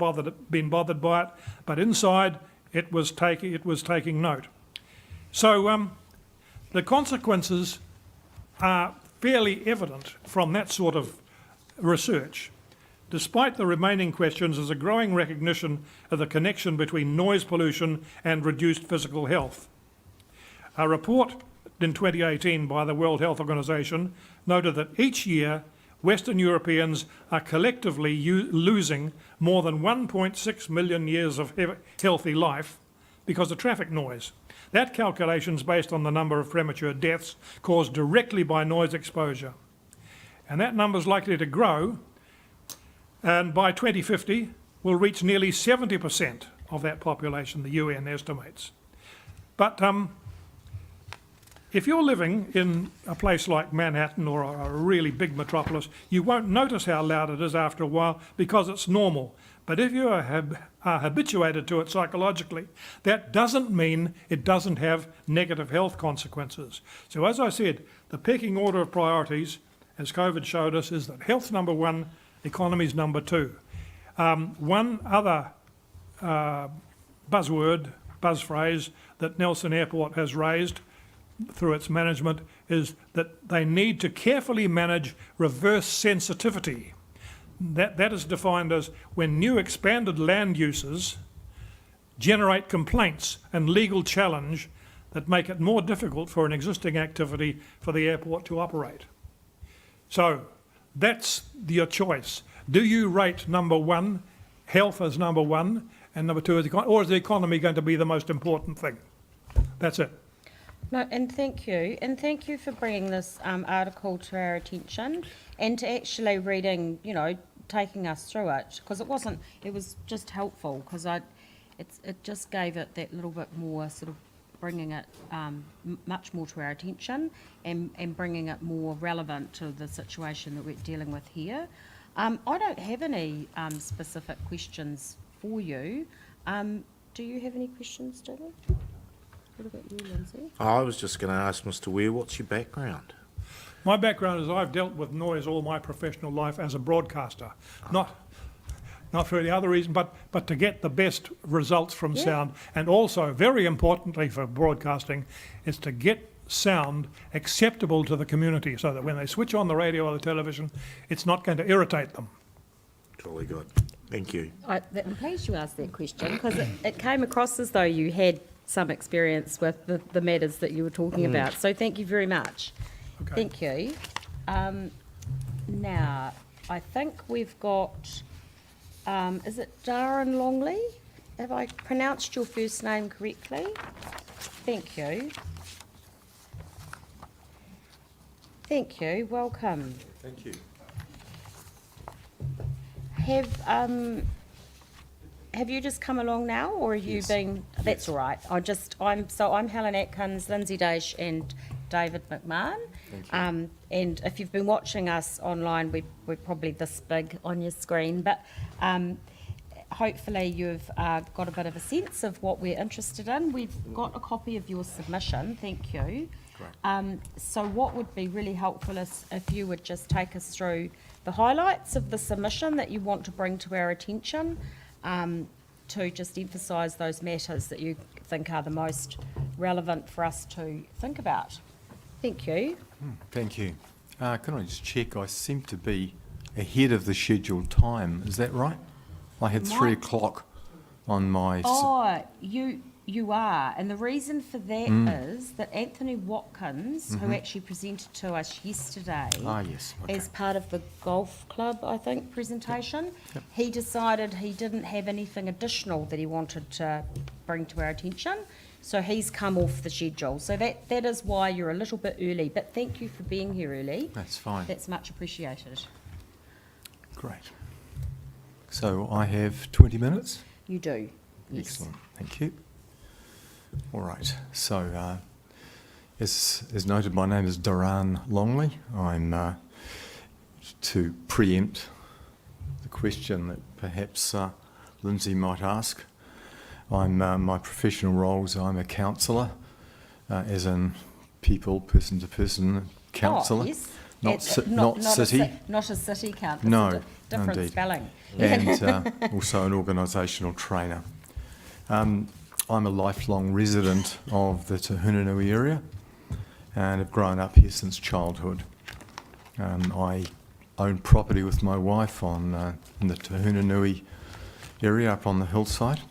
been bothered by it, but inside it was taking note. So the consequences are fairly evident from that sort of research. Despite the remaining questions, there's a growing recognition of the connection between noise pollution and reduced physical health. A report in 2018 by the World Health Organization noted that each year Western Europeans are collectively losing more than 1.6 million years of healthy life because of traffic noise. That calculation is based on the number of premature deaths caused directly by noise exposure. And that number is likely to grow, and by 2050 will reach nearly 70% of that population, the UN estimates. But if you're living in a place like Manhattan or a really big metropolis, you won't notice how loud it is after a while because it's normal. But if you are habituated to it psychologically, that doesn't mean it doesn't have negative health consequences. So as I said, the pecking order of priorities, as COVID showed us, is that health's number one, economy's number two. One other buzz phrase that Nelson Airport has raised through its management is that they need to carefully manage reverse sensitivity. That is defined as when new expanded land uses generate complaints and legal challenge that make it more difficult for an existing activity for the airport to operate. So that's your choice. Do you rate number one, health as number one, and number two, or is the economy going to be the most important thing? That's it. No, and thank you for bringing this article to our attention and to actually reading, taking us through it, because it was just helpful, because it just gave it that little bit more sort of bringing it much more to our attention and bringing it more relevant to the situation that we're dealing with here. I don't have any specific questions for you. Do you have any questions, David? What about you, Lindsay? I was just going to ask Mr. Ware, what's your background? My background is I've dealt with noise all my professional life as a broadcaster. Not for any other reason, but to get the best results from sound. And also, very importantly for broadcasting, is to get sound acceptable to the community so that when they switch on the radio or the television, it's not going to irritate them. Jolly good. Thank you. I'm pleased you asked that question, because it came across as though you had some experience with the matters that you were talking about. So thank you very much. Okay. Thank you. Now, I think we've got, is it Darren Longley? Have I pronounced your first name correctly? Thank you. Thank you. Welcome. Thank you. Have you just come along now, or have you been? That's all right. I'm Helen Atkins, Lindsay Dash, and David McMahon. Thank you. And if you've been watching us online, we're probably this big on your screen, but hopefully you've got a bit of a sense of what we're interested in. We've got a copy of your submission. Thank you. So what would be really helpful is if you would just take us through the highlights of the submission that you want to bring to our attention, to just emphasise those matters that you think are the most relevant for us to think about. Thank you. Thank you. Can I just check? I seem to be ahead of the scheduled time. Is that right? I had 3 o'clock on my... Oh, you are. And the reason for that is that Anthony Watkins, who actually presented to us yesterday yes. Okay. as part of the golf club, I think, presentation, Yep. he decided he didn't have anything additional that he wanted to bring to our attention. So he's come off the schedule. So that is why you're a little bit early. But thank you for being here early. That's fine. That's much appreciated. Great. So I have 20 minutes? You do. Yes. Excellent. Thank you. All right. So as noted, my name is Duran Longley. I'm to preempt the question that perhaps Lindsay might ask. My professional roles, I'm a counsellor, as in people, person-to-person counsellor. Oh, yes. Not city. Not a city counsellor. No, different indeed. spelling. And also an organisational trainer. I'm a lifelong resident of the Te Hunanui area and have grown up here since childhood. I own property with my wife in the Te Hunanui area up on the hillside.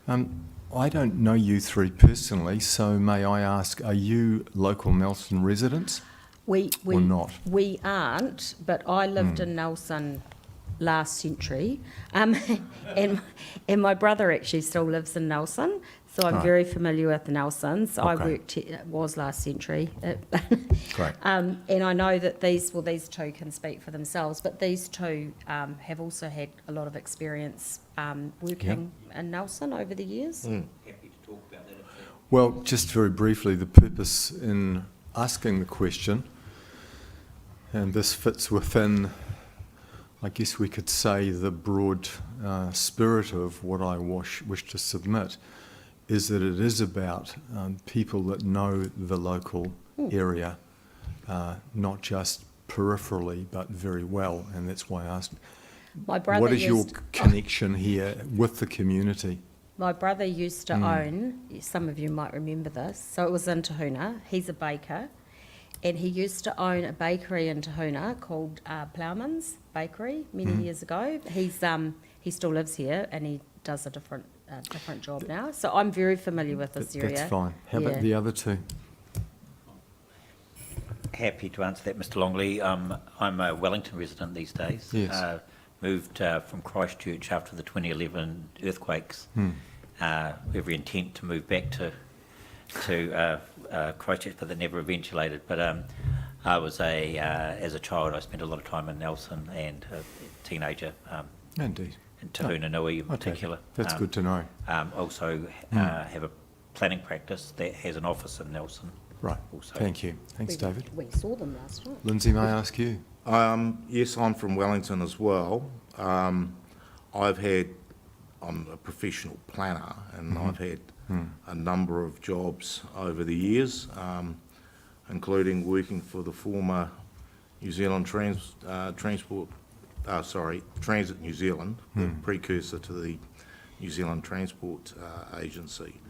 I don't know you three personally, so may I ask, are you local Nelson residents or not? We aren't, but I lived in Nelson last century, and my brother actually still lives in Nelson, so I'm very familiar with the Nelsons. I worked was last century. Great. And I know that these two can speak for themselves, but these two have also had a lot of experience working in Nelson over the years. Happy to talk about that. Well, just very briefly, the purpose in asking the question, and this fits within, I guess we could say, the broad spirit of what I wish to submit, is that it is about people that know the local area, not just peripherally, but very well, and that's why I asked, what is your connection here with the community? My brother used to own, some of you might remember this, so it was in Te Huna. He's a baker, and he used to own a bakery in Te Huna called Plowman's Bakery many years ago. He still lives here, and he does a different job now. So I'm very familiar with this area. That's fine. How about the other two? Happy to answer that, Mr. Longley. I'm a Wellington resident these days. Yes. Moved from Christchurch after the 2011 earthquakes. Every intent to move back to Christchurch, but that never eventuated. But I was as a child, I spent a lot of time in Nelson, and a teenager. Indeed. In Te Hunanui in particular. That's good to know. Also have a planning practice that has an office in Nelson. Right. Also. Thank you. Thanks, David. We saw them last night. Lindsay, may I ask you? Yes, I'm from Wellington as well. I'm a professional planner, and I've had a number of jobs over the years, including working for the former New Zealand Transit New Zealand, the precursor to the New Zealand Transport Agency,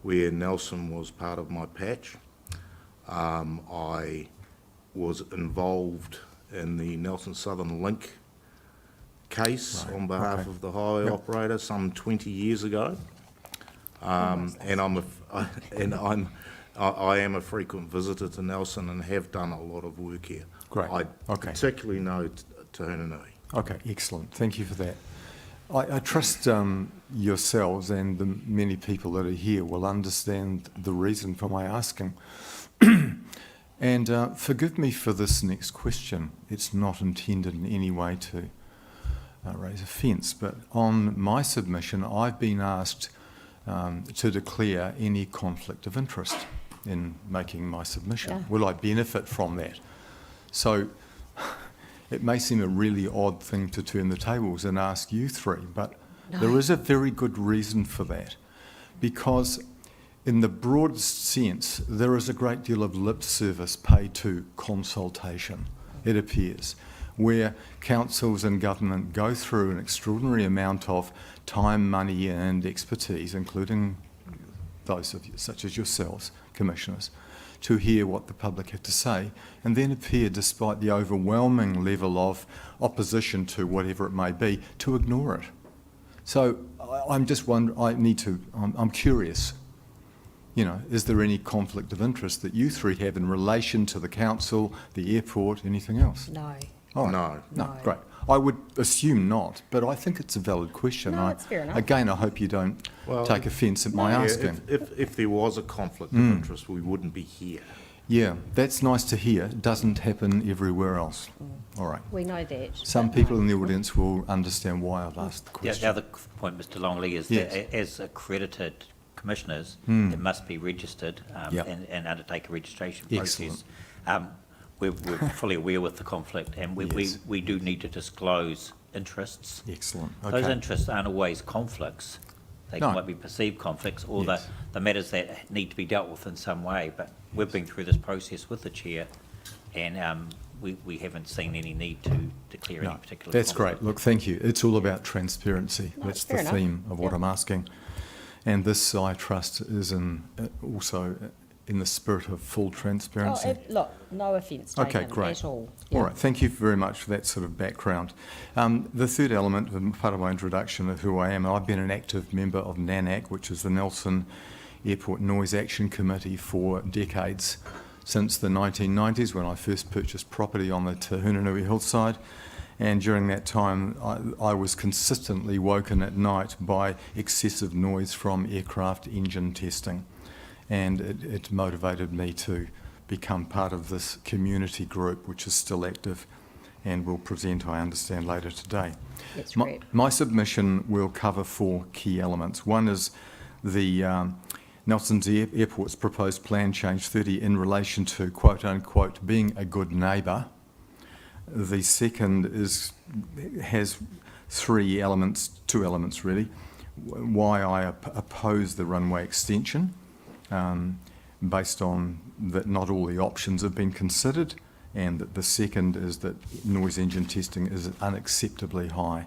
where Nelson was part of my patch. I was involved in the Nelson Southern Link case on behalf of the highway operator some 20 years ago, and I am a frequent visitor to Nelson and have done a lot of work here. Great. I particularly know Te Hunanui. Okay, excellent. Thank you for that. I trust yourselves and the many people that are here will understand the reason for my asking. And forgive me for this next question. It's not intended in any way to raise offence, but on my submission, I've been asked to declare any conflict of interest in making my submission. Yeah. Will I benefit from that? So it may seem a really odd thing to turn the tables and ask you three, but there is a very good reason for that, because in the broadest sense, there is a great deal of lip service paid to consultation, it appears, where councils and government go through an extraordinary amount of time, money and expertise, including those of you, such as yourselves, commissioners, to hear what the public had to say, and then appear, despite the overwhelming level of opposition to whatever it may be, to ignore it. So I'm just wondering, I'm curious, you know, is there any conflict of interest that you three have in relation to the council, the airport, anything else? No. Oh, no, great. I would assume not, but I think it's a valid question. No, it's fair enough. Again, I hope you don't take offence at my asking. If there was a conflict of interest, we wouldn't be here. Yeah, that's nice to hear. It doesn't happen everywhere else. All right. We know that. Some people in the audience will understand why I've asked the question. The other point, Mr. Longley, is Yes. that as accredited commissioners, it must be registered and undertake a registration process. We're fully aware with the conflict, and we do need to disclose interests. Excellent. Those Okay. interests aren't always conflicts. They might be perceived conflicts, or the matters that need to be dealt with in some way. But we've been through this process with the chair, and we haven't seen any need to declare any particular That's conflict. great. Look, thank you. It's all about transparency. No, That's fair the enough. theme of what I'm asking. And this, I trust, is also in the spirit of full transparency. Look, no offence taken Okay, great. at all. All right, thank you very much for that sort of background. The third element, part of my introduction of who I am, I've been an active member of NANAC, which is the Nelson Airport Noise Action Committee, for decades, since the 1990s when I first purchased property on the Te Hunanui hillside. And during that time, I was consistently woken at night by excessive noise from aircraft engine testing. And it motivated me to become part of this community group, which is still active and will present, I understand, later today. That's great. My submission will cover 4 key elements. One is the Nelson's Airport's proposed plan change 30 in relation to, quote unquote, being a good neighbour. The second has 3 elements, 2 elements really, why I oppose the runway extension, based on that not all the options have been considered, and that the second is that noise engine testing is unacceptably high.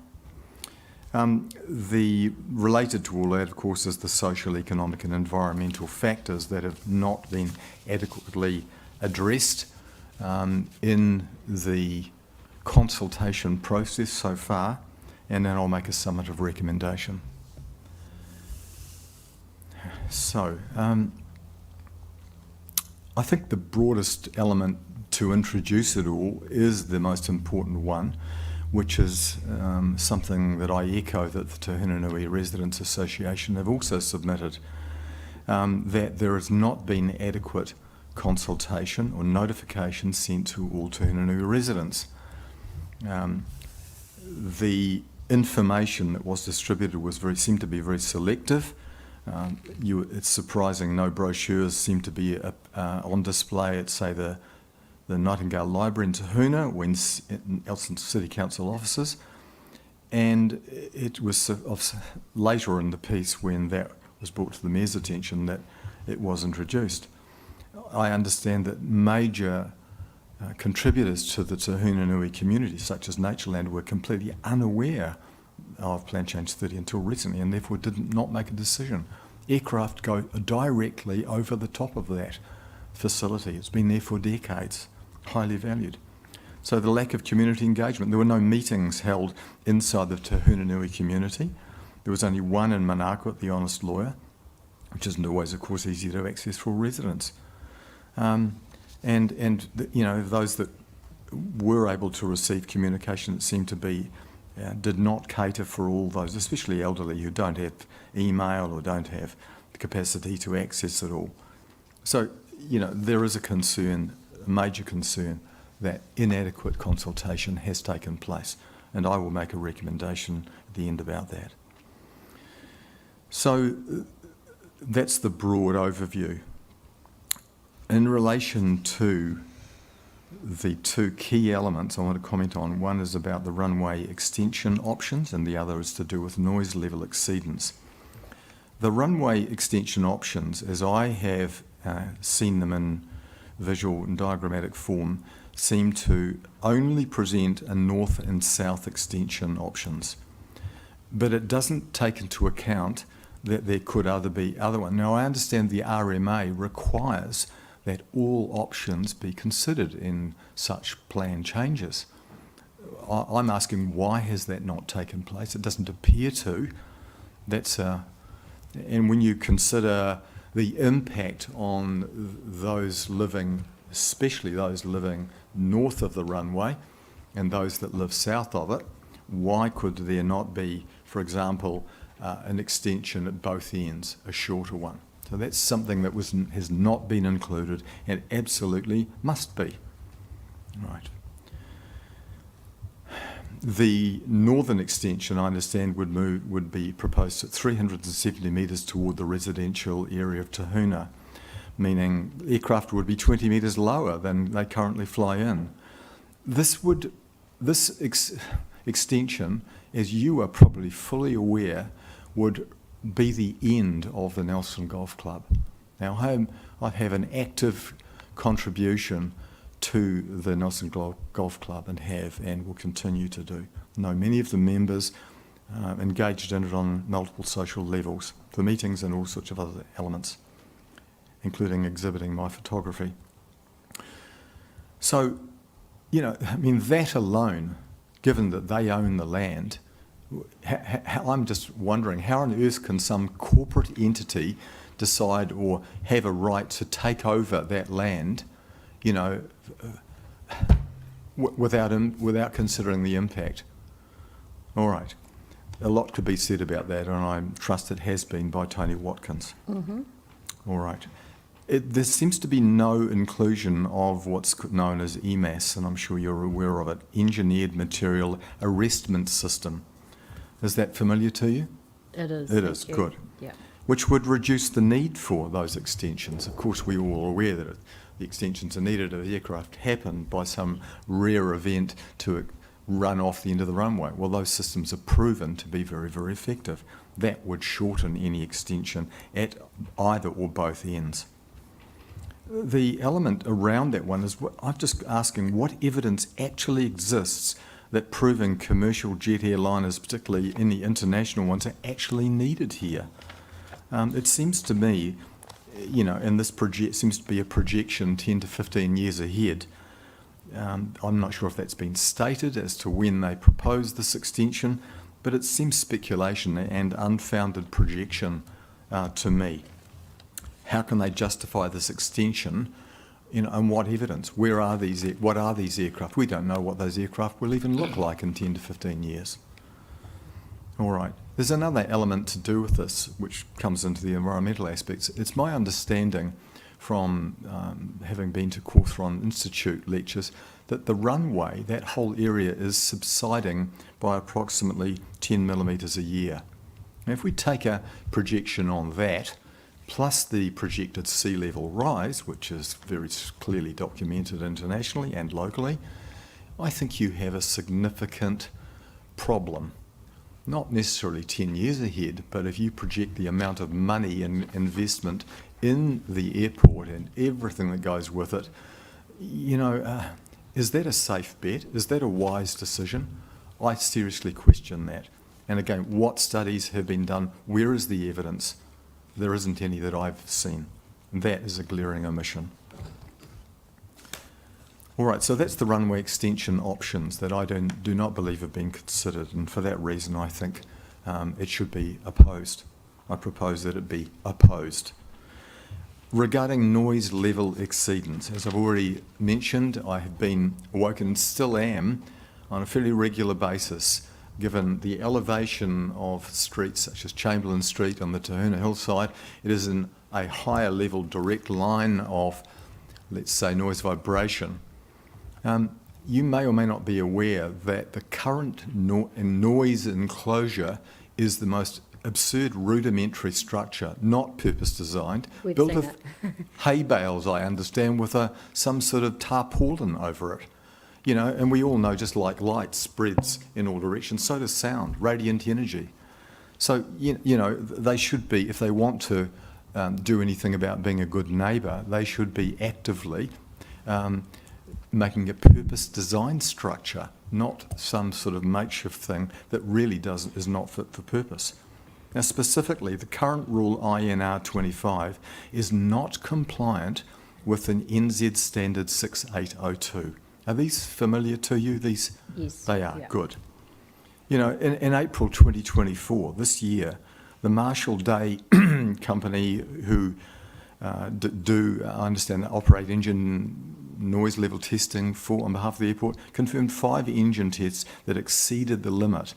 The related to all that, of course, is the social, economic and environmental factors that have not been adequately addressed in the consultation process so far, and then I'll make a summative recommendation. So, I think the broadest element to introduce it all is the most important one, which is something that I echo that the Te Hunanui Residents Association have also submitted, that there has not been adequate consultation or notification sent to all Te Hunanui residents. The information that was distributed seemed to be very selective. It's surprising no brochures seem to be on display at, say, the Nightingale Library in Te Huna, when Nelson City Council offices, and it was later in the piece when that was brought to the Mayor's attention that it was introduced. I understand that major contributors to the Te Hunanui community, such as Natureland, were completely unaware of Plan Change 30 until recently, and therefore did not make a decision. Aircraft go directly over the top of that facility. It's been there for decades, highly valued. So the lack of community engagement. There were no meetings held inside the Te Hunanui community. There was only one in Manaako at the Honest Lawyer, which isn't always, of course, easy to access for residents. Those that were able to receive communication, it seemed to be, did not cater for all those, especially elderly who don't have email or don't have the capacity to access it all. So, there is a concern, a major concern, that inadequate consultation has taken place, and I will make a recommendation at the end about that. So, that's the broad overview. In relation to the 2 key elements I want to comment on, one is about the runway extension options and the other is to do with noise level exceedance. The runway extension options, as I have seen them in visual and diagrammatic form, seem to only present a north and south extension options. But it doesn't take into account that there could be other ones. Now, I understand the RMA requires that all options be considered in such plan changes. I'm asking, why has that not taken place? It doesn't appear to. And when you consider the impact on those living, especially those living north of the runway and those that live south of it, why could there not be, for example, an extension at both ends, a shorter one? So that's something that has not been included and absolutely must be. Right. The northern extension, I understand, would be proposed at 370 metres toward the residential area of Tahuna, meaning aircraft would be 20 metres lower than they currently fly in. This extension, as you are probably fully aware, would be the end of the Nelson Golf Club. Now, I have an active contribution to the Nelson Golf Club and will continue to do. Know many of the members engaged in it on multiple social levels, for meetings and all sorts of other elements, including exhibiting my photography. So, that alone, given that they own the land, I'm just wondering, how on earth can some corporate entity decide or have a right to take over that land, without considering the impact? All right. A lot could be said about that, and I trust it has been by Tony Watkins. Mm-hmm. All right. There seems to be no inclusion of what's known as EMAS, and I'm sure you're aware of it, Engineered Material Arrestment System. Is that familiar to you? It is. It is, good. Yeah. Which would reduce the need for those extensions. Of course, we're all aware that the extensions are needed if the aircraft happen by some rare event to run off the end of the runway. Well, those systems are proven to be very, very effective. That would shorten any extension at either or both ends. The element around that one is, I'm just asking, what evidence actually exists that proving commercial jet airliners, particularly in the international ones, are actually needed here? It seems to me, and this seems to be a projection 10 to 15 years ahead. I'm not sure if that's been stated as to when they proposed this extension, but it seems speculation and unfounded projection to me. How can they justify this extension? And what evidence? What are these aircraft? We don't know what those aircraft will even look like in 10 to 15 years. All right. There's another element to do with this, which comes into the environmental aspects. It's my understanding from having been to Cawthron Institute lectures that the runway, that whole area, is subsiding by approximately 10 millimetres a year. Now, if we take a projection on that, plus the projected sea level rise, which is very clearly documented internationally and locally, I think you have a significant problem. Not necessarily 10 years ahead, but if you project the amount of money and investment in the airport and everything that goes with it, is that a safe bet? Is that a wise decision? I seriously question that. And again, what studies have been done? Where is the evidence? There isn't any that I've seen. And that is a glaring omission. All right, so that's the runway extension options that I do not believe have been considered, and for that reason I think it should be opposed. I propose that it be opposed. Regarding noise level exceedance, as I've already mentioned, I have been awoken and still am on a fairly regular basis, given the elevation of streets such as Chamberlain Street on the Tahuna hillside. It is in a higher level direct line of, let's say, noise vibration. You may or may not be aware that the current noise enclosure is the most absurd rudimentary structure, not purpose designed, built of hay bales, I understand, with some sort of tarpaulin over it. And we all know, just like light spreads in all directions, so does sound, radiant energy. So, they should be, if they want to do anything about being a good neighbour, they should be actively making a purpose-designed structure, not some sort of makeshift thing that really is not fit for purpose. Now, specifically, the current rule INR 25 is not compliant with an NZ standard 6802. Are these familiar to you? These? Yes. They are, Yeah. good. You know, in April 2024, this year, the Marshall Day company who I understand, operate engine noise level testing on behalf of the airport, confirmed 5 engine tests that exceeded the limit.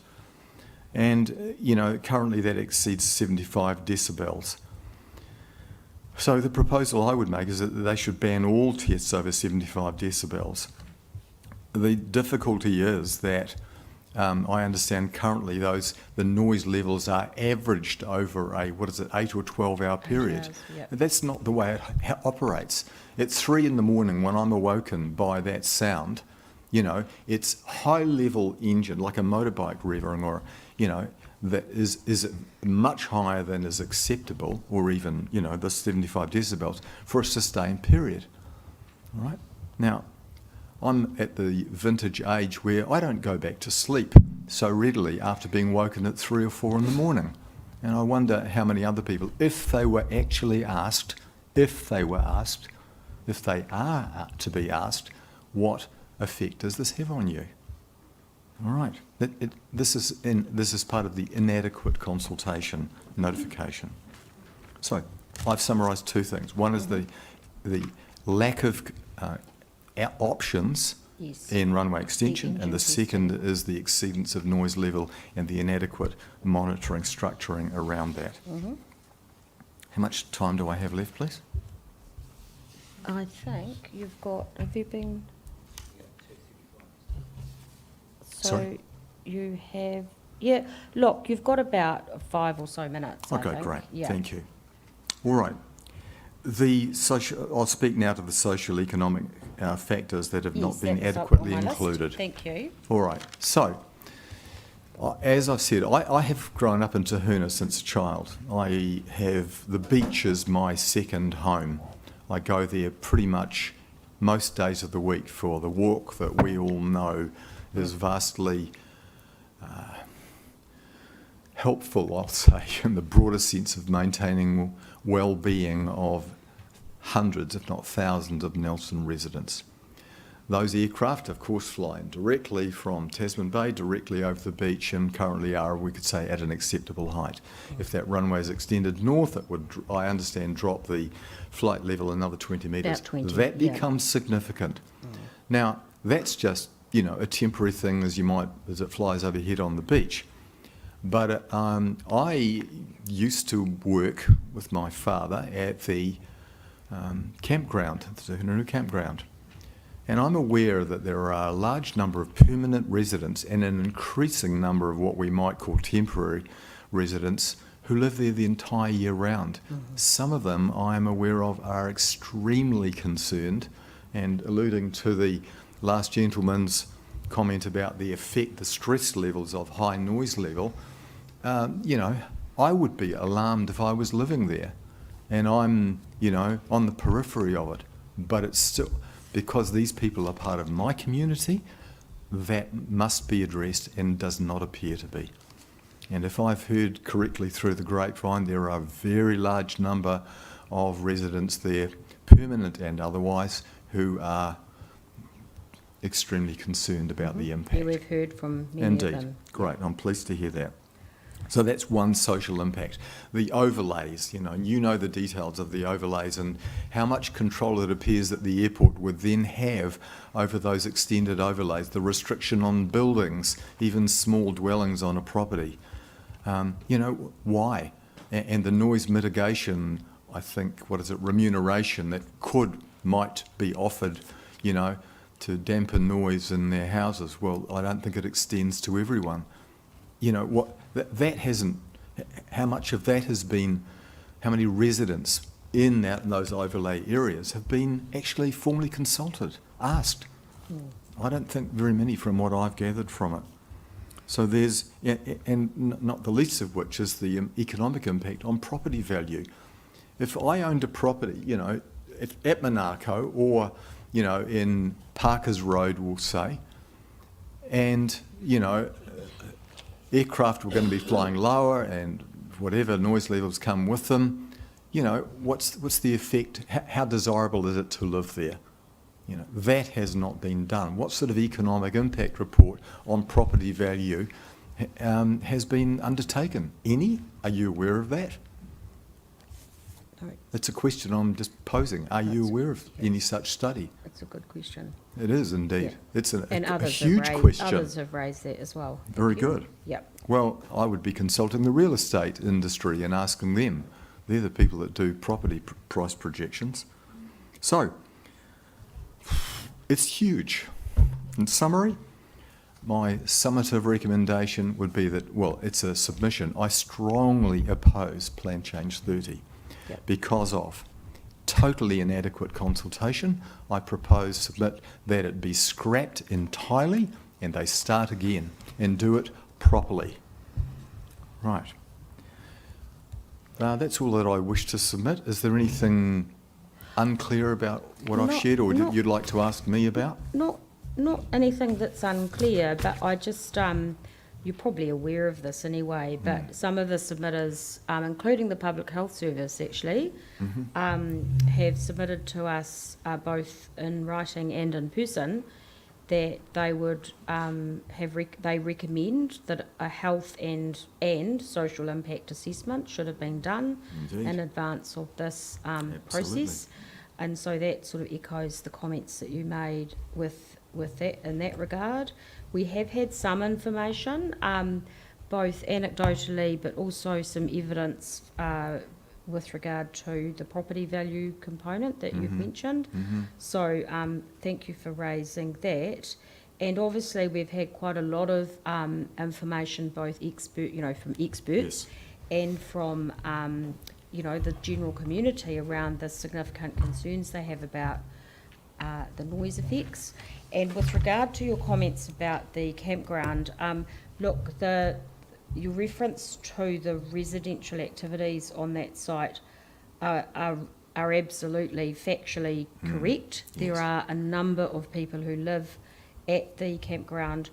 And, you know, currently that exceeds 75 decibels. So the proposal I would make is that they should ban all tests over 75 decibels. The difficulty is that I understand currently the noise levels are averaged over a, 8 or 12 hour period. Yep. That's not the way it operates. At 3 in the morning when I'm awoken by that sound, you know, it's high level engine, like a motorbike revving, or, you know, that is much higher than is acceptable, or even, you know, the 75 decibels for a sustained period. All right? Now, I'm at the vintage age where I don't go back to sleep so readily after being woken at 3 or 4 in the morning. And I wonder how many other people, if they are to be asked, what effect does this have on you? All right. This is part of the inadequate consultation notification. So I've summarised 2 things. One is the lack of options in runway extension, and the second is the exceedance of noise level and the inadequate monitoring structuring around that. Mm-hmm. How much time do I have left, please? I think you've got, have you been? So Sorry? you have, yeah, look, you've got about 5 or so minutes. I Okay, think. great. Yeah. Thank you. All right. I'll speak now to the social economic factors that have not been that was up adequately on my list. included. Thank you. All right. So, as I've said, I have grown up in Tahuna since a child. I have the beach as my second home. I go there pretty much most days of the week for the walk that we all know is vastly helpful, I'll say, in the broader sense of maintaining well-being of hundreds, if not thousands, of Nelson residents. Those aircraft, of course, fly in directly from Tasman Bay, directly over the beach, and currently are, we could say, at an acceptable height. If that runway is extended north, it would, I understand, drop the flight level another 20 metres. About 20, that yeah. becomes significant. Now, that's just, you know, a temporary thing as it flies overhead on the beach. But I used to work with my father at the campground, the Tahuna campground. And I'm aware that there are a large number of permanent residents and an increasing number of what we might call temporary residents who live there the entire year round. Mm-hmm. Some of them I am aware of are extremely concerned, and alluding to the last gentleman's comment about the effect, the stress levels of high noise level, you know, I would be alarmed if I was living there and I'm, you know, on the periphery of it. But it's still, because these people are part of my community, that must be addressed and does not appear to be. And if I've heard correctly through the grapevine, there are a very large number of residents there, permanent and otherwise, who are extremely concerned about the impact. Yeah, we've heard from many Indeed. of them. Great, I'm pleased to hear that. So that's one social impact. The overlays, you know the details of the overlays and how much control it appears that the airport would then have over those extended overlays, the restriction on buildings, even small dwellings on a property. You know, why? And the noise mitigation, I think, remuneration that might be offered, you know, to dampen noise in their houses. Well, I don't think it extends to everyone. You know, that hasn't, how much of that has been, how many residents in those overlay areas have been actually formally consulted, asked? I don't think very many from what I've gathered from it. So there's, and not the least of which is the economic impact on property value. If I owned a property, you know, at Monaco or, you know, in Parker's Road, we'll say, and, you know, aircraft were going to be flying lower and whatever noise levels come with them, you know, what's the effect? How desirable is it to live there? You know, that has not been done. What sort of economic impact report on property value has been undertaken? Any? Are you aware of that? No. It's a question I'm just posing. Are you aware of any such study? It's a good question. It is indeed. Yeah. It's a Others huge have raised, question. Others have raised that as well. Very good. Yep. Well, I would be consulting the real estate industry and asking them. They're the people that do property price projections. So, it's huge. In summary, my summative recommendation would be that, well, it's a submission. I strongly oppose Plan Change 30 because of totally inadequate consultation. I propose submit that it be scrapped entirely and they start again and do it properly. Right. That's all that I wish to submit. Is there anything unclear about what I've shared, or you'd like to ask me about? Not anything that's unclear, but I just, you're probably aware of this anyway, but some of the submitters, including the Public Health Service actually, have submitted to us both in writing and in person that they would they recommend that a health and social impact assessment should have been done in advance of this process, and so that sort of echoes the comments that you made with that in that regard. We have had some information, both anecdotally but also some evidence with regard to the property value component that you've mentioned. So thank you for raising that. And obviously we've had quite a lot of information, both from experts and from the general community around the significant concerns they have about the noise effects. And with regard to your comments about the campground, look, your reference to the residential activities on that site are absolutely factually correct. There are a number of people who live at the campground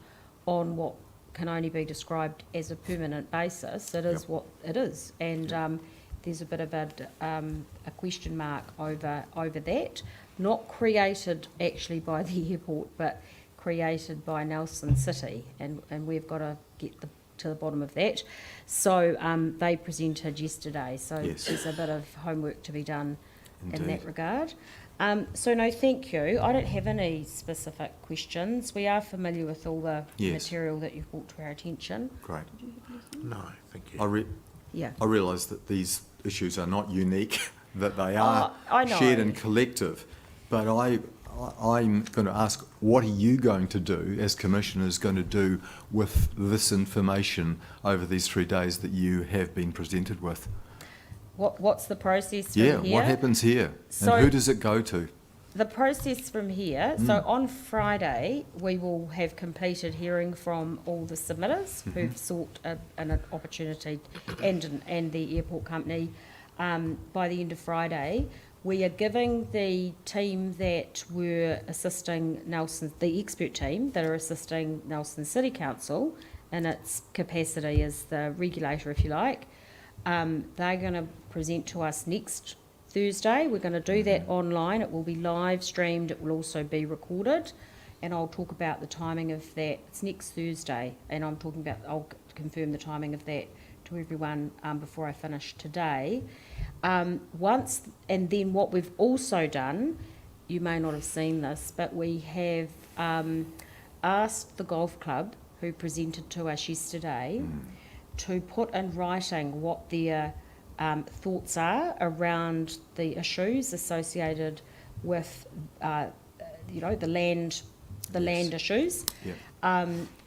on what can only be described as a permanent basis. It is what it is, and there's a bit of a question mark over that. Not created actually by the airport, but created by Nelson City, and we've got to get to the bottom of that. So they presented yesterday, so there's a bit of homework to be done in that regard. So no, thank you. I don't have any specific questions. We are familiar with all the material that you've brought to our attention. Great. No, thank you. I realise that these issues are not unique, that they are shared and collective, but I'm going to ask, what are you going to do, as Commissioners, going to do with this information over these 3 days that you have been presented with? What's the process from here? What happens here? So and who does it go to? The process from here, so on Friday, we will have completed hearing from all the submitters who've sought an opportunity, and the airport company by the end of Friday. We are giving the team that were assisting Nelson, the expert team that are assisting Nelson City Council in its capacity as the regulator, if you like, they're going to present to us next Thursday. We're going to do that online. It will be live streamed. It will also be recorded, and I'll talk about the timing of that. It's next Thursday, and I'll confirm the timing of that to everyone before I finish today. And then what we've also done, you may not have seen this, but we have asked the golf club, who presented to us yesterday, to put in writing what their thoughts are around the issues associated with the land issues.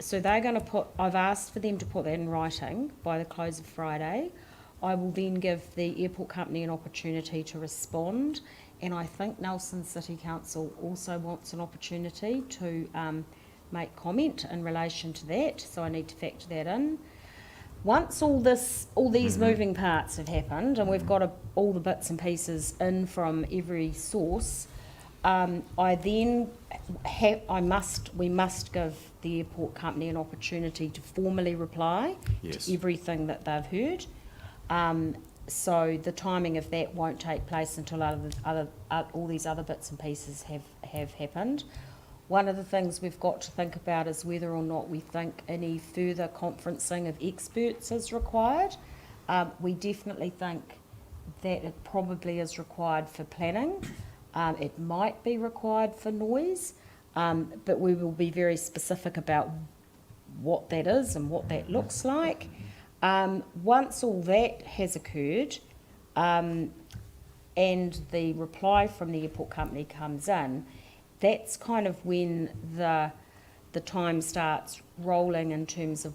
So they're going to I've asked for them to put that in writing by the close of Friday. I will then give the airport company an opportunity to respond, and I think Nelson City Council also wants an opportunity to make comment in relation to that, so I need to factor that in. Once all these moving parts have happened, and we've got all the bits and pieces in from every source, we must give the airport company an opportunity to formally reply to everything that they've heard. So the timing of that won't take place until all these other bits and pieces have happened. One of the things we've got to think about is whether or not we think any further conferencing of experts is required. We definitely think that it probably is required for planning. It might be required for noise, but we will be very specific about what that is and what that looks like. Once all that has occurred, and the reply from the airport company comes in, that's kind of when the time starts rolling in terms of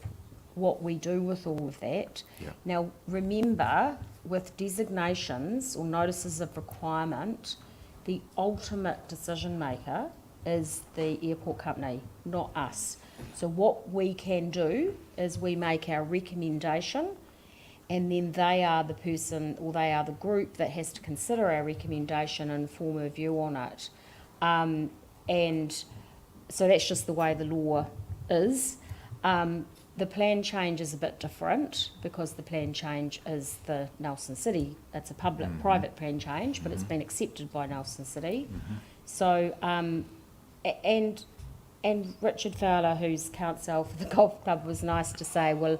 what we do with all of that. Yeah. Now, remember, with designations or notices of requirement, the ultimate decision maker is the airport company, not us. So what we can do is we make our recommendation, and then they are the person, or they are the group that has to consider our recommendation and form a view on it. And so that's just the way the law is. The plan change is a bit different because the plan change is the Nelson City. It's a public-private plan change, but it's been accepted by Nelson City. So, and Richard Fowler, who's counsel for the golf club, was nice to say, well,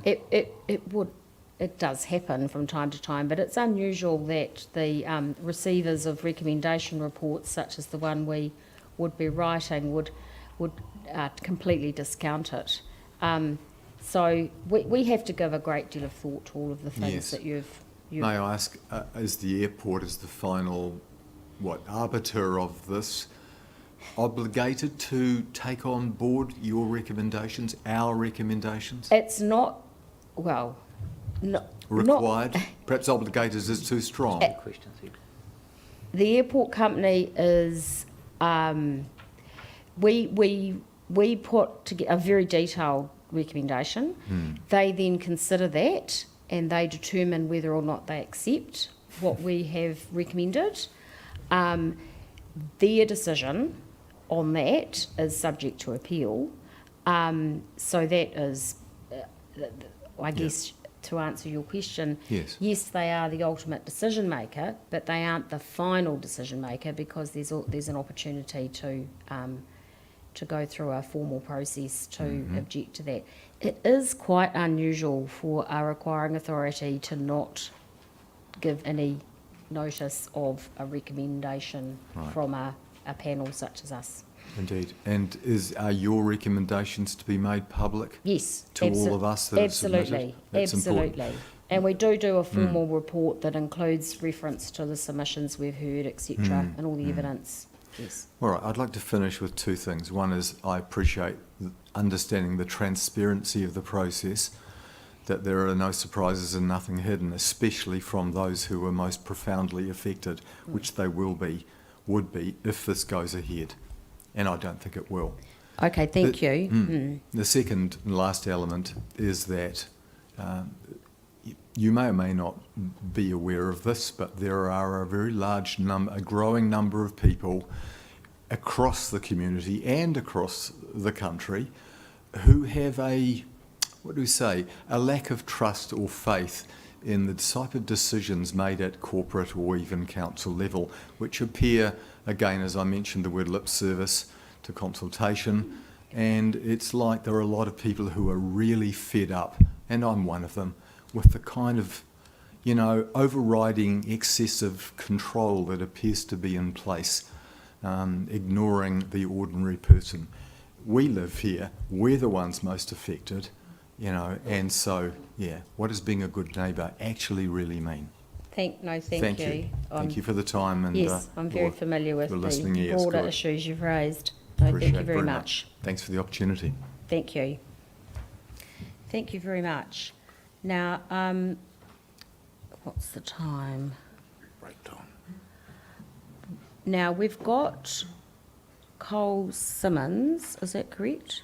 it does happen from time to time, but it's unusual that the receivers of recommendation reports, such as the one we would be writing, would completely discount it. So we have to give a great deal of thought to all of the things that you've... May I ask, is the airport as the final, arbiter of this, obligated to take on board your recommendations, our recommendations? It's not, well... required? Perhaps obligated is too strong. The airport company is... We put together a very detailed recommendation. They then consider that and they determine whether or not they accept what we have recommended. Their decision on that is subject to appeal. So that is, I guess, to answer your question, yes, they are the ultimate decision maker, but they aren't the final decision maker because there's an opportunity to go through a formal process to object to that. It is quite unusual for a requiring authority to not give any notice of a recommendation from a panel such as us. Indeed. And are your recommendations to be made public? Yes. To all of us that absolutely. That's absolutely. Important. And we do a formal report that includes reference to the submissions we've heard, etc., and all the evidence. Yes. All right, I'd like to finish with two things. One is I appreciate understanding the transparency of the process, that there are no surprises and nothing hidden, especially from those who are most profoundly affected, which they would be if this goes ahead. And I don't think it will. Okay, thank you. The second and last element is that you may or may not be aware of this, but there are a very large number, a growing number of people across the community and across the country who have a lack of trust or faith in the type of decisions made at corporate or even council level, which appear, again, as I mentioned, the word lip service to consultation. And it's like there are a lot of people who are really fed up, and I'm one of them, with the kind of, overriding excessive control that appears to be in place, ignoring the ordinary person. We live here, we're the ones most affected, and so, what does being a good neighbour actually really mean? Thank you. Thank you for the time. And yes, I'm very familiar with the broader issues you've raised. No, thank you very much. Thanks for the opportunity. Thank you. Thank you very much. Now, what's the time? Break time. Now, we've got Cole Simmons, is that correct?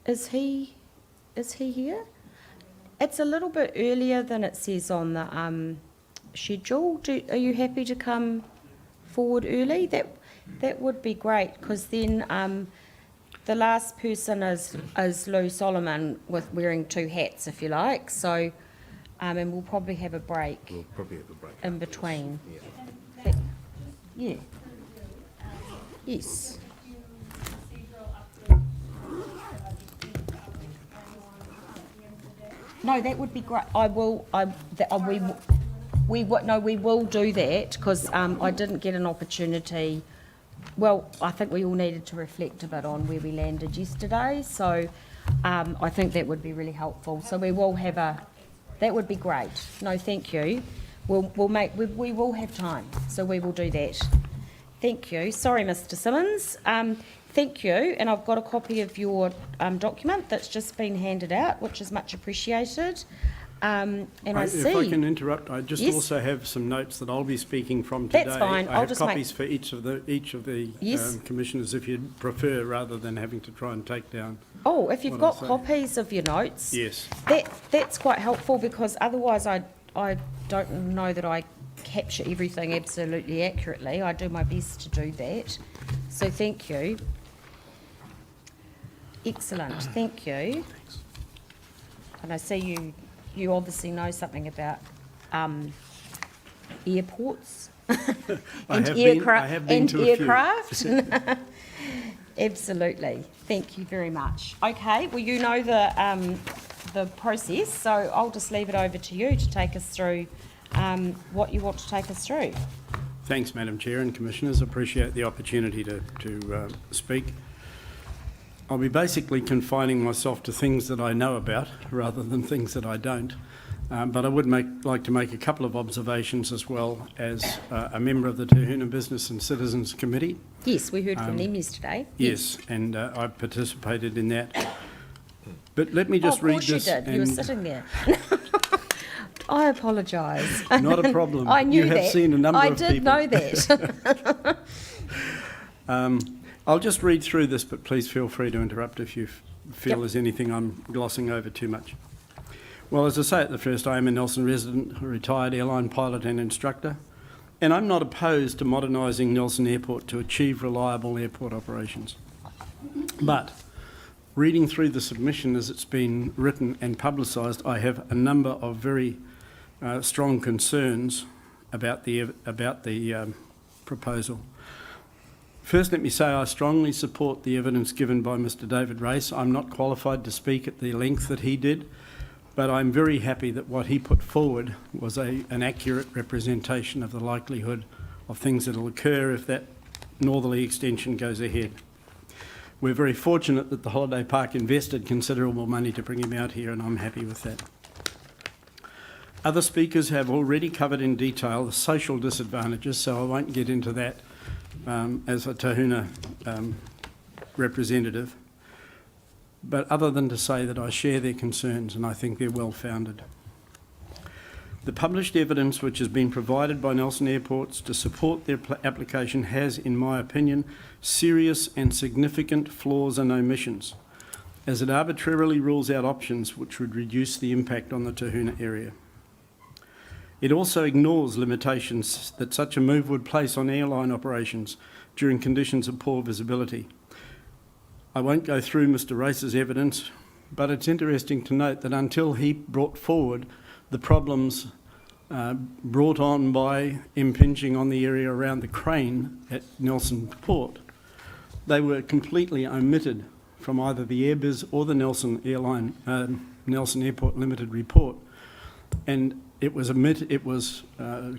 Is he here? It's a little bit earlier than it says on the schedule. Are you happy to come forward early? That would be great, because then the last person is Lou Solomon with wearing two hats, if you like. So and we'll probably have a break We'll probably have a break. in between. Yeah. Yeah. Yes. No, that would be great. I will. We will do that because I didn't get an opportunity. Well, I think we all needed to reflect a bit on where we landed yesterday. So I think that would be really helpful. So we will have a. That would be great. No, thank you. We will have time. So we will do that. Thank you. Sorry, Mr. Simmons. Thank you, and I've got a copy of your document that's just been handed out, which is much appreciated. And I see... If I can interrupt, I just Yes. also have some notes that I'll be speaking from today. That's fine. I I'll have just copies make... for each of the Yes. commissioners, if you'd prefer, rather than having to try and take down. Oh, if you've what I got say. copies of your notes, Yes. that's quite helpful because otherwise I don't know that I capture everything absolutely accurately. I do my best to do that. So thank you. Excellent, thank you. Thanks. And I see you obviously know something about airports and aircraft. Absolutely, thank you very much. Okay, well you know the process, so I'll just leave it over to you to take us through what you want to take us through. Thanks, Madam Chair and Commissioners. Appreciate the opportunity to speak. I'll be basically confining myself to things that I know about rather than things that I don't. But I would like to make a couple of observations as well as a member of the Tahuna Business and Citizens Committee. Yes, we heard from them yesterday. Yes, and I participated in that. But let me just read this. Of course you did. You were sitting there. I apologise. Not a problem. I knew you have that. Seen a number I of did people. know that. I'll just read through this, but please feel free to interrupt if you feel there's anything I'm glossing over too much. Well, as I say at the first, I am a Nelson resident, a retired airline pilot and instructor, and I'm not opposed to modernising Nelson Airport to achieve reliable airport operations. But reading through the submission as it's been written and publicised, I have a number of very strong concerns about the proposal. First, let me say I strongly support the evidence given by Mr. David Race. I'm not qualified to speak at the length that he did, but I'm very happy that what he put forward was an accurate representation of the likelihood of things that will occur if that northerly extension goes ahead. We're very fortunate that the holiday park invested considerable money to bring him out here, and I'm happy with that. Other speakers have already covered in detail the social disadvantages, so I won't get into that as a Tahuna representative. But other than to say that I share their concerns and I think they're well founded. The published evidence which has been provided by Nelson Airports to support their application has, in my opinion, serious and significant flaws and omissions, as it arbitrarily rules out options which would reduce the impact on the Tahuna area. It also ignores limitations that such a move would place on airline operations during conditions of poor visibility. I won't go through Mr. Race's evidence, but it's interesting to note that until he brought forward the problems brought on by impinging on the area around the crane at Nelson Port, they were completely omitted from either the Airbiz or the Nelson Airport Limited report. And it was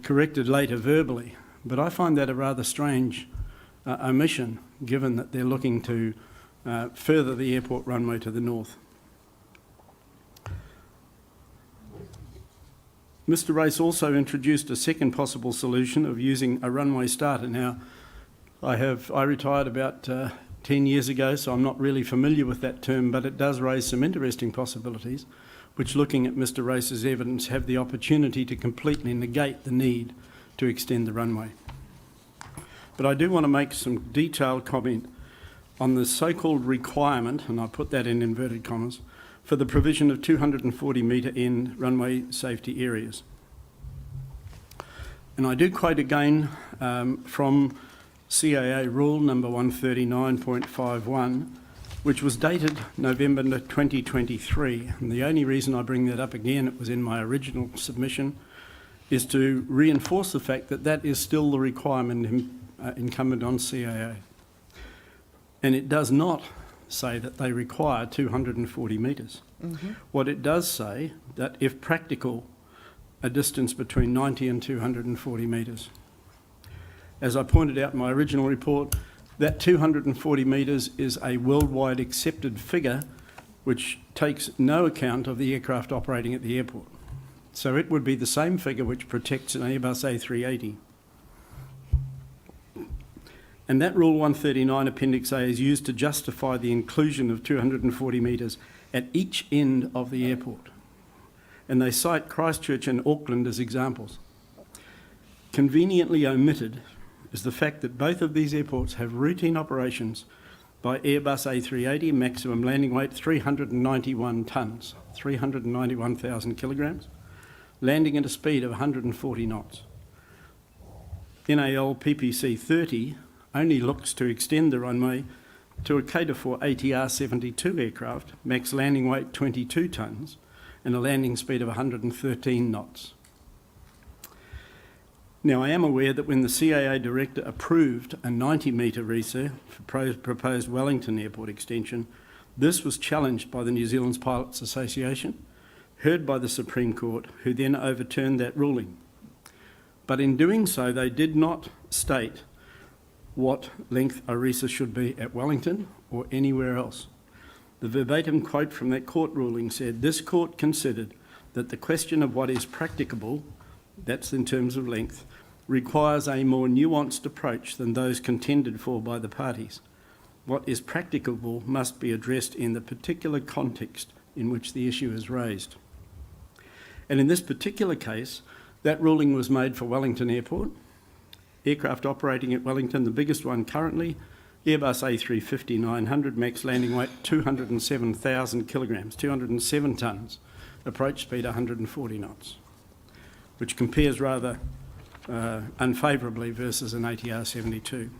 corrected later verbally, but I find that a rather strange omission, given that they're looking to further the airport runway to the north. Mr. Race also introduced a second possible solution of using a runway starter. Now, I retired about 10 years ago, so I'm not really familiar with that term, but it does raise some interesting possibilities, which, looking at Mr. Race's evidence, have the opportunity to completely negate the need to extend the runway. But I do want to make some detailed comment on the so-called requirement, and I put that in inverted commas, for the provision of 240 metre end runway safety areas. And I do quote again from CAA rule number 139.51, which was dated November 2023. And the only reason I bring that up again, it was in my original submission, is to reinforce the fact that that is still the requirement incumbent on CAA. And it does not say that they require 240 metres. What it does say, that if practical, a distance between 90 and 240 metres. As I pointed out in my original report, that 240 metres is a worldwide accepted figure which takes no account of the aircraft operating at the airport. So it would be the same figure which protects an Airbus A380. And that Rule 139 Appendix A is used to justify the inclusion of 240 metres at each end of the airport. And they cite Christchurch and Auckland as examples. Conveniently omitted is the fact that both of these airports have routine operations by Airbus A380, maximum landing weight 391 tonnes, 391,000 kilograms, landing at a speed of 140 knots. NAL PPC 30 only looks to extend the runway to cater for ATR 72 aircraft, max landing weight 22 tonnes, and a landing speed of 113 knots. Now, I am aware that when the CAA director approved a 90-metre RESA for proposed Wellington Airport extension, this was challenged by the New Zealand Pilots Association, heard by the Supreme Court, who then overturned that ruling. But in doing so, they did not state what length a RESA should be at Wellington or anywhere else. The verbatim quote from that court ruling said, "This court considered that the question of what is practicable," that's in terms of length, "requires a more nuanced approach than those contended for by the parties. What is practicable must be addressed in the particular context in which the issue is raised." And in this particular case, that ruling was made for Wellington Airport. Aircraft operating at Wellington, the biggest one currently, Airbus A350-900, max landing weight 207,000 kilograms, 207 tonnes, approach speed 140 knots, which compares rather unfavourably versus an ATR 72.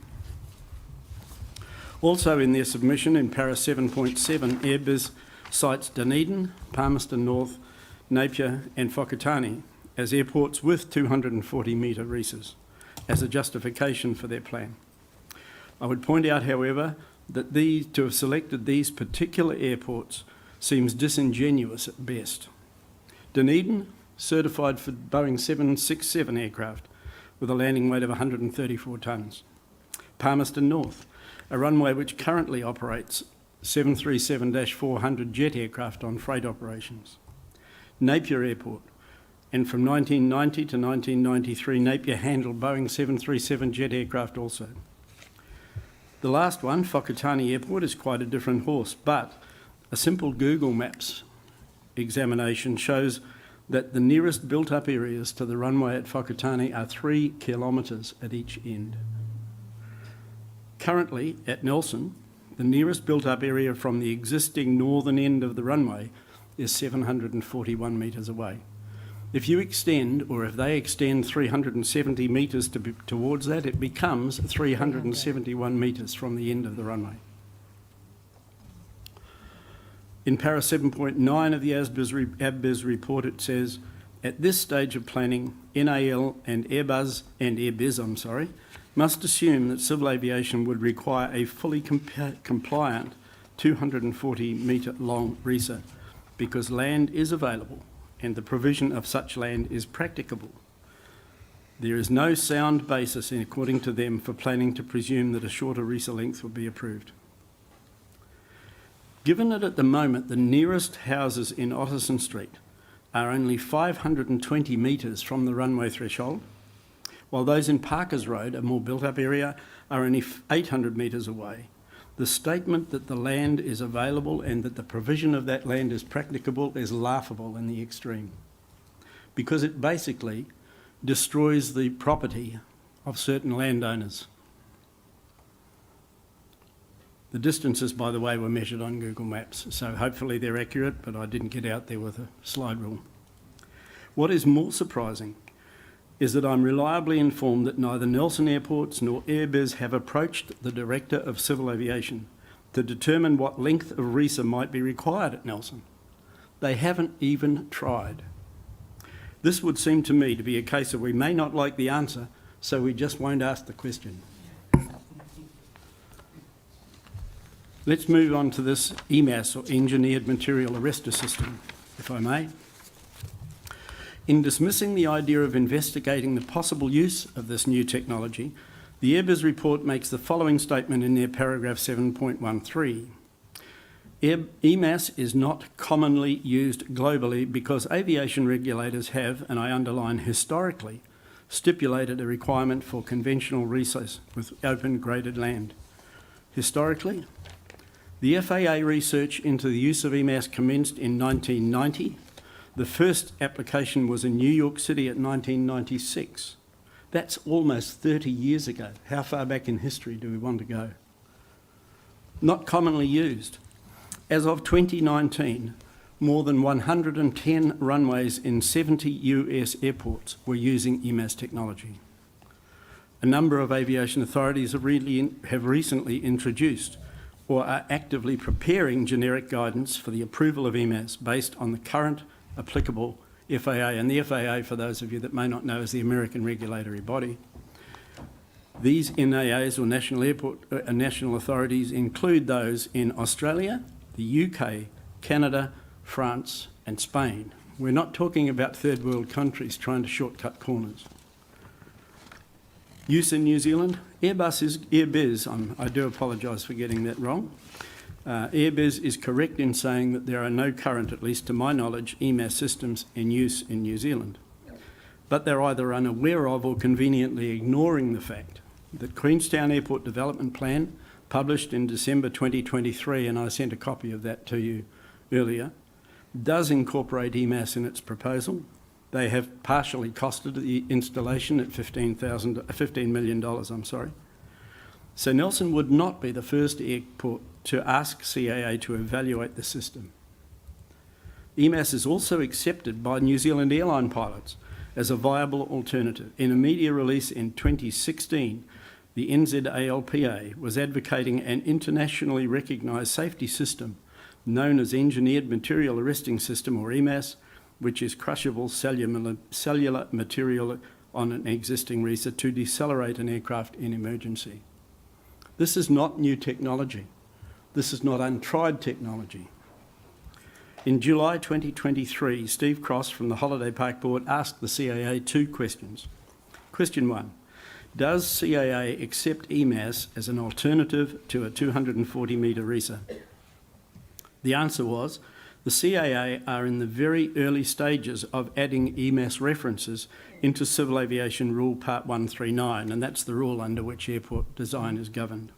Also in their submission in para 7.7, Airbus cites Dunedin, Palmerston North, Napier and Whakatane as airports with 240 metre RESAs as a justification for their plan. I would point out, however, that to have selected these particular airports seems disingenuous at best. Dunedin, certified for Boeing 767 aircraft with a landing weight of 134 tonnes. Palmerston North, a runway which currently operates 737-400 jet aircraft on freight operations. Napier Airport, and from 1990 to 1993, Napier handled Boeing 737 jet aircraft also. The last one, Whakatane Airport, is quite a different horse, but a simple Google Maps examination shows that the nearest built-up areas to the runway at Whakatane are 3 kilometres at each end. Currently, at Nelson, the nearest built-up area from the existing northern end of the runway is 741 metres away. If you extend, or if they extend 370 metres towards that, it becomes 371 metres from the end of the runway. In para 7.9 of the ABBIS report, it says, at this stage of planning, NAL and Airbus must assume that civil aviation would require a fully compliant 240 metre long RESA because land is available and the provision of such land is practicable. There is no sound basis, according to them, for planning to presume that a shorter RESA length will be approved. Given that at the moment the nearest houses in Otterson Street are only 520 metres from the runway threshold, while those in Parkers Road, a more built-up area, are only 800 metres away, the statement that the land is available and that the provision of that land is practicable is laughable in the extreme, because it basically destroys the property of certain landowners. The distances, by the way, were measured on Google Maps, so hopefully they're accurate, but I didn't get out there with a slide rule. What is more surprising is that I'm reliably informed that neither Nelson Airports nor Airbus have approached the Director of Civil Aviation to determine what length of RESA might be required at Nelson. They haven't even tried. This would seem to me to be a case of we may not like the answer, so we just won't ask the question. Let's move on to this EMAS, or Engineered Material Arrestor System, if I may. In dismissing the idea of investigating the possible use of this new technology, the AirBiz report makes the following statement in their paragraph 7.13. EMAS is not commonly used globally because aviation regulators have, and I underline historically, stipulated a requirement for conventional RESAs with open graded land. Historically, the FAA research into the use of EMAS commenced in 1990. The first application was in New York City at 1996. That's almost 30 years ago. How far back in history do we want to go? Not commonly used. As of 2019, more than 110 runways in 70 US airports were using EMAS technology. A number of aviation authorities have recently introduced or are actively preparing generic guidance for the approval of EMAS based on the current applicable FAA. And the FAA, for those of you that may not know, is the American regulatory body. These NAAs, or national authorities, include those in Australia, the UK, Canada, France and Spain. We're not talking about third world countries trying to shortcut corners. Use in New Zealand, AirBiz, I do apologise for getting that wrong. AirBiz is correct in saying that there are no current, at least to my knowledge, EMAS systems in use in New Zealand. But they're either unaware of or conveniently ignoring the fact that Queenstown Airport Development Plan, published in December 2023, and I sent a copy of that to you earlier, does incorporate EMAS in its proposal. They have partially costed the installation at $15 million. So Nelson would not be the first airport to ask CAA to evaluate the system. EMAS is also accepted by New Zealand airline pilots as a viable alternative. In a media release in 2016, the NZALPA was advocating an internationally recognised safety system known as Engineered Material Arresting System, or EMAS, which is crushable cellular material on an existing RESA to decelerate an aircraft in emergency. This is not new technology. This is not untried technology. In July 2023, Steve Cross from the Holiday Park Board asked the CAA two questions. Question 1. Does CAA accept EMAS as an alternative to a 240-metre RESA? The answer was, the CAA are in the very early stages of adding EMAS references into Civil Aviation Rule Part 139, and that's the rule under which airport design is governed.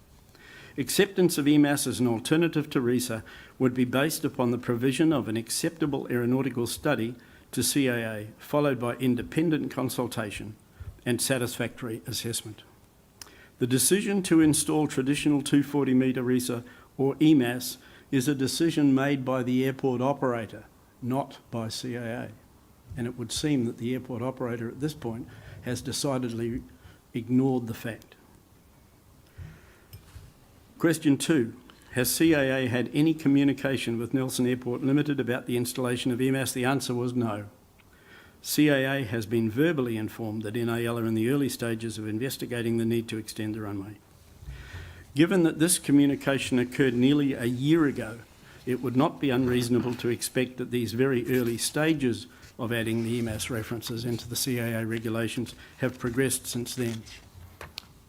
Acceptance of EMAS as an alternative to RESA would be based upon the provision of an acceptable aeronautical study to CAA, followed by independent consultation and satisfactory assessment. The decision to install traditional 240-metre RESA, or EMAS, is a decision made by the airport operator, not by CAA. And it would seem that the airport operator at this point has decidedly ignored the fact. Question 2. Has CAA had any communication with Nelson Airport Limited about the installation of EMAS? The answer was no. CAA has been verbally informed that NAL are in the early stages of investigating the need to extend the runway. Given that this communication occurred nearly a year ago, it would not be unreasonable to expect that these very early stages of adding the EMAS references into the CAA regulations have progressed since then.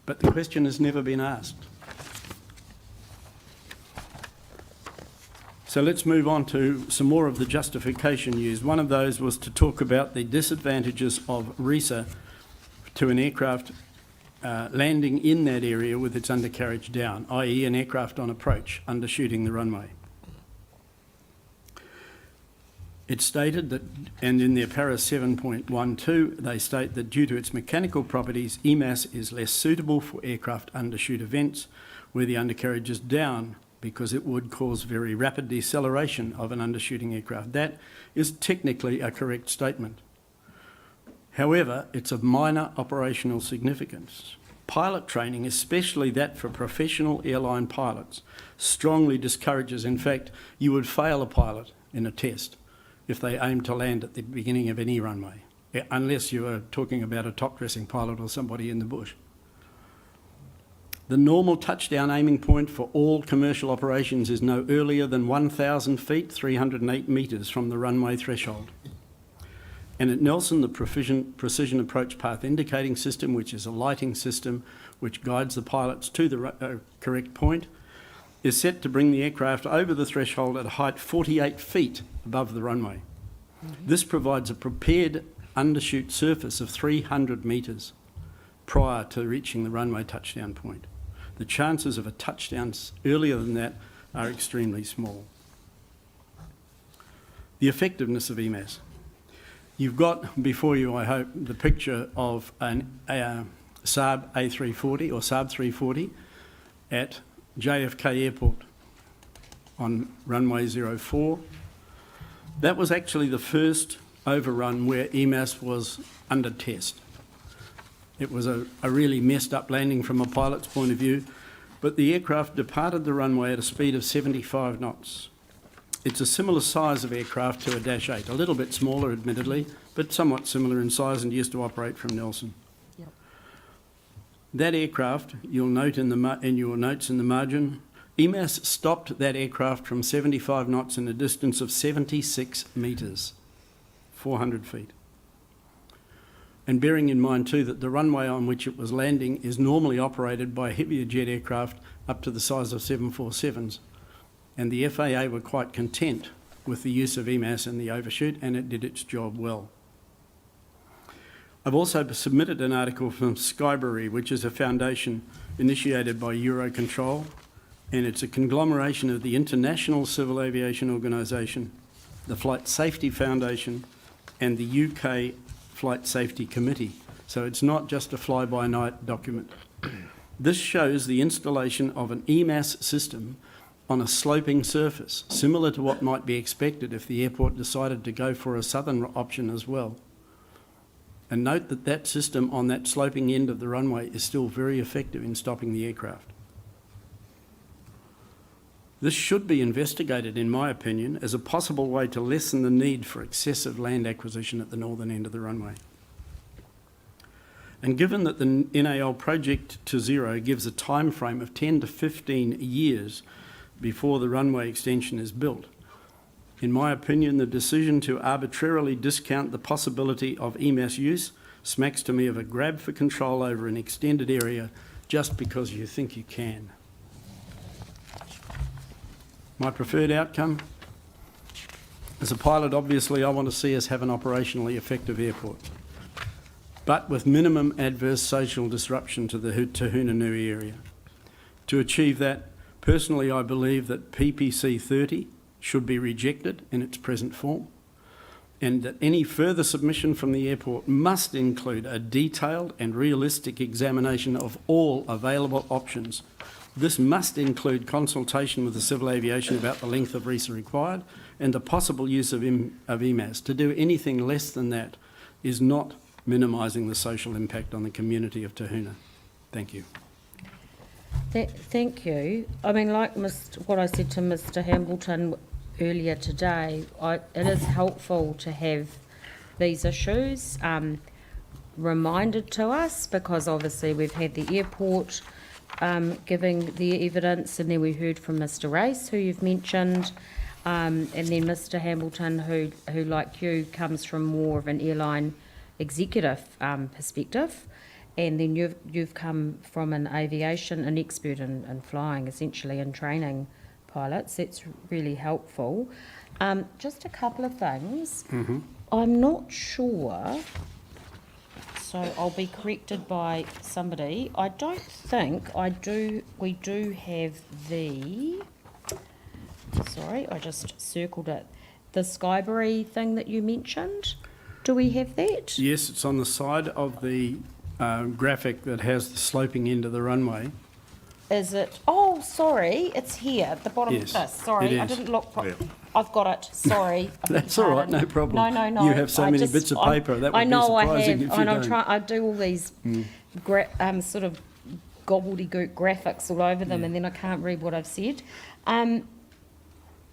But the question has never been asked. So let's move on to some more of the justification used. One of those was to talk about the disadvantages of RESA to an aircraft landing in that area with its undercarriage down, i.e. an aircraft on approach, undershooting the runway. It stated that, and in their para 7.12, they state that due to its mechanical properties, EMAS is less suitable for aircraft undershoot events where the undercarriage is down, because it would cause very rapid deceleration of an undershooting aircraft. That is technically a correct statement. However, it's of minor operational significance. pilot training, especially that for professional airline pilots, strongly discourages. In fact, you would fail a pilot in a test if they aim to land at the beginning of any runway, unless you are talking about a top-dressing pilot or somebody in the bush. The normal touchdown aiming point for all commercial operations is no earlier than 1,000 feet, 308 metres from the runway threshold. And at Nelson, the precision approach path indicating system, which is a lighting system which guides the pilots to the correct point, is set to bring the aircraft over the threshold at a height 48 feet above the runway. This provides a prepared undershoot surface of 300 metres prior to reaching the runway touchdown point. The chances of a touchdown earlier than that are extremely small. The effectiveness of EMAS. You've got before you, I hope, the picture of a Saab A340 or Saab 340 at JFK Airport on runway 04. That was actually the first overrun where EMAS was under test. It was a really messed up landing from a pilot's point of view, but the aircraft departed the runway at a speed of 75 knots. It's a similar size of aircraft to a Dash 8, a little bit smaller admittedly, but somewhat similar in size and used to operate from Nelson. Yep. That aircraft, you'll note in your notes in the margin, EMAS stopped that aircraft from 75 knots in a distance of 76 metres, 400 feet. And bearing in mind too that the runway on which it was landing is normally operated by heavier jet aircraft up to the size of 747s. And the FAA were quite content with the use of EMAS in the overshoot, and it did its job well. I've also submitted an article from Skybury, which is a foundation initiated by Eurocontrol, and it's a conglomeration of the International Civil Aviation Organisation, the Flight Safety Foundation, and the UK Flight Safety Committee. So it's not just a fly-by-night document. This shows the installation of an EMAS system on a sloping surface, similar to what might be expected if the airport decided to go for a southern option as well. And note that that system on that sloping end of the runway is still very effective in stopping the aircraft. This should be investigated, in my opinion, as a possible way to lessen the need for excessive land acquisition at the northern end of the runway. And given that the NAL project to zero gives a time frame of 10 to 15 years before the runway extension is built, in my opinion, the decision to arbitrarily discount the possibility of EMAS use smacks to me of a grab for control over an extended area just because you think you can. My preferred outcome? As a pilot, obviously, I want to see us have an operationally effective airport, but with minimum adverse social disruption to the Tahunanui area. To achieve that, personally, I believe that PPC 30 should be rejected in its present form, and that any further submission from the airport must include a detailed and realistic examination of all available options. This must include consultation with the Civil Aviation about the length of lease required and the possible use of EMAS. To do anything less than that is not minimising the social impact on the community of Tahuna. Thank you. Thank you. I mean, like what I said to Mr Hambleton earlier today, it is helpful to have these issues reminded to us, because obviously we've had the airport giving the evidence, and then we heard from Mr Race, who you've mentioned, and then Mr Hambleton, who like you comes from more of an airline executive perspective, and then you've come from an expert in flying, essentially, and training pilots. That's really helpful. Just a couple of things. Mm-hmm. I'm not sure, so I'll be corrected by somebody. I don't think we do have the, sorry, I just circled it, the Skybury thing that you mentioned. Do we have that? Yes, it's on the side of the graphic that has the sloping end of the runway. Is it? Oh, sorry, it's here at the bottom Yes, of this. Sorry, it I is. didn't look. I've got it. Sorry. That's all right, no problem. No. You have so many bits of paper, that would I know be surprising I have. if you and don't. I do all these sort of gobbledygook graphics all over them, and then I can't read what I've said.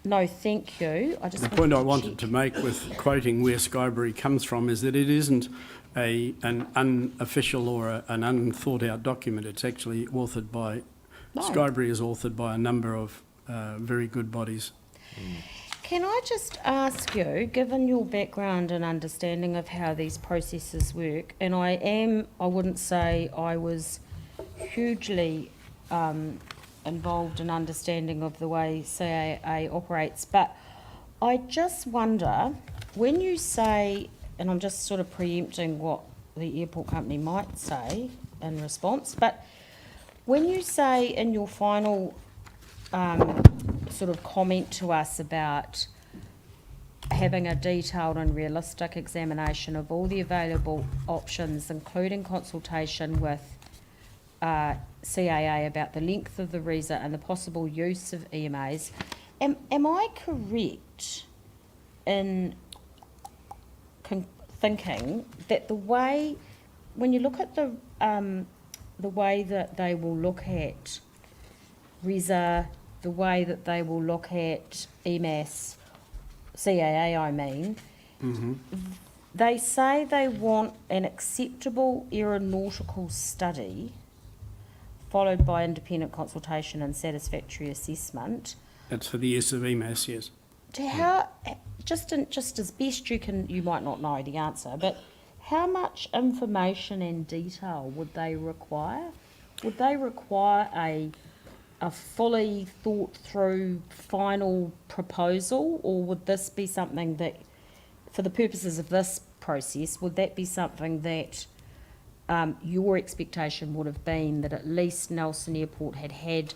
No, thank you. The point I wanted to make with quoting where Skybury comes from is that it isn't an unofficial or an unthought-out document. It's actually authored by, Skybury is authored by a number of very good bodies. Can I just ask you, given your background and understanding of how these processes work, and I wouldn't say I was hugely involved in understanding of the way CAA operates, but I just wonder, when you say, and I'm just sort of preempting what the airport company might say in response, but when you say in your final sort of comment to us about having a detailed and realistic examination of all the available options, including consultation with CAA about the length of the visa and the possible use of EMAs, am I correct in thinking that the way, when you look at the way that they will look at RESA, the way that they will look at EMAS, CAA I mean, they say they want an acceptable aeronautical study followed by independent consultation and satisfactory assessment. That's for the use of EMAS, yes. Just as best you can, you might not know the answer, but how much information and detail would they require? Would they require a fully thought through final proposal, or would this be something that, for the purposes of this process, would that be something that your expectation would have been that at least Nelson Airport had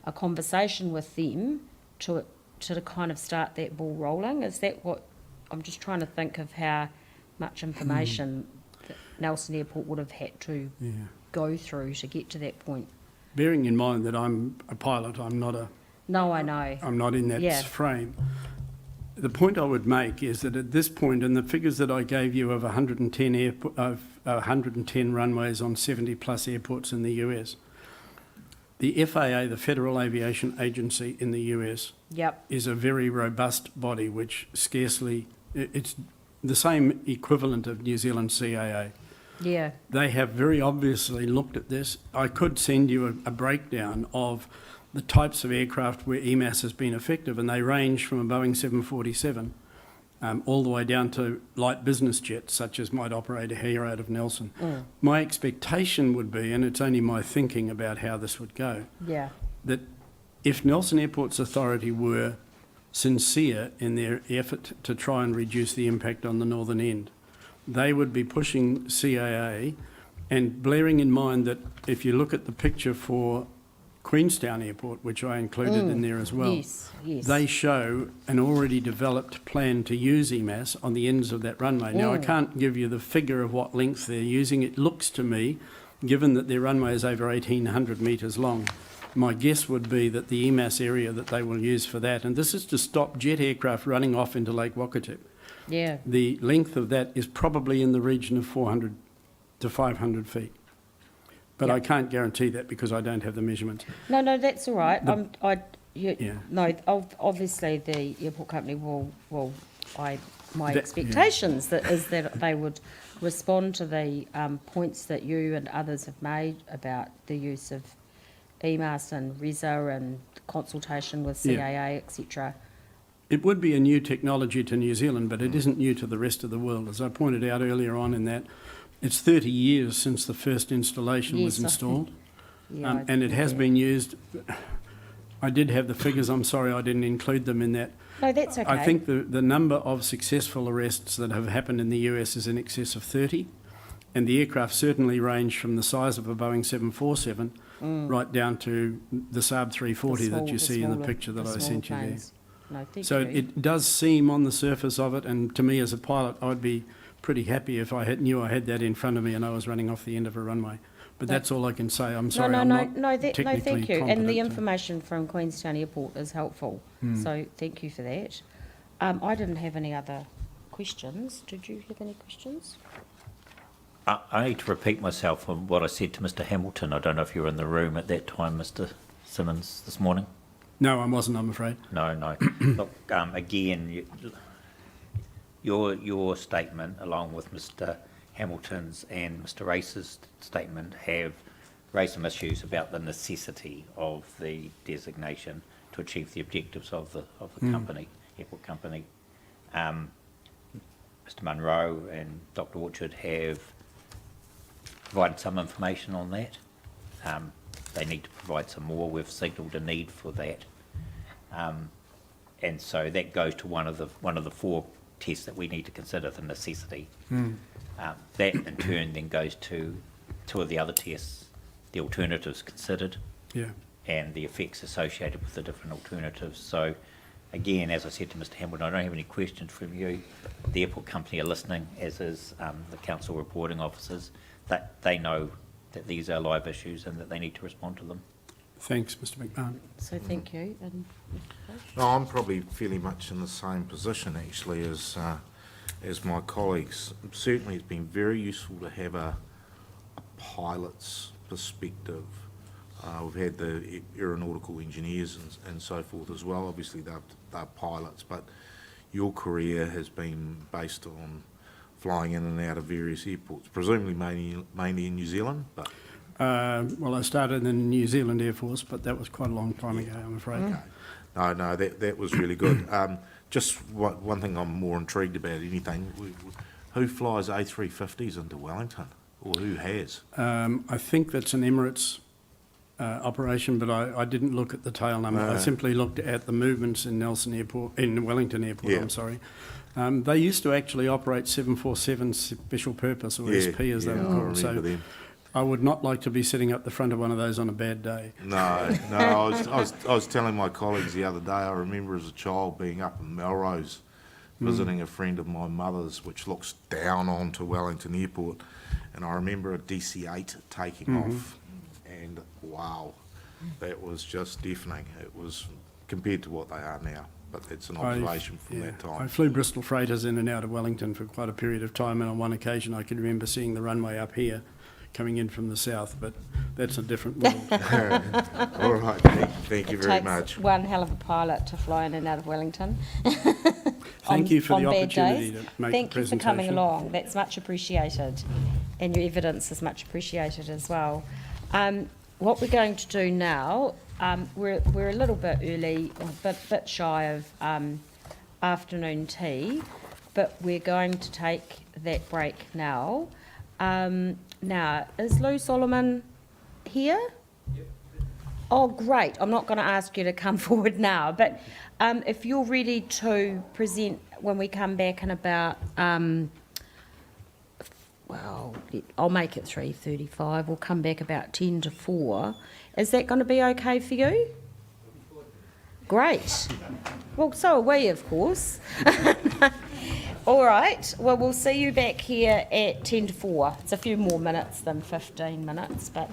a conversation with them to kind of start that ball rolling? Is that what, I'm just trying to think of how much information that Nelson Airport would have had to go through to get to that point. Bearing in mind that I'm a pilot, I'm not a... No, I know. I'm not in that frame. The point I would make is that at this point, in the figures that I gave you of 110 runways on 70 plus airports in the US, the FAA, the Federal Aviation Agency in the US, is a very robust body which scarcely, it's the same equivalent of New Zealand CAA. Yeah. They have very obviously looked at this. I could send you a breakdown of the types of aircraft where EMAS has been effective, and they range from a Boeing 747 all the way down to light business jets, such as might operate here out of Nelson. My expectation would be, and it's only my thinking about how this would go, that if Nelson Airport's authority were sincere in their effort to try and reduce the impact on the northern end, they would be pushing CAA, and bearing in mind that if you look at the picture for Queenstown Airport, which I included in there as well, they show an already developed plan to use EMAS on the ends of that runway. Now, I can't give you the figure of what length they're using. It looks to me, given that their runway is over 1,800 metres long, my guess would be that the EMAS area that they will use for that, and this is to stop jet aircraft running off into Lake Wakatipu. Yeah. The length of that is probably in the region of 400 to 500 feet. But I can't guarantee that because I don't have the measurements. No, that's all right. No, obviously the airport company my expectations is that they would respond to the points that you and others have made about the use of EMAS and RESA and consultation with CAA, etc. It would be a new technology to New Zealand, but it isn't new to the rest of the world. As I pointed out earlier on in that, it's 30 years since the first installation was installed, and it has been used. I did have the figures, I'm sorry I didn't include them in that. No, that's okay. I think the number of successful arrests that have happened in the US is in excess of 30, and the aircraft certainly range from the size of a Boeing 747 right down to the Saab 340 that you see in the picture that I sent you there. No, so it does seem on the surface of it, and to me as a pilot, I'd be pretty happy if I knew I had that in front of me and I was running off the end of a runway. But that's all I can say. I'm sorry. No, thank you. And the information from Queenstown Airport is helpful. So thank you for that. I didn't have any other questions. Did you have any questions? I need to repeat myself on what I said to Mr. Hamilton. I don't know if you were in the room at that time, Mr. Simmons, this morning. No, I wasn't, I'm afraid. No. Look, again, your statement, along with Mr. Hamilton's and Mr. Race's statement, have raised some issues about the necessity of the designation to achieve the objectives of the company, airport company. Mr. Munro and Dr. Orchard have provided some information on that. They need to provide some more. We've signalled a need for that, and so that goes to one of the four tests that we need to consider, the necessity. That in turn then goes to two of the other tests, the alternatives considered, and the effects associated with the different alternatives. So again, as I said to Mr. Hamilton, I don't have any questions from you. The airport company are listening, as is the council reporting officers. That they know that these are live issues and that they need to respond to them. Thanks, Mr. McMahon. So thank you. And No, I'm probably fairly much in the same position actually as my colleagues. Certainly, it's been very useful to have a pilot's perspective. We've had the aeronautical engineers and so forth as well. Obviously, they're pilots, but your career has been based on flying in and out of various airports, presumably mainly in New Zealand, but... Well, I started in the New Zealand Air Force, but that was quite a long time ago, I'm afraid. Okay. No, that was really good. Just one thing I'm more intrigued about anything, who flies A350s into Wellington, or who has? I think that's an Emirates operation, but I didn't look at the tail number. I simply looked at the movements in Wellington Airport, I'm sorry. They used to actually operate 747 special purpose, or SP as they were called. So them. I would not like to be sitting up the front of one of those on a bad day. No. I was telling my colleagues the other day, I remember as a child being up in Melrose, visiting a friend of my mother's, which looks down onto Wellington Airport, and I remember a DC-8 taking off, and wow, that was just deafening. It was compared to what they are now. But it's an observation from that time. I flew Bristol freighters in and out of Wellington for quite a period of time, and on one occasion I can remember seeing the runway up here coming in from the south, but that's a different world. All right, thank you very much. One hell of a pilot to fly in and out of Wellington. Thank you for the opportunity to make the presentation. Thank you for coming along. That's much appreciated, and your evidence is much appreciated as well. What we're going to do now, we're a little bit early, a bit shy of afternoon tea, but we're going to take that break now. Now, is Lou Solomon here? Yep. Oh, great. I'm not going to ask you to come forward now, but if you're ready to present when we come back in about, well, I'll make it 3:35. We'll come back about 10 to 4. Is that going to be okay for you? Great. Well, so are we, of course. All right. Well, we'll see you back here at 10 to 4. It's a few more minutes than 15 minutes, but...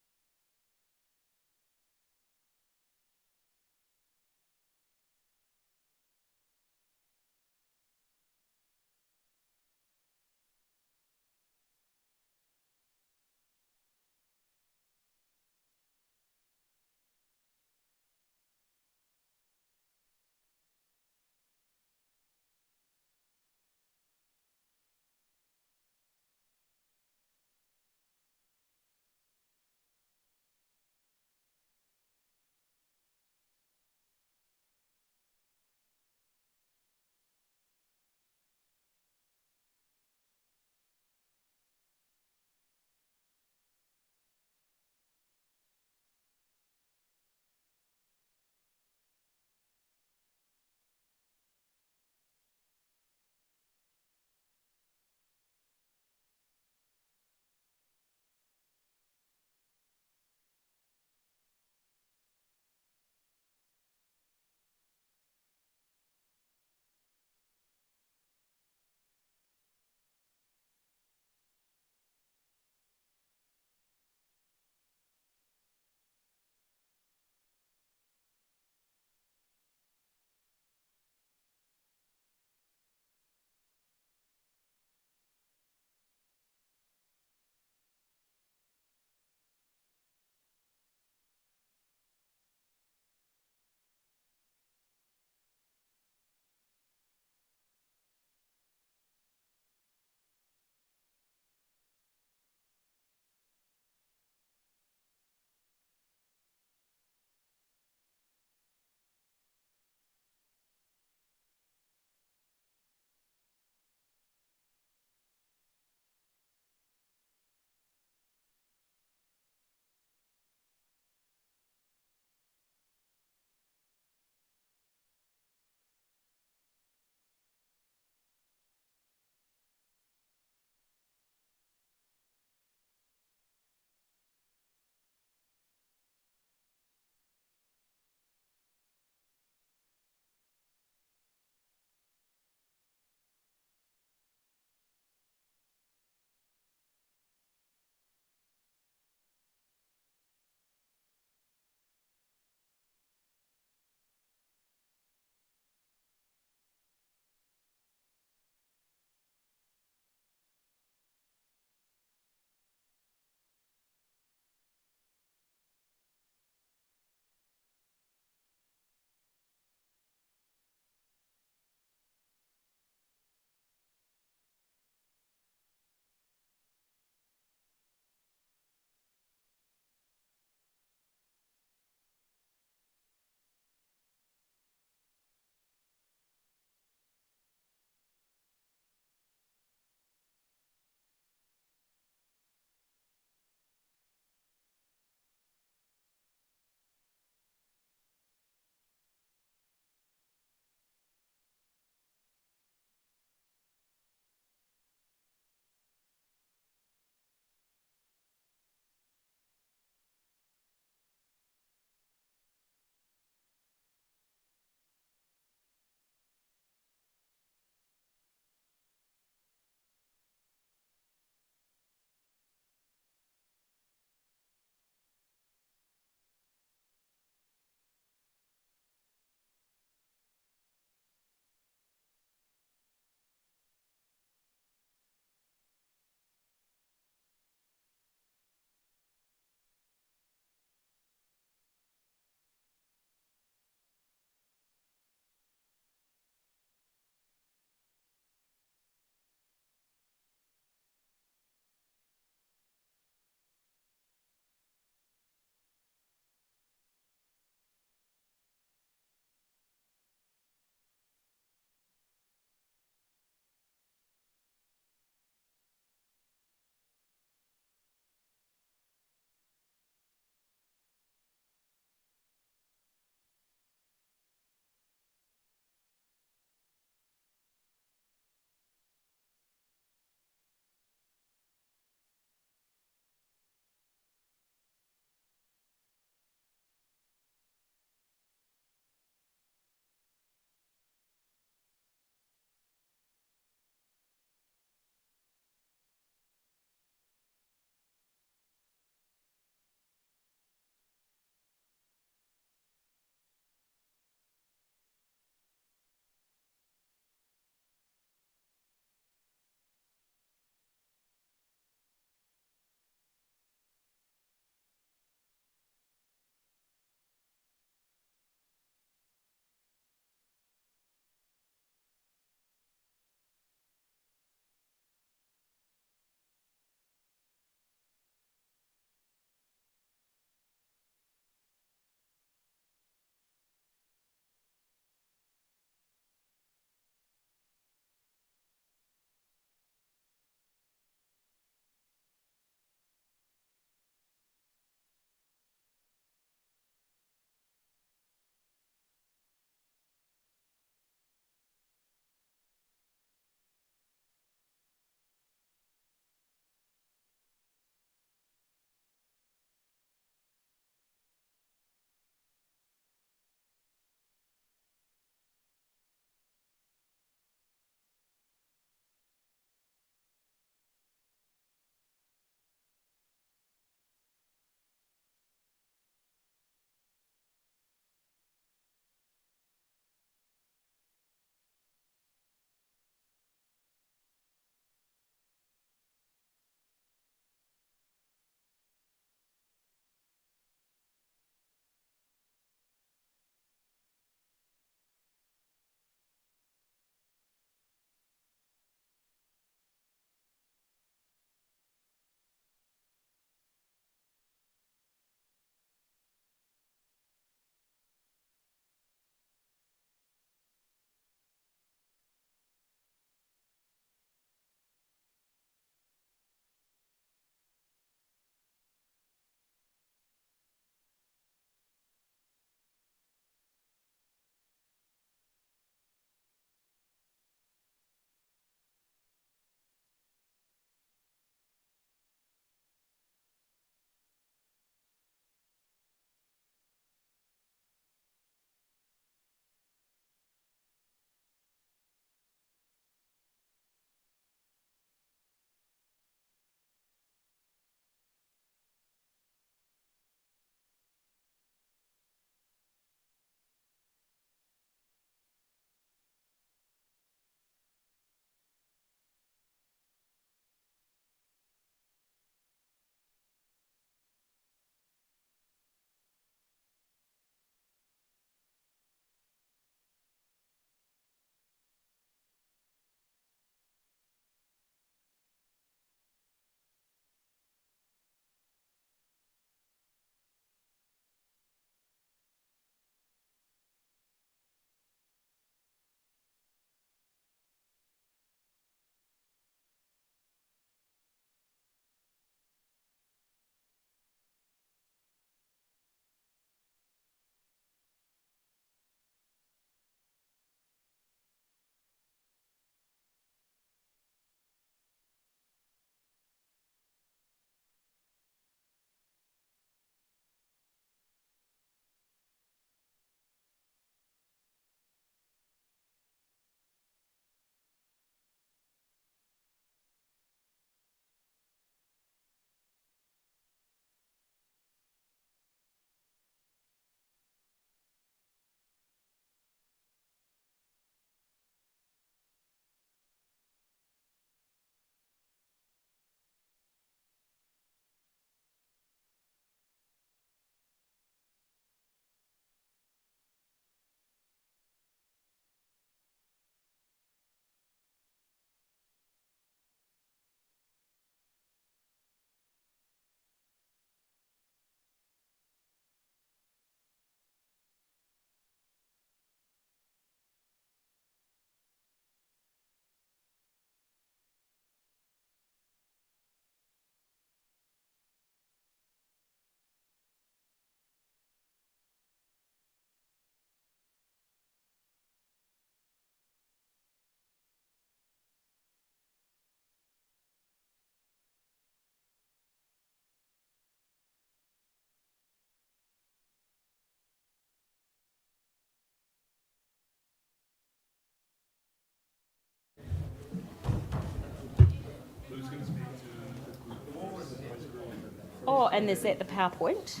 Oh, and is that the PowerPoint?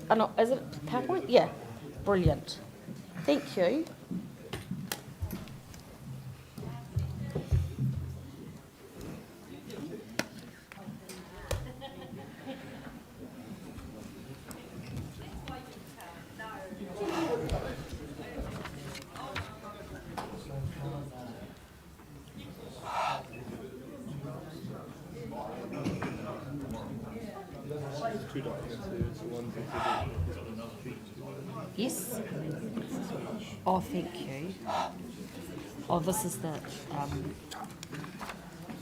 Oh, no, is it PowerPoint? Yeah, brilliant. Thank you. Two documents here. It's the one thing. Yes. Oh, thank you. Oh, this is the,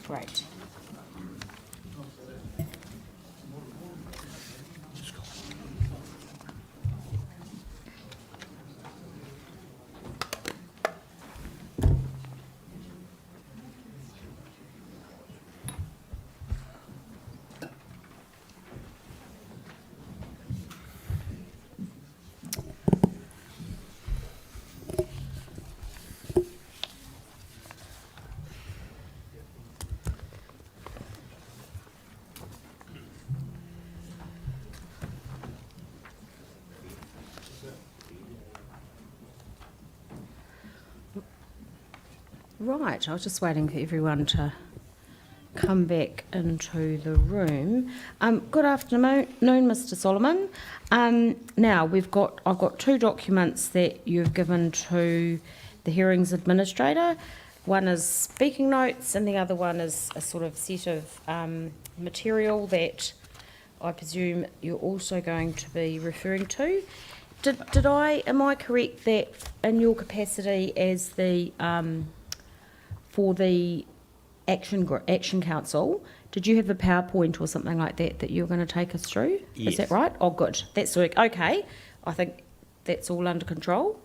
great. Right, I was just waiting for everyone to come back into the room. Good afternoon, Mr. Solomon. Now I've got two documents that you've given to the hearings administrator. One is speaking notes, and the other one is a sort of set of material that I presume you're also going to be referring to. Am I correct that in your capacity as the for the Action Council, did you have a PowerPoint or something like that you were going to take us through? Yes. Is that right? Oh, good. That's okay. I think that's all under control.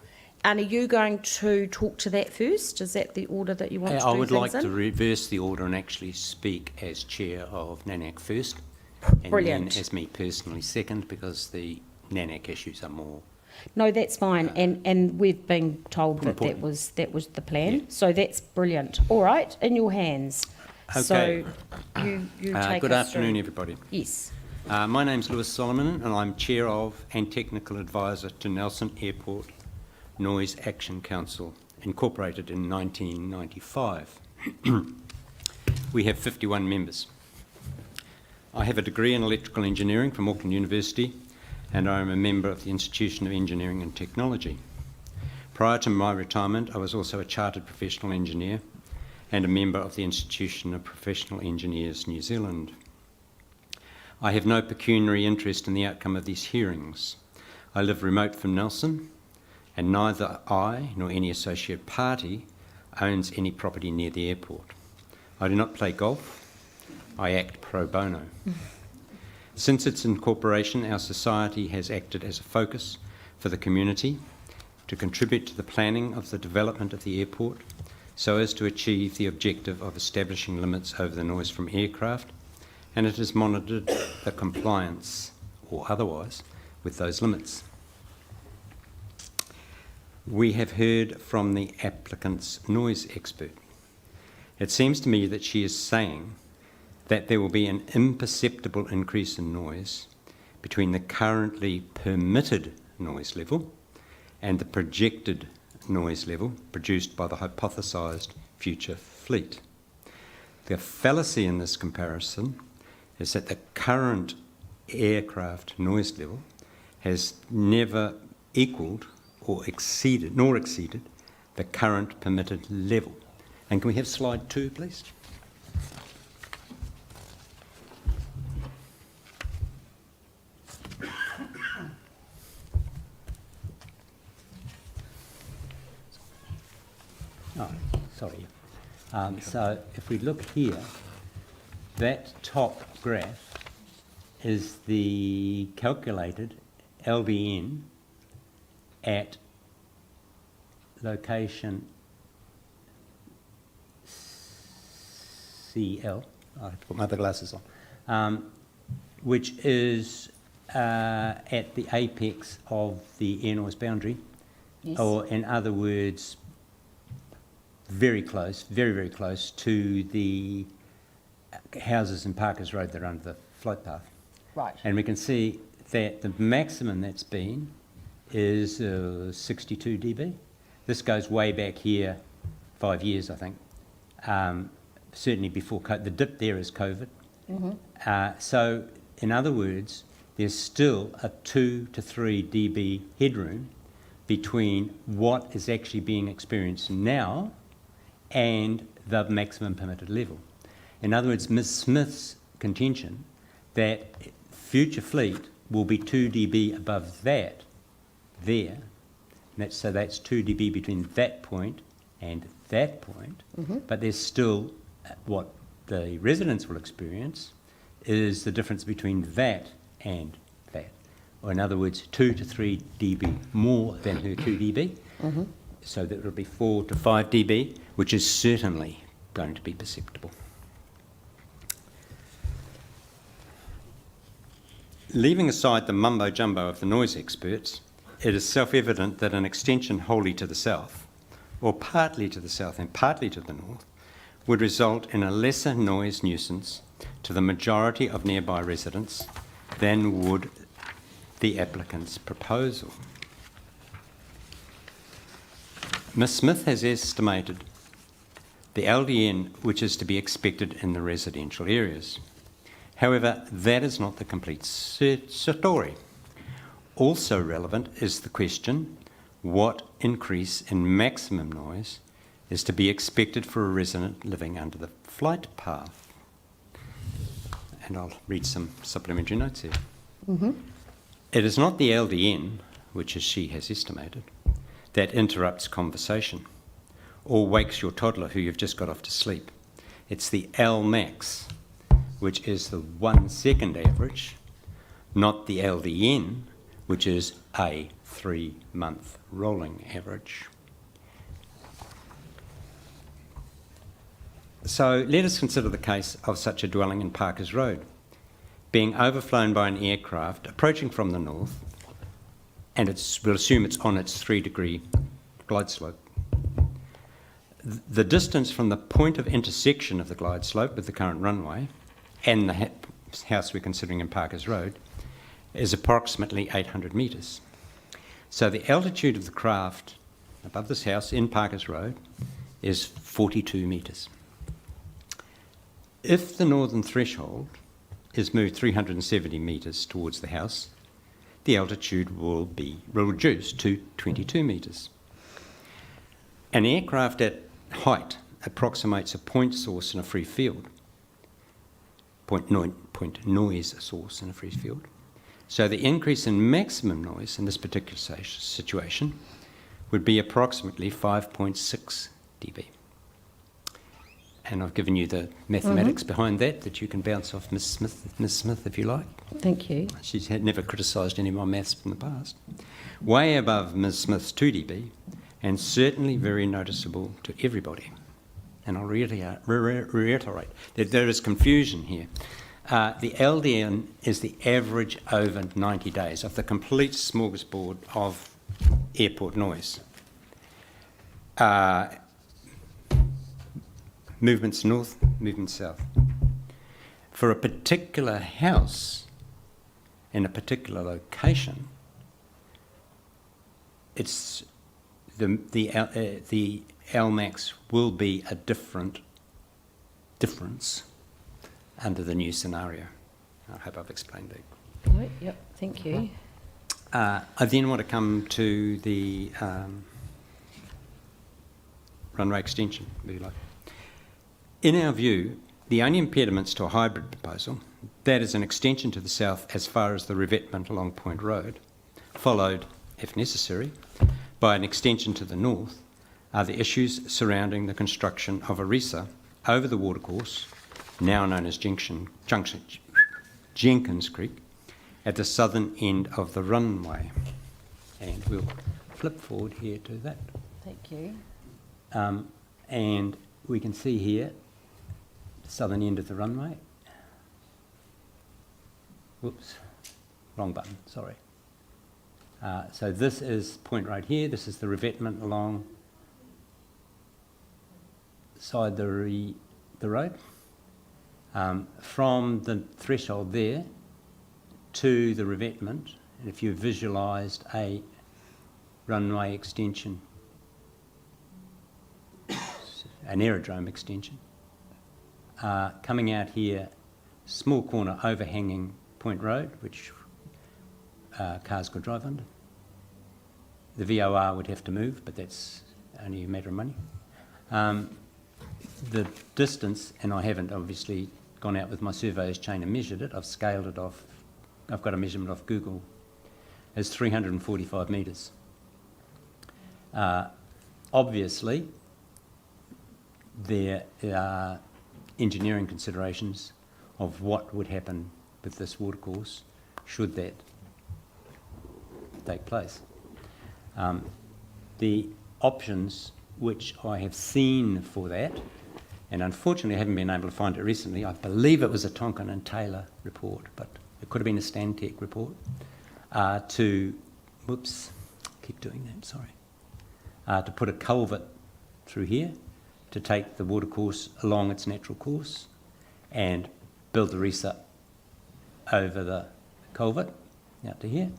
And are you going to talk to that first? Is that the order that you want to do I would things like in? to reverse the order and actually speak as chair of NANAC first. And Brilliant. then as me personally second, because the NANAC issues are more. No, that's fine, and we've been told that Important. that was the plan. Yeah. So that's brilliant. All right, in your hands. Okay. So you take Good us afternoon, through. everybody. Yes. My name's Lewis Solomon, and I'm chair of and technical advisor to Nelson Airport Noise Action Council, incorporated in 1995. We have 51 members. I have a degree in electrical engineering from Auckland University, and I am a member of the Institution of Engineering and Technology. Prior to my retirement, I was also a chartered professional engineer and a member of the Institution of Professional Engineers New Zealand. I have no pecuniary interest in the outcome of these hearings. I live remote from Nelson, and neither I nor any associate party owns any property near the airport. I do not play golf. I act pro bono. Since its incorporation, our society has acted as a focus for the community to contribute to the planning of the development of the airport so as to achieve the objective of establishing limits over the noise from aircraft, and it has monitored the compliance, or otherwise, with those limits. We have heard from the applicant's noise expert. It seems to me that she is saying that there will be an imperceptible increase in noise between the currently permitted noise level and the projected noise level produced by the hypothesised future fleet. The fallacy in this comparison is that the current aircraft noise level has never equalled or exceeded the current permitted level. And can we have slide 2, please? Oh, sorry. So if we look here, that top graph is the calculated LVN at location CL. I have to put my other glasses on, which is at the apex of the air noise boundary, Yes. or in other words, very close, very, very close to the houses in Parkers Road that are under the float path. Right. And we can see that the maximum that's been is 62 dB. This goes way back here, 5 years, I think. Certainly before COVID. The dip there is COVID. So, in other words, there's still a 2 to 3 dB headroom between what is actually being experienced now and the maximum permitted level. In other words, Ms. Smith's contention that future fleet will be 2 dB above that there, so that's 2 dB between that point and that point, but there's still what the residents will experience is the difference between that and that. Or in other words, 2 to 3 dB more than her 2 dB, so that it'll be 4 to 5 dB, which is certainly going to be perceptible. Leaving aside the mumbo-jumbo of the noise experts, it is self-evident that an extension wholly to the south, or partly to the south and partly to the north, would result in a lesser noise nuisance to the majority of nearby residents than would the applicant's proposal. Ms. Smith has estimated the LDN which is to be expected in the residential areas. However, that is not the complete story. Also relevant is the question, what increase in maximum noise is to be expected for a resident living under the flight path? And I'll read some supplementary notes here. It is not the LDN, which as she has estimated, that interrupts conversation or wakes your toddler who you've just got off to sleep. It's the L max, which is the 1 second average, not the LDN, which is a 3-month rolling average. So let us consider the case of such a dwelling in Parkers Road, being overflown by an aircraft approaching from the north, and we'll assume it's on its 3-degree glide slope. The distance from the point of intersection of the glide slope with the current runway and the house we're considering in Parkers Road is approximately 800 metres. So the altitude of the craft above this house in Parkers Road is 42 metres. If the northern threshold is moved 370 metres towards the house, the altitude will reduce to 22 metres. An aircraft at height approximates a point source in a free field, point noise source in a free field. So the increase in maximum noise in this particular situation would be approximately 5.6 dB. And I've given you the mathematics behind that you can bounce off Ms. Smith if you like. Thank you. She's never criticised any of my maths from the past. Way above Ms. Smith's 2 dB, and certainly very noticeable to everybody. And I'll reiterate that there is confusion here. The LDN is the average over 90 days of the complete smorgasbord of airport noise. Movements north, movements south. For a particular house in a particular location, it's the LMAX will be a difference under the new scenario. I hope I've explained that. Right, yep, thank you. I then want to come to the runway extension, if you like. In our view, the only impediments to a hybrid proposal, that is an extension to the south as far as the revetment along Point Road, followed, if necessary, by an extension to the north, are the issues surrounding the construction of a RESA over the watercourse, now known as Jenkins Creek, at the southern end of the runway. And we'll flip forward here to that. Thank you. And we can see here the southern end of the runway. Whoops, wrong button, sorry. So this is point right here. This is the revetment along side the road. From the threshold there to the revetment, and if you visualised a runway extension, an aerodrome extension, coming out here, small corner overhanging Point Road, which cars could drive under. The VOR would have to move, but that's only a matter of money. The distance, and I haven't obviously gone out with my surveyor's chain and measured it, I've scaled it off, I've got a measurement off Google, is 345 metres. Obviously, there are engineering considerations of what would happen with this watercourse should that take place. The options which I have seen for that, and unfortunately I haven't been able to find it recently, I believe it was a Tonkin and Taylor report, but it could have been a Stantec report, to put a culvert through here to take the watercourse along its natural course and build the reset over the culvert out to here,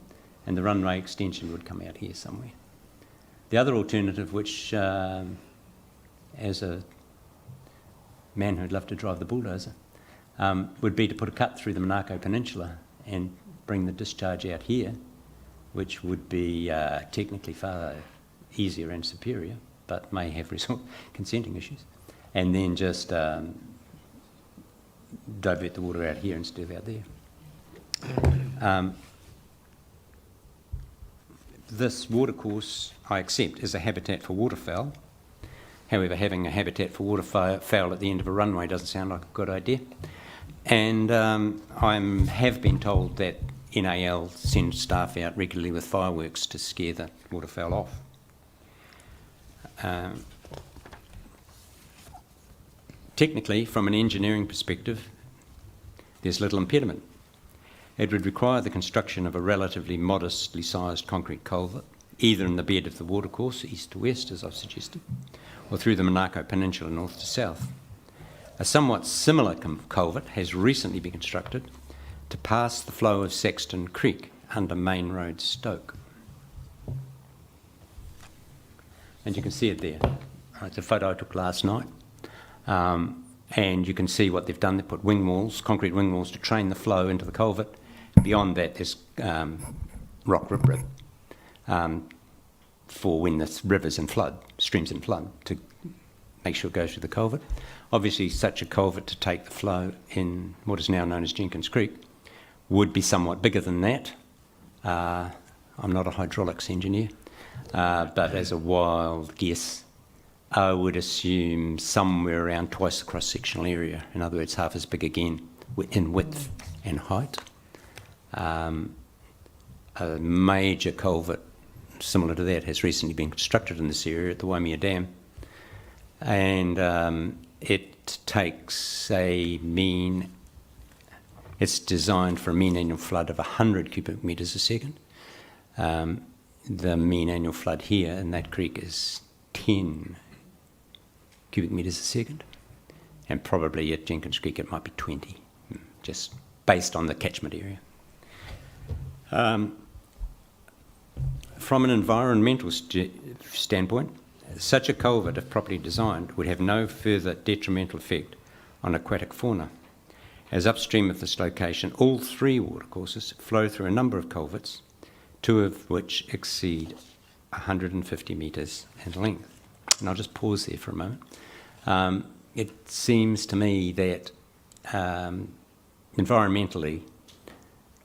and the runway extension would come out here somewhere. The other alternative, which as a man who'd love to drive the bulldozer, would be to put a cut through the Monaco Peninsula and bring the discharge out here, which would be technically far easier and superior, but may have consenting issues, and then just divert the water out here instead of out there. This watercourse, I accept, is a habitat for waterfowl. However, having a habitat for waterfowl at the end of a runway doesn't sound like a good idea. And I have been told that NAL sends staff out regularly with fireworks to scare the waterfowl off. Technically, from an engineering perspective, there's little impediment. It would require the construction of a relatively modestly sized concrete culvert, either in the bed of the watercourse, east to west, as I've suggested, or through the Monaco Peninsula, north to south. A somewhat similar culvert has recently been constructed to pass the flow of Saxton Creek under Main Road, Stoke. And you can see it there. It's a photo I took last night. And you can see what they've done. They put wing walls, concrete wing walls, to train the flow into the culvert. Beyond that, there's rock riprap for when the rivers in flood, streams in flood, to make sure it goes through the culvert. Obviously, such a culvert to take the flow in what is now known as Jenkins Creek would be somewhat bigger than that. I'm not a hydraulics engineer, but as a wild guess, I would assume somewhere around twice the cross-sectional area. In other words, half as big again in width and height. A major culvert similar to that has recently been constructed in this area at the Waimea Dam, and it takes it's designed for a mean annual flood of 100 cubic metres a second. The mean annual flood here in that creek is 10 cubic metres a second, and probably at Jenkins Creek it might be 20, just based on the catchment area. From an environmental standpoint, such a culvert, if properly designed, would have no further detrimental effect on aquatic fauna, as upstream of this location, all three watercourses flow through a number of culverts, two of which exceed 150 metres in length. And I'll just pause there for a moment. It seems to me that environmentally,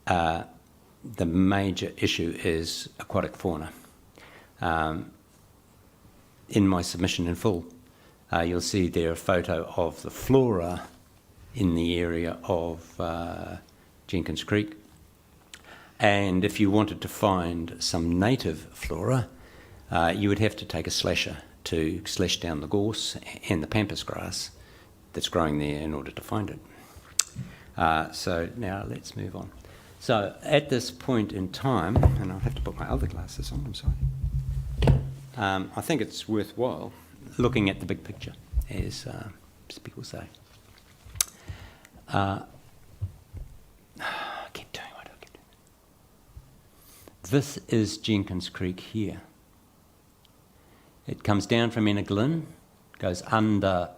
the major issue is aquatic fauna. In my submission in full, you'll see there a photo of the flora in the area of Jenkins Creek. And if you wanted to find some native flora, you would have to take a slasher to slash down the gorse and the pampas grass that's growing there in order to find it. So now let's move on. So at this point in time, and I'll have to put my other glasses on, I'm sorry. I think it's worthwhile looking at the big picture, as people say. I keep doing what I keep doing. This is Jenkins Creek here. It comes down from Enniglyn, goes under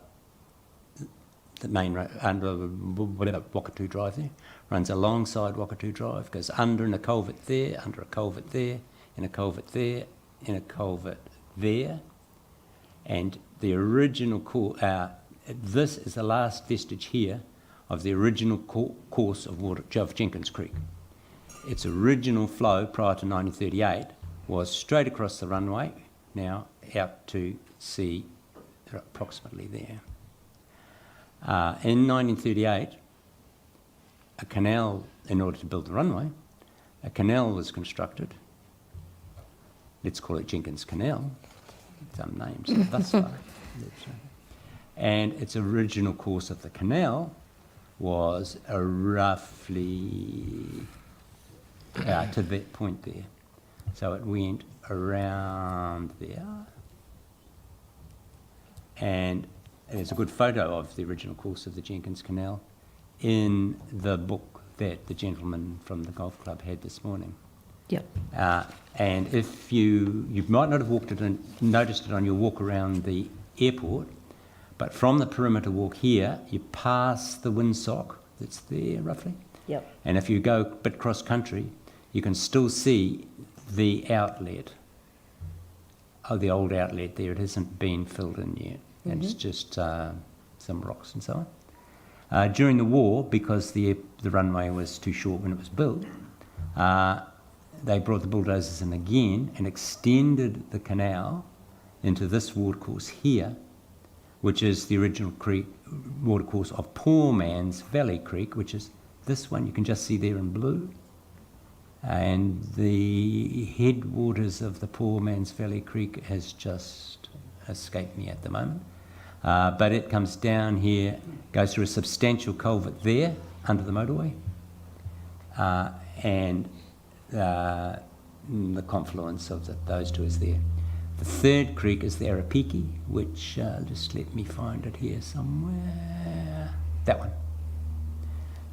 the main road, under Wakatu Drive there, runs alongside Wakatu Drive, goes under in a culvert there, under a culvert there, in a culvert there, in a culvert there, and the original this is the last vestige here of the original course of water of Jenkins Creek. Its original flow prior to 1938 was straight across the runway, now out to sea, approximately there. In 1938, a canal, in order to build the runway, a canal was constructed. Let's call it Jenkins Canal. Some names thus far. And its original course of the canal was roughly to that point there. So it went around there. And there's a good photo of the original course of the Jenkins Canal in the book that the gentleman from the golf club had this morning. Yep. And if you might not have walked it and noticed it on your walk around the airport, but from the perimeter walk here, you pass the windsock that's there roughly. Yep. And if you go a bit cross country, you can still see the outlet. Oh, the old outlet there. It hasn't been filled in yet. And it's just some rocks and so on. During the war, because the runway was too short when it was built, they brought the bulldozers in again and extended the canal into this watercourse here, which is the original creek watercourse of Poor Man's Valley Creek, which is this one you can just see there in blue. And the headwaters of the Poor Man's Valley Creek has just escaped me at the moment. But it comes down here, goes through a substantial culvert there under the motorway, and the confluence of those two is there. The third creek is the Arapiki, which, just let me find it here somewhere, that one.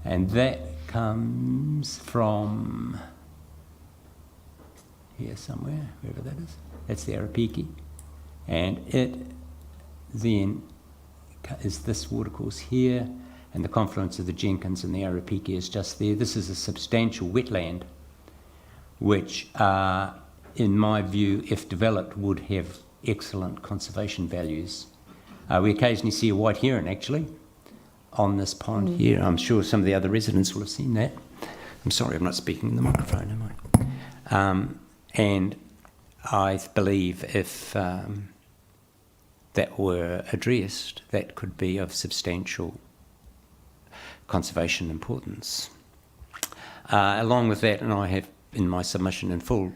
And that comes from here somewhere, wherever that is. That's the Arapiki. And it then is this watercourse here, and the confluence of the Jenkins and the Arapiki is just there. This is a substantial wetland, which, in my view, if developed, would have excellent conservation values. We occasionally see a white heron, actually, on this pond here. I'm sure some of the other residents will have seen that. I'm sorry, I'm not speaking in the microphone, am I? And I believe if that were addressed, that could be of substantial conservation importance. Along with that, and I have in my submission in full,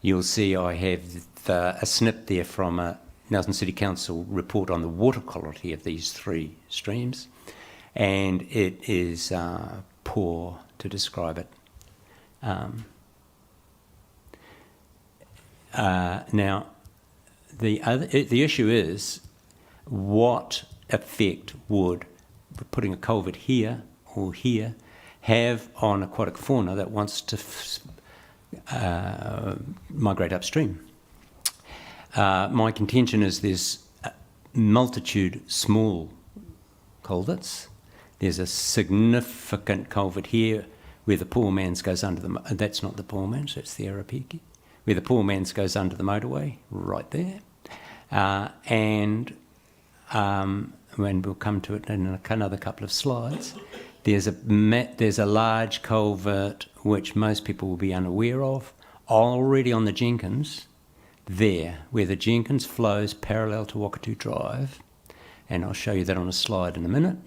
you'll see I have a snip there from a Nelson City Council report on the water quality of these three streams, and it is poor to describe it. Now, the issue is what effect would putting a culvert here or here have on aquatic fauna that wants to migrate upstream. My contention is there's a multitude small culverts. There's a significant culvert here where the Poor Man's goes under the... That's not the Poor Man's, that's the Arapiki. Where the Poor Man's goes under the motorway, right there. And when we'll come to it in another couple of slides, there's a large culvert which most people will be unaware of, already on the Jenkins, there, where the Jenkins flows parallel to Wakatu Drive, and I'll show you that on a slide in a minute.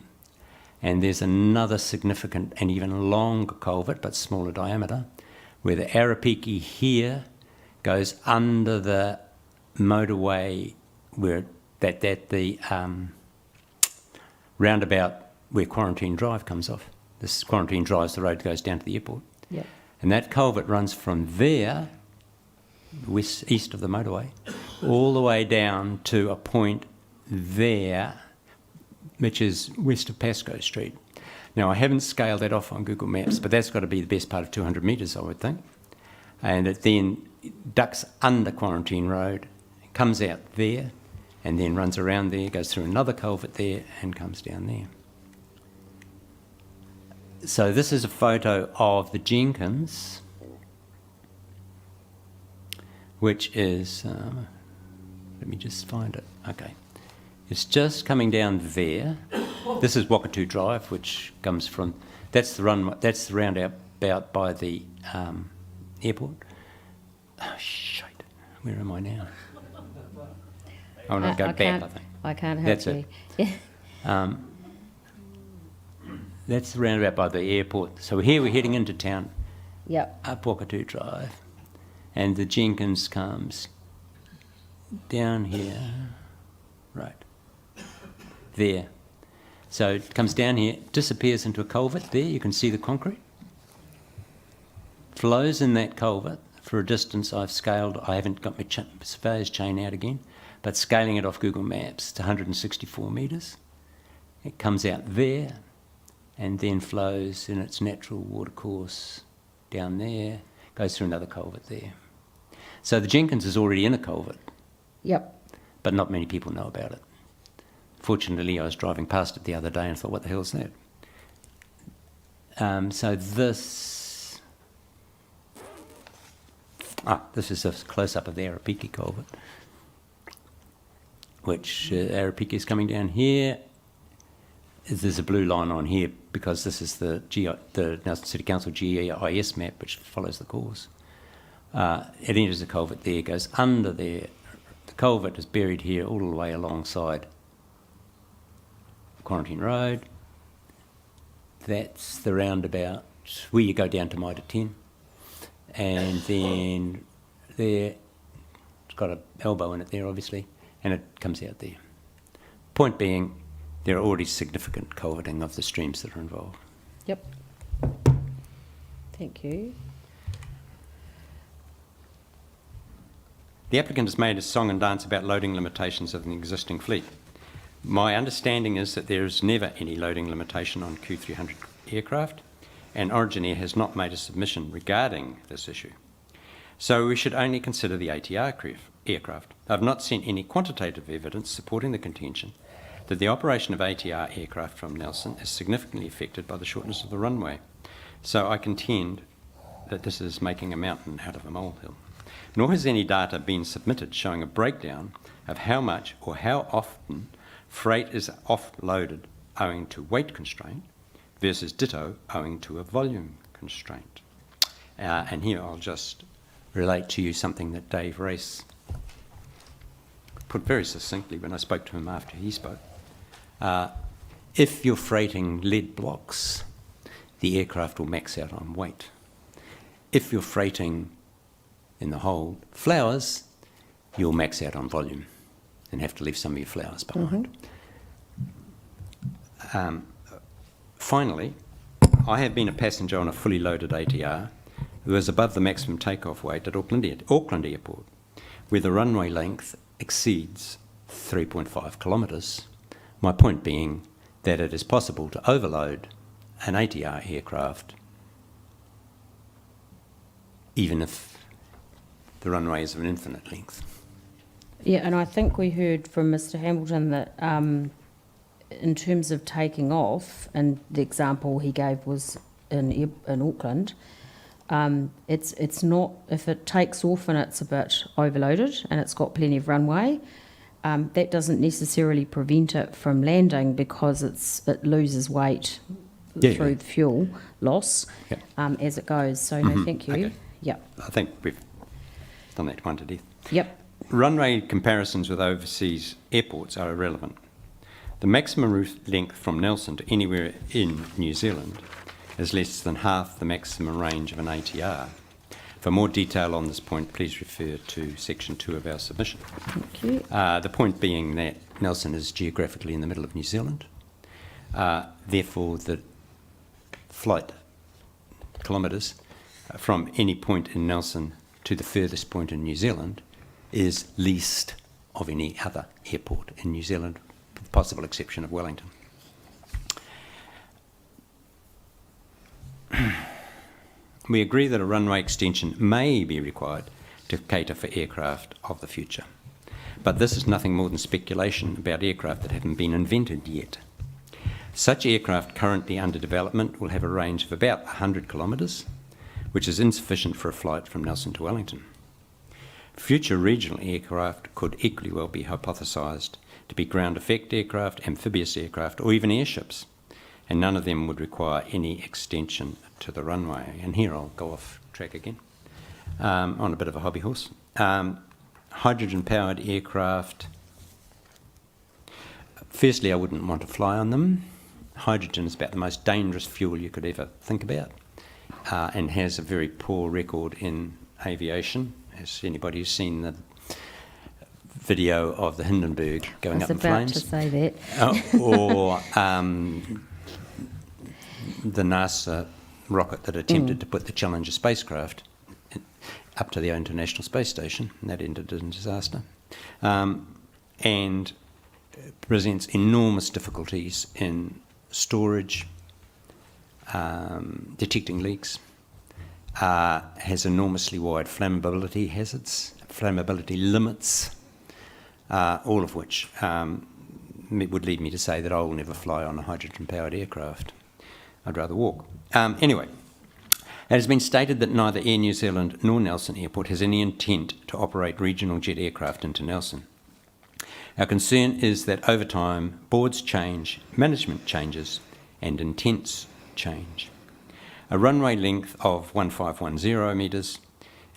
And there's another significant and even longer culvert, but smaller diameter, where the Arapiki here goes under the motorway, where the roundabout where Quarantine Drive comes off. This Quarantine Drive is the road that goes down to the airport. Yep. And that culvert runs from there, east of the motorway, all the way down to a point there, which is west of Pascoe Street. Now, I haven't scaled that off on Google Maps, but that's got to be the best part of 200 metres, I would think. and it then ducks under Quarantine Road, comes out there, and then runs around there, goes through another culvert there, and comes down there. So this is a photo of the Jenkins, which is, let me just find it, okay. It's just coming down there. This is Wakatu Drive, which comes from, that's the roundabout by the airport. Oh, shite, where am I now? I want to go back, I think. I can't help That's you. it. That's the roundabout by the airport. So here we're heading into town, Yep. up Wakatu Drive, and the Jenkins comes down here, right, there. So it comes down here, disappears into a culvert there, you can see the concrete, flows in that culvert for a distance I've scaled. I haven't got my surveyor's chain out again, but scaling it off Google Maps to 164 metres. It comes out there and then flows in its natural watercourse down there, goes through another culvert there. So the Jenkins is already in a culvert. Yep. But not many people know about it. Fortunately, I was driving past it the other day and thought, what the hell's that? So this is a close-up of the Arapiki culvert, which Arapiki is coming down here. There's a blue line on here because this is the Nelson City Council GIS map, which follows the course. It enters the culvert there, goes under there. The culvert is buried here all the way alongside Quarantine Road. That's the roundabout where you go down to Mitre 10. And then there, it's got an elbow in it there, obviously, and it comes out there. Point being, there are already significant culverting of the streams that are involved. Yep. Thank you. The applicant has made a song and dance about loading limitations of an existing fleet. My understanding is that there is never any loading limitation on Q300 aircraft, and Origin Air has not made a submission regarding this issue. So we should only consider the ATR aircraft. I've not seen any quantitative evidence supporting the contention that the operation of ATR aircraft from Nelson is significantly affected by the shortness of the runway. So I contend that this is making a mountain out of a molehill. Nor has any data been submitted showing a breakdown of how much or how often freight is offloaded owing to weight constraint versus ditto owing to a volume constraint. And here I'll just relate to you something that Dave Race put very succinctly when I spoke to him after he spoke. If you're freighting lead blocks, the aircraft will max out on weight. If you're freighting in the hold flowers, you'll max out on volume and have to leave some of your flowers behind. Finally, I have been a passenger on a fully loaded ATR who is above the maximum takeoff weight at Auckland Airport, where the runway length exceeds 3.5 kilometres. My point being that it is possible to overload an ATR aircraft even if the runway is of an infinite length. Yeah, and I think we heard from Mr. Hamilton that in terms of taking off, and the example he gave was in Auckland, it's not, if it takes off and it's a bit overloaded and it's got plenty of runway, that doesn't necessarily prevent it from landing because it loses weight through the fuel loss as it goes. So no, thank you. Okay. Yep. I think we've done that one to death. Yep. Runway comparisons with overseas airports are irrelevant. The maximum route length from Nelson to anywhere in New Zealand is less than half the maximum range of an ATR. For more detail on this point, please refer to section 2 of our submission. Thank you. The point being that Nelson is geographically in the middle of New Zealand. Therefore, the flight kilometres from any point in Nelson to the furthest point in New Zealand is least of any other airport in New Zealand, with the possible exception of we agree that a runway extension may be required to cater for aircraft of the future. But this is nothing more than speculation about aircraft that haven't been invented yet. Such aircraft currently under development will have a range of about 100 kilometres, which is insufficient for a flight from Nelson to Wellington. Future regional aircraft could equally well be hypothesised to be ground effect aircraft, amphibious aircraft, or even airships, and none of them would require any extension to the runway. And here I'll go off track again, on a bit of a hobby horse. Hydrogen-powered aircraft, firstly, I wouldn't want to fly on them. Hydrogen is about the most dangerous fuel you could ever think about, and has a very poor record in aviation. Has anybody who's seen the video of the Hindenburg going up in flames? I was about to say that. Or the NASA rocket that attempted to put the Challenger spacecraft up to the International Space Station, and that ended in disaster. And presents enormous difficulties in storage, detecting leaks, has enormously wide flammability hazards, flammability limits, all of which would lead me to say that I will never fly on a hydrogen-powered aircraft. I'd rather walk. Anyway, it has been stated that neither Air New Zealand nor Nelson Airport has any intent to operate regional jet aircraft into Nelson. Our concern is that over time, boards change, management changes, and intents change. A runway length of 1510 metres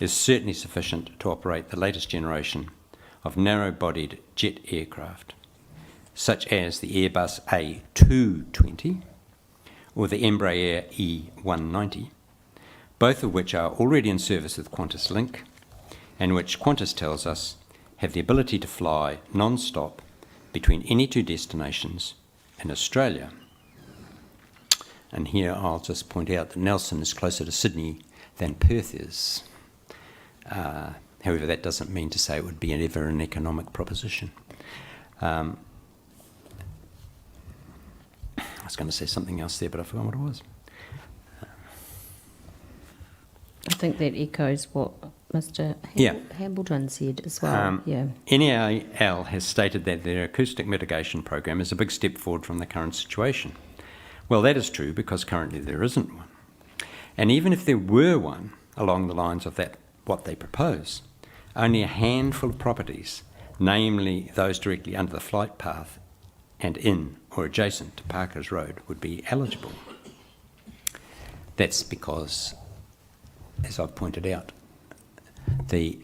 is certainly sufficient to operate the latest generation of narrow-bodied jet aircraft, such as the Airbus A220 or the Embraer E190, both of which are already in service with Qantas Link, and which Qantas tells us have the ability to fly non-stop between any two destinations in Australia. And here I'll just point out that Nelson is closer to Sydney than Perth is. However, that doesn't mean to say it would be ever an economic proposition. I was going to say something else there, but I forgot what it was. I think that echoes what Mr. Hambleton said as well. NAL has stated that their acoustic mitigation program is a big step forward from the current situation. Well, that is true because currently there isn't one. And even if there were one along the lines of that, what they propose, only a handful of properties, namely those directly under the flight path and in or adjacent to Parker's Road, would be eligible. That's because, as I've pointed out, the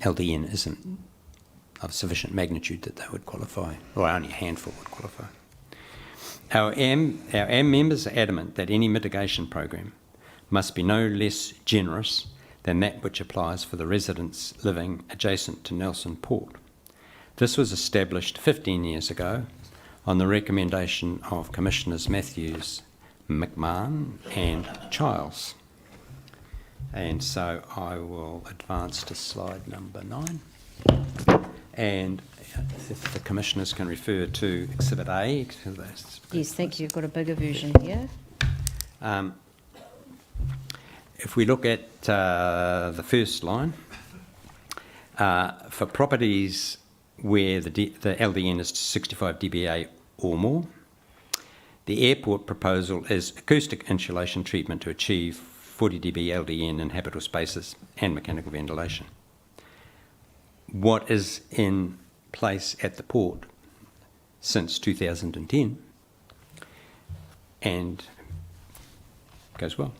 LDN isn't of sufficient magnitude that they would qualify, or only a handful would qualify. Our AM members are adamant that any mitigation program must be no less generous than that which applies for the residents living adjacent to Nelson Port. This was established 15 years ago on the recommendation of Commissioners Matthews, McMahon and Childs. And so I will advance to slide number 9. And if the Commissioners can refer to Exhibit A. Yes, thank you. You've got a bigger version here. If we look at the first line, for properties where the LDN is 65 dBA or more, the airport proposal is acoustic insulation treatment to achieve 40 dB LDN in habitable spaces and mechanical ventilation. What is in place at the port since 2010 and goes well.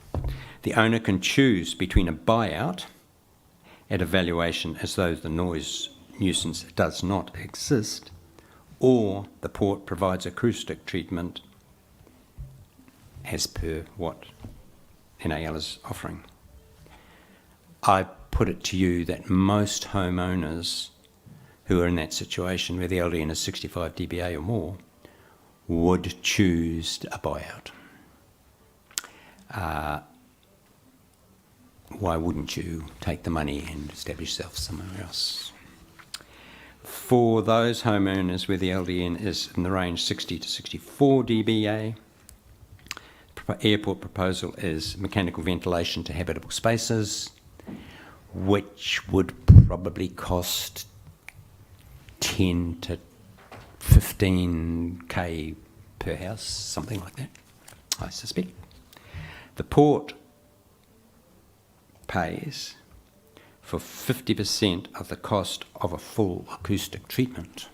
The owner can choose between a buyout at a valuation as though the noise nuisance does not exist, or the port provides acoustic treatment as per what NAL is offering. I put it to you that most homeowners who are in that situation where the LDN is 65 dBA or more would choose a buyout. Why wouldn't you take the money and establish yourself somewhere else? For those homeowners where the LDN is in the range 60 to 64 dBA, airport proposal is mechanical ventilation to habitable spaces, which would probably cost 10 to 15k per house, something like that, I suspect. The port pays for 50% of the cost of a full acoustic treatment,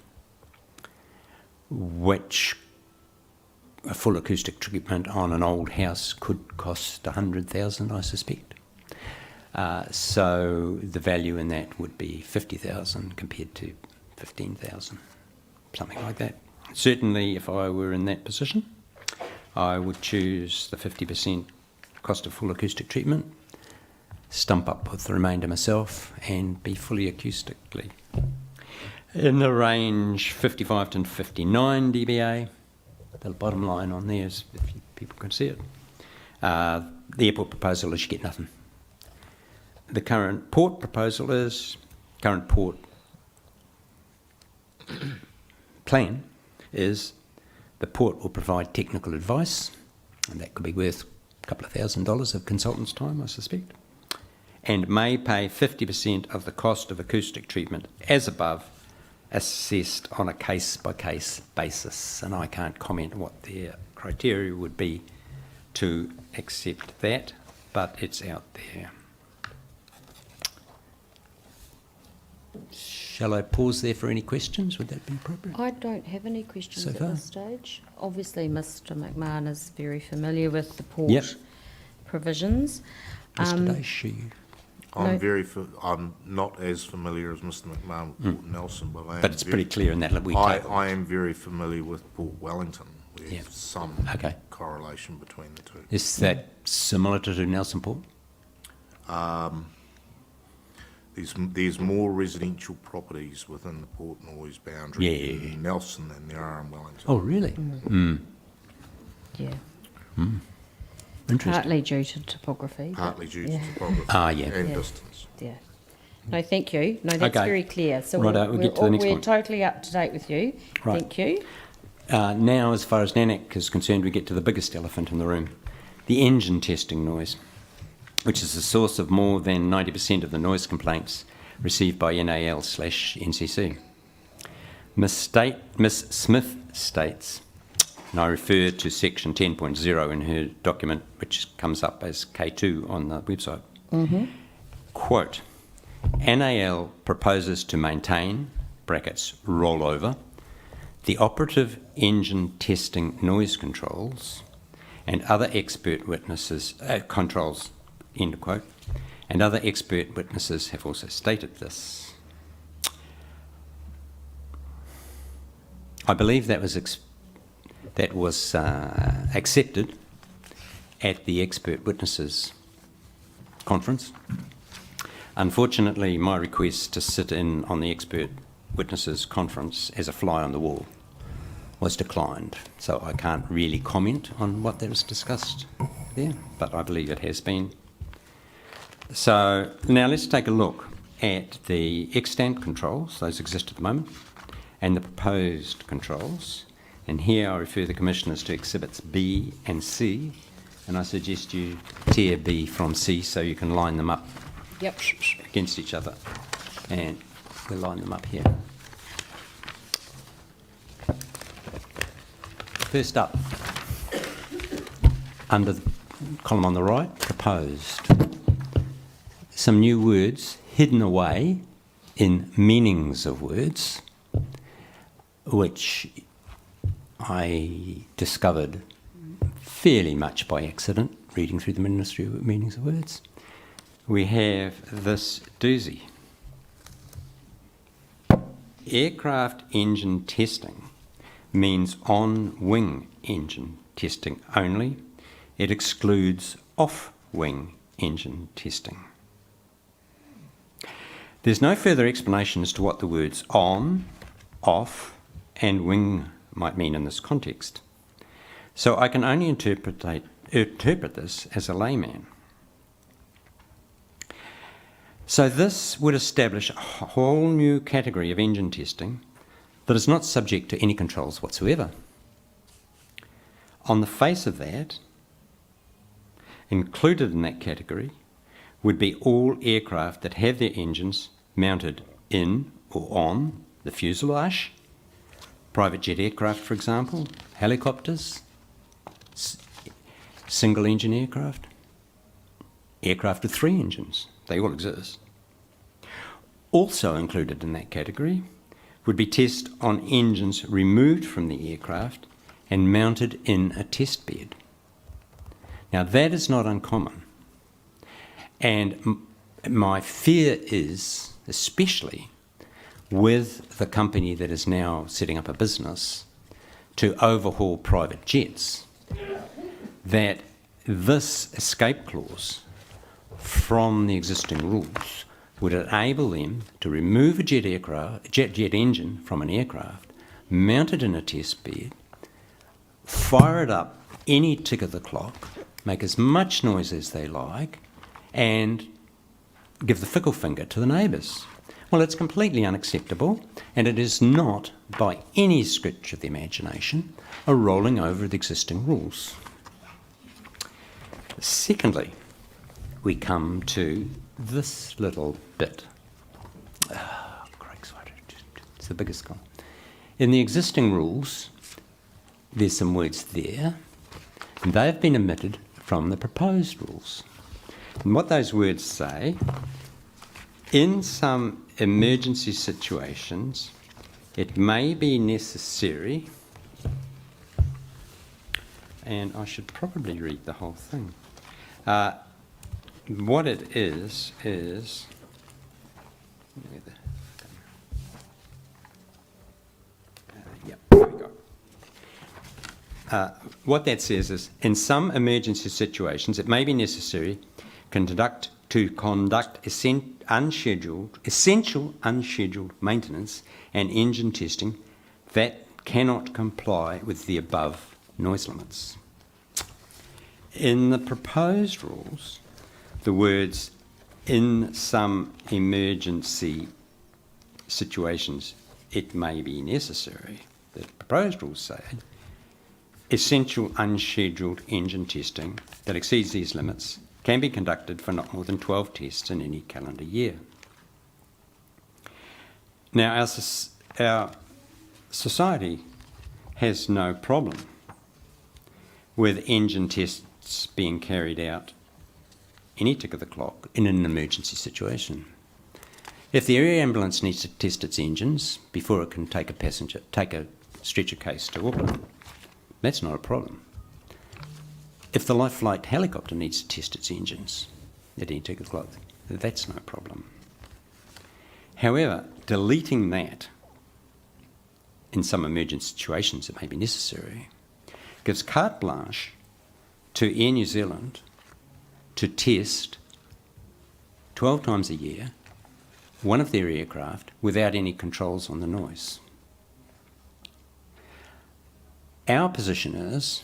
which a full acoustic treatment on an old house could cost 100,000, I suspect. So the value in that would be 50,000 compared to 15,000, something like that. Certainly, if I were in that position, I would choose the 50% cost of full acoustic treatment, stump up with the remainder myself, and be fully acoustically. In the range 55 to 59 dBA, the bottom line on there is, if people can see it, the airport proposal is you get nothing. The current port proposal is, current port plan is the port will provide technical advice, and that could be worth a couple of $1,000s of consultant's time, I suspect, and may pay 50% of the cost of acoustic treatment as above, assessed on a case-by-case basis. And I can't comment what their criteria would be to accept that, but it's out there. Shall I pause there for any questions? Would that be appropriate? I don't have any questions So at far. this stage. Obviously, Mr McMahon is very familiar with the port Yep. provisions. Mr. She. I'm not as familiar as Mr McMahon with Port Nelson, but I am. But it's pretty clear in that little table. I am very familiar with Port Wellington. There's Yeah. some Okay. correlation between the two. Is that similar to Nelson Port? There's more residential properties within the Port Noise boundary in Nelson than there are in Wellington. Oh, really? Yeah. Interesting. Partly due to topography. Partly but- due to yeah. topography and Yeah. distance. Yeah. No, thank you. No, that's Okay. very clear. So Righto, we'll get to the next we're one. totally up to date with you. Right. Thank you. Now, as far as NANAC is concerned, we get to the biggest elephant in the room, the engine testing noise, which is the source of more than 90% of the noise complaints received by NAL/NCC. Ms. Smith states, and I refer to section 10.0 in her document, which comes up as K2 on the website, quote, NAL proposes to maintain, brackets, rollover, the operative engine testing noise controls and other expert witnesses, controls, end quote, and other expert witnesses have also stated this. I believe that was accepted at the expert witnesses conference. Unfortunately, my request to sit in on the expert witnesses conference as a fly on the wall was declined, so I can't really comment on what that was discussed there, but I believe it has been. So now let's take a look at the extant controls, those exist at the moment, and the proposed controls. And here I refer the commissioners to exhibits B and C, and I suggest you tear B from C so you can line them up against each other. And we'll line them up here. First up, under the column on the right, proposed. Some new words hidden away in meanings of words, which I discovered fairly much by accident, reading through the Ministry of Meanings of Words. We have this doozy. Aircraft engine testing means on-wing engine testing only. It excludes off-wing engine testing. There's no further explanation as to what the words on, off, and wing might mean in this context. So I can only interpret this as a layman. So this would establish a whole new category of engine testing that is not subject to any controls whatsoever. On the face of that, Included in that category would be all aircraft that have their engines mounted in or on the fuselage, private jet aircraft, for example, helicopters, single engine aircraft, aircraft with 3 engines. They all exist. Also included in that category would be tests on engines removed from the aircraft and mounted in a test bed. Now that is not uncommon, and my fear is, especially with the company that is now setting up a business to overhaul private jets, that this escape clause from the existing rules would enable them to remove a jet engine from an aircraft, mount it in a test bed, fire it up any tick of the clock, make as much noise as they like, and give the fickle finger to the neighbours. Well, it's completely unacceptable, and it is not, by any stretch of the imagination, a rolling over of the existing rules. Secondly, we come to this little bit. It's the biggest one. In the existing rules, there's some words there, and they've been omitted from the proposed rules. And what those words say, in some emergency situations, it may be necessary, and I should probably read the whole thing. What it is what that says is, in some emergency situations, it may be necessary to conduct essential unscheduled maintenance and engine testing that cannot comply with the above noise limits. In the proposed rules, the words "in some emergency situations it may be necessary," the proposed rules say, essential unscheduled engine testing that exceeds these limits can be conducted for not more than 12 tests in any calendar year. Now, our society has no problem with engine tests being carried out any tick of the clock in an emergency situation. If the air ambulance needs to test its engines before it can take a stretcher case to Auckland, that's not a problem. If the life flight helicopter needs to test its engines at any tick of the clock, that's no problem. However, deleting that in some emergency situations it may be necessary gives carte blanche to Air New Zealand to test 12 times a year one of their aircraft without any controls on the noise. Our position is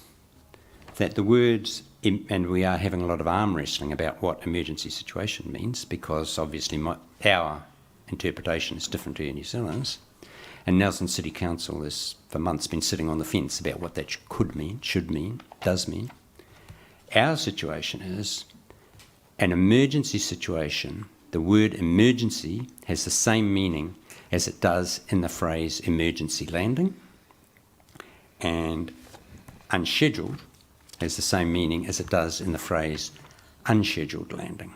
that the words, and we are having a lot of arm wrestling about what emergency situation means, because obviously our interpretation is different to Air New Zealand's, and Nelson City Council has for months been sitting on the fence about what that could mean, should mean, does mean. Our situation is an emergency situation. The word emergency has the same meaning as it does in the phrase emergency landing, and unscheduled has the same meaning as it does in the phrase unscheduled landing.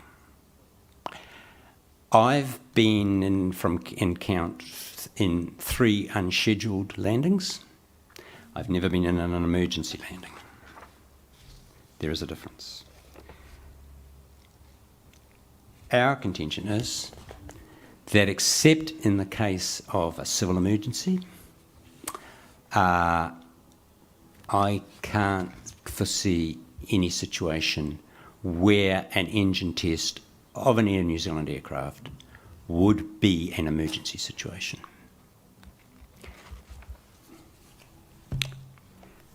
I've been in count in 3 unscheduled landings. I've never been in an emergency landing. There is a difference. Our contention is that except in the case of a civil emergency, I can't foresee any situation where an engine test of an Air New Zealand aircraft would be an emergency situation.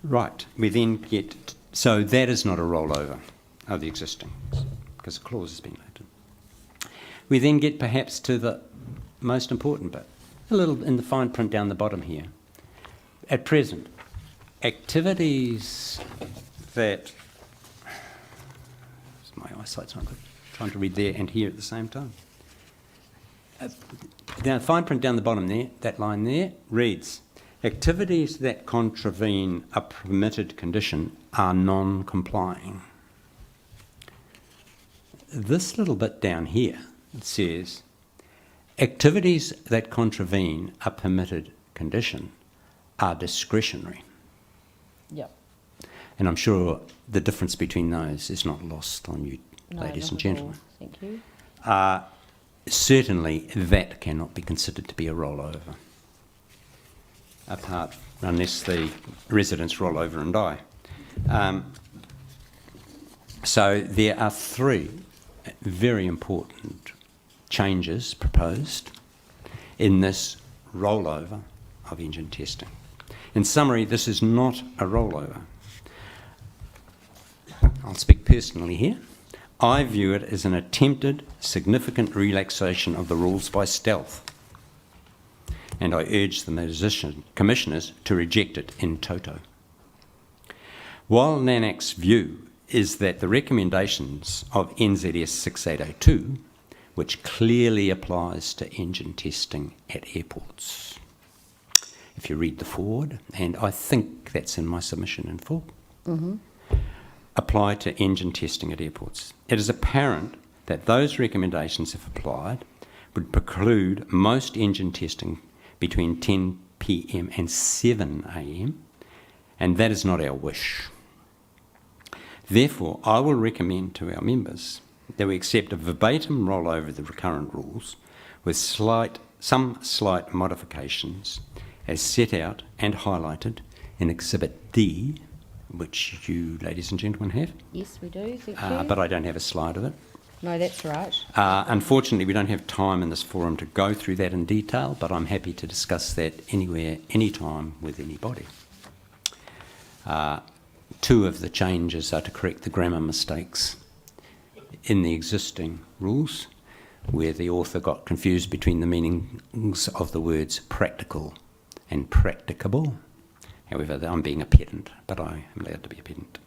Right, we then get, so that is not a rollover of the existing, because the clause has been noted. We then get perhaps to the most important bit, a little in the fine print down the bottom here. At present, activities that my eyesight's not good. Trying to read there and here at the same time. Now, fine print down the bottom there, that line there, reads, activities that contravene a permitted condition are non-complying. This little bit down here says, activities that contravene a permitted condition are discretionary. Yep. And I'm sure the difference between those is not lost on you, No, ladies not and at gentlemen. all. Thank you. Certainly that cannot be considered to be a rollover, unless the residents roll over and die. So there are three very important changes proposed in this rollover of engine testing. In summary, this is not a rollover. I'll speak personally here. I view it as an attempted significant relaxation of the rules by stealth, and I urge the commissioners to reject it in toto. While NANAC's view is that the recommendations of NZS 6802, which clearly applies to engine testing at airports, if you read the forward, and I think that's in my submission in full, apply to engine testing at airports. It is apparent that those recommendations, if applied, would preclude most engine testing between 10 p.m. and 7 a.m, and that is not our wish. Therefore, I will recommend to our members that we accept a verbatim rollover of the current rules with some slight modifications as set out and highlighted in Exhibit D, which you, ladies and gentlemen, have. Yes, we do. Thank you. But I don't have a slide of it. No, that's right. Unfortunately, we don't have time in this forum to go through that in detail, but I'm happy to discuss that anywhere, anytime with anybody. Two of the changes are to correct the grammar mistakes in the existing rules, where the author got confused between the meanings of the words practical and practicable. However, I'm being a pedant, but I am allowed to be a pedant.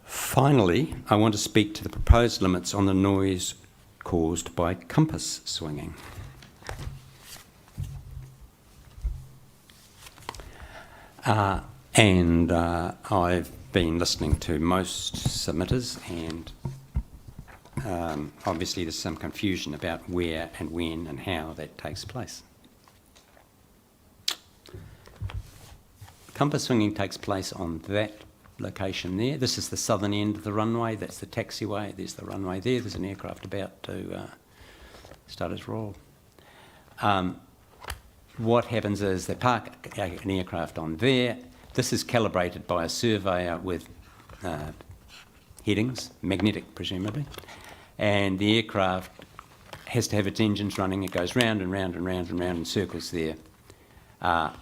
Finally, I want to speak to the proposed limits on the noise caused by compass swinging. I've been listening to most submitters, and obviously there's some confusion about where and when and how that takes place. Compass swinging takes place on that location there. This is the southern end of the runway. That's the taxiway. There's the runway there. There's an aircraft about to start its roll. What happens is they park an aircraft on there. This is calibrated by a surveyor with headings, magnetic presumably, and the aircraft has to have its engines running. It goes round and round and round and round in circles there,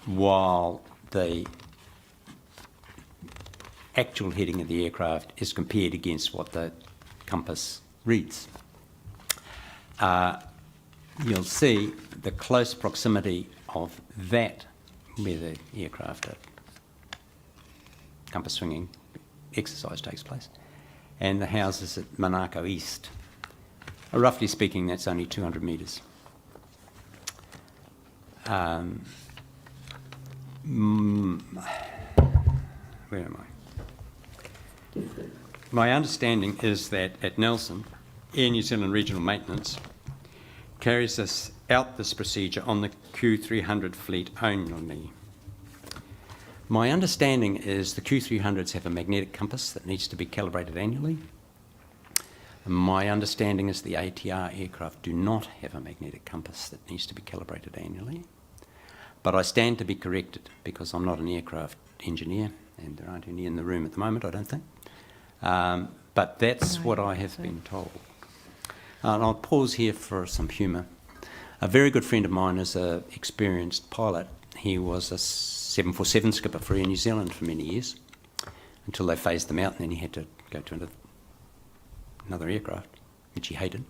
while the actual heading of the aircraft is compared against what the compass reads. You'll see the close proximity of that where the aircraft compass swinging exercise takes place, and the houses at Monaco East. Roughly speaking, that's only 200 metres. Where am I? My understanding is that at Nelson, Air New Zealand Regional Maintenance carries out this procedure on the Q300 fleet only. My understanding is the Q300s have a magnetic compass that needs to be calibrated annually. My understanding is the ATR aircraft do not have a magnetic compass that needs to be calibrated annually. But I stand to be corrected because I'm not an aircraft engineer, and there aren't any in the room at the moment, I don't think. But that's what I have been told. And I'll pause here for some humour. A very good friend of mine is an experienced pilot. He was a 747 skipper for Air New Zealand for many years, until they phased them out, and then he had to go to another aircraft, which he hated.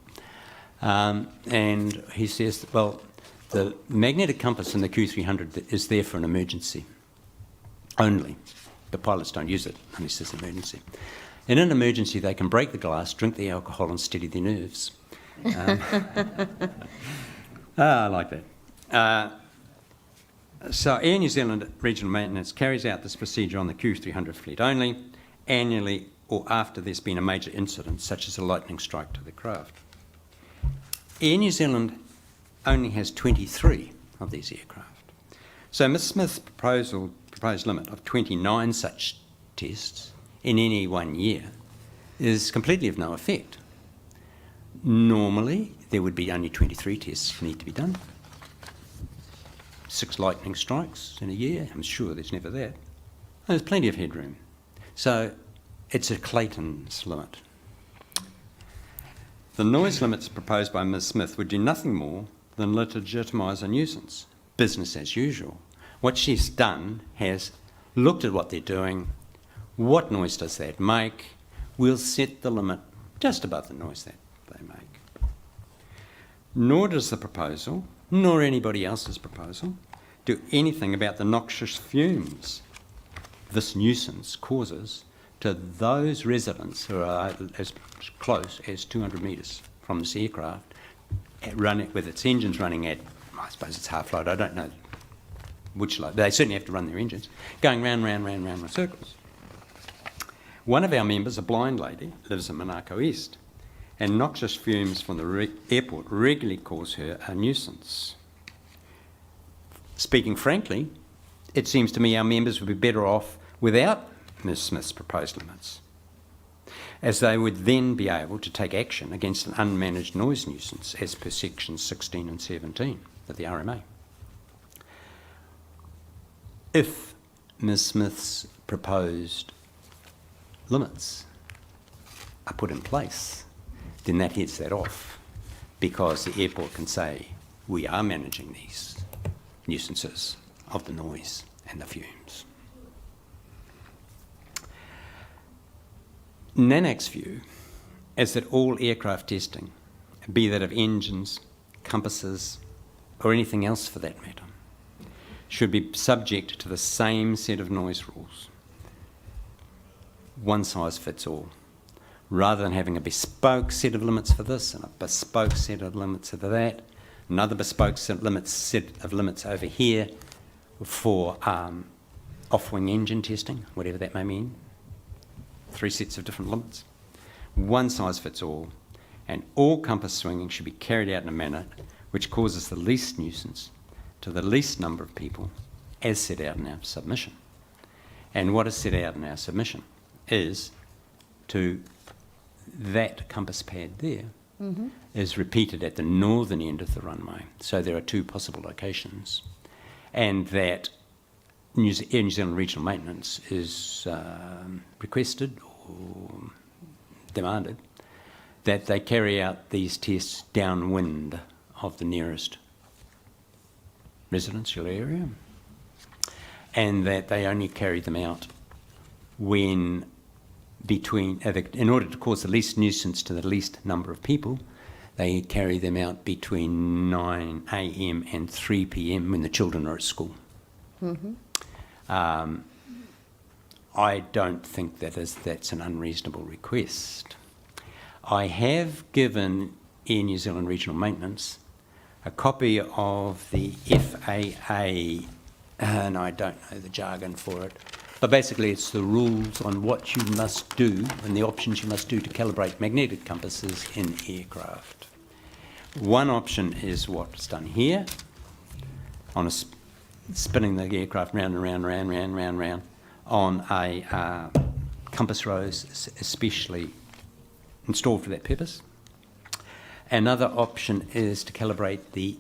And he says, well, the magnetic compass in the Q300 is there for an emergency only. The pilots don't use it unless there's an emergency. In an emergency, they can break the glass, drink the alcohol and steady their nerves. I like that. So Air New Zealand Regional Maintenance carries out this procedure on the Q300 fleet only, annually or after there's been a major incident, such as a lightning strike to the craft. Air New Zealand only has 23 of these aircraft. So Ms Smith's proposed limit of 29 such tests in any 1 year is completely of no effect. Normally, there would be only 23 tests need to be done. 6 lightning strikes in a year, I'm sure there's never that. There's plenty of headroom. So it's a Clayton's limit. The noise limits proposed by Ms Smith would do nothing more than legitimise a nuisance, business as usual. What she's done has looked at what they're doing, what noise does that make, we'll set the limit just above the noise that they make. Nor does the proposal, nor anybody else's proposal, do anything about the noxious fumes this nuisance causes to those residents who are as close as 200 metres from this aircraft, with its engines running at, I suppose it's half load, I don't know which load, but they certainly have to run their engines, going round in circles. One of our members, a blind lady, lives in Monaco East, and noxious fumes from the airport regularly cause her a nuisance. Speaking frankly, it seems to me our members would be better off without Ms Smith's proposed limits, as they would then be able to take action against an unmanaged noise nuisance as per sections 16 and 17 of the RMA. If Ms Smith's proposed limits are put in place, then that heads that off, because the airport can say, we are managing these nuisances of the noise and the fumes. NANAC's view is that all aircraft testing, be that of engines, compasses, or anything else for that matter, should be subject to the same set of noise rules. One size fits all. Rather than having a bespoke set of limits for this and a bespoke set of limits for that, another bespoke set of limits over here for off-wing engine testing, whatever that may mean. 3 sets of different limits. One size fits all, and all compass swinging should be carried out in a manner which causes the least nuisance to the least number of people, as set out in our submission. And what is set out in our submission is to that compass pad there is repeated at the northern end of the runway. So there are 2 possible locations, and that Air New Zealand Regional Maintenance is requested or demanded that they carry out these tests downwind of the nearest residential area, and that they only carry them out when in order to cause the least nuisance to the least number of people, they carry them out between 9 a.m. and 3 p.m. when the children are at school. I don't think that's an unreasonable request. I have given Air New Zealand Regional Maintenance a copy of the FAA, and I don't know the jargon for it, but basically it's the rules on what you must do and the options you must do to calibrate magnetic compasses in aircraft. One option is what's done here, on spinning the aircraft round and round on a compass rose especially installed for that purpose. Another option is to calibrate the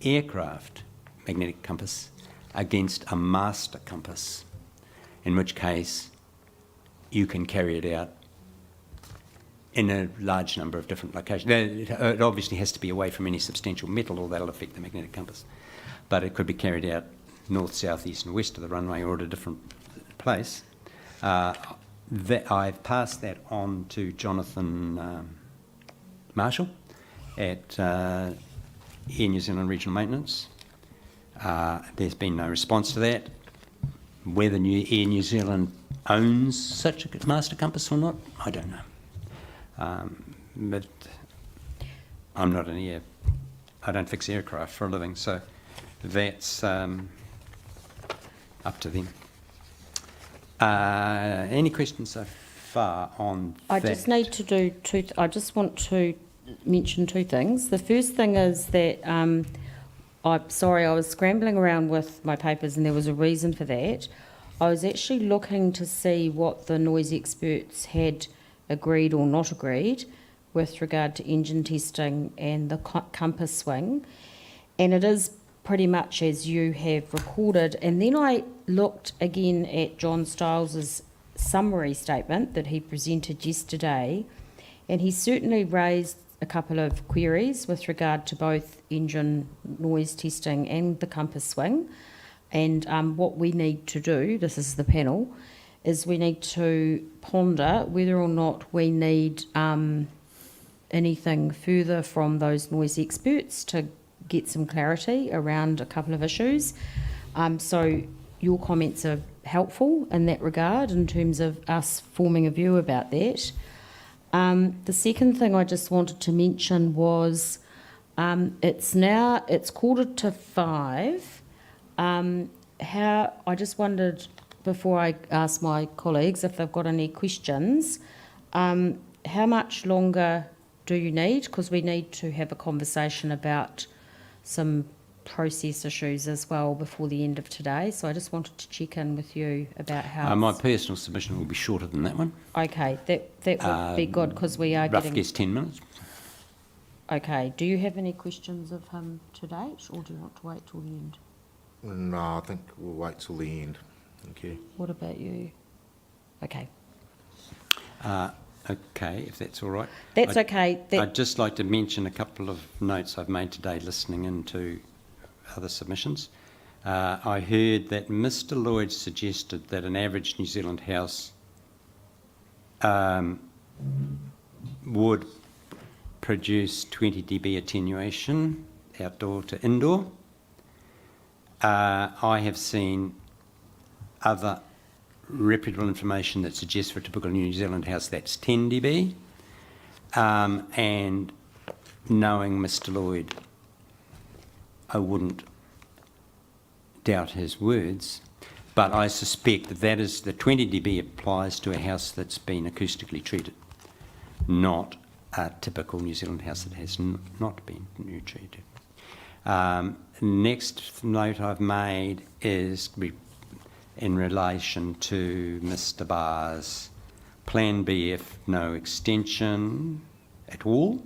aircraft magnetic compass against a master compass, in which case you can carry it out in a large number of different locations. It obviously has to be away from any substantial metal, or that'll affect the magnetic compass. But it could be carried out north, south, east and west of the runway, or at a different place. I've passed that on to Jonathan Marshall at Air New Zealand Regional Maintenance. There's been no response to that. Whether Air New Zealand owns such a master compass or not, I don't know. But I'm not I don't fix aircraft for a living, so that's up to them. Any questions so far on that? I just need to do I just want to mention two things. The first thing is that I'm sorry, I was scrambling around with my papers and there was a reason for that. I was actually looking to see what the noise experts had agreed or not agreed with regard to engine testing and the compass swing, and it is pretty much as you have recorded. And then I looked again at John Stiles's summary statement that he presented yesterday, and he certainly raised a couple of queries with regard to both engine noise testing and the compass swing. And what we need to do, this is the panel, is we need to ponder whether or not we need anything further from those noise experts to get some clarity around a couple of issues. So your comments are helpful in that regard in terms of us forming a view about that. The second thing I just wanted to mention was it's 5:15. I just wondered, before I ask my colleagues if they've got any questions, how much longer do you need? Because we need to have a conversation about some process issues as well before the end of today. So I just wanted to check in with you about how... my personal submission will be shorter than that one. Okay, that would be good, because we are rough getting... guess 10 minutes. Okay, do you have any questions of him to date, or do you want to wait till the end? No, I think we'll wait till the end. Thank you. What about you? Okay. Okay, if that's all right. That's okay. I'd just like to mention a couple of notes I've made today listening into other submissions. I heard that Mr. Lloyd suggested that an average New Zealand house would produce 20 dB attenuation outdoor to indoor. I have seen other reputable information that suggests for a typical New Zealand house that's 10 dB. And knowing Mr. Lloyd, I wouldn't doubt his words, but I suspect that is the 20 dB applies to a house that's been acoustically treated, not a typical New Zealand house that has not been treated. Next note I've made is in relation to Mr. Barr's Plan B if no extension at all.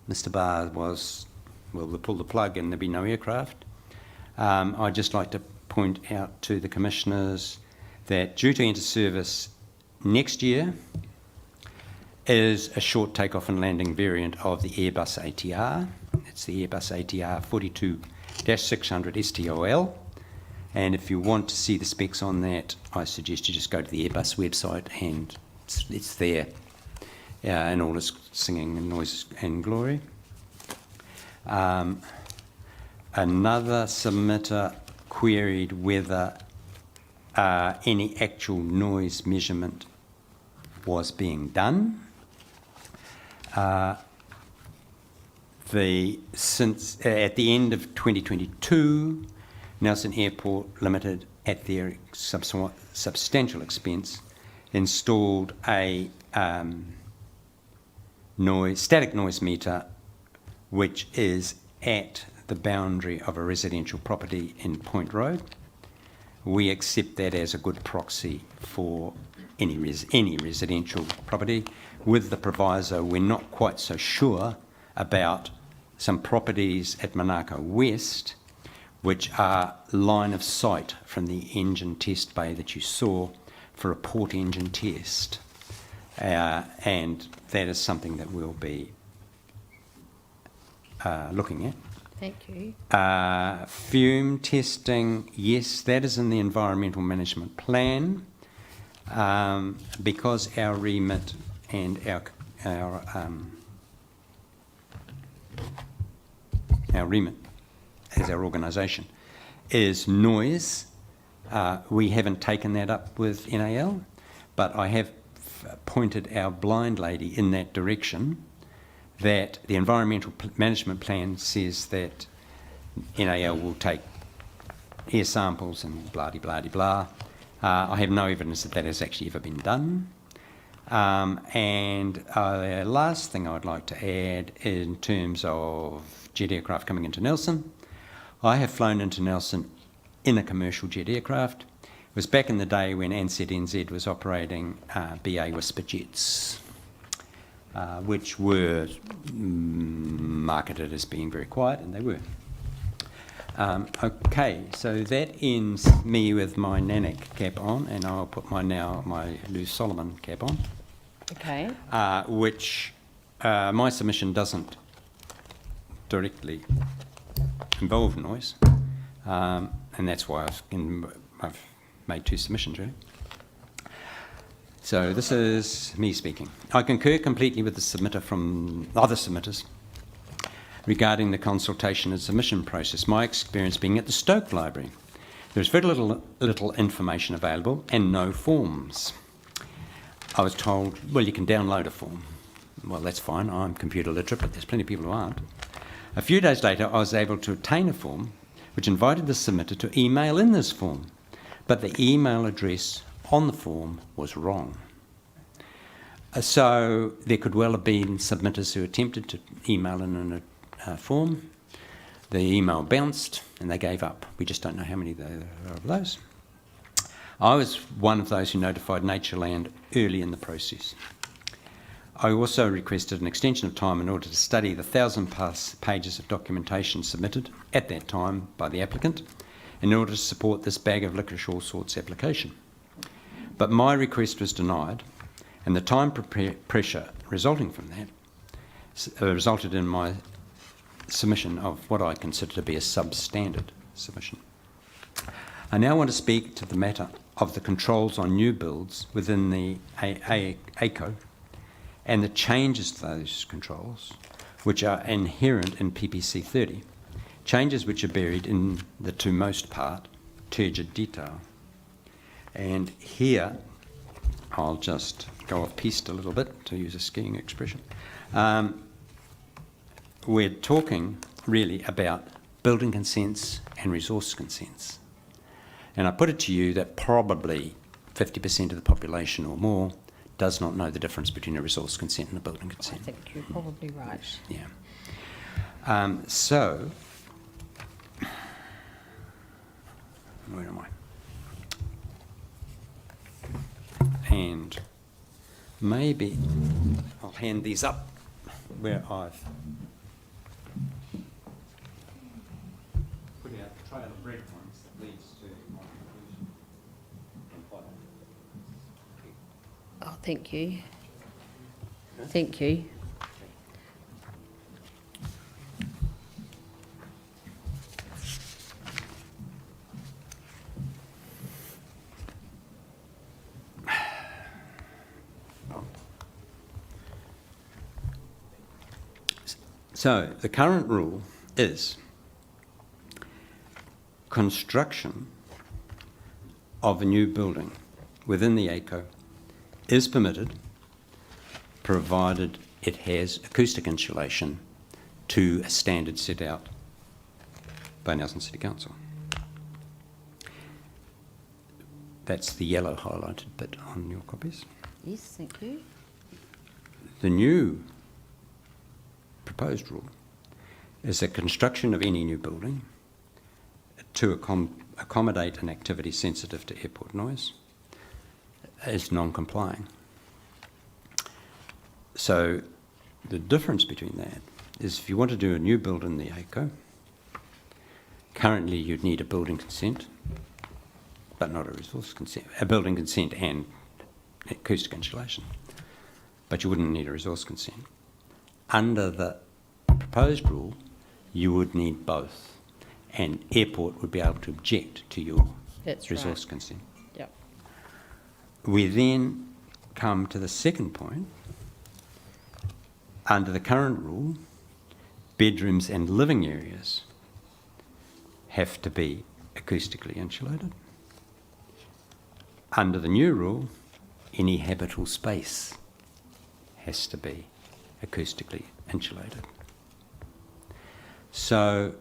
Mr. Barr was, well, they'll pull the plug and there'll be no aircraft. I'd just like to point out to the commissioners that due to enter service next year is a short takeoff and landing variant of the Airbus ATR. It's the Airbus ATR 42-600 STOL. And if you want to see the specs on that, I suggest you just go to the Airbus website, and it's there in all its singing and noise and glory. Another submitter queried whether any actual noise measurement was being done. Since at the end of 2022, Nelson Airport Limited, at their substantial expense, installed a static noise meter which is at the boundary of a residential property in Point Road. We accept that as a good proxy for any residential property, with the proviso we're not quite so sure about some properties at Manako West, which are line of sight from the engine test bay that you saw for a port engine test. And that is something that we'll be looking at. Thank you. Fume testing, yes, that is in the environmental management plan, because our remit and our remit as our organisation is noise. We haven't taken that up with NAL. but I have pointed our blind lady in that direction, that the environmental management plan says that NAL will take air samples and blah-de-blah-de-blah. I have no evidence that that has actually ever been done. And the last thing I'd like to add in terms of jet aircraft coming into Nelson, I have flown into Nelson in a commercial jet aircraft. It was back in the day when Ansett NZ was operating BA Whisper jets, which were marketed as being very quiet, and they were. Okay, so that ends me with my NANAC cap on, and I'll put my Lou Solomon cap on. Okay. Which my submission doesn't directly involve noise, and that's why I've made two submissions, really. So this is me speaking. I concur completely with the submitter from other submitters regarding the consultation and submission process. My experience being at the Stoke Library, there's very little information available and no forms. I was told, well, you can download a form. Well, that's fine, I'm computer literate, but there's plenty of people who aren't. A few days later, I was able to obtain a form which invited the submitter to email in this form, but the email address on the form was wrong. So there could well have been submitters who attempted to email in a form. The email bounced and they gave up. We just don't know how many there are of those. I was one of those who notified Natureland early in the process. I also requested an extension of time in order to study the 1,000+ pages of documentation submitted at that time by the applicant in order to support this bag of licorice all sorts application. But my request was denied, and the time pressure resulting from that resulted in my submission of what I consider to be a substandard submission. I now want to speak to the matter of the controls on new builds within the ACO and the changes to those controls, which are inherent in PPC 30, changes which are buried in the, to most part, turgid detail. And here, I'll just go off-piste a little bit, to use a skiing expression. We're talking really about building consents and resource consents. And I put it to you that probably 50% of the population or more does not know the difference between a resource consent and a building consent. I think you're probably right. Yeah. So, where am I? And maybe I'll hand these up where I've put out the trail of breadcrumbs that leads to my conclusion. Oh, thank you. Thank you. So, the current rule is construction of a new building within the ACO is permitted provided it has acoustic insulation to a standard set out by Nelson City Council. That's the yellow highlighted bit on your copies. Yes, thank you. The new proposed rule is that construction of any new building to accommodate an activity sensitive to airport noise is non-complying. So the difference between that is if you want to do a new build in the ACO, currently you'd need a building consent, but not a resource consent, a building consent and acoustic insulation, but you wouldn't need a resource consent. Under the proposed rule, you would need both, and airport would be able to object to your resource consent. Yep. We then come to the second point. Under the current rule, bedrooms and living areas have to be acoustically insulated. Under the new rule, any habitable space has to be acoustically insulated. So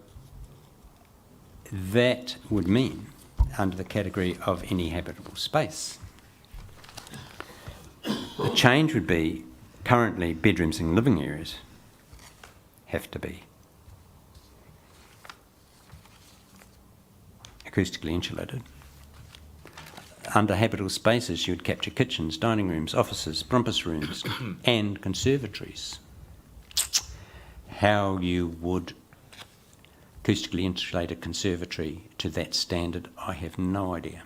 that would mean, under the category of any habitable space, the change would be currently bedrooms and living areas have to be acoustically insulated. Under habitable spaces, you would capture kitchens, dining rooms, offices, breakfast rooms, and conservatories. How you would acoustically insulate a conservatory to that standard, I have no idea.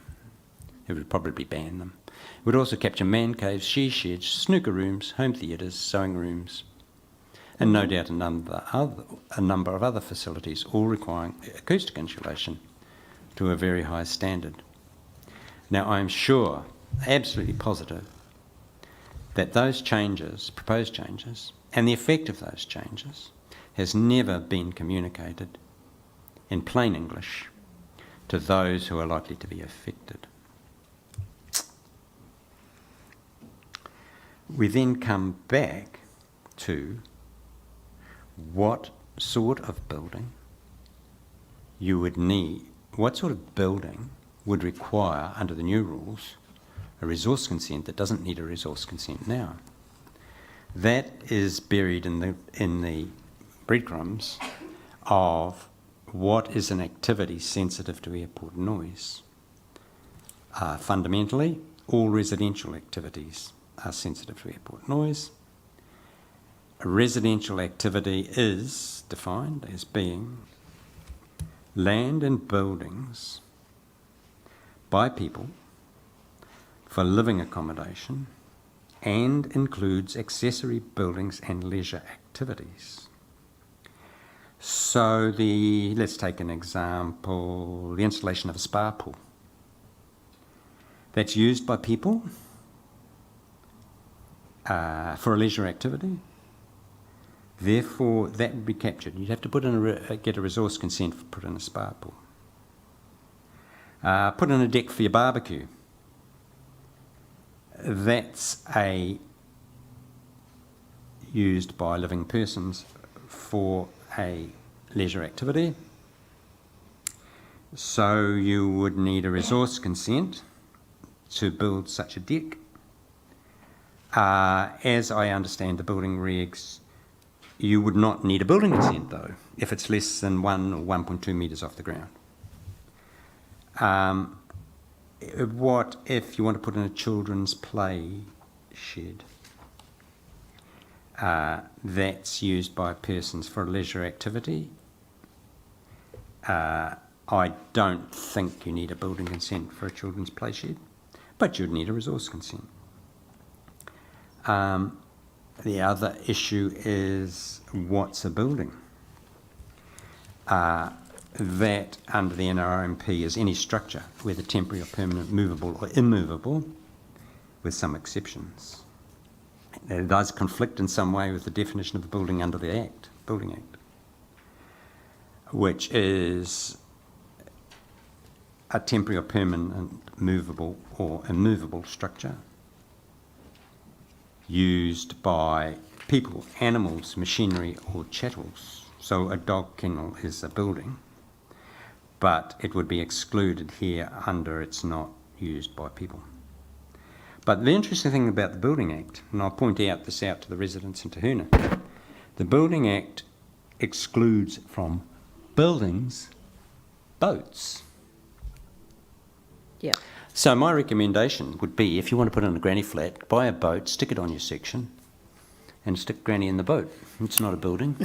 It would probably ban them. It would also capture man caves, she sheds, snooker rooms, home theatres, sewing rooms, and no doubt a number of other facilities, all requiring acoustic insulation to a very high standard. Now, I'm sure, absolutely positive, that those changes, proposed changes, and the effect of those changes has never been communicated in plain English to those who are likely to be affected. We then come back to what sort of building you would need, what sort of building would require, under the new rules, a resource consent that doesn't need a resource consent now. That is buried in the breadcrumbs of what is an activity sensitive to airport noise. Fundamentally, all residential activities are sensitive to airport noise. A residential activity is defined as being land and buildings by people for living accommodation and includes accessory buildings and leisure activities. So let's take an example, the installation of a spa pool. That's used by people for a leisure activity. Therefore, that would be captured. You'd have to get a resource consent for put in a spa pool. Put in a deck for your barbecue. That's used by living persons for a leisure activity. So you would need a resource consent to build such a deck. As I understand the building regs, you would not need a building consent though, if it's less than 1 or 1.2 metres off the ground. What if you want to put in a children's play shed? That's used by persons for a leisure activity. I don't think you need a building consent for a children's play shed, but you'd need a resource consent. The other issue is what's a building? That under the NRMP is any structure, whether temporary or permanent, movable or immovable, with some exceptions. It does conflict in some way with the definition of a building under the Act, Building Act, which is a temporary or permanent, movable or immovable structure used by people, animals, machinery or chattels. So a dog kennel is a building, but it would be excluded here under it's not used by people. But the interesting thing about the Building Act, and I'll point this out to the residents in Tahuna, the Building Act excludes from buildings boats. Yeah. So my recommendation would be, if you want to put in a granny flat, buy a boat, stick it on your section, and stick granny in the boat. It's not a building.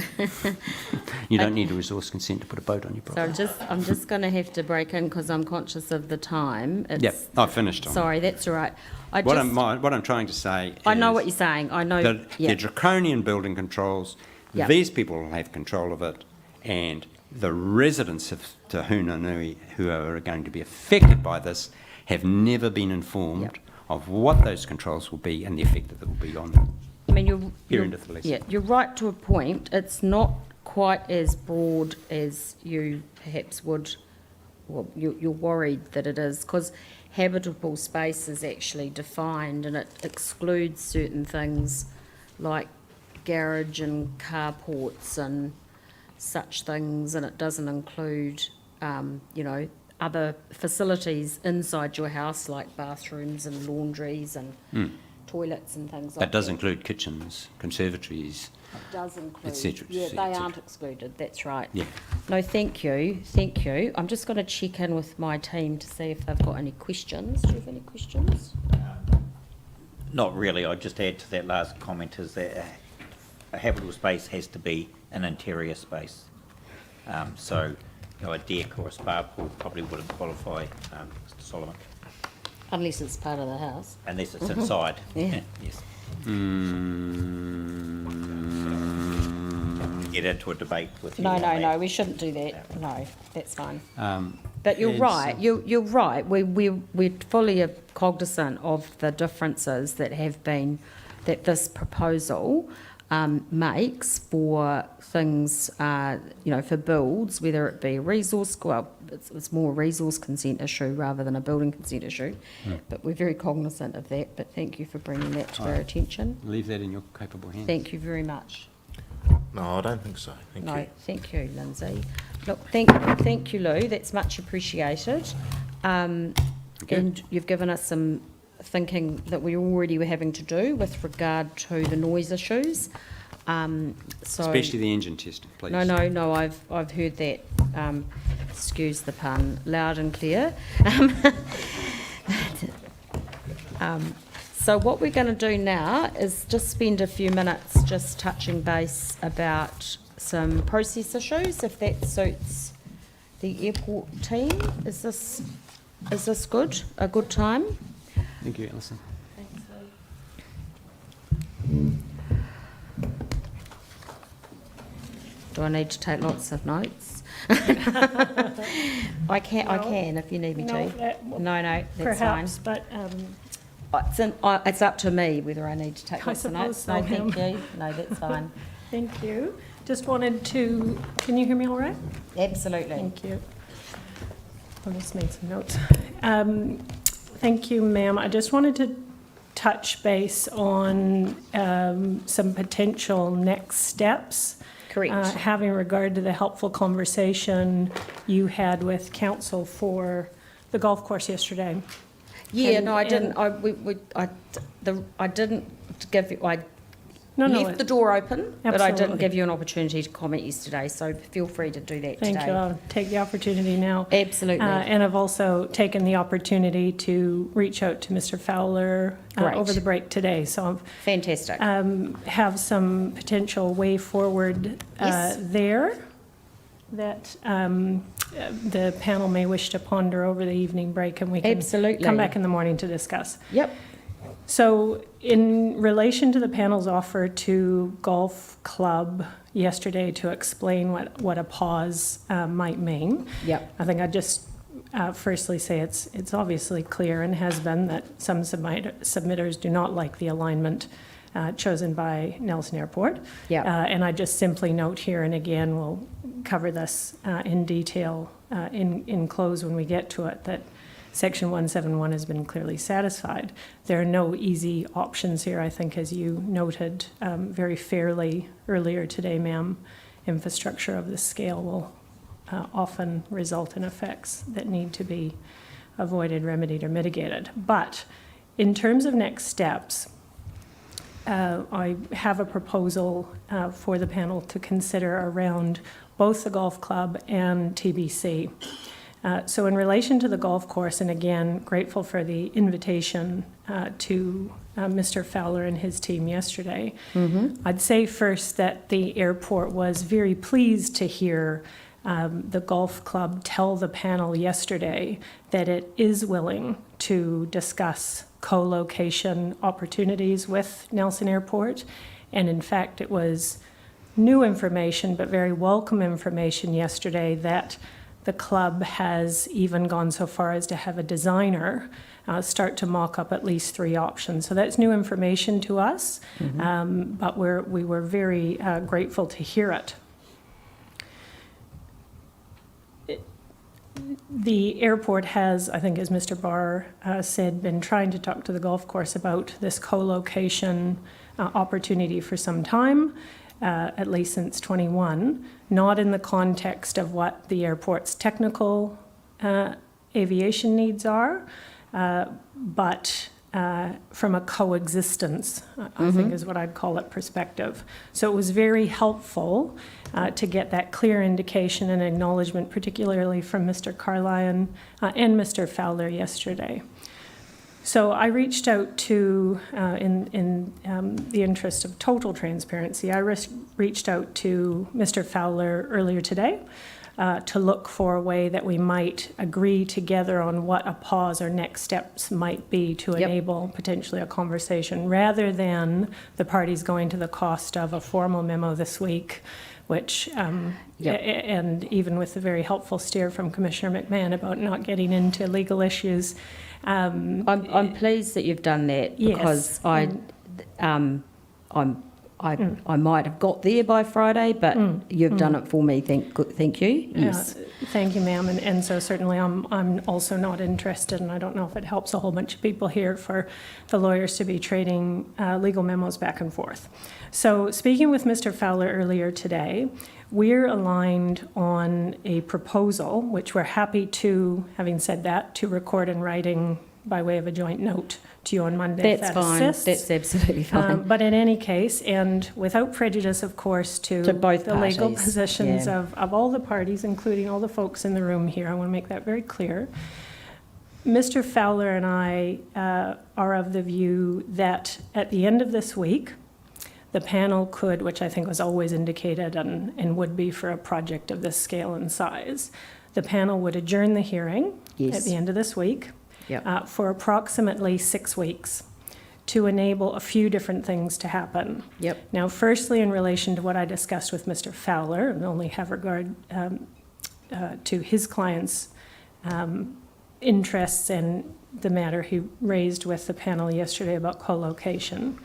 You don't need a resource consent to put a boat on your property. So I'm just going to have to break in because I'm conscious of the time. Yep, I've finished on Sorry, that's all right. What I'm trying to say is... I know what you're saying. I know... The draconian building controls, these people will have control of it, and the residents of Te Hunanui who are going to be affected by this have never been informed of what those controls will be and the effect that it will be on them. I mean, you're right to a point. It's not quite as broad as you perhaps would, well, you're worried that it is, because habitable space is actually defined, and it excludes certain things like garage and carports and such things, and it doesn't include, other facilities inside your house like bathrooms and laundries and toilets and things like that. That does include kitchens, conservatories. It does include, et cetera, yeah, et cetera, they et cetera. aren't excluded, that's right. Yeah. No, thank you. I'm just going to check in with my team to see if they've got any questions. Do you have any questions? Not really. I'd just add to that last comment is that a habitable space has to be an interior space. So, a deck or a spa pool probably wouldn't qualify, Mr. Solomon. Unless it's part of the house. Unless it's inside. Yeah. Yes. Get into a debate with you. No, we shouldn't do that. No, that's fine. But you're and right. so- You're right. We're fully cognizant of the differences that this proposal makes for things, for builds, whether it be it's more a resource consent issue rather than a building consent issue. But we're very cognizant of that. But thank you for bringing that to our attention. Leave that in your capable hands. Thank you very much. No, I don't think so. Thank you. Thank you, Lindsay. Look, thank you, Lou. That's much appreciated. And you've given us some thinking that we already were having to do with regard to the noise issues. Especially the engine testing, please. No, I've heard that, excuse the pun, loud and clear. So what we're going to do now is just spend a few minutes just touching base about some process issues, if that suits the airport team. Is this good? A good time? Thank you, Alison. Do I need to take lots of notes? I can if you need me to. No, that's perhaps, fine. But It's up to me whether I need to take I lots of notes. suppose No, so, thank ma'am. you. No, that's fine. thank you. Just wanted to, can you hear me all right? Absolutely. Thank you. I just made some notes. Thank you, ma'am. I just wanted to touch base on some potential next steps. Correct. Having regard to the helpful conversation you had with council for the golf course yesterday. Yeah, And- no, I didn't. and- I didn't give you. I No, left the door open, but I didn't Absolutely. give you an opportunity to comment yesterday. So feel free to do that Thank today. you. I'll take the opportunity now. Absolutely. And I've also taken the opportunity to reach out to Mr. Fowler Great. over the break today. So Fantastic. have some potential way forward Yes. there that the panel may wish to ponder over the evening break, and we can Absolutely. come back in the morning to discuss. Yep. So in relation to the panel's offer to Golf Club yesterday to explain what a pause might mean, Yep. I think I'd just firstly say it's obviously clear and has been that some submitters do not like the alignment chosen by Nelson Airport. Yep. And I just simply note here, and again, we'll cover this in detail in close when we get to it, that Section 171 has been clearly satisfied. There are no easy options here, I think, as you noted very fairly earlier today, ma'am. Infrastructure of this scale will often result in effects that need to be avoided, remedied, or mitigated. But in terms of next steps, I have a proposal for the panel to consider around both the golf club and TBC. So in relation to the golf course, and again, grateful for the invitation to Mr. Fowler and his team yesterday, I'd say first that the airport was very pleased to hear the golf club tell the panel yesterday that it is willing to discuss co-location opportunities with Nelson Airport. And in fact, it was new information, but very welcome information yesterday that the club has even gone so far as to have a designer start to mock up at least 3 options. So that's new information to us, but we were very grateful to hear it. The airport has, I think as Mr. Barr said, been trying to talk to the golf course about this co-location opportunity for some time, at least since 21, not in the context of what the airport's technical aviation needs are, but from a coexistence, I think is what I'd call it, perspective. So it was very helpful to get that clear indication and acknowledgement, particularly from Mr. Carlyon and Mr. Fowler yesterday. So I reached out to, in the interest of total transparency, I reached out to Mr. Fowler earlier today to look for a way that we might agree together on what a pause or next steps might be to enable potentially a conversation, rather than the parties going to the cost of a formal memo this week, which, and even with the very helpful steer from Commissioner McMahon about not getting into legal issues. I'm pleased that you've done that, because I might have got there by Friday, but you've done it for me. Thank you. Yes. Thank you, ma'am. And so certainly I'm also not interested, and I don't know if it helps a whole bunch of people here, for the lawyers to be trading legal memos back and forth. So speaking with Mr. Fowler earlier today, we're aligned on a proposal, which we're happy to, having said that, to record in writing by way of a joint note to you on Monday. That's fine. That's absolutely fine. But in any case, and without prejudice, of course, to both the legal parties, positions of all the parties, including all the folks in the room here, I want to make that very clear. Mr. Fowler and I are of the view that at the end of this week, the panel could, which I think was always indicated and would be for a project of this scale and size, the panel would adjourn the hearing at the end of this week for approximately 6 weeks to enable a few different things to happen. Now, firstly, in relation to what I discussed with Mr. Fowler, and only have regard to his client's interests and the matter he raised with the panel yesterday about co-location.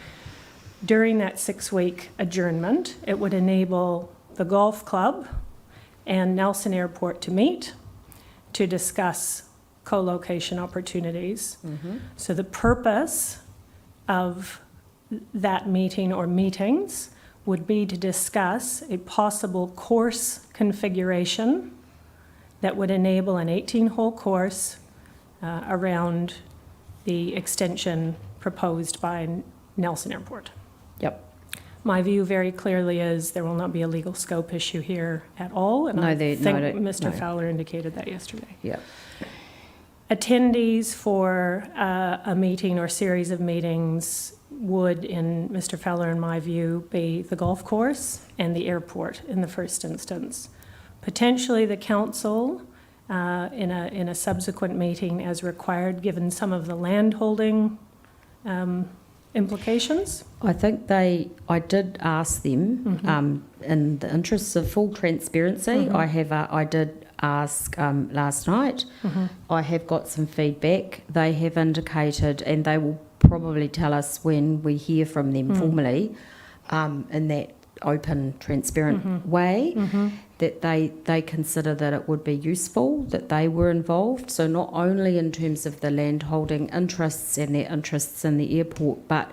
During that 6-week adjournment, it would enable the golf club and Nelson Airport to meet to discuss co-location opportunities. So the purpose of that meeting or meetings would be to discuss a possible course configuration that would enable an 18-hole course around the extension proposed by Nelson Airport. My view very clearly is there will not be a legal scope issue here at all, and I think Mr. Fowler indicated that yesterday. Attendees for a meeting or series of meetings would, in Mr. Fowler and my view, be the golf course and the airport in the first instance. Potentially the council in a subsequent meeting as required, given some of the land holding implications. I think I did ask them, in the interests of full transparency, I did ask last night. I have got some feedback. They have indicated, and they will probably tell us when we hear from them formally, in that open, transparent way, that they consider that it would be useful that they were involved. So not only in terms of the land holding interests and their interests in the airport, but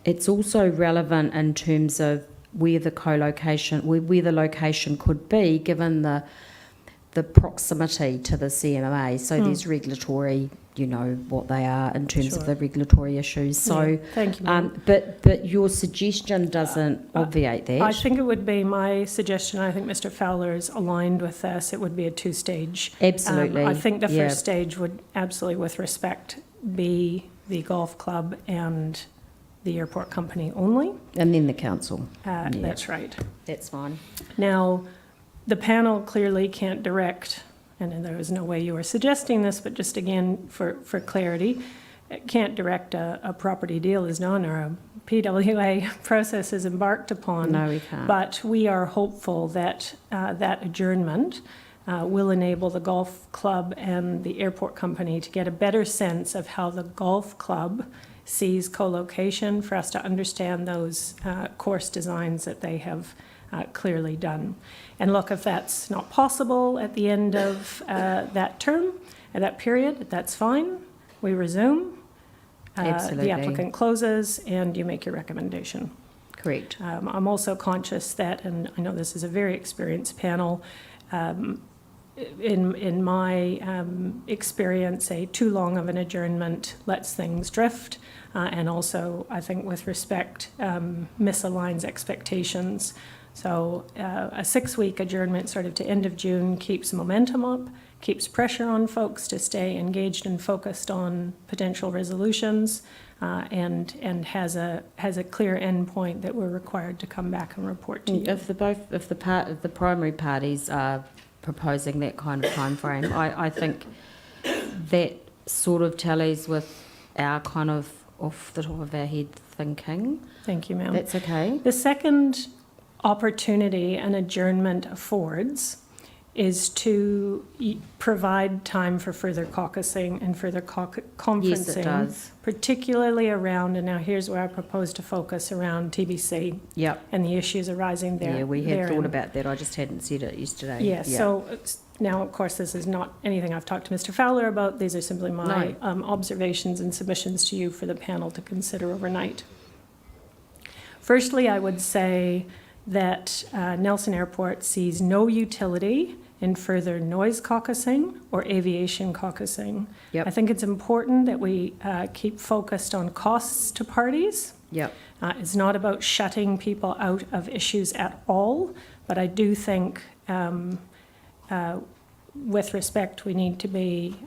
it's also relevant in terms of where the co-location, where the location could be, given the proximity to the CMA. So there's regulatory, you know what they are in terms of the regulatory issues. So, thank you. But your suggestion doesn't obviate that. I think it would be my suggestion. I think Mr. Fowler is aligned with this. It would be a two-stage. Absolutely. I think the first stage would absolutely, with respect, be the golf club and the airport company only. And then the council. That's right. That's fine. Now, the panel clearly can't direct, and there is no way you are suggesting this, but just again for clarity, it can't direct a property deal is done or a PWA process is embarked upon. No, we can't. But we are hopeful that that adjournment will enable the golf club and the airport company to get a better sense of how the golf club sees co-location, for us to understand those course designs that they have clearly done. And look, if that's not possible at the end of that term, at that period, that's fine. We resume. Absolutely. The applicant closes and you make your recommendation. Correct. I'm also conscious that, and I know this is a very experienced panel, in my experience, too long of an adjournment lets things drift, and also, I think, with respect, misaligns expectations. So a 6-week adjournment sort of to end of June keeps momentum up, keeps pressure on folks to stay engaged and focused on potential resolutions, and has a clear endpoint that we're required to come back and report to you. If the primary parties are proposing that kind of timeframe, I think that sort of tallies with our kind of off the top of our head thinking. Thank you, ma'am. That's okay. The second opportunity an adjournment affords is to provide time for further caucusing and further conferencing. Yes, it does. Particularly around, and now here's where I propose to focus around TBC. Yep. And the issues arising there. Yeah, we had therein. thought about that. I just hadn't said it yesterday. Yes, Yep. so now, of course, this is not anything I've talked to Mr. Fowler about. These are simply my observations and submissions to you for the panel to consider overnight. Firstly, I would say that Nelson Airport sees no utility in further noise caucusing or aviation caucusing. Yep. I think it's important that we keep focused on costs to parties. Yep. It's not about shutting people out of issues at all, but I do think with respect, we need to be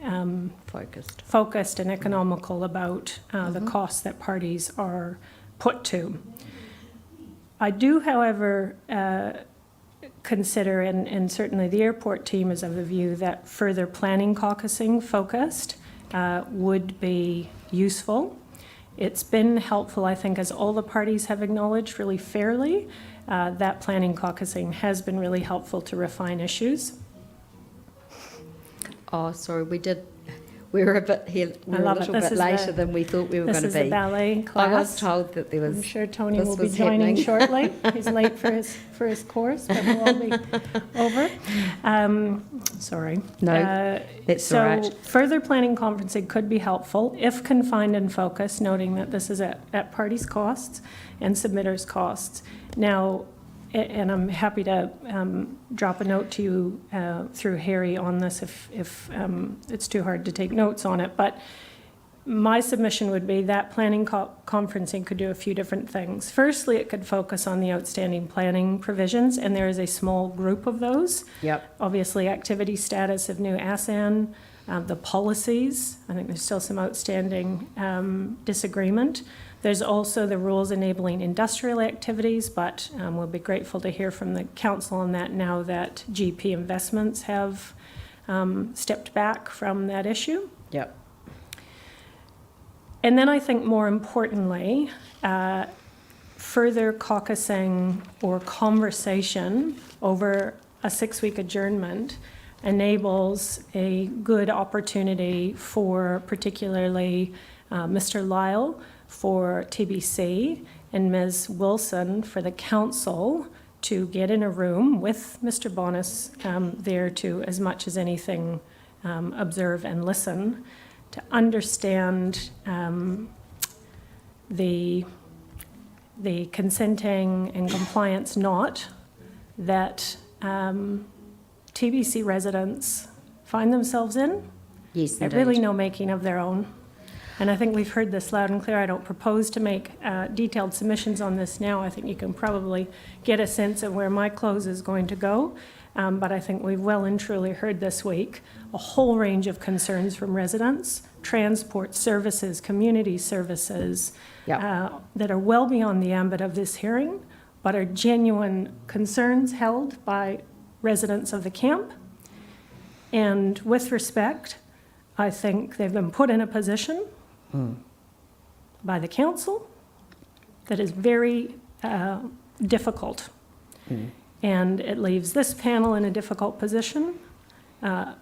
focused and economical about the costs that parties are put to. I do, however, consider, and certainly the airport team is of the view that further planning caucusing focused would be useful. It's been helpful, I think, as all the parties have acknowledged really fairly, that planning caucusing has been really helpful to refine issues. Oh, sorry, we were a bit here. We were a little bit later than we thought we were going to be. This is the ballet class. I was told that there was. I'm sure Tony will be joining shortly. He's late for his course, but we'll all be over. Sorry. No, that's all right. So further planning conferencing could be helpful if confined and focused, noting that this is at parties' costs and submitters' costs. Now, and I'm happy to drop a note to you through Harry on this if it's too hard to take notes on it. But my submission would be that planning conferencing could do a few different things. Firstly, it could focus on the outstanding planning provisions, and there is a small group of those. Yep. Obviously, activity status of new ASAN, the policies. I think there's still some outstanding disagreement. There's also the rules enabling industrial activities, but we'll be grateful to hear from the council on that now that GP Investments have stepped back from that issue. Yep. And then I think more importantly, further caucusing or conversation over a 6-week adjournment enables a good opportunity for particularly Mr. Lyle for TBC and Ms. Wilson for the council to get in a room with Mr. Bonas there to, as much as anything, observe and listen to understand the consenting and compliance knot that TBC residents find themselves in. Yes, At really no making of their own. And I think we've heard this loud and clear. I don't propose to make detailed submissions on this now. I think you can probably get a sense of where my close is going to go. But I think we've well and truly heard this week a whole range of concerns from residents, transport services, community services, that are well beyond the ambit of this hearing, but are genuine concerns held by residents of the camp. And with respect, I think they've been put in a position by the council that is very difficult. And it leaves this panel in a difficult position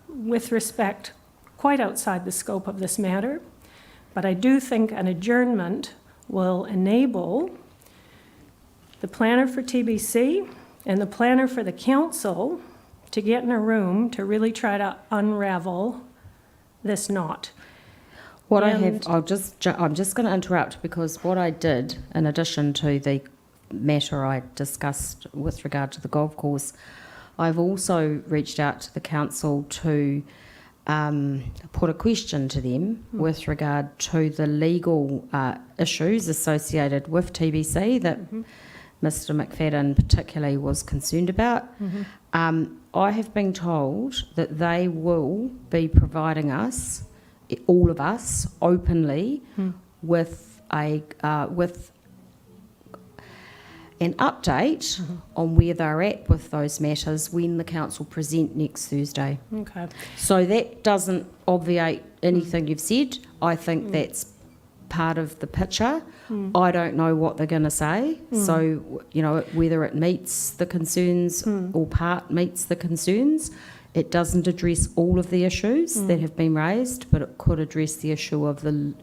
with respect quite outside the scope of this matter. But I do think an adjournment will enable the planner for TBC and the planner for the council to get in a room to really try to unravel this knot. I'm just going to interrupt, because what I did, in addition to the matter I discussed with regard to the golf course, I've also reached out to the council to put a question to them with regard to the legal issues associated with TBC that Mr. McFadden particularly was concerned about. I have been told that they will be providing us, all of us, openly with an update on where they're at with those matters when the council present next Thursday. Okay. So that doesn't obviate anything you've said. I think that's part of the picture. I don't know what they're going to say. So, you know, whether it meets the concerns or part meets the concerns, it doesn't address all of the issues that have been raised, but it could address the issue of the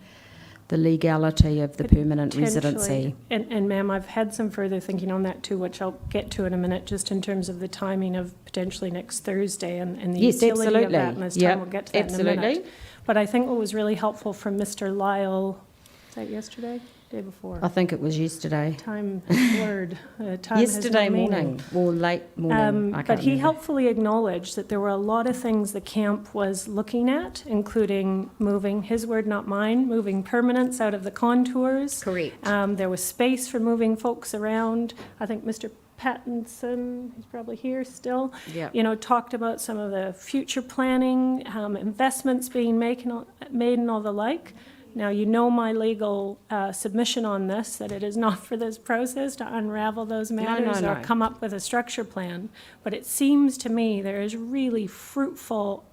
legality of the permanent residency. And ma'am, I've had some further thinking on that too, which I'll get to in a minute, just in terms of the timing of potentially next Thursday and the utility of that. And this time we'll get to that in a minute. But I think what was really helpful from Mr. Lyle, was that yesterday? Day before? I think it was yesterday. Time blurred. Time yesterday has no morning or late morning. But he helpfully acknowledged that there were a lot of things the camp was looking at, including moving, his word not mine, moving permanents out of the contours. Correct. There was space for moving folks around. I think Mr. Pattinson, he's probably here still, you know, talked about some of the future planning, investments being made and all the like. Now, you know my legal submission on this, that it is not for this process to unravel those matters or come up with a structure plan. But it seems to me there is really fruitful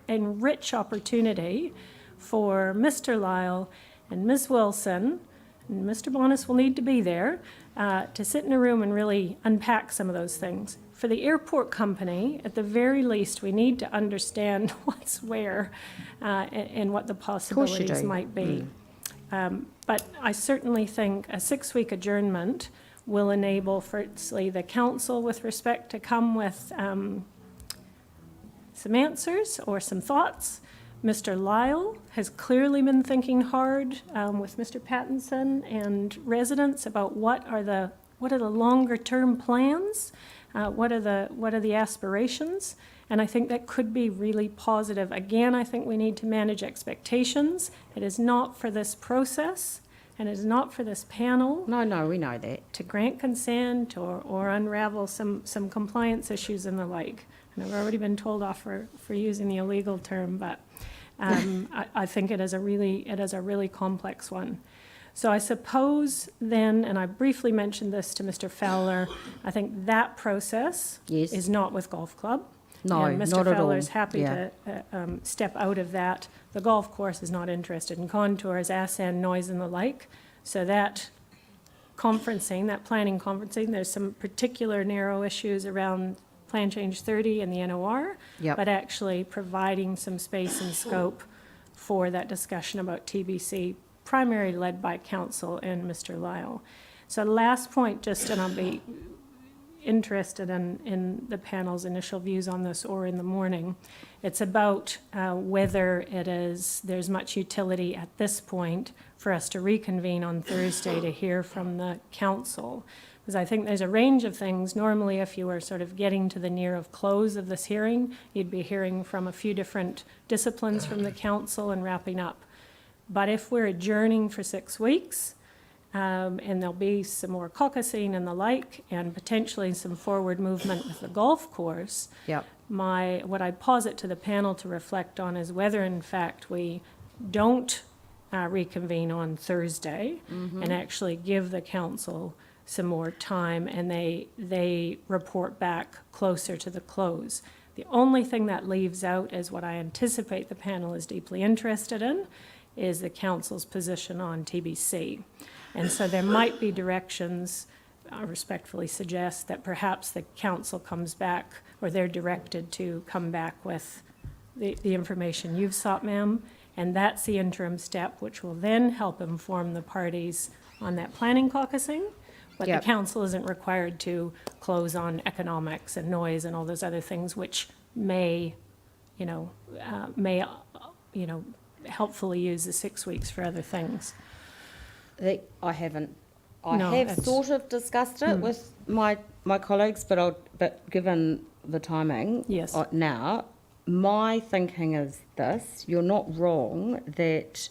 and rich opportunity for Mr. Lyle and Ms. Wilson, and Mr. Bonas will need to be there, to sit in a room and really unpack some of those things. For the airport company, at the very least, we need to understand what's where and what the possibilities might be. But I certainly think a 6-week adjournment will enable, firstly, the council with respect to come with some answers or some thoughts. Mr. Lyle has clearly been thinking hard with Mr. Pattinson and residents about what are the longer-term plans. What are the aspirations? And I think that could be really positive. Again, I think we need to manage expectations. It is not for this process, and it is not for this panel. No, we know that. To grant consent or unravel some compliance issues and the like. And I've already been told off for using the illegal term, but I think it is a really complex one. So I suppose then, and I briefly mentioned this to Mr. Fowler, I think that process is not with Golf Club. No, and Mr. not at all. Fowler is happy to step out of that. The golf course is not interested in contours, ASAN, noise, and the like. So that conferencing, that planning conferencing, there's some particular narrow issues around Plan Change 30 and the NOR, but actually providing some space and scope for that discussion about TBC, primarily led by council and Mr. Lyle. So last point, and I'll be interested in the panel's initial views on this or in the morning. It's about whether there's much utility at this point for us to reconvene on Thursday to hear from the council. Because I think there's a range of things. Normally, if you were sort of getting to the near of close of this hearing, you'd be hearing from a few different disciplines from the council and wrapping up. But if we're adjourning for 6 weeks, and there'll be some more caucusing and the like, and potentially some forward movement with the golf course, what I posit to the panel to reflect on is whether, in fact, we don't reconvene on Thursday and actually give the council some more time, and they report back closer to the close. The only thing that leaves out is what I anticipate the panel is deeply interested in, is the council's position on TBC. And so there might be directions, I respectfully suggest, that perhaps the council comes back, or they're directed to come back with the information you've sought, ma'am, and that's the interim step, which will then help inform the parties on that planning caucusing, But Yep. the council isn't required to close on economics and noise and all those other things, which may, helpfully use the 6 weeks for other things. I haven't. No, I have it's- sort of discussed it with my colleagues, but given the timing, Yes. Now, my thinking is this: you're not wrong that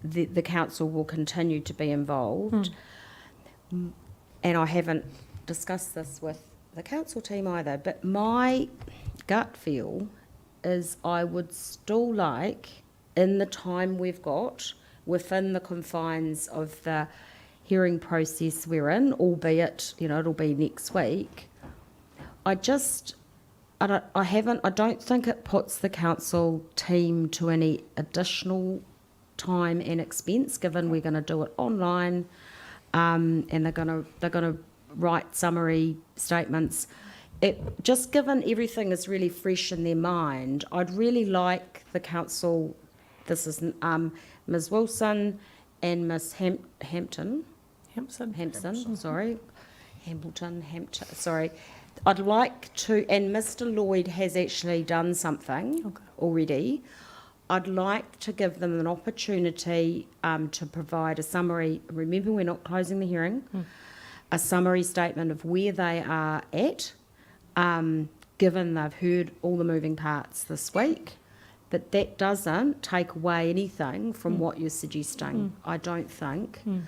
the council will continue to be involved, and I haven't discussed this with the council team either. But my gut feel is I would still like, in the time we've got, within the confines of the hearing process we're in, albeit, it'll be next week, I don't think it puts the council team to any additional time and expense, given we're going to do it online, and they're going to write summary statements. Just given everything is really fresh in their mind, I'd really like the council. This is Ms. Wilson and Ms. Hampton. Sorry. I'd like to, and Mr. Lloyd has actually done something already. I'd like to give them an opportunity to provide a summary. Remember, we're not closing the hearing. A summary statement of where they are at, given they've heard all the moving parts this week. But that doesn't take away anything from what you're suggesting. I don't think. I'm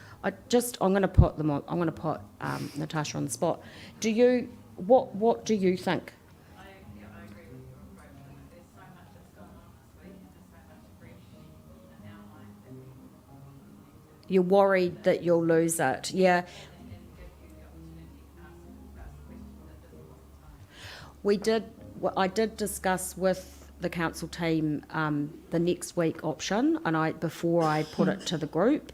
going to put them on. I'm going to put Natasha on the spot. What do you think? I agree with your approach. There's so much that's gone on this week, and there's so much fresh in our mind that we need to. You're worried that you'll lose it. Yeah. I did discuss with the council team the next week option, and before I put it to the group.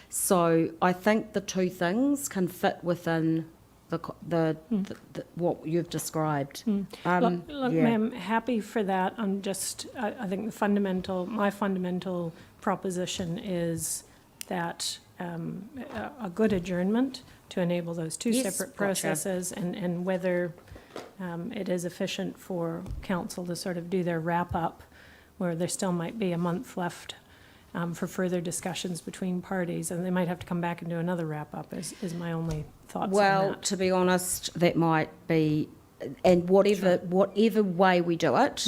So I think the two things can fit within the what you've described. Look, ma'am, happy for that. I think my fundamental proposition is that a good adjournment to enable those two separate processes, and whether it is efficient for council to sort of do their wrap-up, where there still might be a month left for further discussions between parties, and they might have to come back and do another wrap-up, is my only thoughts on that. Well, to be honest, that might be, and whatever way we do it,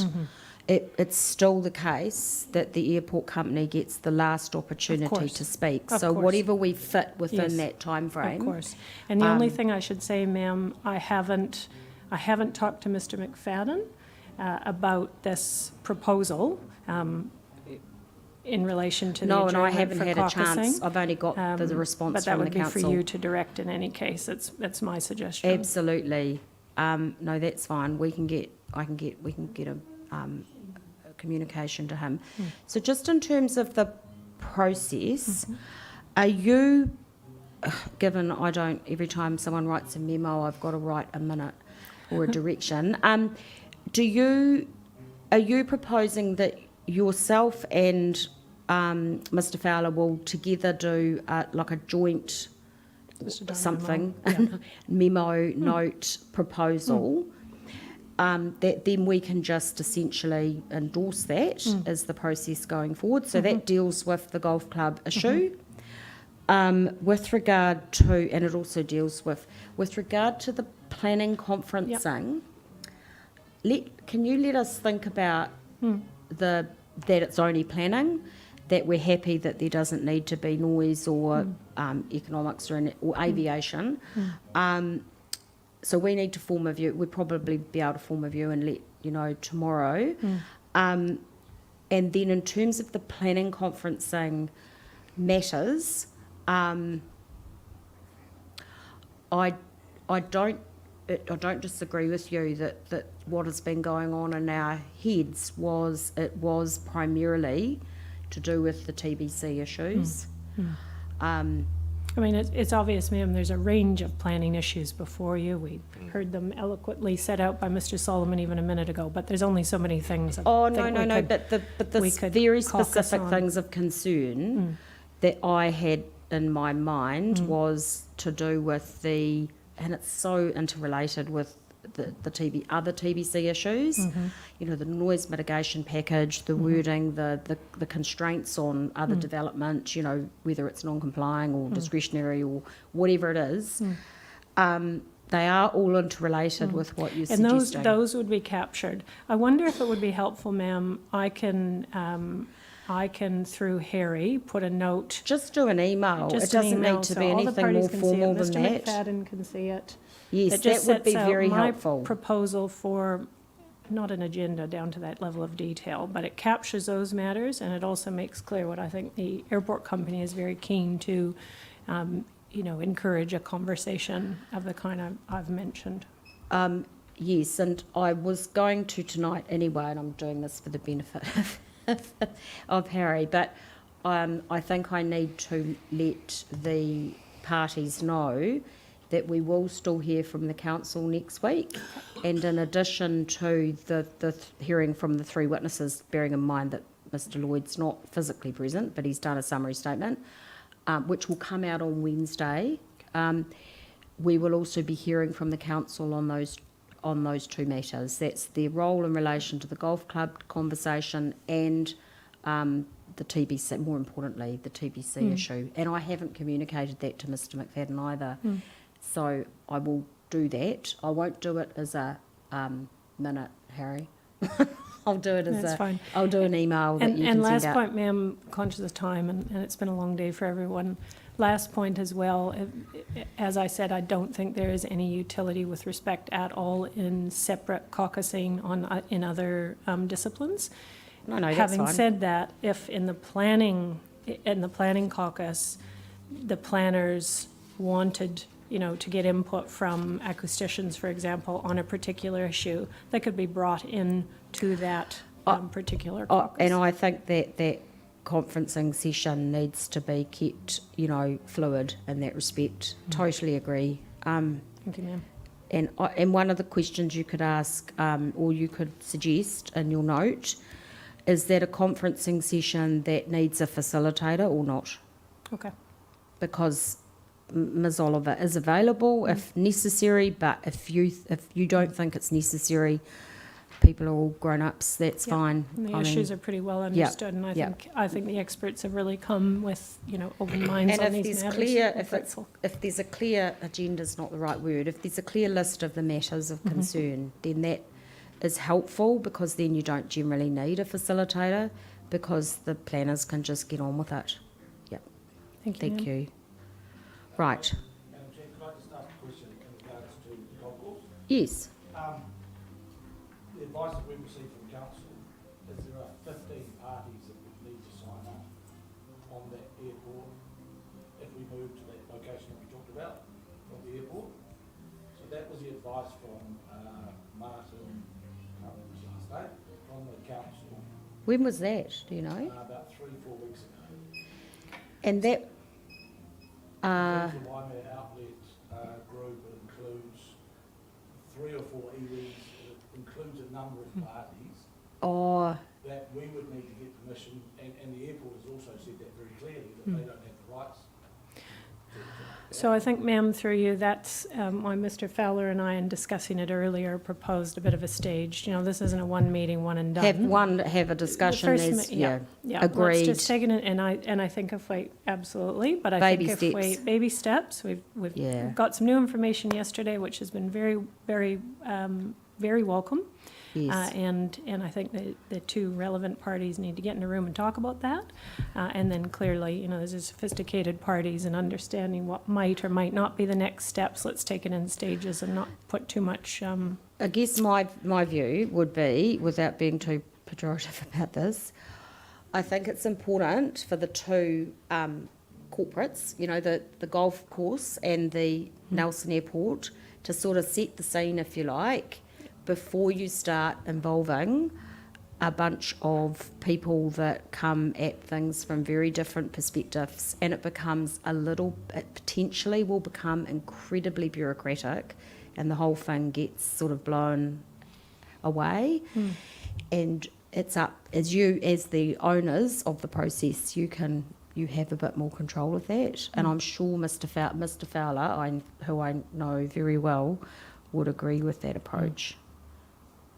it's still the case that the airport company gets the last opportunity to speak. So whatever we fit within that time frame. Of course. And the only thing I should say, ma'am, I haven't talked to Mr. McFadden about this proposal in relation to the No, and I adjournment haven't for had caucusing. a chance. I've only got the response from the council. But that would be for you to direct in any case. That's my suggestion. Absolutely. No, that's fine. We can get a communication to him. So just in terms of the process, are you, given every time someone writes a memo, I've got to write a minute or a direction, are you proposing that yourself and Mr. Fowler will together do like a joint something, memo, note, proposal, that then we can just essentially endorse that as the process going forward? So that deals with the golf club issue. With regard to, and it also deals with regard to the planning conferencing, can you let us think about that it's only planning, that we're happy that there doesn't need to be noise or economics or aviation. So we need to form a view. We'll probably be able to form a view and let you know tomorrow. And then in terms of the planning conferencing matters, I don't disagree with you that what has been going on in our heads was primarily to do with the TBC issues. I mean, it's obvious, ma'am, there's a range of planning issues before you. We heard them eloquently set out by Mr. Solomon even a minute ago, but there's only so many things. But the very specific things of concern that I had in my mind was to do with and it's so interrelated with the other TBC issues, you know, the noise mitigation package, the wording, the constraints on other development, you know, whether it's non-complying or discretionary or whatever it is. They are all interrelated with what you're suggesting. And those would be captured. I wonder if it would be helpful, ma'am, I can, through Harry, put a note. Just do an email. It doesn't need to be anything more formal than that. Mr. McFadden can see it. Yes, that would be very helpful. My proposal for, not an agenda down to that level of detail, but it captures those matters, and it also makes clear what I think the airport company is very keen to, you know, encourage a conversation of the kind I've mentioned. Yes, and I was going to tonight anyway, and I'm doing this for the benefit of Harry, but I think I need to let the parties know that we will still hear from the council next week, and in addition to the hearing from the three witnesses, bearing in mind that Mr. Lloyd's not physically present, but he's done a summary statement, which will come out on Wednesday. We will also be hearing from the council on those two matters. That's their role in relation to the golf club conversation and the TBC, more importantly, the TBC issue. And I haven't communicated that to Mr. McFadden either. So I will do that. I won't do it as a minute, Harry. I'll do it as fine. I'll do an email that you can And send last out. point, ma'am, conscious of time, and it's been a long day for everyone. Last point as well, as I said, I don't think there is any utility with respect at all in separate caucusing in other disciplines. No, that's Having fine. said that, if in the planning caucus, the planners wanted, you know, to get input from acousticians, for example, on a particular issue, that could be brought in to that particular caucus. And I think that conferencing session needs to be kept, you know, fluid in that respect. Totally agree. Thank you, ma'am. And one of the questions you could ask, or you could suggest in your note, is that a conferencing session that needs a facilitator or not? Okay. Because Ms. Oliver is available if necessary, but if you don't think it's necessary, people are all grown-ups, that's fine. And the I issues mean, are pretty well understood, and I think the experts have really come with, you know, open minds on these matters. if there's a clear agenda's not the right word, if there's a clear list of the matters of concern, then that is helpful, because then you don't generally need a facilitator, because the planners can just get on with it. Yep. Thank you. Right. Madam Chair, could I just ask a question in regards to the golf course? Yes. The advice that we received from council is there are 15 parties that would need to sign off on that airport if we move to that location that we talked about, from the airport. So that was the advice from Martin, I can't remember his last name, from the council. When was that, do you know? About 3-4 weeks ago. And that... The Waimea Outlet group includes 3 or 4 EVs, it includes a number of parties that we would need to get permission, and the airport has also said that very clearly, that they don't have the rights. So I think, ma'am, through you, that's why Mr. Fowler and I, in discussing it earlier, proposed a bit of a stage. You know, this isn't a one meeting, one and done. Have a discussion. Agreed. Let's just take it, and I think if we absolutely, but I Baby think steps. if we baby steps, we've got some new information yesterday, which has been very, very, very welcome. Yes. And I think the two relevant parties need to get in a room and talk about that. And then clearly, you know, there's sophisticated parties and understanding what might or might not be the next steps. Let's take it in stages and not put too much... I guess my view would be, without being too pejorative about this, I think it's important for the two corporates, you know, the golf course and the Nelson Airport, to sort of set the scene, if you like, before you start involving a bunch of people that come at things from very different perspectives, and it potentially will become incredibly bureaucratic, and the whole thing gets sort of blown away. And it's up, as the owners of the process, you can you have a bit more control of that. And I'm sure Mr. Fowler, who I know very well, would agree with that approach.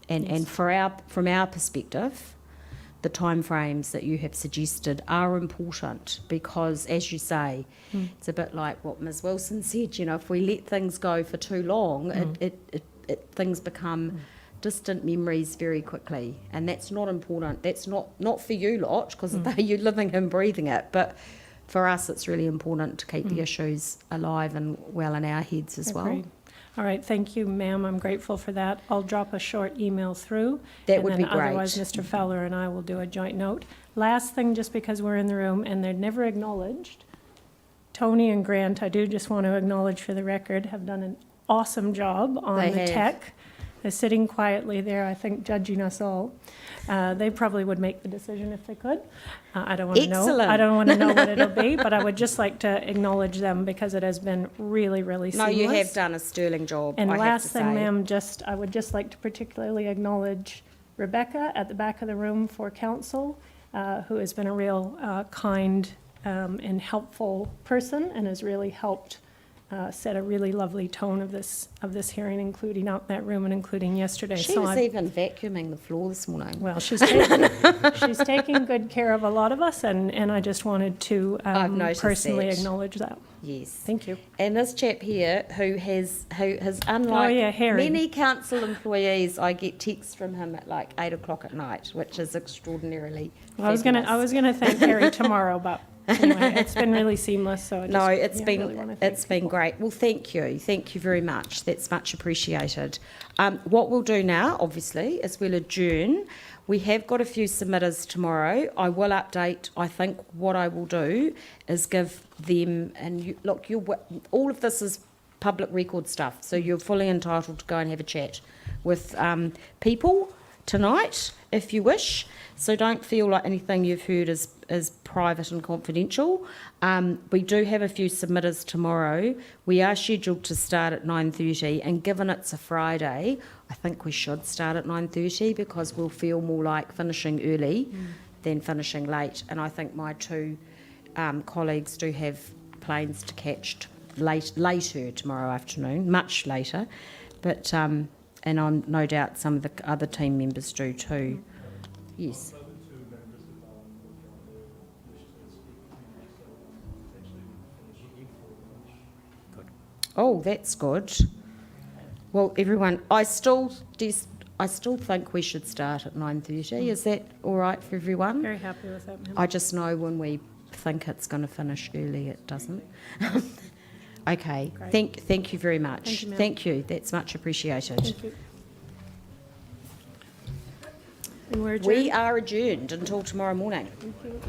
And from our perspective, the timeframes that you have suggested are important because, as you say, it's a bit like what Ms. Wilson said. You know, if we let things go for too long, things become distant memories very quickly, and that's not important. That's not for you lot because you're living and breathing it, but for us, it's really important to keep the issues alive and well in our heads as well. Agreed. All right, thank you, ma'am. I'm grateful for that. I'll drop a short email through. That would be great. Otherwise, Mr. Fowler and I will do a joint note. Last thing, just because we're in the room and they're never acknowledged, Tony and Grant, I do just want to acknowledge for the record, have done an awesome job on the tech. They're sitting quietly there, I think, judging us all. They probably would make the decision if they could. I don't want to know. Excellent. I don't want to know what it'll be, but I would just like to acknowledge them because it has been really, really seamless. No, you have done a sterling job. And I last have to thing, say. ma'am, I would just like to particularly acknowledge Rebecca at the back of the room for council, who has been a real kind and helpful person and has really helped set a really lovely tone of this hearing, including out in that room and including yesterday. She was even vacuuming the floor this morning. Well, she's taking good care of a lot of us, and I just wanted to personally acknowledge that. Yes. Thank you. And this chap here, who has unlike many council employees, I get texts from him at like 8 o'clock at night, which is extraordinarily. Well, I was gonna thank Harry tomorrow, but anyway, it's been really seamless. So it's been great. Well, thank you very much. That's much appreciated. What we'll do now, obviously, is we'll adjourn. We have got a few submitters tomorrow. I will update. I think what I will do is give them, and all of this is public record stuff, so you're fully entitled to go and have a chat with people tonight if you wish. So don't feel like anything you've heard is private and confidential. We do have a few submitters tomorrow. We are scheduled to start at 9:30, and given it's a Friday, I think we should start at 9:30 because we'll feel more like finishing early than finishing late. And I think my two colleagues do have planes to catch later tomorrow afternoon, much later. But and I'm no doubt some of the other team members do too. Yes. Oh, that's good. Well, everyone, I still think we should start at 9:30. Is that all right for everyone? Very happy with that, ma'am. I just know when we think it's going to finish early, it doesn't. Okay. Great. Thank you very much. Thank you, ma'am. Thank you. That's much appreciated. Thank you. And we're We adjourned. are adjourned until tomorrow morning. Thank you.